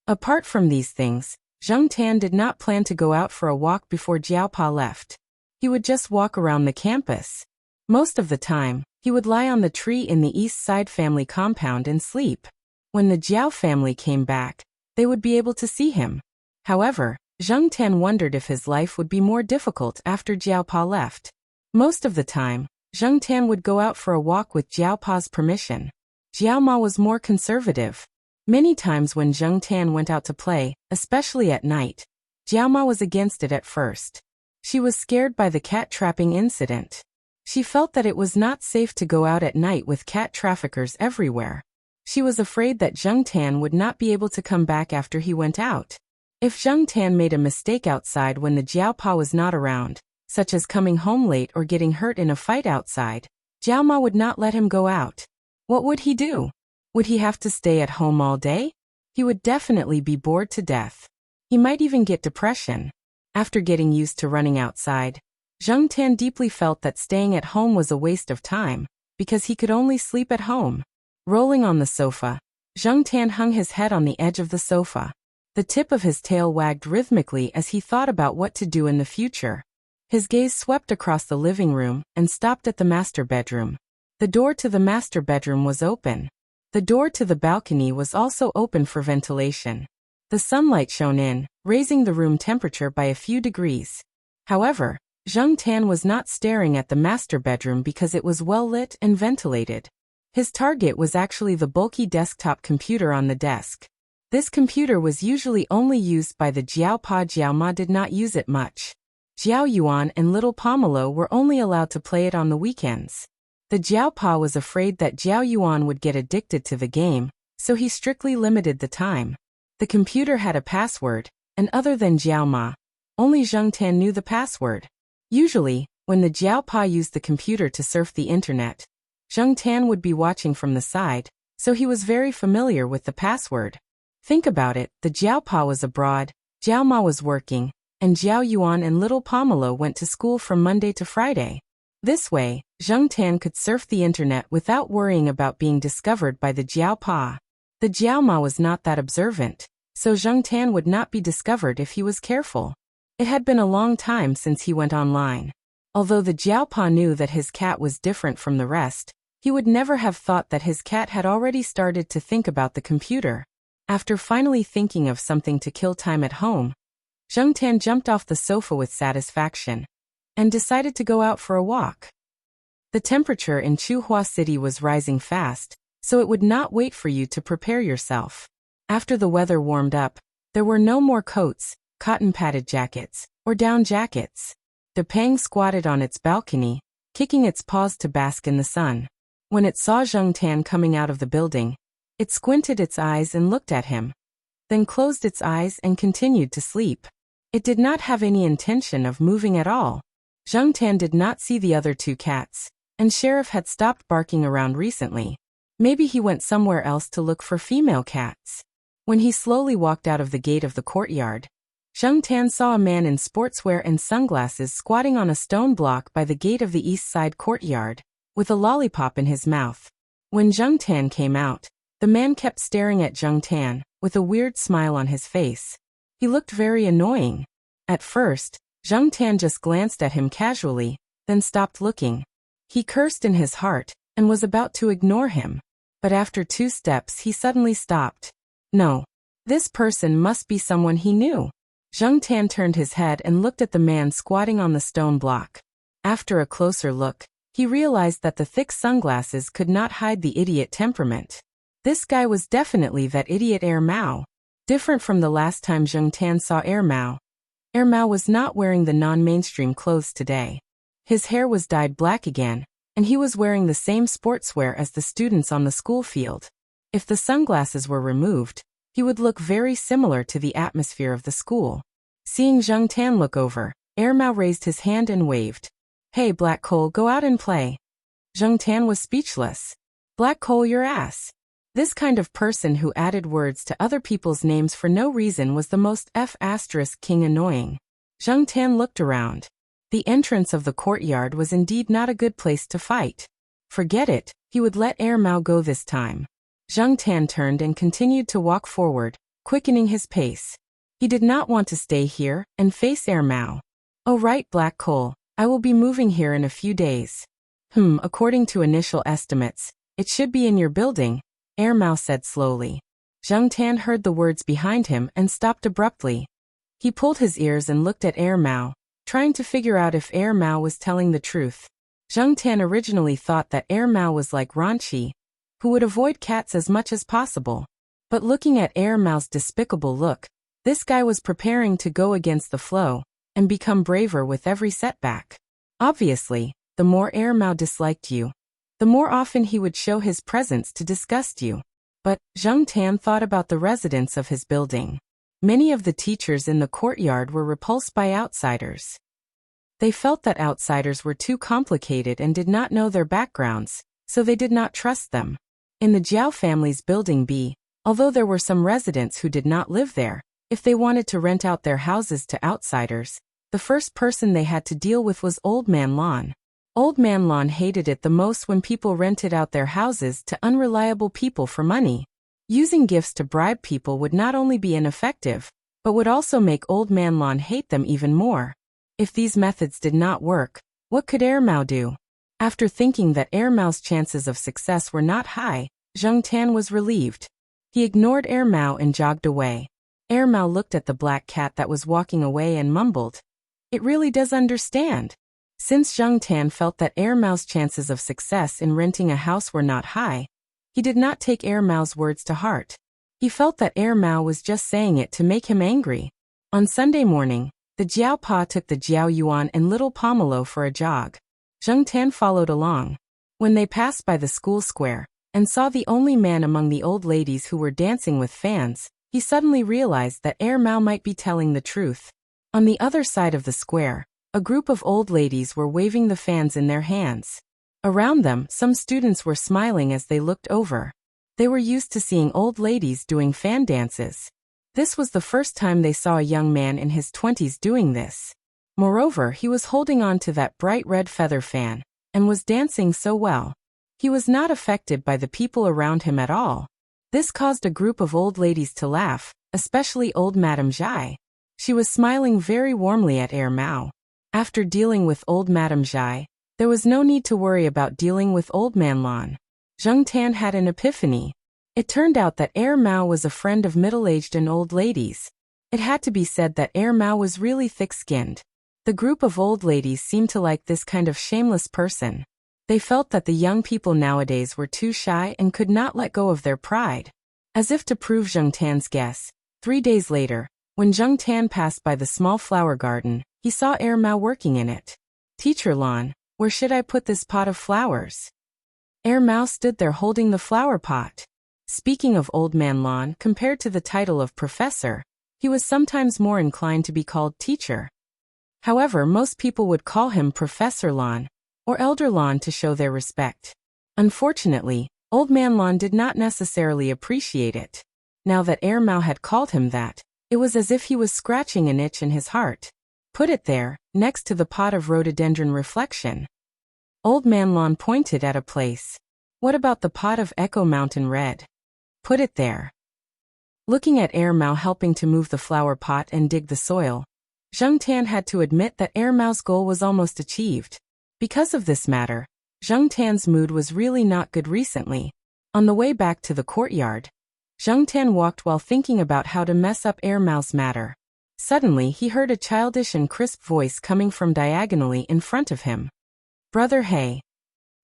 Apart from these things, Zheng Tan did not plan to go out for a walk before Jiao Pa left. He would just walk around the campus. Most of the time, he would lie on the tree in the East Side family compound and sleep. When the Jiao family came back, they would be able to see him. However, Zheng Tan wondered if his life would be more difficult after Jiao Pa left. Most of the time, Zheng Tan would go out for a walk with Jiao Pa's permission. Jiao Ma was more conservative. Many times when Zheng Tan went out to play, especially at night, Jiao Ma was against it at first. She was scared by the cat trapping incident. She felt that it was not safe to go out at night with cat traffickers everywhere. She was afraid that Zheng Tan would not be able to come back after he went out. If Zheng Tan made a mistake outside when the Jiao Pa was not around, such as coming home late or getting hurt in a fight outside, Jiao Ma would not let him go out. What would he do? Would he have to stay at home all day? He would definitely be bored to death. He might even get depression. After getting used to running outside, Zheng Tan deeply felt that staying at home was a waste of time, because he could only sleep at home. Rolling on the sofa, Zheng Tan hung his head on the edge of the sofa. The tip of his tail wagged rhythmically as he thought about what to do in the future. His gaze swept across the living room and stopped at the master bedroom. The door to the master bedroom was open. The door to the balcony was also open for ventilation. The sunlight shone in, raising the room temperature by a few degrees. However, Zheng Tan was not staring at the master bedroom because it was well lit and ventilated. His target was actually the bulky desktop computer on the desk. This computer was usually only used by the Jiao Pa. Jiao Ma did not use it much. Jiao Yuan and little Pomelo were only allowed to play it on the weekends. The Jiao Pa was afraid that Jiao Yuan would get addicted to the game, so he strictly limited the time. The computer had a password, and other than Jiao Ma, only Zheng Tan knew the password. Usually, when the Jiao Pa used the computer to surf the internet, Zheng Tan would be watching from the side, so he was very familiar with the password. Think about it, the Jiao Pa was abroad, Jiao Ma was working, and Jiao Yuan and little Pomelo went to school from Monday to Friday. This way, Zheng Tan could surf the internet without worrying about being discovered by the Jiao Pa. The Jiao Ma was not that observant, so Zheng Tan would not be discovered if he was careful. It had been a long time since he went online. Although the Jiao Pa knew that his cat was different from the rest, he would never have thought that his cat had already started to think about the computer. After finally thinking of something to kill time at home, Zheng Tan jumped off the sofa with satisfaction and decided to go out for a walk. The temperature in Chuhua City was rising fast, so it would not wait for you to prepare yourself. After the weather warmed up, there were no more coats, cotton-padded jackets, or down jackets. Depang squatted on its balcony, kicking its paws to bask in the sun. When it saw Zheng Tan coming out of the building, it squinted its eyes and looked at him, then closed its eyes and continued to sleep. It did not have any intention of moving at all. Zheng Tan did not see the other two cats, and Sheriff had stopped barking around recently. Maybe he went somewhere else to look for female cats. When he slowly walked out of the gate of the courtyard, Zheng Tan saw a man in sportswear and sunglasses squatting on a stone block by the gate of the east side courtyard, with a lollipop in his mouth. When Zheng Tan came out, the man kept staring at Zheng Tan, with a weird smile on his face. He looked very annoying. At first, Zheng Tan just glanced at him casually, then stopped looking. He cursed in his heart, and was about to ignore him. But after 2 steps he suddenly stopped. No. This person must be someone he knew. Zheng Tan turned his head and looked at the man squatting on the stone block. After a closer look, he realized that the thick sunglasses could not hide the idiot temperament. This guy was definitely that idiot Air Mao. Different from the last time Zheng Tan saw Air Mao. Air Mao was not wearing the non-mainstream clothes today. His hair was dyed black again, and he was wearing the same sportswear as the students on the school field. If the sunglasses were removed, he would look very similar to the atmosphere of the school. Seeing Zheng Tan look over, Air Mao raised his hand and waved. "Hey Black Coal, go out and play." Zheng Tan was speechless. Black Coal your ass. This kind of person who added words to other people's names for no reason was the most king annoying. Zheng Tan looked around. The entrance of the courtyard was indeed not a good place to fight. Forget it, he would let Air Mao go this time. Zheng Tan turned and continued to walk forward, quickening his pace. He did not want to stay here and face Air Mao. "Oh right, Black Coal, I will be moving here in a few days." According to initial estimates, it should be in your building," Air Mao said slowly. Zheng Tan heard the words behind him and stopped abruptly. He pulled his ears and looked at Air Mao, trying to figure out if Air Mao was telling the truth. Zheng Tan originally thought that Air Mao was like Ranchi, who would avoid cats as much as possible. But looking at Air Mao's despicable look, this guy was preparing to go against the flow and become braver with every setback. Obviously, the more Air Mao disliked you, the more often he would show his presence to disgust you. But Zheng Tan thought about the residents of his building. Many of the teachers in the courtyard were repulsed by outsiders. They felt that outsiders were too complicated and did not know their backgrounds, so they did not trust them. In the Jiao family's building B, although there were some residents who did not live there, if they wanted to rent out their houses to outsiders, the first person they had to deal with was Old Man Lon. Old Man Lon hated it the most when people rented out their houses to unreliable people for money. Using gifts to bribe people would not only be ineffective, but would also make Old Man Lon hate them even more. If these methods did not work, what could Air Mao do? After thinking that Air Mao's chances of success were not high, Zheng Tan was relieved. He ignored Air Mao and jogged away. Air Mao looked at the black cat that was walking away and mumbled, "It really does understand." Since Zheng Tan felt that Air Mao's chances of success in renting a house were not high, he did not take Air Mao's words to heart. He felt that Air Mao was just saying it to make him angry. On Sunday morning, the Jiao Pa took the Jiao Yuan and little Pomelo for a jog. Zheng Tan followed along. When they passed by the school square and saw the only man among the old ladies who were dancing with fans, he suddenly realized that Air Mao might be telling the truth. On the other side of the square, a group of old ladies were waving the fans in their hands. Around them, some students were smiling as they looked over. They were used to seeing old ladies doing fan dances. This was the first time they saw a young man in his 20s doing this. Moreover, he was holding on to that bright red feather fan, and was dancing so well. He was not affected by the people around him at all. This caused a group of old ladies to laugh, especially old Madame Zhai. She was smiling very warmly at Air Mao. After dealing with old Madame Zhai, there was no need to worry about dealing with Old Man Lon. Zheng Tan had an epiphany. It turned out that Air Mao was a friend of middle-aged and old ladies. It had to be said that Air Mao was really thick-skinned. The group of old ladies seemed to like this kind of shameless person. They felt that the young people nowadays were too shy and could not let go of their pride. As if to prove Zheng Tan's guess, 3 days later, when Zheng Tan passed by the small flower garden, he saw Air Mao working in it. "Teacher Lon, where should I put this pot of flowers?" Air Mao stood there holding the flower pot. Speaking of Old Man Lon, compared to the title of professor, he was sometimes more inclined to be called teacher. However, most people would call him Professor Lon, or Elder Lon to show their respect. Unfortunately, Old Man Lon did not necessarily appreciate it. Now that Air Mao had called him that, it was as if he was scratching an itch in his heart. "Put it there, next to the pot of rhododendron reflection." Old Man Lon pointed at a place. "What about the pot of Echo Mountain Red?" "Put it there." Looking at Air Mao helping to move the flower pot and dig the soil, Zheng Tan had to admit that Air Mao's goal was almost achieved. Because of this matter, Zheng Tan's mood was really not good recently. On the way back to the courtyard, Zheng Tan walked while thinking about how to mess up Air Mao's matter. Suddenly he heard a childish and crisp voice coming from diagonally in front of him. "Brother Hey."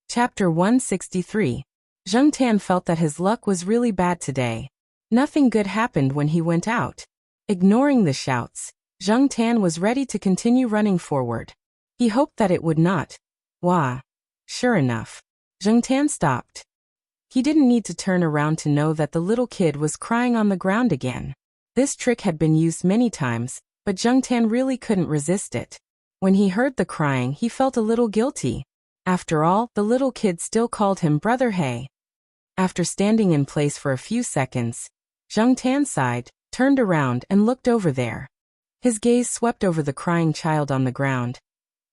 Chapter 163. Zheng Tan felt that his luck was really bad today. Nothing good happened when he went out. Ignoring the shouts, Zheng Tan was ready to continue running forward. He hoped that it would not. Wah! Sure enough, Zheng Tan stopped. He didn't need to turn around to know that the little kid was crying on the ground again. This trick had been used many times, but Zheng Tan really couldn't resist it. When he heard the crying, he felt a little guilty. After all, the little kid still called him Brother Hey. After standing in place for a few seconds, Zheng Tan sighed, turned around and looked over there. His gaze swept over the crying child on the ground,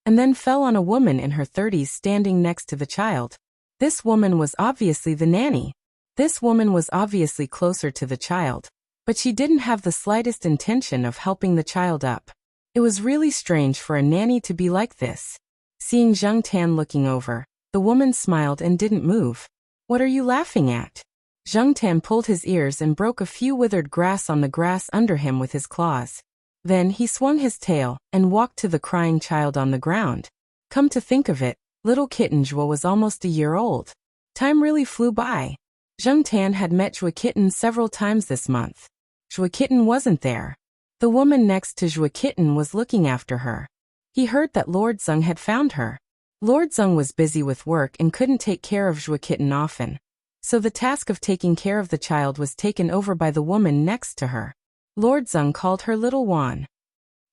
and then fell on a woman in her 30s standing next to the child. This woman was obviously the nanny. This woman was obviously closer to the child, but she didn't have the slightest intention of helping the child up. It was really strange for a nanny to be like this. Seeing Zheng Tan looking over, the woman smiled and didn't move. What are you laughing at? Zheng Tan pulled his ears and broke a few withered grass on the grass under him with his claws. Then he swung his tail and walked to the crying child on the ground. Come to think of it, little kitten Zhua was almost a year old. Time really flew by. Zheng Tan had met Zhua Kitten several times this month. Zhua Kitten wasn't there. The woman next to Zhua Kitten was looking after her. He heard that Lord Zeng had found her. Lord Zeng was busy with work and couldn't take care of Zhua Kitten often. So the task of taking care of the child was taken over by the woman next to her. Lord Zeng called her Little Wan.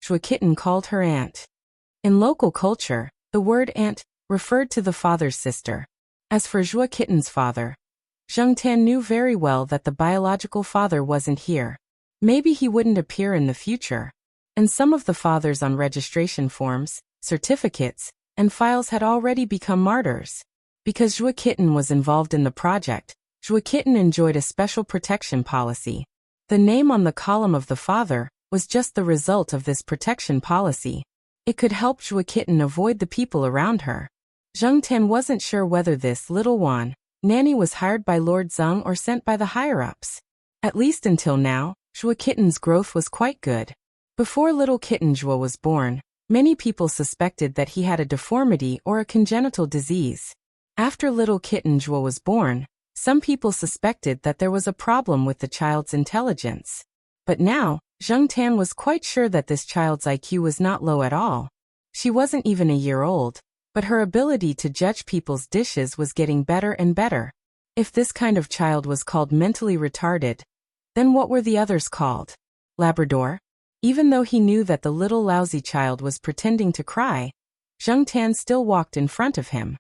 Zhua Kitten called her Aunt. In local culture, the word aunt referred to the father's sister. As for Zhua Kitten's father, Zheng Tan knew very well that the biological father wasn't here. Maybe he wouldn't appear in the future. And some of the fathers on registration forms, certificates, and files had already become martyrs. Because Zhua Kitten was involved in the project, Zhua Kitten enjoyed a special protection policy. The name on the column of the father was just the result of this protection policy. It could help Zhua Kitten avoid the people around her. Zheng Tan wasn't sure whether this little Wan nanny was hired by Lord Zeng or sent by the higher-ups. At least until now, Zhua Kitten's growth was quite good. Before little kitten Zhua was born, many people suspected that he had a deformity or a congenital disease. After little kitten Zhua was born, some people suspected that there was a problem with the child's intelligence. But now, Zheng Tan was quite sure that this child's IQ was not low at all. She wasn't even a year old, but her ability to judge people's dishes was getting better and better. If this kind of child was called mentally retarded, then what were the others called? Labrador? Even though he knew that the little lousy child was pretending to cry, Zheng Tan still walked in front of him.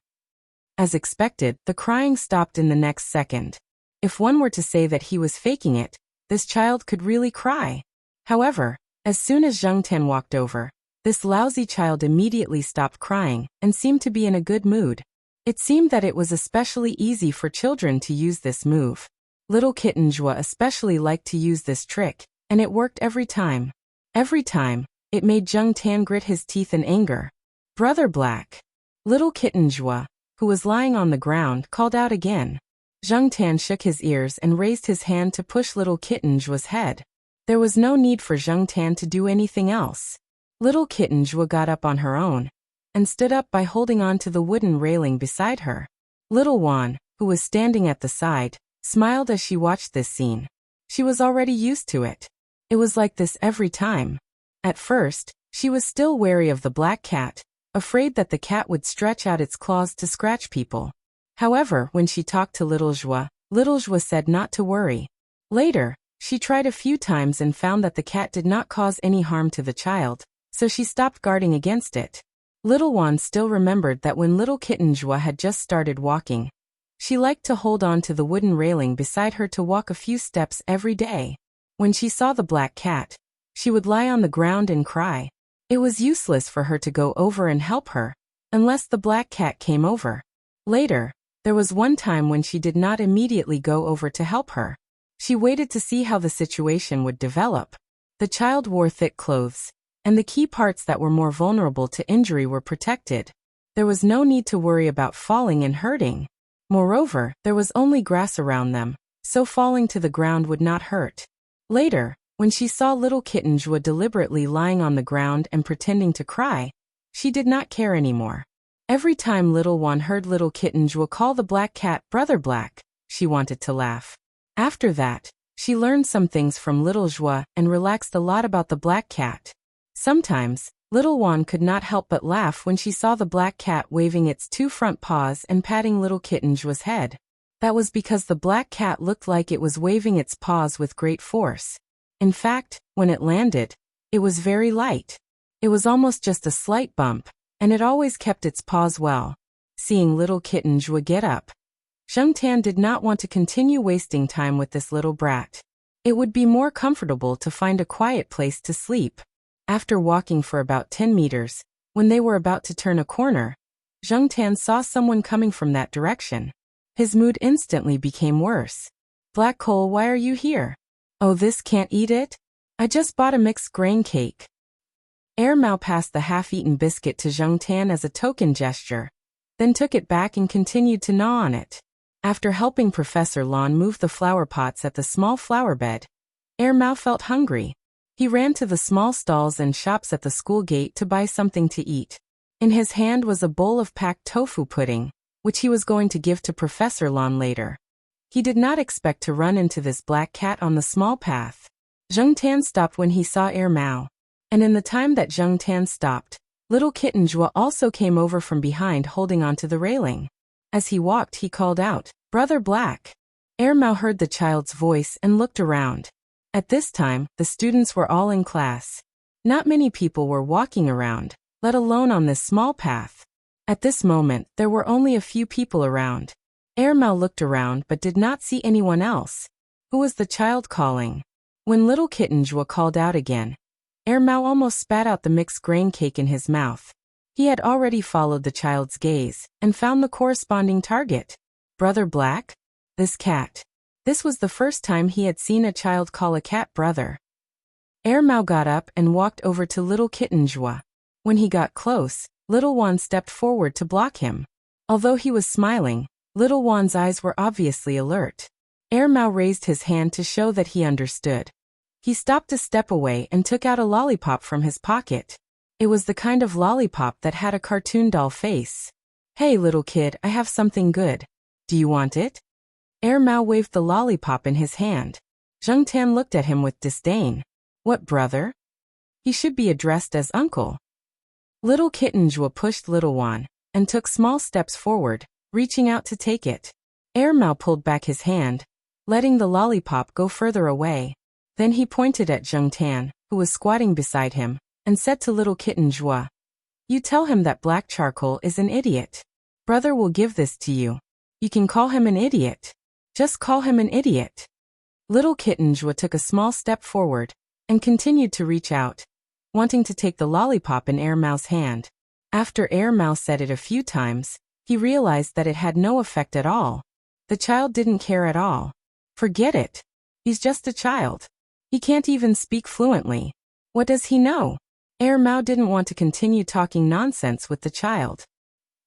As expected, the crying stopped in the next second. If one were to say that he was faking it, this child could really cry. However, as soon as Zheng Tan walked over, this lousy child immediately stopped crying and seemed to be in a good mood. It seemed that it was especially easy for children to use this move. Little kitten Zhua especially liked to use this trick, and it worked every time. Every time, it made Zheng Tan grit his teeth in anger. Brother Black. Little kitten Zhua, who was lying on the ground, called out again. Zheng Tan shook his ears and raised his hand to push little kitten Zhua's head. There was no need for Zheng Tan to do anything else. Little kitten Zhua got up on her own and stood up by holding on to the wooden railing beside her. Little Wan, who was standing at the side, smiled as she watched this scene. She was already used to it. It was like this every time. At first, she was still wary of the black cat, afraid that the cat would stretch out its claws to scratch people. However, when she talked to Little Zhua said not to worry. Later, she tried a few times and found that the cat did not cause any harm to the child, so she stopped guarding against it. Little Wan still remembered that when little kitten Zhua had just started walking, she liked to hold on to the wooden railing beside her to walk a few steps every day. When she saw the black cat, she would lie on the ground and cry. It was useless for her to go over and help her, unless the black cat came over. Later, there was one time when she did not immediately go over to help her. She waited to see how the situation would develop. The child wore thick clothes, and the key parts that were more vulnerable to injury were protected. There was no need to worry about falling and hurting. Moreover, there was only grass around them, so falling to the ground would not hurt. Later, when she saw little kitten Zhua deliberately lying on the ground and pretending to cry, she did not care anymore. Every time little Wan heard little kitten Zhua call the black cat Brother Black, She wanted to laugh. After that, she learned some things from little Joie and relaxed a lot about the black cat. Sometimes, little Juan could not help but laugh when she saw the black cat waving its 2 front paws and patting little kitten Joie's head. That was because the black cat looked like it was waving its paws with great force. In fact, when it landed, it was very light. It was almost just a slight bump, and it always kept its paws well. Seeing little kitten Joie get up, Zheng Tan did not want to continue wasting time with this little brat. It would be more comfortable to find a quiet place to sleep. After walking for about 10 meters, when they were about to turn a corner, Zheng Tan saw someone coming from that direction. His mood instantly became worse. Black coal, why are you here? Oh, this can't eat it? I just bought a mixed grain cake. Air Mao passed the half-eaten biscuit to Zheng Tan as a token gesture, then took it back and continued to gnaw on it. After helping Professor Lon move the flower pots at the small flower bed, Air Mao felt hungry. He ran to the small stalls and shops at the school gate to buy something to eat. In his hand was a bowl of packed tofu pudding, which he was going to give to Professor Lon later. He did not expect to run into this black cat on the small path. Zheng Tan stopped when he saw Air Mao, and in the time that Zheng Tan stopped, little kitten Joie also came over from behind holding onto the railing. As he walked, he called out, "Brother Black." Air Mao heard the child's voice and looked around. At this time, the students were all in class. Not many people were walking around, let alone on this small path. At this moment, there were only a few people around. Air Mao looked around but did not see anyone else. Who was the child calling? When little kitten Joie called out again, Air Mao almost spat out the mixed grain cake in his mouth. He had already followed the child's gaze and found the corresponding target. Brother Black? This cat. This was the first time he had seen a child call a cat brother. Air Mao got up and walked over to little kitten Joie. When he got close, little Juan stepped forward to block him. Although he was smiling, little Juan's eyes were obviously alert. Air Mao raised his hand to show that he understood. He stopped a step away and took out a lollipop from his pocket. It was the kind of lollipop that had a cartoon doll face. "Hey little kid, I have something good. Do you want it?" Air Mao waved the lollipop in his hand. Zheng Tan looked at him with disdain. What brother? He should be addressed as uncle. Little kitten Joie pushed little Juan and took small steps forward, reaching out to take it. Air Mao pulled back his hand, letting the lollipop go further away. Then he pointed at Zheng Tan, who was squatting beside him, and said to little kitten Joie, "You tell him that black charcoal is an idiot. Brother will give this to you. You can call him an idiot. Just call him an idiot." Little kitten Joie took a small step forward and continued to reach out, wanting to take the lollipop in Air Mao's hand. After Air Mao said it a few times, he realized that it had no effect at all. The child didn't care at all. Forget it. He's just a child. He can't even speak fluently. What does he know? Air Mao didn't want to continue talking nonsense with the child.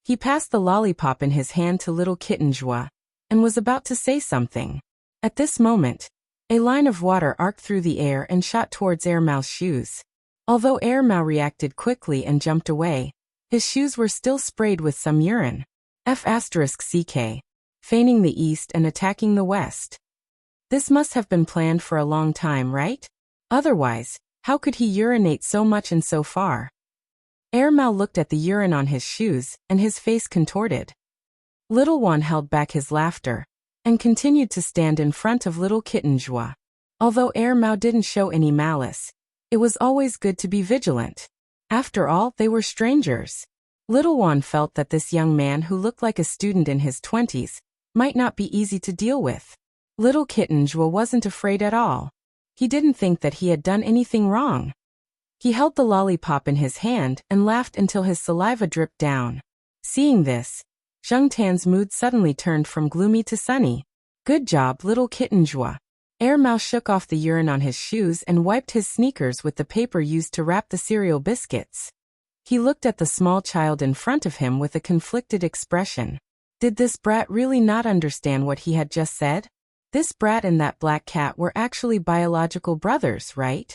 He passed the lollipop in his hand to little kitten Joie and was about to say something. At this moment, a line of water arced through the air and shot towards Air Mao's shoes. Although Air Mao reacted quickly and jumped away, his shoes were still sprayed with some urine. F***CK. Feigning the east and attacking the west. This must have been planned for a long time, right? Otherwise, how could he urinate so much and so far? Air Mao looked at the urine on his shoes, and his face contorted. Little Juan held back his laughter and continued to stand in front of little kitten Joie. Although Air Mao didn't show any malice, it was always good to be vigilant. After all, they were strangers. Little Juan felt that this young man who looked like a student in his 20s might not be easy to deal with. Little kitten Joie wasn't afraid at all. He didn't think that he had done anything wrong. He held the lollipop in his hand and laughed until his saliva dripped down. Seeing this, Zheng Tan's mood suddenly turned from gloomy to sunny. Good job, little kitten Joie. Air Mao shook off the urine on his shoes and wiped his sneakers with the paper used to wrap the cereal biscuits. He looked at the small child in front of him with a conflicted expression. Did this brat really not understand what he had just said? This brat and that black cat were actually biological brothers, right?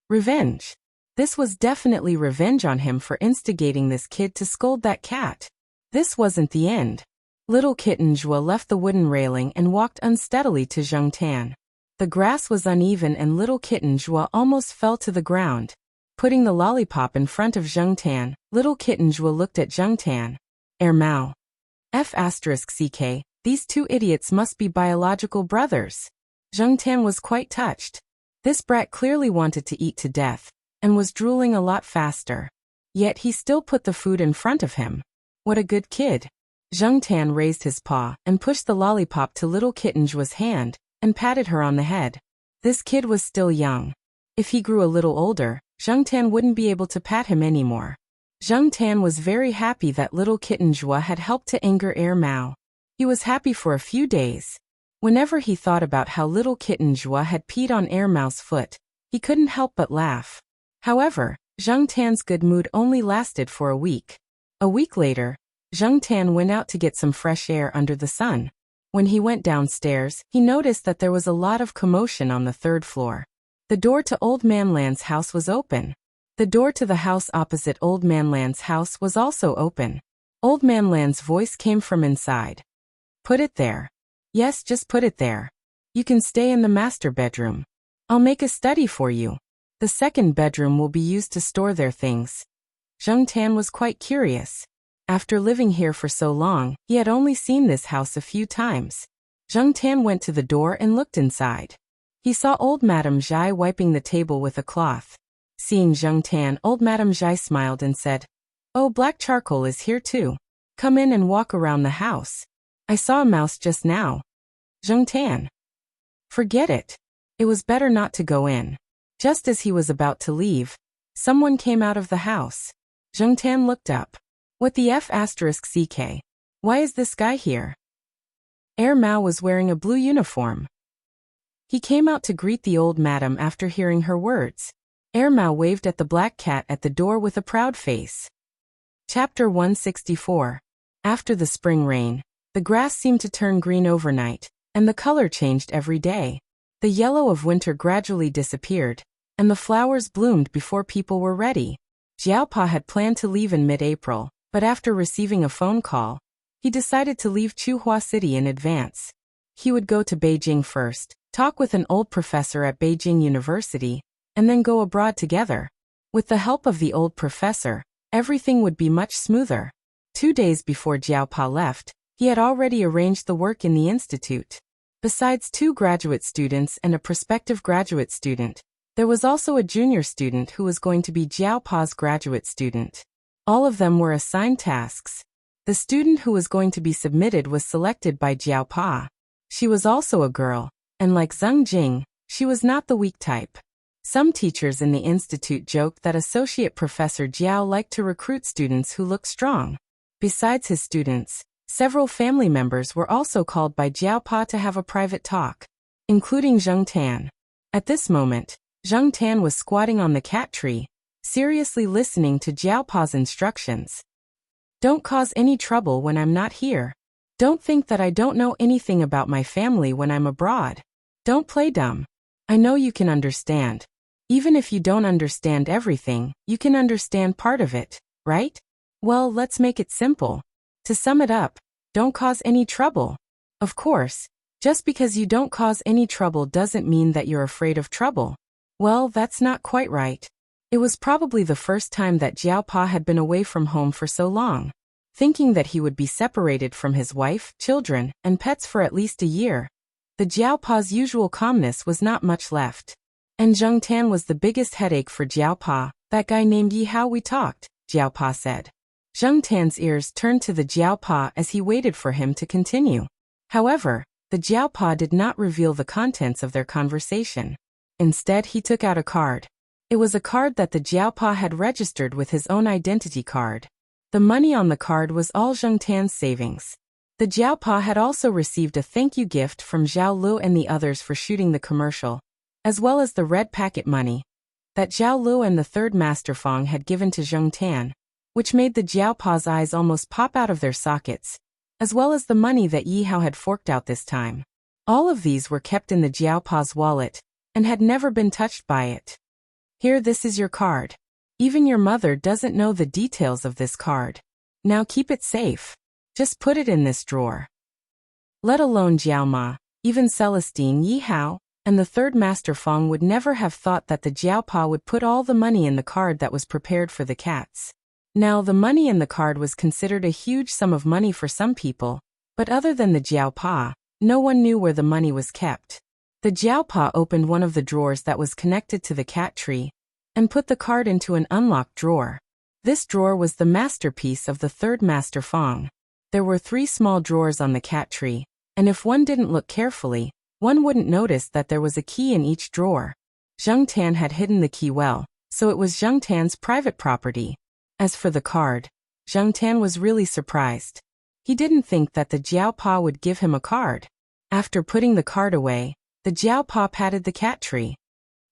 Revenge. This was definitely revenge on him for instigating this kid to scold that cat. This wasn't the end. Little kitten Jua left the wooden railing and walked unsteadily to Zheng Tan. The grass was uneven and little kitten Jua almost fell to the ground. Putting the lollipop in front of Zheng Tan, little kitten Jua looked at Zheng Tan. Mao. F***ck, these two idiots must be biological brothers. Zheng Tan was quite touched. This brat clearly wanted to eat to death, and was drooling a lot faster. Yet he still put the food in front of him. What a good kid. Zheng Tan raised his paw and pushed the lollipop to little kitten Jua's hand, and patted her on the head. This kid was still young. If he grew a little older, Zheng Tan wouldn't be able to pat him anymore. Zheng Tan was very happy that little kitten Jua had helped to anger Mao. He was happy for a few days. Whenever he thought about how little kitten Jua had peed on Mao's foot, he couldn't help but laugh. However, Zheng Tan's good mood only lasted for a week. A week later, Zheng Tan went out to get some fresh air under the sun. When he went downstairs, he noticed that there was a lot of commotion on the third floor. The door to Old Man Land's house was open. The door to the house opposite Old Man Land's house was also open. Old Man Land's voice came from inside. Put it there. Yes, just put it there. You can stay in the master bedroom. I'll make a study for you. The second bedroom will be used to store their things. Zheng Tan was quite curious. After living here for so long, he had only seen this house a few times. Zheng Tan went to the door and looked inside. He saw old Madame Zhai wiping the table with a cloth. Seeing Zheng Tan, old Madame Zhai smiled and said, "Oh, black charcoal is here too. Come in and walk around the house. I saw a mouse just now." Zheng Tan. Forget it. It was better not to go in. Just as he was about to leave, someone came out of the house. Zheng Tan looked up. What the F***ck? Why is this guy here? Mao was wearing a blue uniform. He came out to greet the old madam after hearing her words. Mao waved at the black cat at the door with a proud face. Chapter 164. After the spring rain, the grass seemed to turn green overnight, and the color changed every day. The yellow of winter gradually disappeared, and the flowers bloomed before people were ready. Jiaopa had planned to leave in mid-April, but after receiving a phone call, he decided to leave Chuhua City in advance. He would go to Beijing first, talk with an old professor at Beijing University, and then go abroad together. With the help of the old professor, everything would be much smoother. 2 days before Jiaopa left, he had already arranged the work in the institute. Besides 2 graduate students and a prospective graduate student, there was also a junior student who was going to be Jiaopa's graduate student. All of them were assigned tasks. The student who was going to be submitted was selected by Jiaopa. She was also a girl, and like Zheng Jing, she was not the weak type. Some teachers in the institute joked that Associate Professor Jiao liked to recruit students who looked strong. Besides his students, several family members were also called by Jiaopa to have a private talk, including Zheng Tan. At this moment, Zheng Tan was squatting on the cat tree, seriously listening to Jiaopa's instructions. Don't cause any trouble when I'm not here. Don't think that I don't know anything about my family when I'm abroad. Don't play dumb. I know you can understand. Even if you don't understand everything, you can understand part of it, right? Well, let's make it simple. To sum it up, don't cause any trouble. Of course, just because you don't cause any trouble doesn't mean that you're afraid of trouble. Well, that's not quite right. It was probably the first time that Jiaopa had been away from home for so long. Thinking that he would be separated from his wife, children, and pets for at least a year, the Jiaopa's usual calmness was not much left. And Zheng Tan was the biggest headache for Jiaopa. That guy named Yi Hao we talked, Jiaopa said. Zheng Tan's ears turned to the Jiaopa as he waited for him to continue. However, the Jiaopa did not reveal the contents of their conversation. Instead, he took out a card. It was a card that the Jiaopa had registered with his own identity card. The money on the card was all Zheng Tan's savings. The Jiaopa had also received a thank you gift from Zhao Lu and the others for shooting the commercial, as well as the red packet money that Zhao Lu and the third Master Fong had given to Zheng Tan, which made the Jiaopa's eyes almost pop out of their sockets, as well as the money that Yi Hao had forked out this time. All of these were kept in the Jiaopa's wallet, and had never been touched by it. Here, this is your card. Even your mother doesn't know the details of this card. Now keep it safe. Just put it in this drawer. Let alone Jiao Ma, even Celestine Yi Hao, and the third Master Feng would never have thought that the Jiao Pa would put all the money in the card that was prepared for the cats. Now, the money in the card was considered a huge sum of money for some people, but other than the Jiao Pa, no one knew where the money was kept. The Jiao Pa opened one of the drawers that was connected to the cat tree and put the card into an unlocked drawer. This drawer was the masterpiece of the third Master Feng. There were 3 small drawers on the cat tree, and if one didn't look carefully, one wouldn't notice that there was a key in each drawer. Zheng Tan had hidden the key well, so it was Zheng Tan's private property. As for the card, Zheng Tan was really surprised. He didn't think that the Jiao Pa would give him a card. After putting the card away, the Jiao Pa patted the cat tree.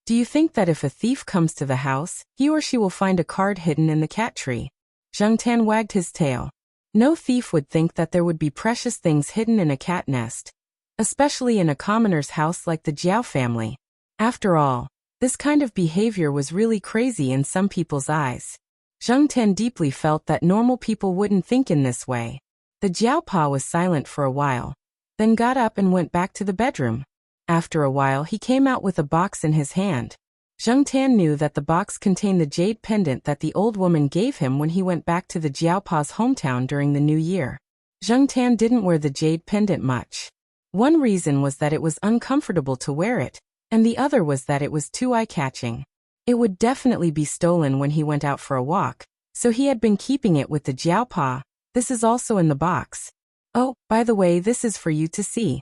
Do you think that if a thief comes to the house, he or she will find a card hidden in the cat tree? Zheng Tan wagged his tail. No thief would think that there would be precious things hidden in a cat nest, especially in a commoner's house like the Jiao family. After all, this kind of behavior was really crazy in some people's eyes. Zheng Tan deeply felt that normal people wouldn't think in this way. The Jiao Pa was silent for a while, then got up and went back to the bedroom. After a while he came out with a box in his hand. Zheng Tan knew that the box contained the jade pendant that the old woman gave him when he went back to the Jiao Pa's hometown during the new year. Zheng Tan didn't wear the jade pendant much. One reason was that it was uncomfortable to wear it, and the other was that it was too eye-catching. It would definitely be stolen when he went out for a walk, so he had been keeping it with the Jiao Pa. This is also in the box. Oh, by the way, this is for you to see.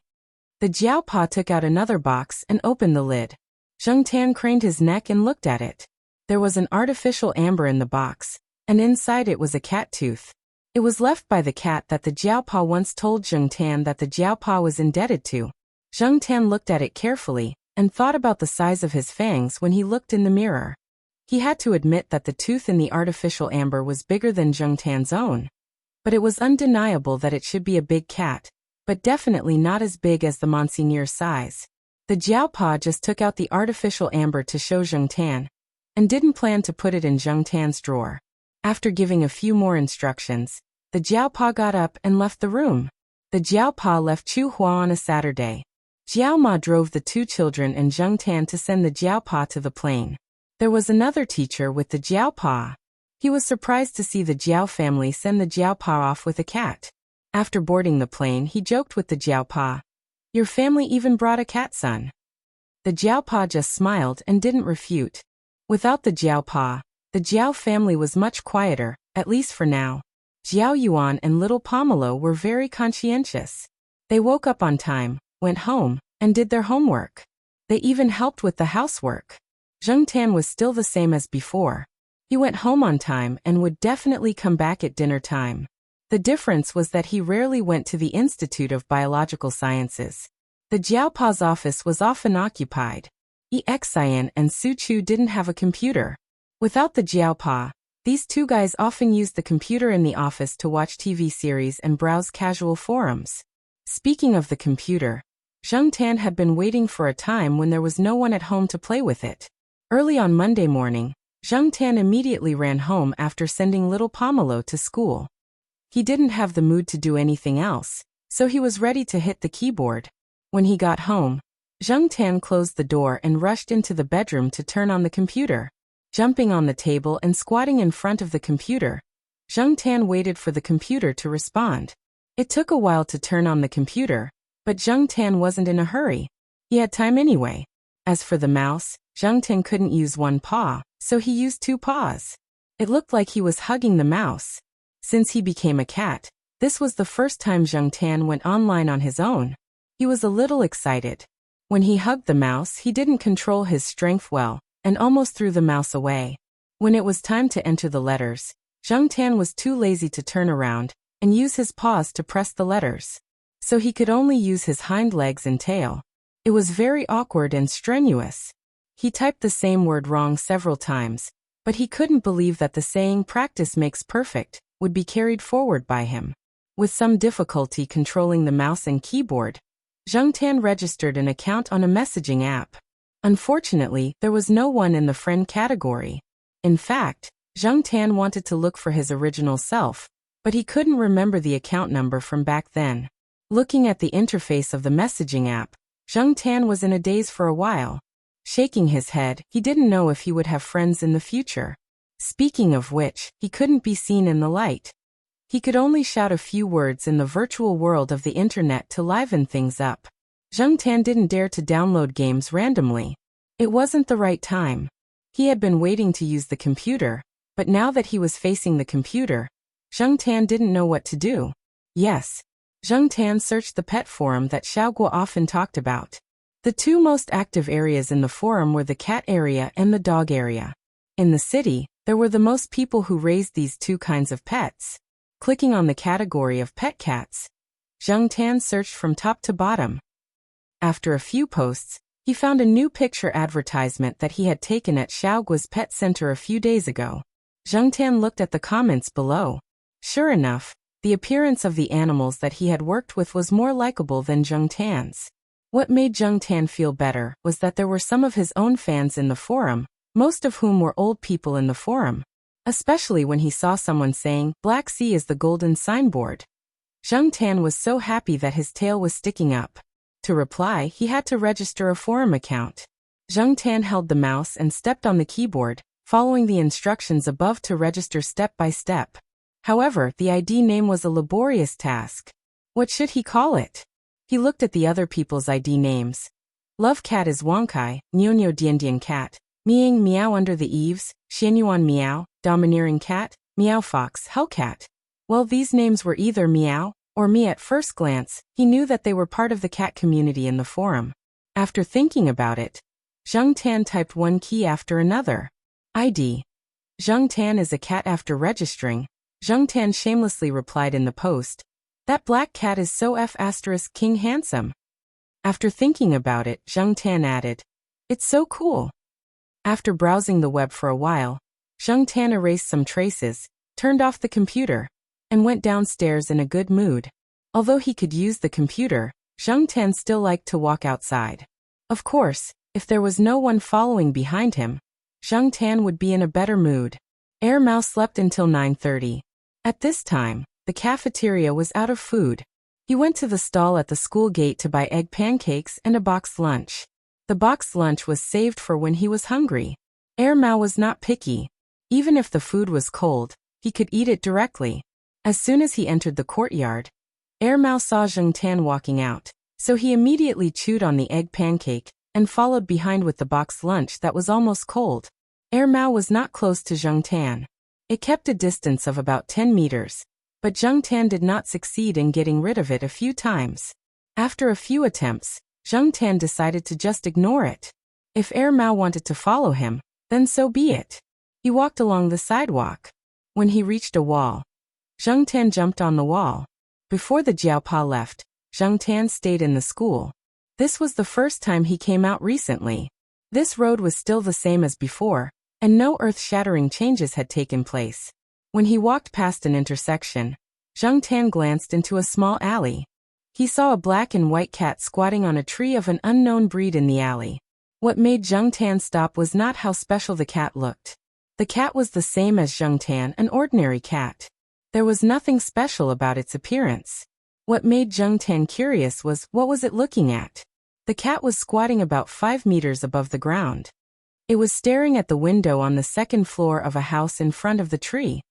The Jiao Pa took out another box and opened the lid. Zheng Tan craned his neck and looked at it. There was an artificial amber in the box, and inside it was a cat tooth. It was left by the cat that the Jiao Pa once told Zheng Tan that the Jiao Pa was indebted to. Zheng Tan looked at it carefully and thought about the size of his fangs when he looked in the mirror. He had to admit that the tooth in the artificial amber was bigger than Zheng Tan's own. But it was undeniable that it should be a big cat, but definitely not as big as the Monseigneur's size. The Jiao Pa just took out the artificial amber to show Zheng Tan, and didn't plan to put it in Zheng Tan's drawer. After giving a few more instructions, the Jiao Pa got up and left the room. The Jiao Pa left Chu Hua on a Saturday. Jiao Ma drove the 2 children and Zheng Tan to send the Jiao Pa to the plane. There was another teacher with the Jiao Pa. He was surprised to see the Jiao family send the Jiao Pa off with a cat. After boarding the plane, he joked with the Jiao Pa. Your family even brought a cat, son. The Jiao Pa just smiled and didn't refute. Without the Jiao Pa, the Jiao family was much quieter, at least for now. Jiao Yuan and little Pomelo were very conscientious. They woke up on time, went home, and did their homework. They even helped with the housework. Zheng Tan was still the same as before. He went home on time and would definitely come back at dinner time. The difference was that he rarely went to the Institute of Biological Sciences. The Jiao Pa's office was often occupied. Xian and Su Chu didn't have a computer. Without the Jiao Pa, these 2 guys often used the computer in the office to watch TV series and browse casual forums. Speaking of the computer, Zheng Tan had been waiting for a time when there was no one at home to play with it. Early on Monday morning, Zheng Tan immediately ran home after sending little Pomelo to school. He didn't have the mood to do anything else, so he was ready to hit the keyboard. When he got home, Zheng Tan closed the door and rushed into the bedroom to turn on the computer. Jumping on the table and squatting in front of the computer, Zheng Tan waited for the computer to respond. It took a while to turn on the computer, but Zheng Tan wasn't in a hurry. He had time anyway. As for the mouse, Zheng Tan couldn't use one paw, so he used 2 paws. It looked like he was hugging the mouse. Since he became a cat, this was the first time Zheng Tan went online on his own. He was a little excited. When he hugged the mouse, he didn't control his strength well, and almost threw the mouse away. When it was time to enter the letters, Zheng Tan was too lazy to turn around and use his paws to press the letters. So he could only use his hind legs and tail. It was very awkward and strenuous. He typed the same word wrong several times, but he couldn't believe that the saying "practice makes perfect" would be carried forward by him. With some difficulty controlling the mouse and keyboard, Zheng Tan registered an account on a messaging app. Unfortunately, there was no one in the friend category. In fact, Zheng Tan wanted to look for his original self, but he couldn't remember the account number from back then. Looking at the interface of the messaging app, Zheng Tan was in a daze for a while. Shaking his head, he didn't know if he would have friends in the future. Speaking of which, he couldn't be seen in the light. He could only shout a few words in the virtual world of the internet to liven things up. Zheng Tan didn't dare to download games randomly. It wasn't the right time. He had been waiting to use the computer, but now that he was facing the computer, Zheng Tan didn't know what to do. Yes. Zheng Tan searched the pet forum that Xiaoguo often talked about. The two most active areas in the forum were the cat area and the dog area. In the city, there were the most people who raised these two kinds of pets. Clicking on the category of pet cats, Zheng Tan searched from top to bottom. After a few posts, he found a new picture advertisement that he had taken at Xiaoguo's pet center a few days ago. Zheng Tan looked at the comments below. Sure enough, the appearance of the animals that he had worked with was more likable than Zheng Tan's. What made Zheng Tan feel better was that there were some of his own fans in the forum, most of whom were old people in the forum. Especially when he saw someone saying, "Black Sea is the golden signboard." Zheng Tan was so happy that his tail was sticking up. To reply, he had to register a forum account. Zheng Tan held the mouse and stepped on the keyboard, following the instructions above to register step by step. However, the ID name was a laborious task. What should he call it? He looked at the other people's ID names. Love Cat is Wangkai, Nyonyo Diandian Cat, Miang Meow Under the Eaves, Xianyuan Meow, Domineering Cat, Meow Fox, Hellcat. Well, these names were either Meow or Me. At first glance, he knew that they were part of the cat community in the forum. After thinking about it, Zheng Tan typed one key after another. ID. Zheng Tan is a cat. After registering, Zheng Tan shamelessly replied in the post, "That black cat is so King handsome." After thinking about it, Zheng Tan added, "It's so cool." After browsing the web for a while, Zheng Tan erased some traces, turned off the computer, and went downstairs in a good mood. Although he could use the computer, Zheng Tan still liked to walk outside. Of course, if there was no one following behind him, Zheng Tan would be in a better mood. Air Mao slept until 9:30. At this time, the cafeteria was out of food. He went to the stall at the school gate to buy egg pancakes and a boxed lunch. The boxed lunch was saved for when he was hungry. Air Mao was not picky. Even if the food was cold, he could eat it directly. As soon as he entered the courtyard, Air Mao saw Zheng Tan walking out, so he immediately chewed on the egg pancake and followed behind with the boxed lunch that was almost cold. Air Mao was not close to Zheng Tan. It kept a distance of about 10 meters, but Zheng Tan did not succeed in getting rid of it a few times. After a few attempts, Zheng Tan decided to just ignore it. If Air Mao wanted to follow him, then so be it. He walked along the sidewalk. When he reached a wall, Zheng Tan jumped on the wall. Before the Jiaopa left, Zheng Tan stayed in the school. This was the first time he came out recently. This road was still the same as before, and no earth-shattering changes had taken place. When he walked past an intersection, Zheng Tan glanced into a small alley. He saw a black and white cat squatting on a tree of an unknown breed in the alley. What made Zheng Tan stop was not how special the cat looked. The cat was the same as Zheng Tan, an ordinary cat. There was nothing special about its appearance. What made Zheng Tan curious was, what was it looking at? The cat was squatting about 5 meters above the ground. It was staring at the window on the second floor of a house in front of the tree.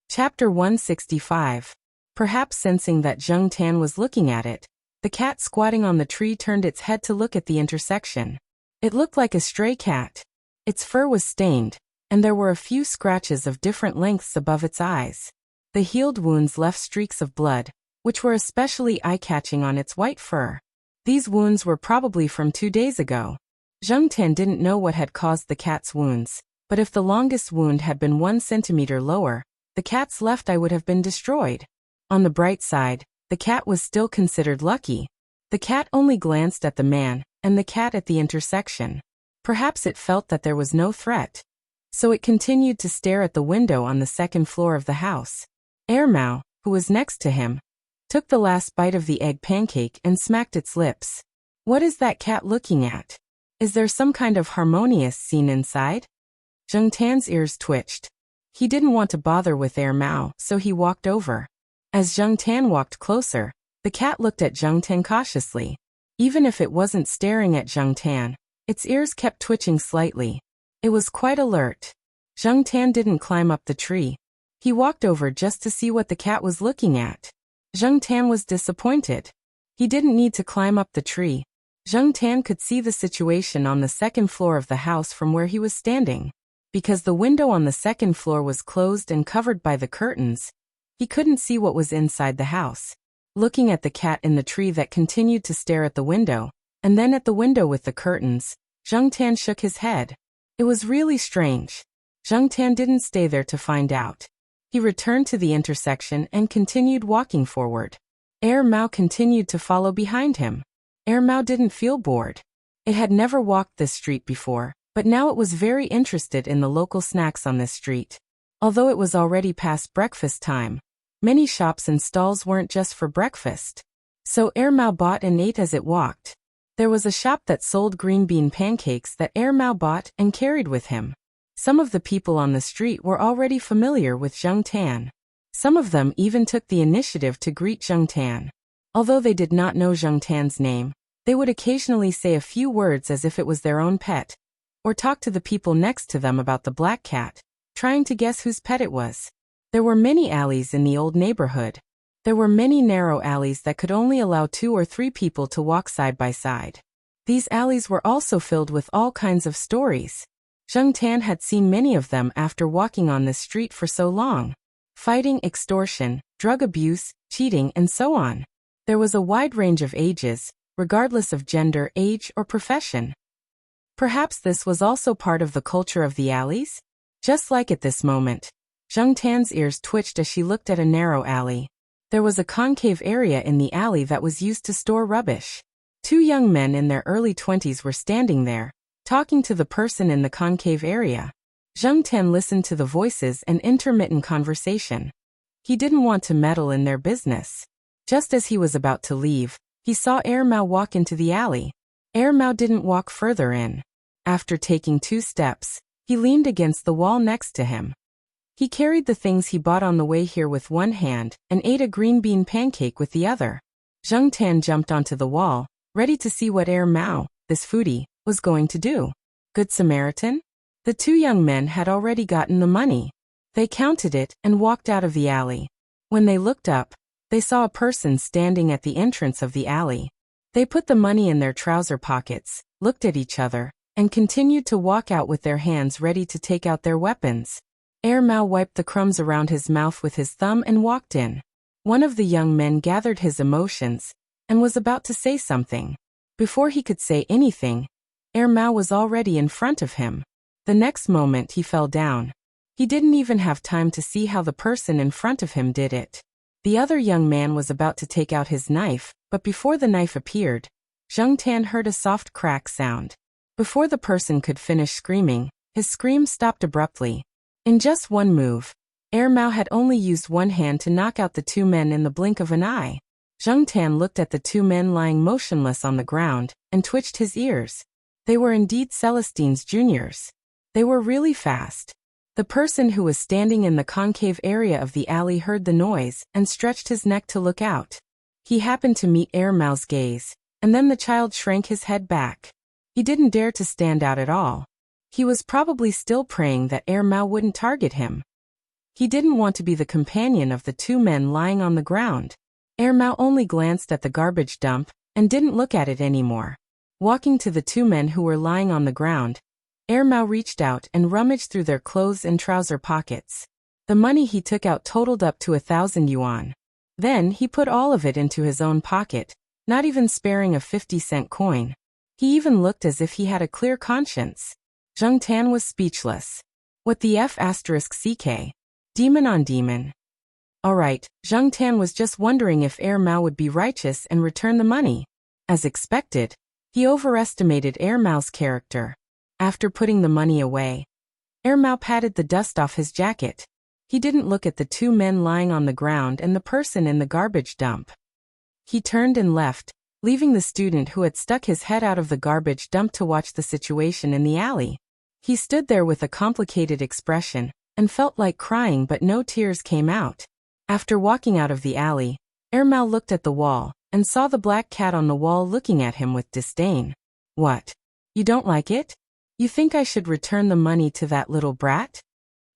Chapter 165. Perhaps sensing that Zheng Tan was looking at it, the cat squatting on the tree turned its head to look at the intersection. It looked like a stray cat. Its fur was stained, and there were a few scratches of different lengths above its eyes. The healed wounds left streaks of blood, which were especially eye-catching on its white fur. These wounds were probably from 2 days ago. Zheng Tan didn't know what had caused the cat's wounds, but if the longest wound had been 1 centimeter lower, the cat's left eye would have been destroyed. On the bright side, the cat was still considered lucky. The cat only glanced at the man, and the cat at the intersection. Perhaps it felt that there was no threat. So it continued to stare at the window on the second floor of the house. Air Mao, who was next to him, took the last bite of the egg pancake and smacked its lips. What is that cat looking at? Is there some kind of harmonious scene inside? Zheng Tan's ears twitched. He didn't want to bother with Air Mao, so he walked over. As Jung Tan walked closer, the cat looked at Jung Tan cautiously. Even if it wasn't staring at Jung Tan, its ears kept twitching slightly. It was quite alert. Jung Tan didn't climb up the tree. He walked over just to see what the cat was looking at. Jung Tan was disappointed. He didn't need to climb up the tree. Jung Tan could see the situation on the second floor of the house from where he was standing. Because the window on the second floor was closed and covered by the curtains, he couldn't see what was inside the house. Looking at the cat in the tree that continued to stare at the window, and then at the window with the curtains, Jung Tan shook his head. It was really strange. Jung Tan didn't stay there to find out. He returned to the intersection and continued walking forward. Mao continued to follow behind him. Mao didn't feel bored. It had never walked this street before, but now it was very interested in the local snacks on this street. Although it was already past breakfast time, many shops and stalls weren't just for breakfast. So Mao bought and ate as it walked. There was a shop that sold green bean pancakes that Mao bought and carried with him. Some of the people on the street were already familiar with Jung Tan. Some of them even took the initiative to greet Jung Tan. Although they did not know Jung Tan's name, they would occasionally say a few words as if it was their own pet, or talk to the people next to them about the black cat, trying to guess whose pet it was. There were many alleys in the old neighborhood. There were many narrow alleys that could only allow 2 or 3 people to walk side by side. These alleys were also filled with all kinds of stories. Jung Tan had seen many of them after walking on this street for so long. Fighting, extortion, drug abuse, cheating, and so on. There was a wide range of ages, regardless of gender, age, or profession. Perhaps this was also part of the culture of the alleys? Just like at this moment, Jung Tan's ears twitched as she looked at a narrow alley. There was a concave area in the alley that was used to store rubbish. 2 young men in their early 20s were standing there, talking to the person in the concave area. Jung Tan listened to the voices and intermittent conversation. He didn't want to meddle in their business. Just as he was about to leave, he saw Mao walk into the alley. Mao didn't walk further in. After taking 2 steps, he leaned against the wall next to him. He carried the things he bought on the way here with one hand and ate a green bean pancake with the other. Jung Tan jumped onto the wall, ready to see what Mao, this foodie, was going to do. Good Samaritan? The 2 young men had already gotten the money. They counted it and walked out of the alley. When they looked up, they saw a person standing at the entrance of the alley. They put the money in their trouser pockets, looked at each other, and continued to walk out with their hands ready to take out their weapons. Mao wiped the crumbs around his mouth with his thumb and walked in. One of the young men gathered his emotions and was about to say something. Before he could say anything, Mao was already in front of him. The next moment he fell down. He didn't even have time to see how the person in front of him did it. The other young man was about to take out his knife, but before the knife appeared, Jung Tan heard a soft crack sound. Before the person could finish screaming, his scream stopped abruptly. In just one move, Mao had only used one hand to knock out the 2 men in the blink of an eye. Jung Tan looked at the 2 men lying motionless on the ground and twitched his ears. They were indeed Celestine's juniors. They were really fast. The person who was standing in the concave area of the alley heard the noise and stretched his neck to look out. He happened to meet Mao's gaze, and then the child shrank his head back. He didn't dare to stand out at all. He was probably still praying that Mao wouldn't target him. He didn't want to be the companion of the 2 men lying on the ground. Mao only glanced at the garbage dump and didn't look at it anymore. Walking to the 2 men who were lying on the ground, Mao reached out and rummaged through their clothes and trouser pockets. The money he took out totaled up to 1,000 yuan. Then he put all of it into his own pocket, not even sparing a 50-cent coin. He even looked as if he had a clear conscience. Jung Tan was speechless. What the F***ck? Demon on demon. Alright, Jung Tan was just wondering if Mao would be righteous and return the money. As expected, he overestimated Mao's character. After putting the money away, Mao patted the dust off his jacket. He didn't look at the 2 men lying on the ground and the person in the garbage dump. He turned and left, leaving the student who had stuck his head out of the garbage dump to watch the situation in the alley. He stood there with a complicated expression and felt like crying, but no tears came out. After walking out of the alley, Ermau looked at the wall and saw the black cat on the wall looking at him with disdain. What? You don't like it? You think I should return the money to that little brat?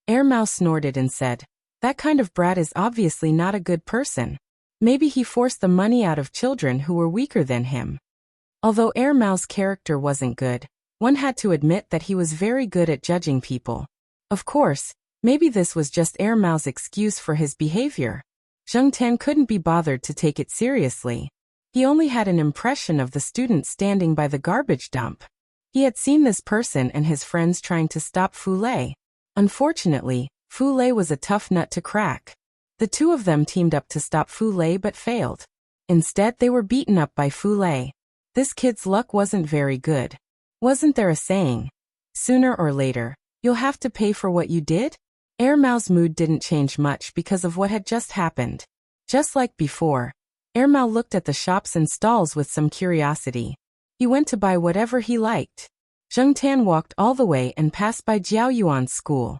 Ermau snorted and said, that kind of brat is obviously not a good person. Maybe he forced the money out of children who were weaker than him. Although Ermau's character wasn't good, one had to admit that he was very good at judging people. Of course, maybe this was just Ermau's excuse for his behavior. Zheng Tan couldn't be bothered to take it seriously. He only had an impression of the student standing by the garbage dump. He had seen this person and his friends trying to stop Fu Lei. Unfortunately, Fu Lei was a tough nut to crack. The two of them teamed up to stop Fu Lei but failed. Instead, they were beaten up by Fu Lei. This kid's luck wasn't very good. Wasn't there a saying? Sooner or later, you'll have to pay for what you did? Ermau's mood didn't change much because of what had just happened. Just like before, Ermau looked at the shops and stalls with some curiosity. He went to buy whatever he liked. Zheng Tan walked all the way and passed by Jiao Yuan's school.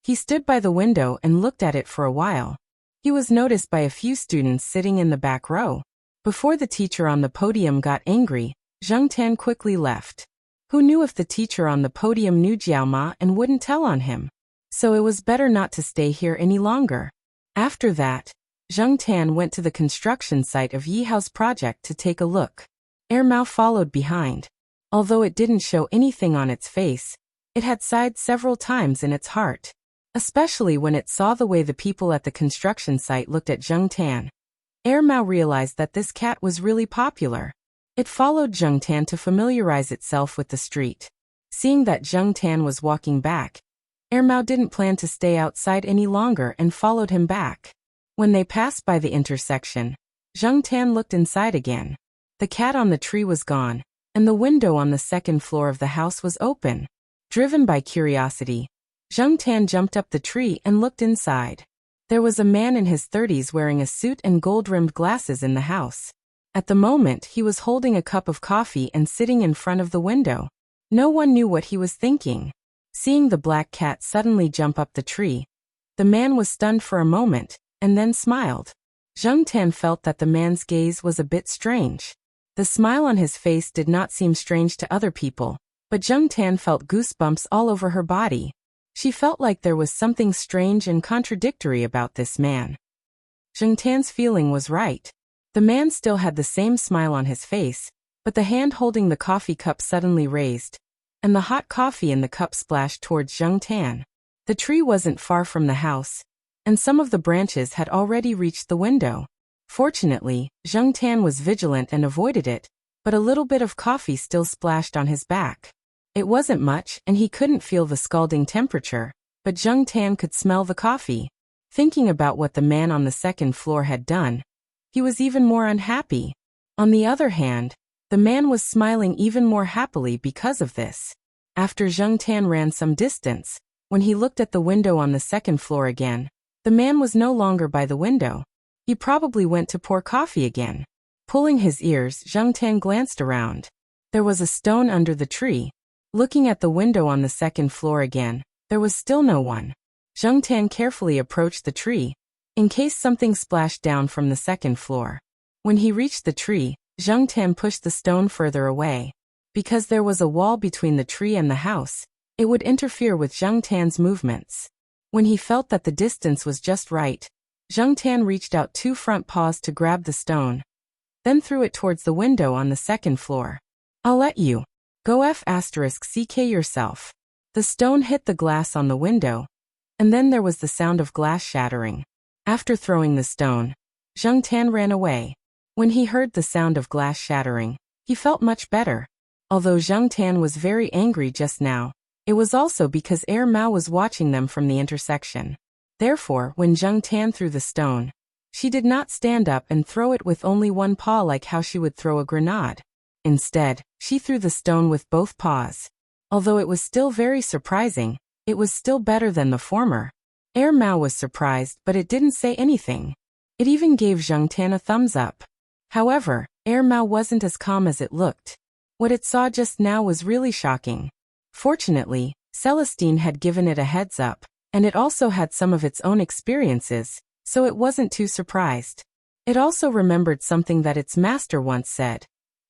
He stood by the window and looked at it for a while. He was noticed by a few students sitting in the back row. Before the teacher on the podium got angry, Zheng Tan quickly left. Who knew if the teacher on the podium knew Jiao Ma and wouldn't tell on him? So it was better not to stay here any longer. After that, Zheng Tan went to the construction site of Yi Hao's project to take a look. Ermau followed behind. Although it didn't show anything on its face, it had sighed several times in its heart. Especially when it saw the way the people at the construction site looked at Zheng Tan. Ermau realized that this cat was really popular. It followed Zheng Tan to familiarize itself with the street. Seeing that Zheng Tan was walking back, Ermau didn't plan to stay outside any longer and followed him back. When they passed by the intersection, Zheng Tan looked inside again. The cat on the tree was gone, and the window on the second floor of the house was open. Driven by curiosity, Zheng Tan jumped up the tree and looked inside. There was a man in his 30s wearing a suit and gold-rimmed glasses in the house. At the moment, he was holding a cup of coffee and sitting in front of the window. No one knew what he was thinking. Seeing the black cat suddenly jump up the tree, the man was stunned for a moment, and then smiled. Zheng Tan felt that the man's gaze was a bit strange. The smile on his face did not seem strange to other people, but Zheng Tan felt goosebumps all over her body. She felt like there was something strange and contradictory about this man. Zheng Tan's feeling was right. The man still had the same smile on his face, but the hand holding the coffee cup suddenly raised, and the hot coffee in the cup splashed towards Zheng Tan. The tree wasn't far from the house, and some of the branches had already reached the window. Fortunately, Zheng Tan was vigilant and avoided it, but a little bit of coffee still splashed on his back. It wasn't much, and he couldn't feel the scalding temperature, but Zheng Tan could smell the coffee. Thinking about what the man on the second floor had done, he was even more unhappy. On the other hand, the man was smiling even more happily because of this. After Zheng Tan ran some distance, when he looked at the window on the second floor again, the man was no longer by the window. He probably went to pour coffee again. Pulling his ears, Zheng Tan glanced around. There was a stone under the tree. Looking at the window on the second floor again, there was still no one. Zheng Tan carefully approached the tree, in case something splashed down from the second floor. When he reached the tree, Zheng Tan pushed the stone further away. Because there was a wall between the tree and the house, it would interfere with Zheng Tan's movements. When he felt that the distance was just right, Zheng Tan reached out two front paws to grab the stone, then threw it towards the window on the second floor. I'll let you. Go F***ck yourself. The stone hit the glass on the window, and then there was the sound of glass shattering. After throwing the stone, Zheng Tan ran away. When he heard the sound of glass shattering, he felt much better. Although Zheng Tan was very angry just now, it was also because Mao was watching them from the intersection. Therefore, when Zheng Tan threw the stone, she did not stand up and throw it with only one paw like how she would throw a grenade. Instead, she threw the stone with both paws. Although it was still very surprising, it was still better than the former. Mao was surprised, but it didn't say anything. It even gave Zheng Tan a thumbs up. However, Mao wasn't as calm as it looked. What it saw just now was really shocking. Fortunately, Celestine had given it a heads up, and it also had some of its own experiences, so it wasn't too surprised. It also remembered something that its master once said.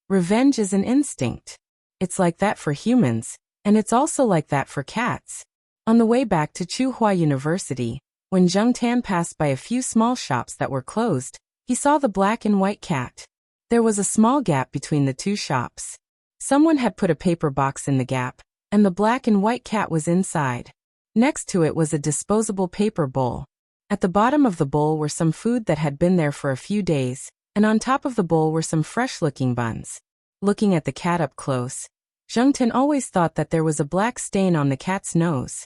Revenge is an instinct. It's like that for humans, and it's also like that for cats. On the way back to Tsinghua University, when Zheng Tan passed by a few small shops that were closed, he saw the black and white cat. There was a small gap between the two shops. Someone had put a paper box in the gap, and the black and white cat was inside. Next to it was a disposable paper bowl. At the bottom of the bowl were some food that had been there for a few days, and on top of the bowl were some fresh-looking buns. Looking at the cat up close, Zheng Tan always thought that there was a black stain on the cat's nose.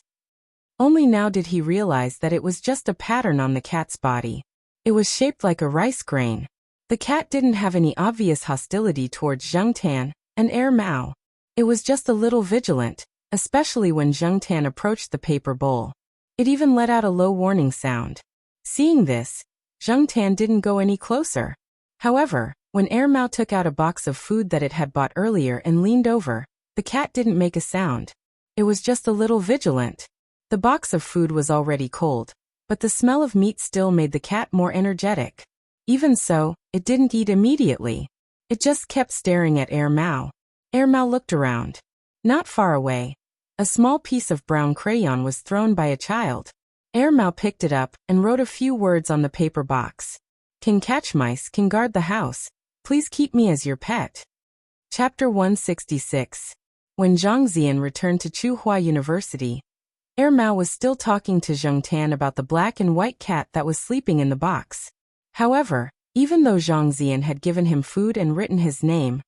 Only now did he realize that it was just a pattern on the cat's body. It was shaped like a rice grain. The cat didn't have any obvious hostility towards Zheng Tan and Mao. It was just a little vigilant, especially when Zheng Tan approached the paper bowl. It even let out a low warning sound. Seeing this, Zheng Tan didn't go any closer. However, when Mao took out a box of food that it had bought earlier and leaned over, the cat didn't make a sound. It was just a little vigilant. The box of food was already cold, but the smell of meat still made the cat more energetic. Even so, it didn't eat immediately. It just kept staring at Mao. Mao looked around. Not far away, a small piece of brown crayon was thrown by a child. Mao picked it up and wrote a few words on the paper box. Can catch mice, can guard the house. Please keep me as your pet. Chapter 166. When Zhang Zian returned to Tsinghua University, Mao was still talking to Zheng Tan about the black and white cat that was sleeping in the box. However, even though Zhang Zian had given him food and written his name,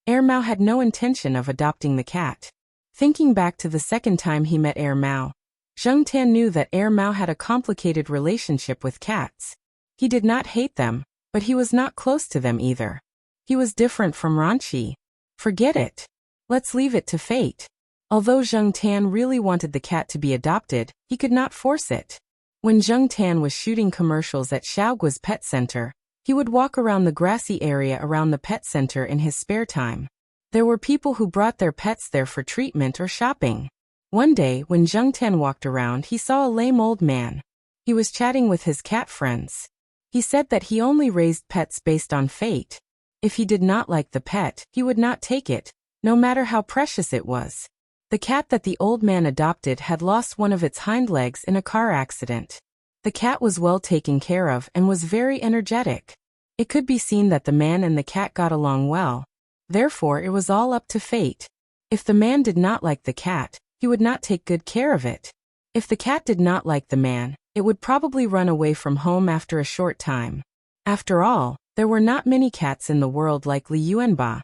Mao had no intention of adopting the cat. Thinking back to the second time he met Mao, Zheng Tan knew that Mao had a complicated relationship with cats. He did not hate them, but he was not close to them either. He was different from Ranqi. Forget it. Let's leave it to fate. Although Zheng Tan really wanted the cat to be adopted, he could not force it. When Zheng Tan was shooting commercials at Xiaoguo's pet center, he would walk around the grassy area around the pet center in his spare time. There were people who brought their pets there for treatment or shopping. One day, when Zheng Tan walked around, he saw a lame old man. He was chatting with his cat friends. He said that he only raised pets based on fate. If he did not like the pet, he would not take it, no matter how precious it was. The cat that the old man adopted had lost one of its hind legs in a car accident. The cat was well taken care of and was very energetic. It could be seen that the man and the cat got along well. Therefore, it was all up to fate. If the man did not like the cat, he would not take good care of it. If the cat did not like the man, it would probably run away from home after a short time. After all, there were not many cats in the world like Li Yuanba,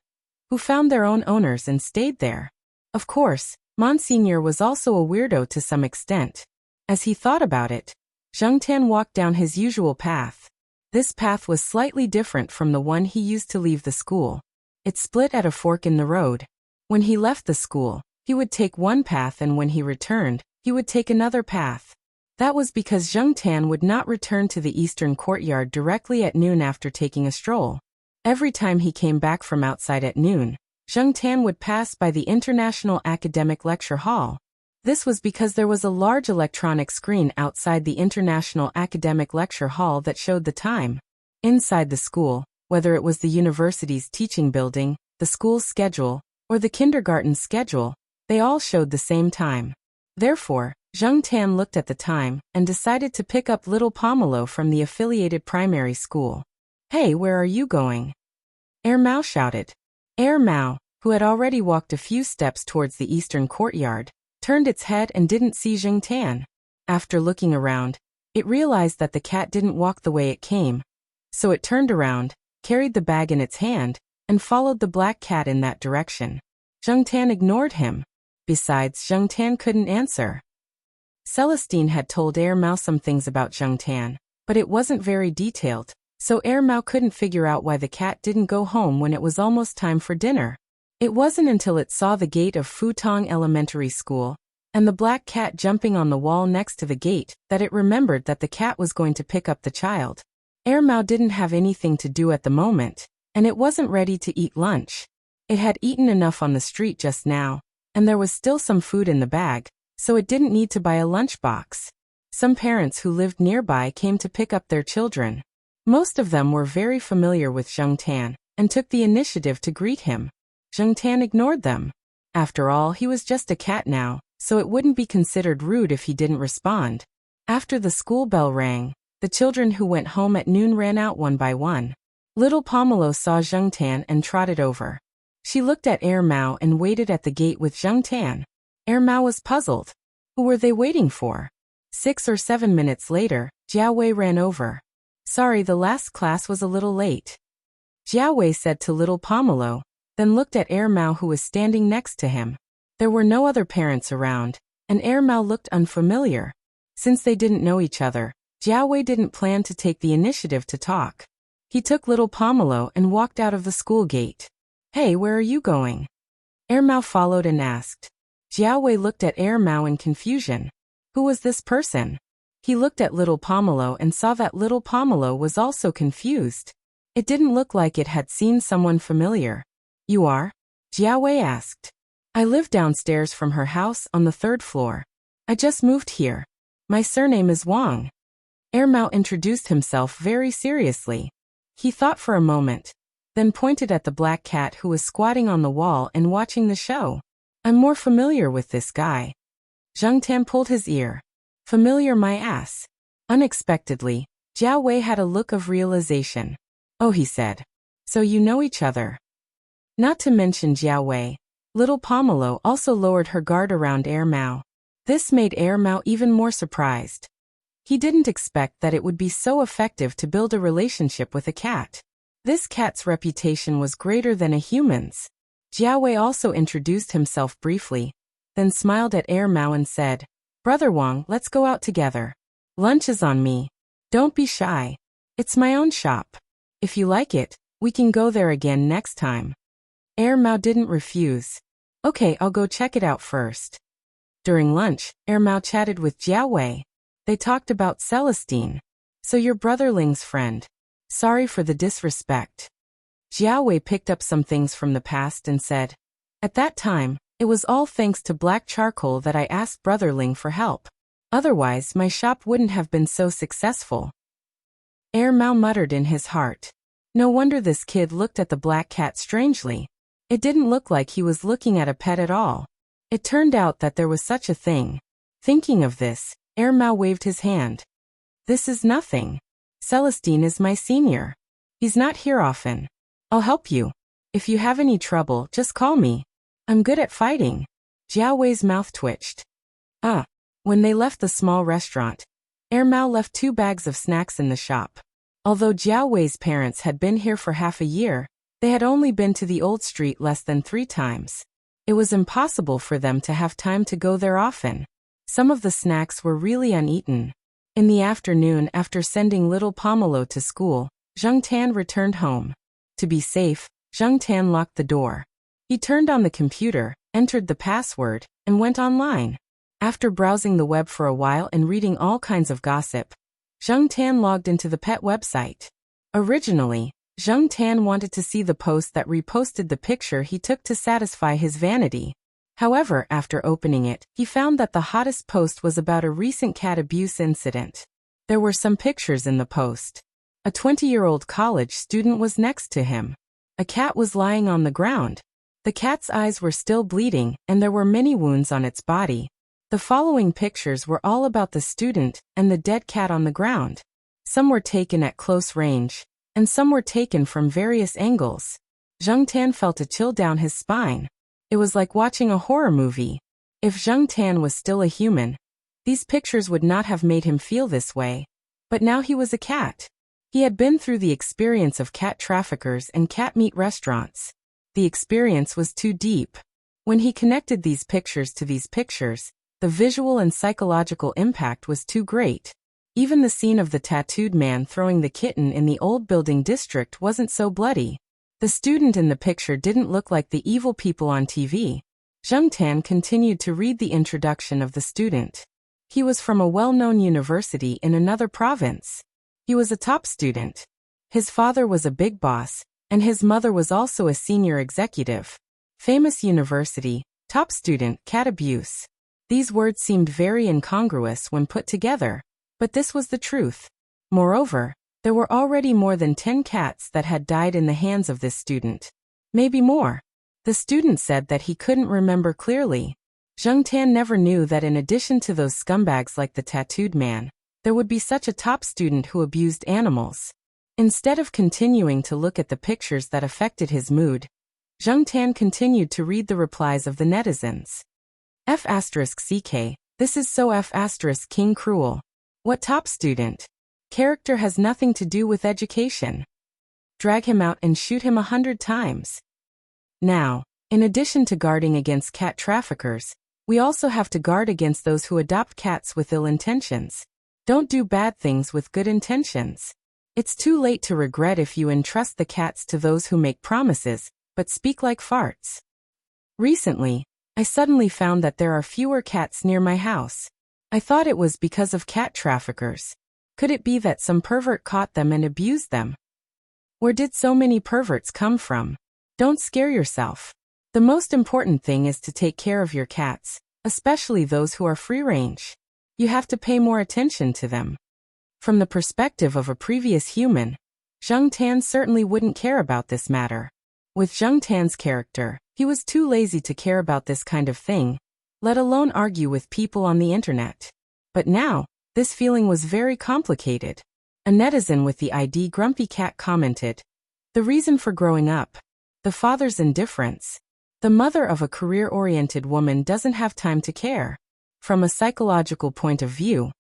who found their own owners and stayed there. Of course, Monseigneur was also a weirdo to some extent. As he thought about it, Zheng Tan walked down his usual path. This path was slightly different from the one he used to leave the school. It split at a fork in the road. When he left the school, he would take one path, and when he returned, he would take another path. That was because Zheng Tan would not return to the eastern courtyard directly at noon after taking a stroll. Every time he came back from outside at noon, Zheng Tan would pass by the International Academic Lecture Hall. This was because there was a large electronic screen outside the International Academic Lecture Hall that showed the time. Inside the school, whether it was the university's teaching building, the school's schedule, or the kindergarten schedule, they all showed the same time. Therefore, Zheng Tan looked at the time and decided to pick up little Pomelo from the affiliated primary school. Hey, where are you going? Mao shouted. Mao, who had already walked a few steps towards the eastern courtyard, turned its head and didn't see Zheng Tan. After looking around, it realized that the cat didn't walk the way it came. So it turned around, carried the bag in its hand, and followed the black cat in that direction. Zheng Tan ignored him. Besides, Zheng Tan couldn't answer. Celestine had told Mao some things about Zheng Tan, but it wasn't very detailed, so Mao couldn't figure out why the cat didn't go home when it was almost time for dinner. It wasn't until it saw the gate of Futong Elementary School, and the black cat jumping on the wall next to the gate, that it remembered that the cat was going to pick up the child. Mao didn't have anything to do at the moment, and it wasn't ready to eat lunch. It had eaten enough on the street just now, and there was still some food in the bag, so it didn't need to buy a lunchbox. Some parents who lived nearby came to pick up their children. Most of them were very familiar with Zheng Tan and took the initiative to greet him. Zheng Tan ignored them. After all, he was just a cat now, so it wouldn't be considered rude if he didn't respond. After the school bell rang, the children who went home at noon ran out one by one. Little Pomelo saw Zheng Tan and trotted over. She looked at Mao and waited at the gate with Zheng Tan. Mao was puzzled. Who were they waiting for? 6 or 7 minutes later, Jiao Wei ran over. Sorry, the last class was a little late. Jiao Wei said to little Pomelo, then looked at Mao who was standing next to him. There were no other parents around, and Mao looked unfamiliar. Since they didn't know each other, Jiao Wei didn't plan to take the initiative to talk. He took little Pomelo and walked out of the school gate. Hey, where are you going? Mao followed and asked. Jiao Wei looked at Mao in confusion. Who was this person? He looked at little Pomelo and saw that little Pomelo was also confused. It didn't look like it had seen someone familiar. You are? Jiao Wei asked. I live downstairs from her house on the 3rd floor. I just moved here. My surname is Wang. Mao introduced himself very seriously. He thought for a moment, then pointed at the black cat who was squatting on the wall and watching the show. I'm more familiar with this guy. Zheng Tan pulled his ear. Familiar my ass. Unexpectedly, Jiao Wei had a look of realization. Oh, he said. So you know each other. Not to mention Jiao Wei, little Pomelo also lowered her guard around Mao. This made Mao even more surprised. He didn't expect that it would be so effective to build a relationship with a cat. This cat's reputation was greater than a human's. Jiao Wei also introduced himself briefly, then smiled at Mao and said, Brother Wang, let's go out together. Lunch is on me. Don't be shy. It's my own shop. If you like it, we can go there again next time. Mao didn't refuse. Okay, I'll go check it out first. During lunch, Mao chatted with Jiao Wei. They talked about Celestine. So you're Brother Ling's friend. Sorry for the disrespect. Jiao Wei picked up some things from the past and said, At that time, it was all thanks to black charcoal that I asked Brother Ling for help. Otherwise, my shop wouldn't have been so successful. Mao muttered in his heart. No wonder this kid looked at the black cat strangely. It didn't look like he was looking at a pet at all. It turned out that there was such a thing. Thinking of this, Mao waved his hand. This is nothing. Celestine is my senior. He's not here often. I'll help you. If you have any trouble, just call me. I'm good at fighting. Jiao Wei's mouth twitched. When they left the small restaurant, Mao left 2 bags of snacks in the shop. Although Jiao Wei's parents had been here for half a year, they had only been to the old street less than 3 times. It was impossible for them to have time to go there often. Some of the snacks were really uneaten. In the afternoon, after sending little Pomelo to school, Zheng Tan returned home. To be safe, Zheng Tan locked the door. He turned on the computer, entered the password, and went online. After browsing the web for a while and reading all kinds of gossip, Zheng Tan logged into the pet website. Originally, Zheng Tan wanted to see the post that reposted the picture he took to satisfy his vanity. However, after opening it, he found that the hottest post was about a recent cat abuse incident. There were some pictures in the post. A 20-year-old college student was next to him. A cat was lying on the ground. The cat's eyes were still bleeding, and there were many wounds on its body. The following pictures were all about the student and the dead cat on the ground. Some were taken at close range, and some were taken from various angles. Zheng Tan felt a chill down his spine. It was like watching a horror movie. If Zheng Tan was still a human, these pictures would not have made him feel this way. But now he was a cat. He had been through the experience of cat traffickers and cat meat restaurants. The experience was too deep. When he connected these pictures to these pictures, the visual and psychological impact was too great. Even the scene of the tattooed man throwing the kitten in the old building district wasn't so bloody. The student in the picture didn't look like the evil people on TV. Zheng Tan continued to read the introduction of the student. He was from a well-known university in another province. He was a top student. His father was a big boss, and his mother was also a senior executive. Famous university, top student, cat abuse. These words seemed very incongruous when put together, but this was the truth. Moreover, there were already more than 10 cats that had died in the hands of this student. Maybe more. The student said that he couldn't remember clearly. Zheng Tan never knew that in addition to those scumbags like the tattooed man, there would be such a top student who abused animals. Instead of continuing to look at the pictures that affected his mood, Zheng Tan continued to read the replies of the netizens. F*CK, this is so F*King cruel. What top student? Character has nothing to do with education. Drag him out and shoot him 100 times. Now, in addition to guarding against cat traffickers, we also have to guard against those who adopt cats with ill intentions. Don't do bad things with good intentions. It's too late to regret if you entrust the cats to those who make promises, but speak like farts. Recently, I suddenly found that there are fewer cats near my house. I thought it was because of cat traffickers. Could it be that some pervert caught them and abused them? Where did so many perverts come from? Don't scare yourself. The most important thing is to take care of your cats, especially those who are free-range. You have to pay more attention to them. From the perspective of a previous human, Zheng Tan certainly wouldn't care about this matter. With Zheng Tan's character, he was too lazy to care about this kind of thing, let alone argue with people on the internet. But now, this feeling was very complicated. A netizen with the ID Grumpy Cat commented, "The reason for growing up. The father's indifference. The mother of a career-oriented woman doesn't have time to care. From a psychological point of view,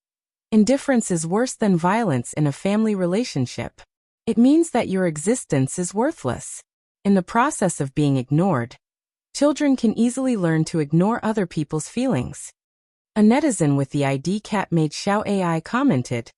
indifference is worse than violence in a family relationship. It means that your existence is worthless. In the process of being ignored, children can easily learn to ignore other people's feelings." A netizen with the ID Cat made Xiao AI commented,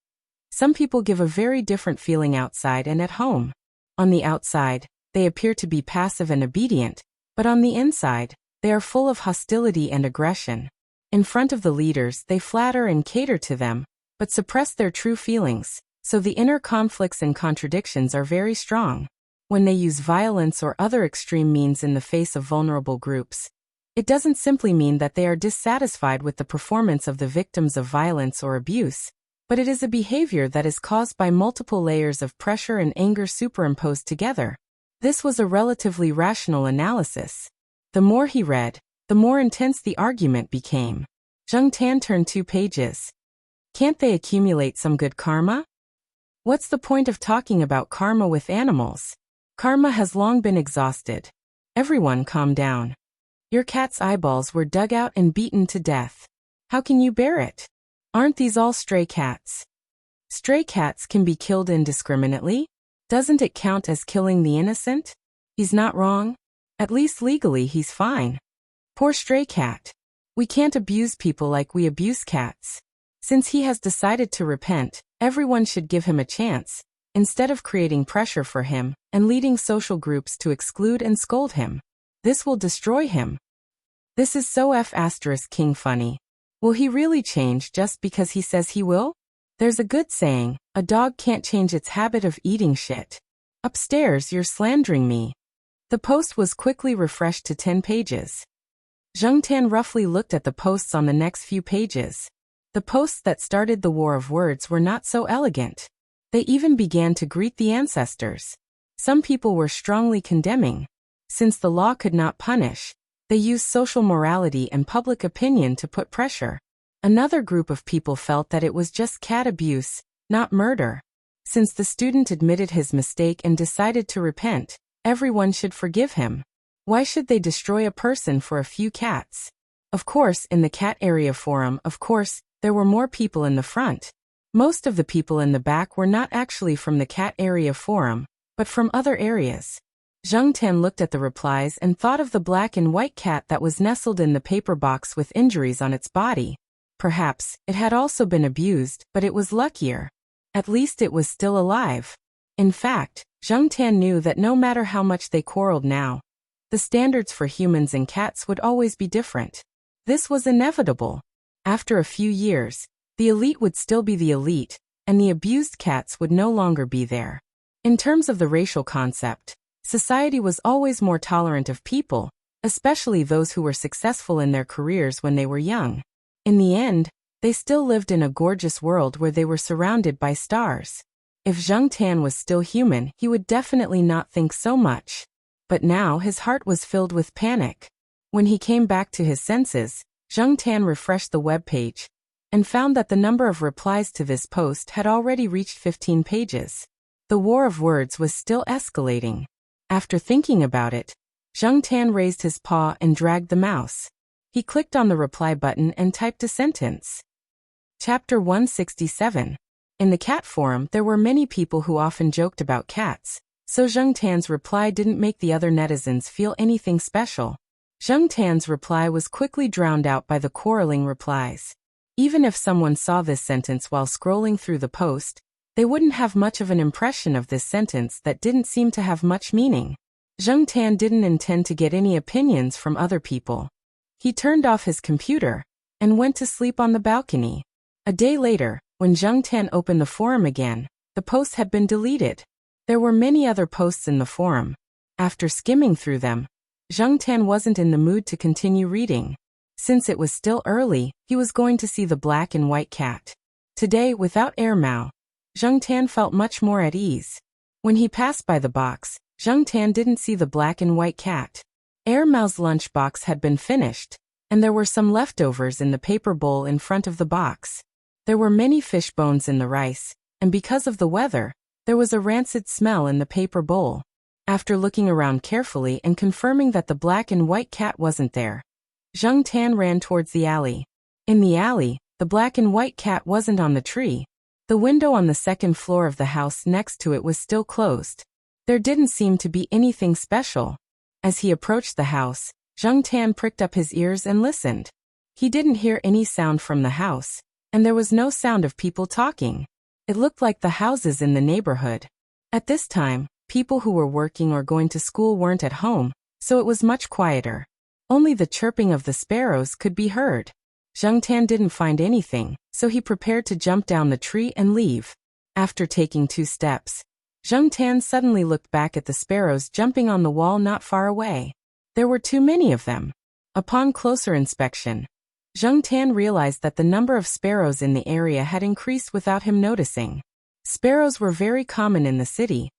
"Some people give a very different feeling outside and at home. On the outside, they appear to be passive and obedient, but on the inside, they are full of hostility and aggression. In front of the leaders, they flatter and cater to them, but suppress their true feelings, so the inner conflicts and contradictions are very strong. When they use violence or other extreme means in the face of vulnerable groups, it doesn't simply mean that they are dissatisfied with the performance of the victims of violence or abuse, but it is a behavior that is caused by multiple layers of pressure and anger superimposed together." This was a relatively rational analysis. The more he read, the more intense the argument became. Zheng Tan turned 2 pages. Can't they accumulate some good karma? What's the point of talking about karma with animals? Karma has long been exhausted. Everyone calm down. Your cat's eyeballs were dug out and beaten to death. How can you bear it? Aren't these all stray cats? Stray cats can be killed indiscriminately? Doesn't it count as killing the innocent? He's not wrong. At least legally he's fine. Poor stray cat. We can't abuse people like we abuse cats. Since he has decided to repent, everyone should give him a chance, instead of creating pressure for him and leading social groups to exclude and scold him. This will destroy him. This is so F*King funny. Will he really change just because he says he will? There's a good saying, a dog can't change its habit of eating shit. Upstairs, you're slandering me. The post was quickly refreshed to 10 pages. Zheng Tan roughly looked at the posts on the next few pages. The posts that started the war of words were not so elegant. They even began to greet the ancestors. Some people were strongly condemning. Since the law could not punish, they used social morality and public opinion to put pressure. Another group of people felt that it was just cat abuse, not murder. Since the student admitted his mistake and decided to repent, everyone should forgive him. Why should they destroy a person for a few cats? Of course, in the cat area forum, there were more people in the front. Most of the people in the back were not actually from the cat area forum, but from other areas. Zheng Tan looked at the replies and thought of the black and white cat that was nestled in the paper box with injuries on its body. Perhaps it had also been abused, but it was luckier. At least it was still alive. In fact, Zheng Tan knew that no matter how much they quarreled now, the standards for humans and cats would always be different. This was inevitable. After a few years, the elite would still be the elite, and the abused cats would no longer be there. In terms of the racial concept, society was always more tolerant of people, especially those who were successful in their careers when they were young. In the end, they still lived in a gorgeous world where they were surrounded by stars. If Zheng Tan was still human, he would definitely not think so much. But now his heart was filled with panic. When he came back to his senses, Zheng Tan refreshed the web page and found that the number of replies to this post had already reached 15 pages. The war of words was still escalating. After thinking about it, Zheng Tan raised his paw and dragged the mouse. He clicked on the reply button and typed a sentence. Chapter 167. In the cat forum, there were many people who often joked about cats, so Zheng Tan's reply didn't make the other netizens feel anything special. Zheng Tan's reply was quickly drowned out by the quarreling replies. Even if someone saw this sentence while scrolling through the post, they wouldn't have much of an impression of this sentence that didn't seem to have much meaning. Zheng Tan didn't intend to get any opinions from other people. He turned off his computer and went to sleep on the balcony. A day later, when Zheng Tan opened the forum again, the post had been deleted. There were many other posts in the forum. After skimming through them, Zheng Tan wasn't in the mood to continue reading. Since it was still early, he was going to see the black and white cat. Today, without Air Mao, Zheng Tan felt much more at ease. When he passed by the box, Zheng Tan didn't see the black and white cat. Air Mao's lunch box had been finished, and there were some leftovers in the paper bowl in front of the box. There were many fish bones in the rice, and because of the weather, there was a rancid smell in the paper bowl. After looking around carefully and confirming that the black and white cat wasn't there, Zheng Tan ran towards the alley. In the alley, the black and white cat wasn't on the tree. The window on the second floor of the house next to it was still closed. There didn't seem to be anything special. As he approached the house, Zheng Tan pricked up his ears and listened. He didn't hear any sound from the house, and there was no sound of people talking. It looked like the houses in the neighborhood. At this time, people who were working or going to school weren't at home, so it was much quieter. Only the chirping of the sparrows could be heard. Zheng Tan didn't find anything, so he prepared to jump down the tree and leave. After taking 2 steps, Zheng Tan suddenly looked back at the sparrows jumping on the wall not far away. There were too many of them. Upon closer inspection, Zheng Tan realized that the number of sparrows in the area had increased without him noticing. Sparrows were very common in the city,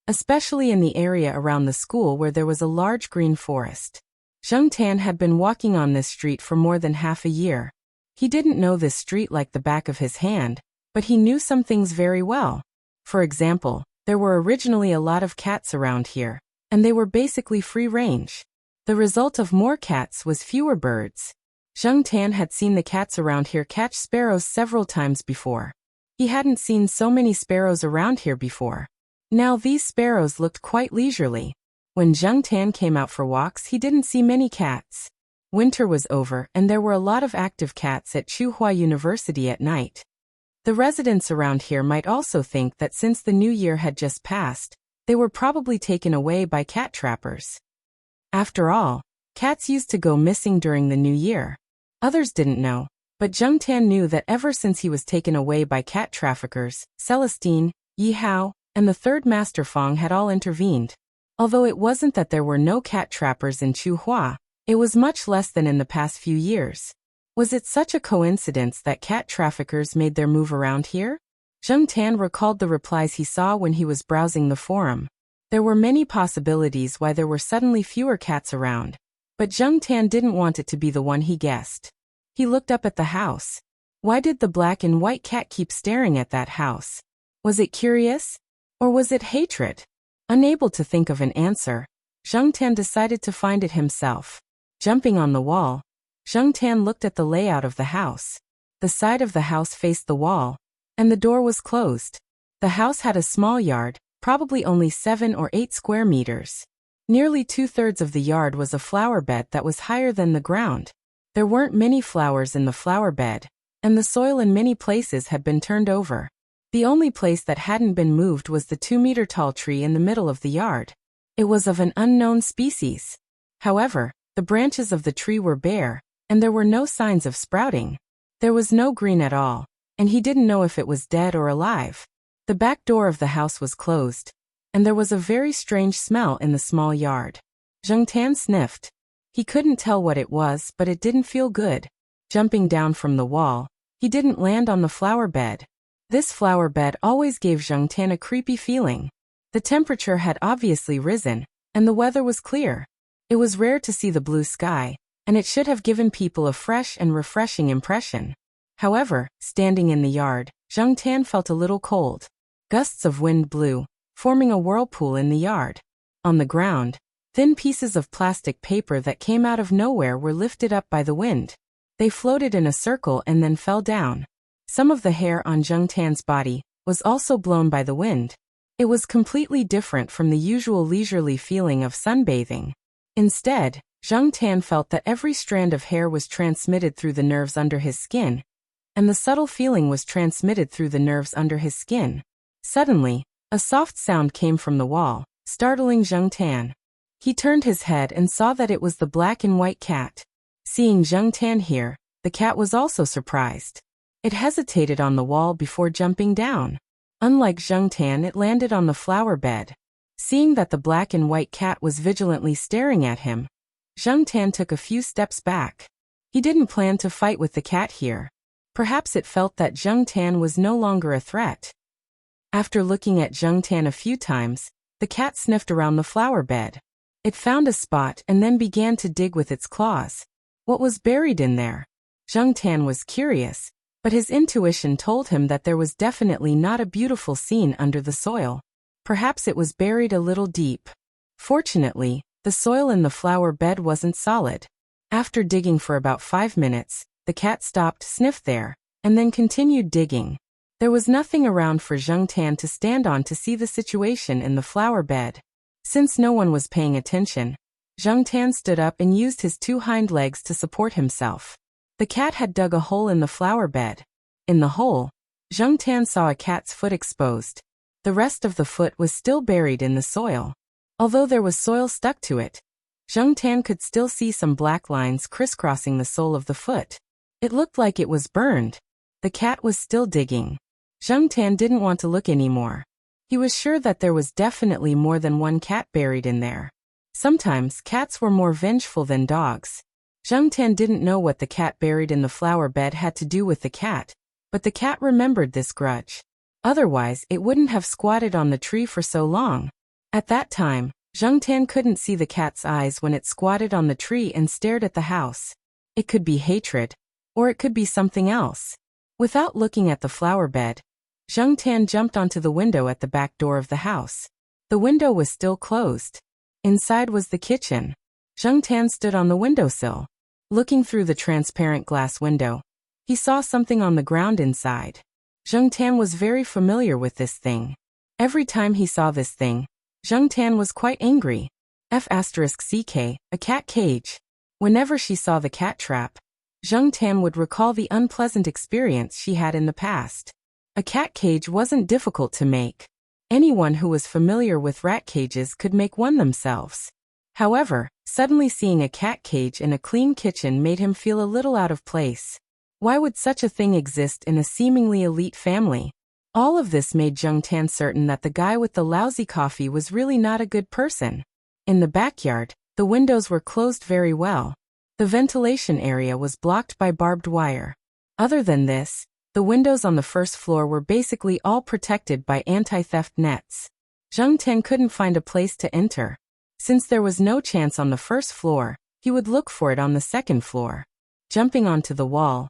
especially in the area around the school where there was a large green forest. Zheng Tan had been walking on this street for more than half a year. He didn't know this street like the back of his hand, but he knew some things very well. For example, there were originally a lot of cats around here, and they were basically free range. The result of more cats was fewer birds. Zheng Tan had seen the cats around here catch sparrows several times before. He hadn't seen so many sparrows around here before. Now these sparrows looked quite leisurely. When Zheng Tan came out for walks, he didn't see many cats. Winter was over and there were a lot of active cats at Tsinghua University at night. The residents around here might also think that since the new year had just passed, they were probably taken away by cat trappers. After all, cats used to go missing during the new year. Others didn't know, but Zheng Tan knew that ever since he was taken away by cat traffickers, Celestine, Yi Hao, and the third Master Fong had all intervened. Although it wasn't that there were no cat trappers in Tsinghua, it was much less than in the past few years. Was it such a coincidence that cat traffickers made their move around here? Zheng Tan recalled the replies he saw when he was browsing the forum. There were many possibilities why there were suddenly fewer cats around, but Zheng Tan didn't want it to be the one he guessed. He looked up at the house. Why did the black and white cat keep staring at that house? Was it curious? Or was it hatred? Unable to think of an answer, Zheng Tan decided to find it himself. Jumping on the wall, Zheng Tan looked at the layout of the house. The side of the house faced the wall, and the door was closed. The house had a small yard, probably only 7 or 8 square meters. Nearly 2/3 of the yard was a flower bed that was higher than the ground. There weren't many flowers in the flower bed, and the soil in many places had been turned over. The only place that hadn't been moved was the 2-meter-tall tree in the middle of the yard. It was of an unknown species. However, the branches of the tree were bare, and there were no signs of sprouting. There was no green at all, and he didn't know if it was dead or alive. The back door of the house was closed, and there was a very strange smell in the small yard. Zheng Tan sniffed. He couldn't tell what it was, but it didn't feel good. Jumping down from the wall, he didn't land on the flower bed. This flower bed always gave Zheng Tan a creepy feeling. The temperature had obviously risen, and the weather was clear. It was rare to see the blue sky, and it should have given people a fresh and refreshing impression. However, standing in the yard, Zheng Tan felt a little cold. Gusts of wind blew, forming a whirlpool in the yard. On the ground, thin pieces of plastic paper that came out of nowhere were lifted up by the wind. They floated in a circle and then fell down. Some of the hair on Zheng Tan's body was also blown by the wind. It was completely different from the usual leisurely feeling of sunbathing. Instead, Zheng Tan felt that every strand of hair was transmitted through the nerves under his skin, and the subtle feeling was transmitted through the nerves under his skin. Suddenly, a soft sound came from the wall, startling Zheng Tan. He turned his head and saw that it was the black and white cat. Seeing Zheng Tan here, the cat was also surprised. It hesitated on the wall before jumping down. Unlike Zheng Tan, it landed on the flower bed. Seeing that the black and white cat was vigilantly staring at him, Zheng Tan took a few steps back. He didn't plan to fight with the cat here. Perhaps it felt that Zheng Tan was no longer a threat. After looking at Zheng Tan a few times, the cat sniffed around the flower bed. It found a spot and then began to dig with its claws. What was buried in there? Zheng Tan was curious, but his intuition told him that there was definitely not a beautiful scene under the soil. Perhaps it was buried a little deep. Fortunately, the soil in the flower bed wasn't solid. After digging for about 5 minutes, the cat stopped, sniffed there, and then continued digging. There was nothing around for Zheng Tan to stand on to see the situation in the flower bed. Since no one was paying attention, Zheng Tan stood up and used his 2 hind legs to support himself. The cat had dug a hole in the flower bed. In the hole, Zheng Tan saw a cat's foot exposed. The rest of the foot was still buried in the soil. Although there was soil stuck to it, Zheng Tan could still see some black lines crisscrossing the sole of the foot. It looked like it was burned. The cat was still digging. Zheng Tan didn't want to look anymore. He was sure that there was definitely more than one cat buried in there. Sometimes cats were more vengeful than dogs. Zheng Tan didn't know what the cat buried in the flower bed had to do with the cat, but the cat remembered this grudge. Otherwise, it wouldn't have squatted on the tree for so long. At that time, Zheng Tan couldn't see the cat's eyes when it squatted on the tree and stared at the house. It could be hatred, or it could be something else. Without looking at the flower bed, Zheng Tan jumped onto the window at the back door of the house. The window was still closed. Inside was the kitchen. Zheng Tan stood on the windowsill. Looking through the transparent glass window, he saw something on the ground inside. Zheng Tan was very familiar with this thing. Every time he saw this thing, Zheng Tan was quite angry. F***ck, a cat cage. Whenever she saw the cat trap, Zheng Tan would recall the unpleasant experience she had in the past. A cat cage wasn't difficult to make. Anyone who was familiar with rat cages could make one themselves. However, suddenly seeing a cat cage in a clean kitchen made him feel a little out of place. Why would such a thing exist in a seemingly elite family? All of this made Zheng Tan certain that the guy with the lousy coffee was really not a good person. In the backyard, the windows were closed very well. The ventilation area was blocked by barbed wire. Other than this, the windows on the first floor were basically all protected by anti-theft nets. Zheng Tan couldn't find a place to enter. Since there was no chance on the first floor, he would look for it on the second floor. Jumping onto the wall,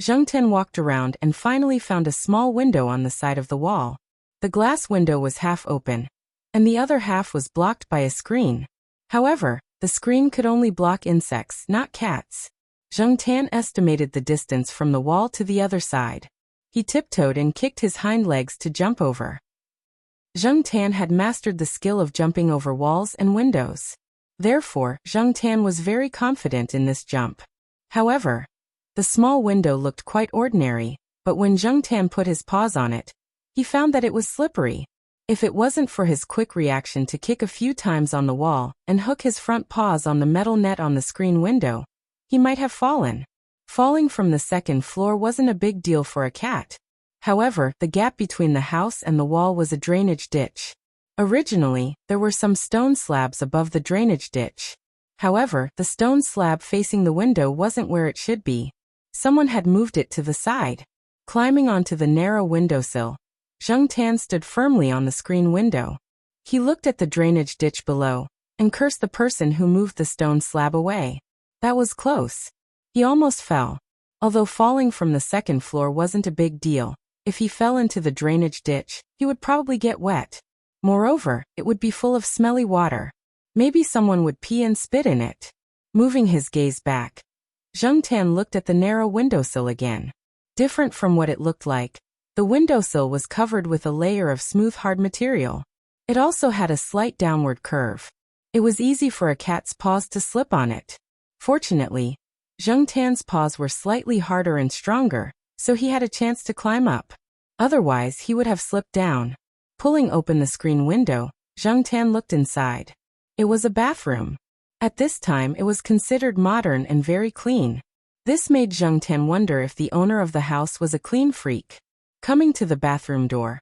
Zheng Tan walked around and finally found a small window on the side of the wall. The glass window was half open, and the other half was blocked by a screen. However, the screen could only block insects, not cats. Zheng Tan estimated the distance from the wall to the other side. He tiptoed and kicked his hind legs to jump over. Zheng Tan had mastered the skill of jumping over walls and windows. Therefore, Zheng Tan was very confident in this jump. However, the small window looked quite ordinary, but when Zheng Tan put his paws on it, he found that it was slippery. If it wasn't for his quick reaction to kick a few times on the wall and hook his front paws on the metal net on the screen window, he might have fallen. Falling from the second floor wasn't a big deal for a cat. However, the gap between the house and the wall was a drainage ditch. Originally, there were some stone slabs above the drainage ditch. However, the stone slab facing the window wasn't where it should be. Someone had moved it to the side. Climbing onto the narrow windowsill, Zheng Tan stood firmly on the screen window. He looked at the drainage ditch below and cursed the person who moved the stone slab away. That was close. He almost fell. Although falling from the second floor wasn't a big deal, if he fell into the drainage ditch, he would probably get wet. Moreover, it would be full of smelly water. Maybe someone would pee and spit in it. Moving his gaze back, Zheng Tan looked at the narrow windowsill again. Different from what it looked like, the windowsill was covered with a layer of smooth hard material. It also had a slight downward curve. It was easy for a cat's paws to slip on it. Fortunately, Zheng Tan's paws were slightly harder and stronger, so he had a chance to climb up. Otherwise, he would have slipped down. Pulling open the screen window, Zheng Tan looked inside. It was a bathroom. At this time, it was considered modern and very clean. This made Zheng Tan wonder if the owner of the house was a clean freak. Coming to the bathroom door,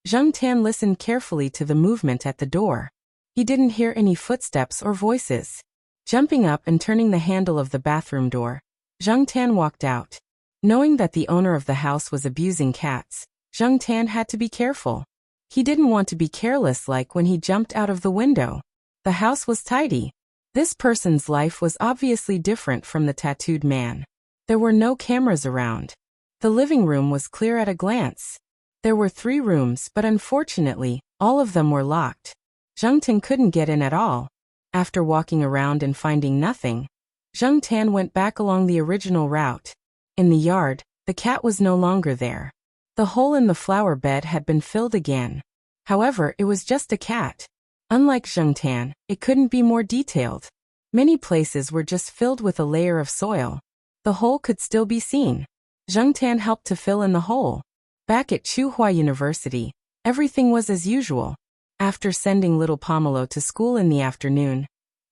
Zheng Tan listened carefully to the movement at the door. He didn't hear any footsteps or voices. Jumping up and turning the handle of the bathroom door, Zheng Tan walked out. Knowing that the owner of the house was abusing cats, Zheng Tan had to be careful. He didn't want to be careless like when he jumped out of the window. The house was tidy. This person's life was obviously different from the tattooed man. There were no cameras around. The living room was clear at a glance. There were 3 rooms, but unfortunately, all of them were locked. Zheng Tan couldn't get in at all. After walking around and finding nothing, Zheng Tan went back along the original route. In the yard, the cat was no longer there. The hole in the flower bed had been filled again. However, it was just a cat. Unlike Zheng Tan, it couldn't be more detailed. Many places were just filled with a layer of soil. The hole could still be seen. Zheng Tan helped to fill in the hole. Back at Tsinghua University, everything was as usual. After sending little Pomelo to school in the afternoon,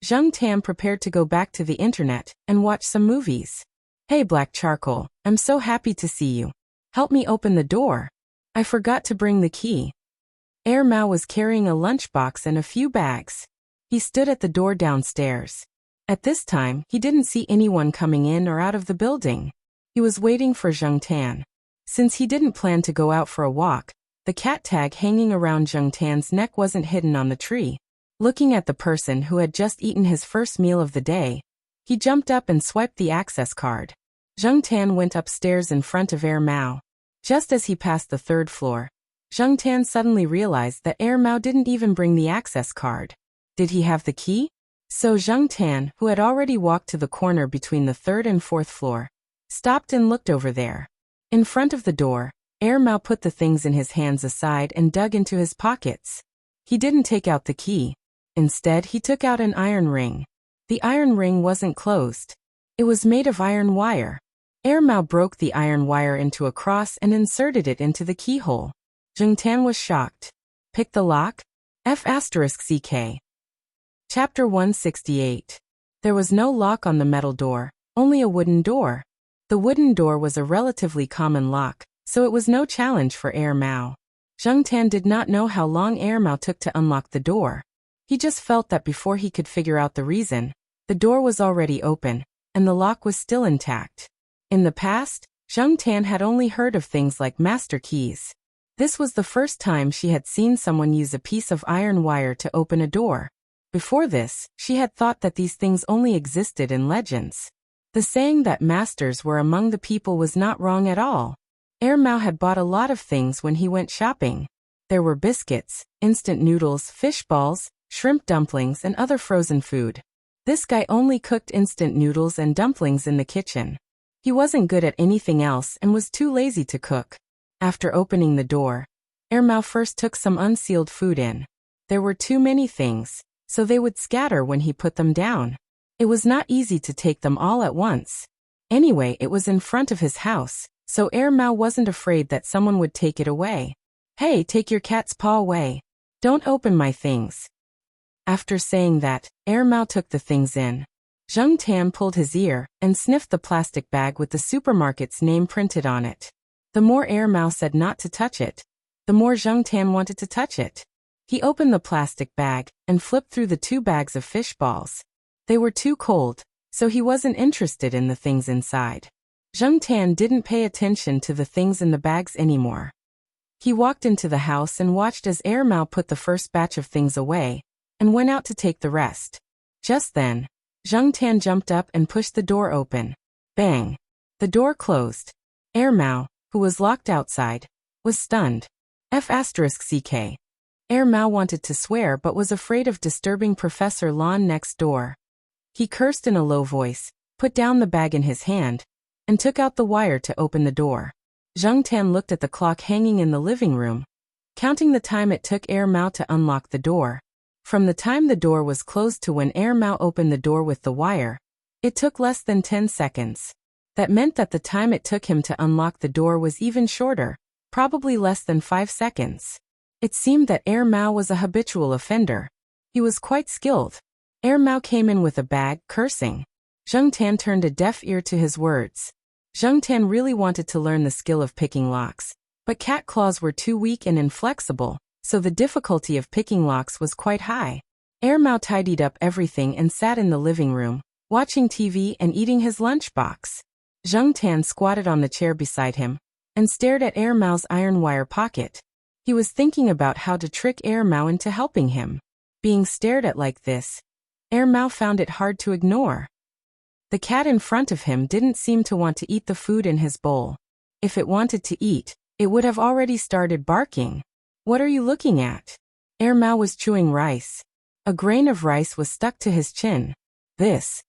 Zheng Tan prepared to go back to the internet and watch some movies. Hey Black Charcoal, I'm so happy to see you. Help me open the door. I forgot to bring the key. Air Mao was carrying a lunchbox and a few bags. He stood at the door downstairs. At this time, he didn't see anyone coming in or out of the building. He was waiting for Zheng Tan. Since he didn't plan to go out for a walk, the cat tag hanging around Zheng Tan's neck wasn't hidden on the tree. Looking at the person who had just eaten his first meal of the day, he jumped up and swiped the access card. Zheng Tan went upstairs in front of Air Mao. Just as he passed the 3rd floor, Zheng Tan suddenly realized that Air Mao didn't even bring the access card. Did he have the key? So Zheng Tan, who had already walked to the corner between the 3rd and 4th floor, stopped and looked over there. In front of the door, Air Mao put the things in his hands aside and dug into his pockets. He didn't take out the key. Instead, he took out an iron ring. The iron ring wasn't closed. It was made of iron wire. Air Mao broke the iron wire into a cross and inserted it into the keyhole. Zheng Tan was shocked. Pick the lock? F***CK. Chapter 168. There was no lock on the metal door, only a wooden door. The wooden door was a relatively common lock, so it was no challenge for Air Mao. Zheng Tan did not know how long Air Mao took to unlock the door. He just felt that before he could figure out the reason, the door was already open, and the lock was still intact. In the past, Zheng Tan had only heard of things like master keys. This was the first time she had seen someone use a piece of iron wire to open a door. Before this, she had thought that these things only existed in legends. The saying that masters were among the people was not wrong at all. Air Mao had bought a lot of things when he went shopping. There were biscuits, instant noodles, fish balls, shrimp dumplings, and other frozen food. This guy only cooked instant noodles and dumplings in the kitchen. He wasn't good at anything else and was too lazy to cook. After opening the door, Air Mao first took some unsealed food in. There were too many things, so they would scatter when he put them down. It was not easy to take them all at once. Anyway, it was in front of his house, so Air Mao wasn't afraid that someone would take it away. Hey, take your cat's paw away. Don't open my things. After saying that, Air Mao took the things in. Zheng Tan pulled his ear and sniffed the plastic bag with the supermarket's name printed on it. The more Air Mao said not to touch it, the more Zheng Tan wanted to touch it. He opened the plastic bag and flipped through the 2 bags of fish balls. They were too cold, so he wasn't interested in the things inside. Zheng Tan didn't pay attention to the things in the bags anymore. He walked into the house and watched as Air Mao put the first batch of things away, and went out to take the rest. Just then, Zheng Tan jumped up and pushed the door open. Bang! The door closed. Air Mao, who was locked outside, was stunned. F***ck. Air Mao wanted to swear but was afraid of disturbing Professor Lan next door. He cursed in a low voice, put down the bag in his hand, and took out the wire to open the door. Zheng Tan looked at the clock hanging in the living room, counting the time it took Air Mao to unlock the door. From the time the door was closed to when Air Mao opened the door with the wire, it took less than 10 seconds. That meant that the time it took him to unlock the door was even shorter, probably less than 5 seconds. It seemed that Air Mao was a habitual offender. He was quite skilled. Air Mao came in with a bag, cursing. Zheng Tan turned a deaf ear to his words. Zheng Tan really wanted to learn the skill of picking locks, but cat claws were too weak and inflexible, so the difficulty of picking locks was quite high. Air Mao tidied up everything and sat in the living room, watching TV and eating his lunchbox. Zheng Tan squatted on the chair beside him and stared at Air Mao's iron wire pocket. He was thinking about how to trick Air Mao into helping him. Being stared at like this, Air Mao found it hard to ignore. The cat in front of him didn't seem to want to eat the food in his bowl. If it wanted to eat, it would have already started barking. What are you looking at? Air Mao was chewing rice. A grain of rice was stuck to his chin. This.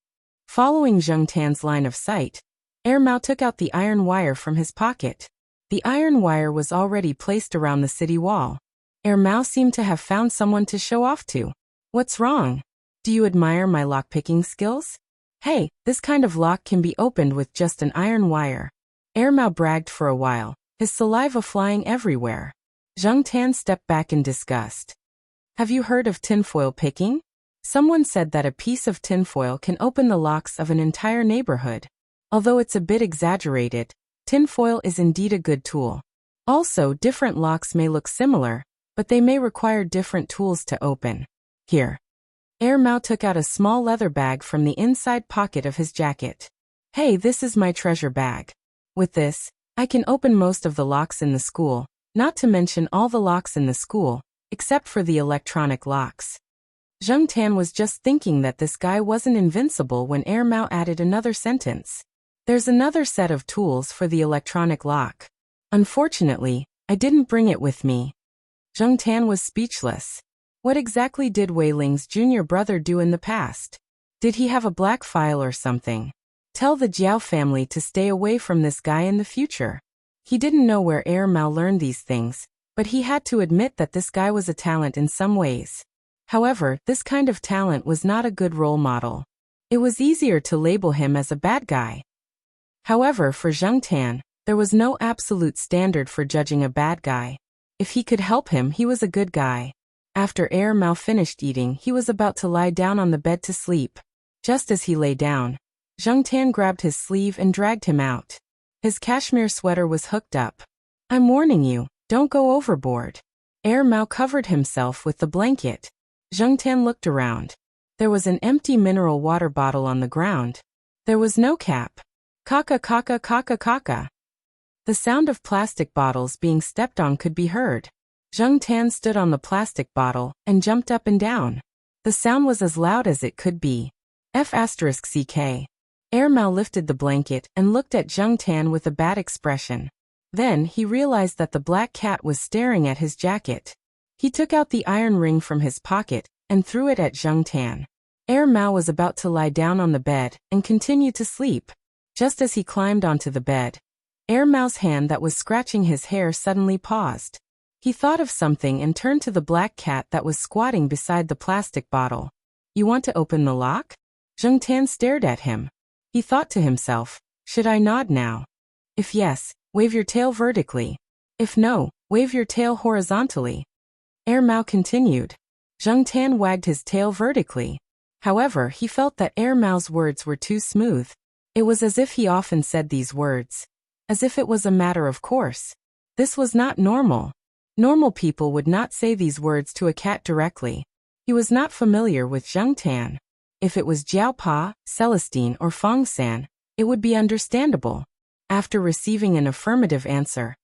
Following Zheng Tan's line of sight, Air Mao took out the iron wire from his pocket. The iron wire was already placed around the city wall. Air Mao seemed to have found someone to show off to. What's wrong? Do you admire my lockpicking skills? Hey, this kind of lock can be opened with just an iron wire. Air Mao bragged for a while, his saliva flying everywhere. Zheng Tan stepped back in disgust. Have you heard of tinfoil picking? Someone said that a piece of tinfoil can open the locks of an entire neighborhood. Although it's a bit exaggerated, tinfoil is indeed a good tool. Also, different locks may look similar, but they may require different tools to open. Here. Air Mao took out a small leather bag from the inside pocket of his jacket. Hey, this is my treasure bag. With this, I can open most of the locks in the school, not to mention all the locks in the school, except for the electronic locks. Zheng Tan was just thinking that this guy wasn't invincible when Air Mao added another sentence. There's another set of tools for the electronic lock. Unfortunately, I didn't bring it with me. Zheng Tan was speechless. What exactly did Wei Ling's junior brother do in the past? Did he have a black file or something? Tell the Jiao family to stay away from this guy in the future. He didn't know where Air Mao learned these things, but he had to admit that this guy was a talent in some ways. However, this kind of talent was not a good role model. It was easier to label him as a bad guy. However, for Zheng Tan, there was no absolute standard for judging a bad guy. If he could help him, he was a good guy. After Air Mao finished eating, he was about to lie down on the bed to sleep. Just as he lay down, Zheng Tan grabbed his sleeve and dragged him out. His cashmere sweater was hooked up. I'm warning you, don't go overboard. Air Mao covered himself with the blanket. Zheng Tan looked around. There was an empty mineral water bottle on the ground. There was no cap. Kaka kaka kaka kaka. The sound of plastic bottles being stepped on could be heard. Zheng Tan stood on the plastic bottle and jumped up and down. The sound was as loud as it could be. F***ck. Air Mao lifted the blanket and looked at Zheng Tan with a bad expression. Then he realized that the black cat was staring at his jacket. He took out the iron ring from his pocket and threw it at Zheng Tan. Air Mao was about to lie down on the bed and continue to sleep. Just as he climbed onto the bed, Air Mao's hand that was scratching his hair suddenly paused. He thought of something and turned to the black cat that was squatting beside the plastic bottle. You want to open the lock? Zheng Tan stared at him. He thought to himself, should I nod now? If yes, wave your tail vertically. If no, wave your tail horizontally. Air Mao continued. Zheng Tan wagged his tail vertically. However, he felt that Air Mao's words were too smooth. It was as if he often said these words. As if it was a matter of course. This was not normal. Normal people would not say these words to a cat directly. He was not familiar with Zheng Tan. If it was Jiao Pa, Celestine or Fong San, it would be understandable. After receiving an affirmative answer,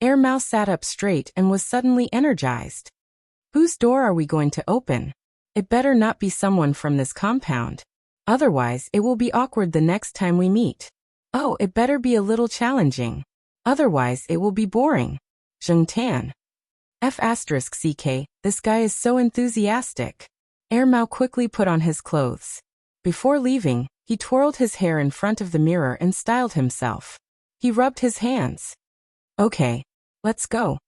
Air Mouse sat up straight and was suddenly energized. Whose door are we going to open? It better not be someone from this compound. Otherwise, it will be awkward the next time we meet. Oh, it better be a little challenging. Otherwise, it will be boring. Zheng Tan. F***ck, this guy is so enthusiastic. Air Mao quickly put on his clothes. Before leaving, he twirled his hair in front of the mirror and styled himself. He rubbed his hands. Okay, let's go.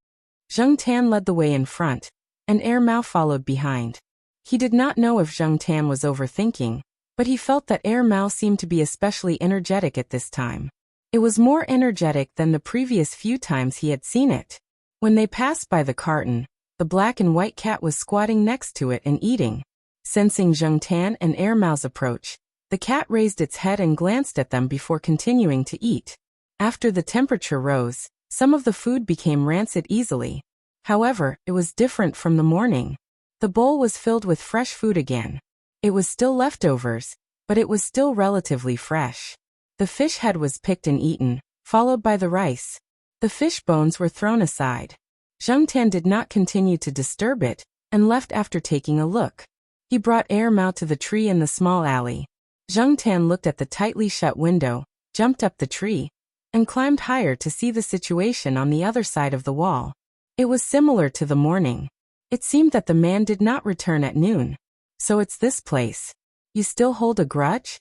Zheng Tan led the way in front, and Air Mao followed behind. He did not know if Zheng Tan was overthinking, but he felt that Air Mao seemed to be especially energetic at this time. It was more energetic than the previous few times he had seen it. When they passed by the carton, the black and white cat was squatting next to it and eating. Sensing Zheng Tan and Air Mao's approach, the cat raised its head and glanced at them before continuing to eat. After the temperature rose, some of the food became rancid easily. However, it was different from the morning. The bowl was filled with fresh food again. It was still leftovers, but it was still relatively fresh. The fish head was picked and eaten, followed by the rice. The fish bones were thrown aside. Zheng Tan did not continue to disturb it, and left after taking a look. He brought Air Mao to the tree in the small alley. Zheng Tan looked at the tightly shut window, jumped up the tree, and climbed higher to see the situation on the other side of the wall. It was similar to the morning. It seemed that the man did not return at noon. So it's this place. You still hold a grudge?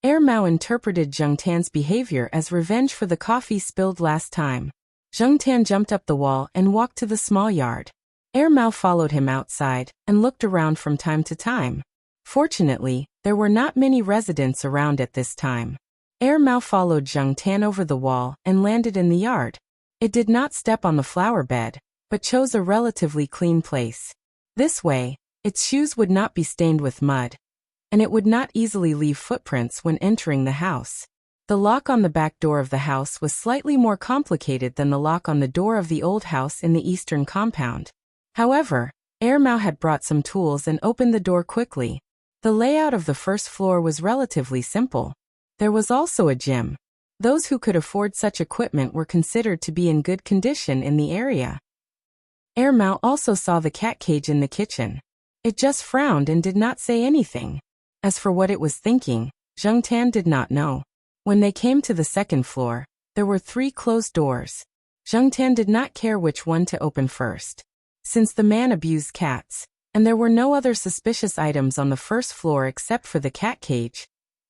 Air Mao interpreted Zheng Tan's behavior as revenge for the coffee spilled last time. Zheng Tan jumped up the wall and walked to the small yard. Air Mao followed him outside and looked around from time to time. Fortunately, there were not many residents around at this time. Air Mao followed Zheng Tan over the wall and landed in the yard. It did not step on the flower bed, but chose a relatively clean place. This way, its shoes would not be stained with mud, and it would not easily leave footprints when entering the house. The lock on the back door of the house was slightly more complicated than the lock on the door of the old house in the eastern compound. However, Air Mao had brought some tools and opened the door quickly. The layout of the first floor was relatively simple. There was also a gym. Those who could afford such equipment were considered to be in good condition in the area. Air Mao also saw the cat cage in the kitchen. It just frowned and did not say anything. As for what it was thinking, Zheng Tan did not know. When they came to the second floor, there were 3 closed doors. Zheng Tan did not care which one to open first. Since the man abused cats, and there were no other suspicious items on the first floor except for the cat cage,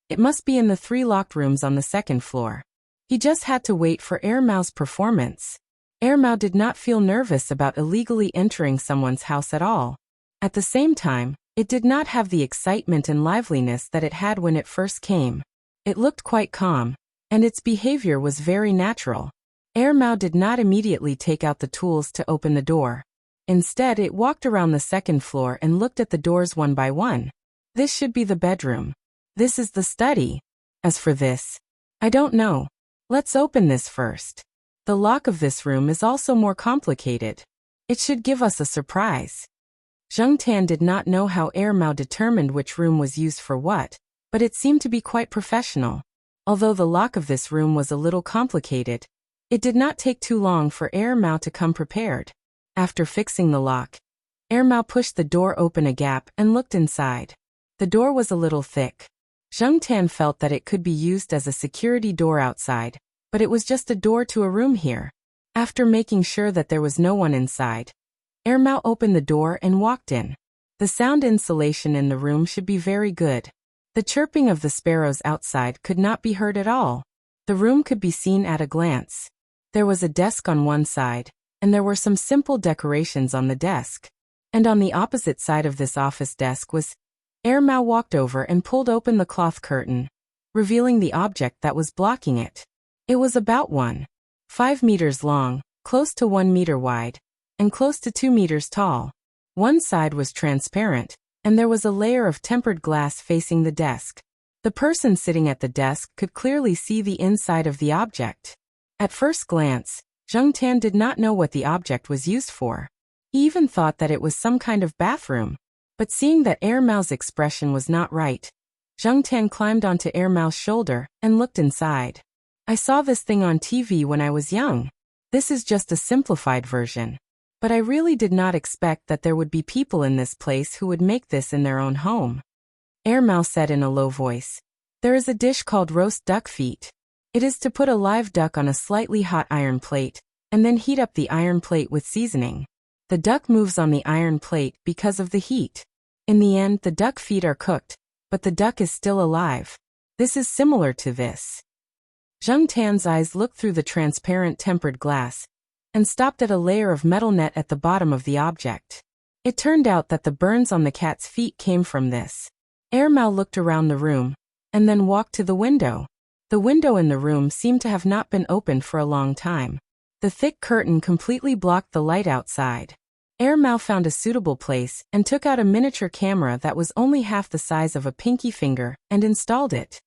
it must be in the 3 locked rooms on the second floor. He just had to wait for Air Mao's performance. Air Mao did not feel nervous about illegally entering someone's house at all. At the same time, it did not have the excitement and liveliness that it had when it first came. It looked quite calm, and its behavior was very natural. Air Mao did not immediately take out the tools to open the door. Instead, it walked around the second floor and looked at the doors one by one. This should be the bedroom. This is the study. As for this, I don't know. Let's open this first. The lock of this room is also more complicated. It should give us a surprise. Zheng Tan did not know how Air Mao determined which room was used for what, but it seemed to be quite professional. Although the lock of this room was a little complicated, it did not take too long for Air Mao to come prepared. After fixing the lock, Air Mao pushed the door open a gap and looked inside. The door was a little thick. Zheng Tan felt that it could be used as a security door outside, but it was just a door to a room here. After making sure that there was no one inside, Air Mao opened the door and walked in. The sound insulation in the room should be very good. The chirping of the sparrows outside could not be heard at all. The room could be seen at a glance. There was a desk on one side, and there were some simple decorations on the desk. And on the opposite side of this office desk was... Air Mao walked over and pulled open the cloth curtain, revealing the object that was blocking it. It was about 1.5 meters long, close to 1 meter wide, and close to 2 meters tall. One side was transparent, and there was a layer of tempered glass facing the desk. The person sitting at the desk could clearly see the inside of the object. At first glance, Zheng Tan did not know what the object was used for. He even thought that it was some kind of bathroom. But seeing that Air Mao's expression was not right, Zheng Tan climbed onto Air Mao's shoulder and looked inside. I saw this thing on TV when I was young. This is just a simplified version. But I really did not expect that there would be people in this place who would make this in their own home. Airmail said in a low voice. There is a dish called roast duck feet. It is to put a live duck on a slightly hot iron plate, and then heat up the iron plate with seasoning. The duck moves on the iron plate because of the heat. In the end, the duck feet are cooked, but the duck is still alive. This is similar to this. Zheng Tan's eyes looked through the transparent tempered glass and stopped at a layer of metal net at the bottom of the object. It turned out that the burns on the cat's feet came from this. Airmail looked around the room and then walked to the window. The window in the room seemed to have not been opened for a long time. The thick curtain completely blocked the light outside. Airmail found a suitable place and took out a miniature camera that was only half the size of a pinky finger and installed it.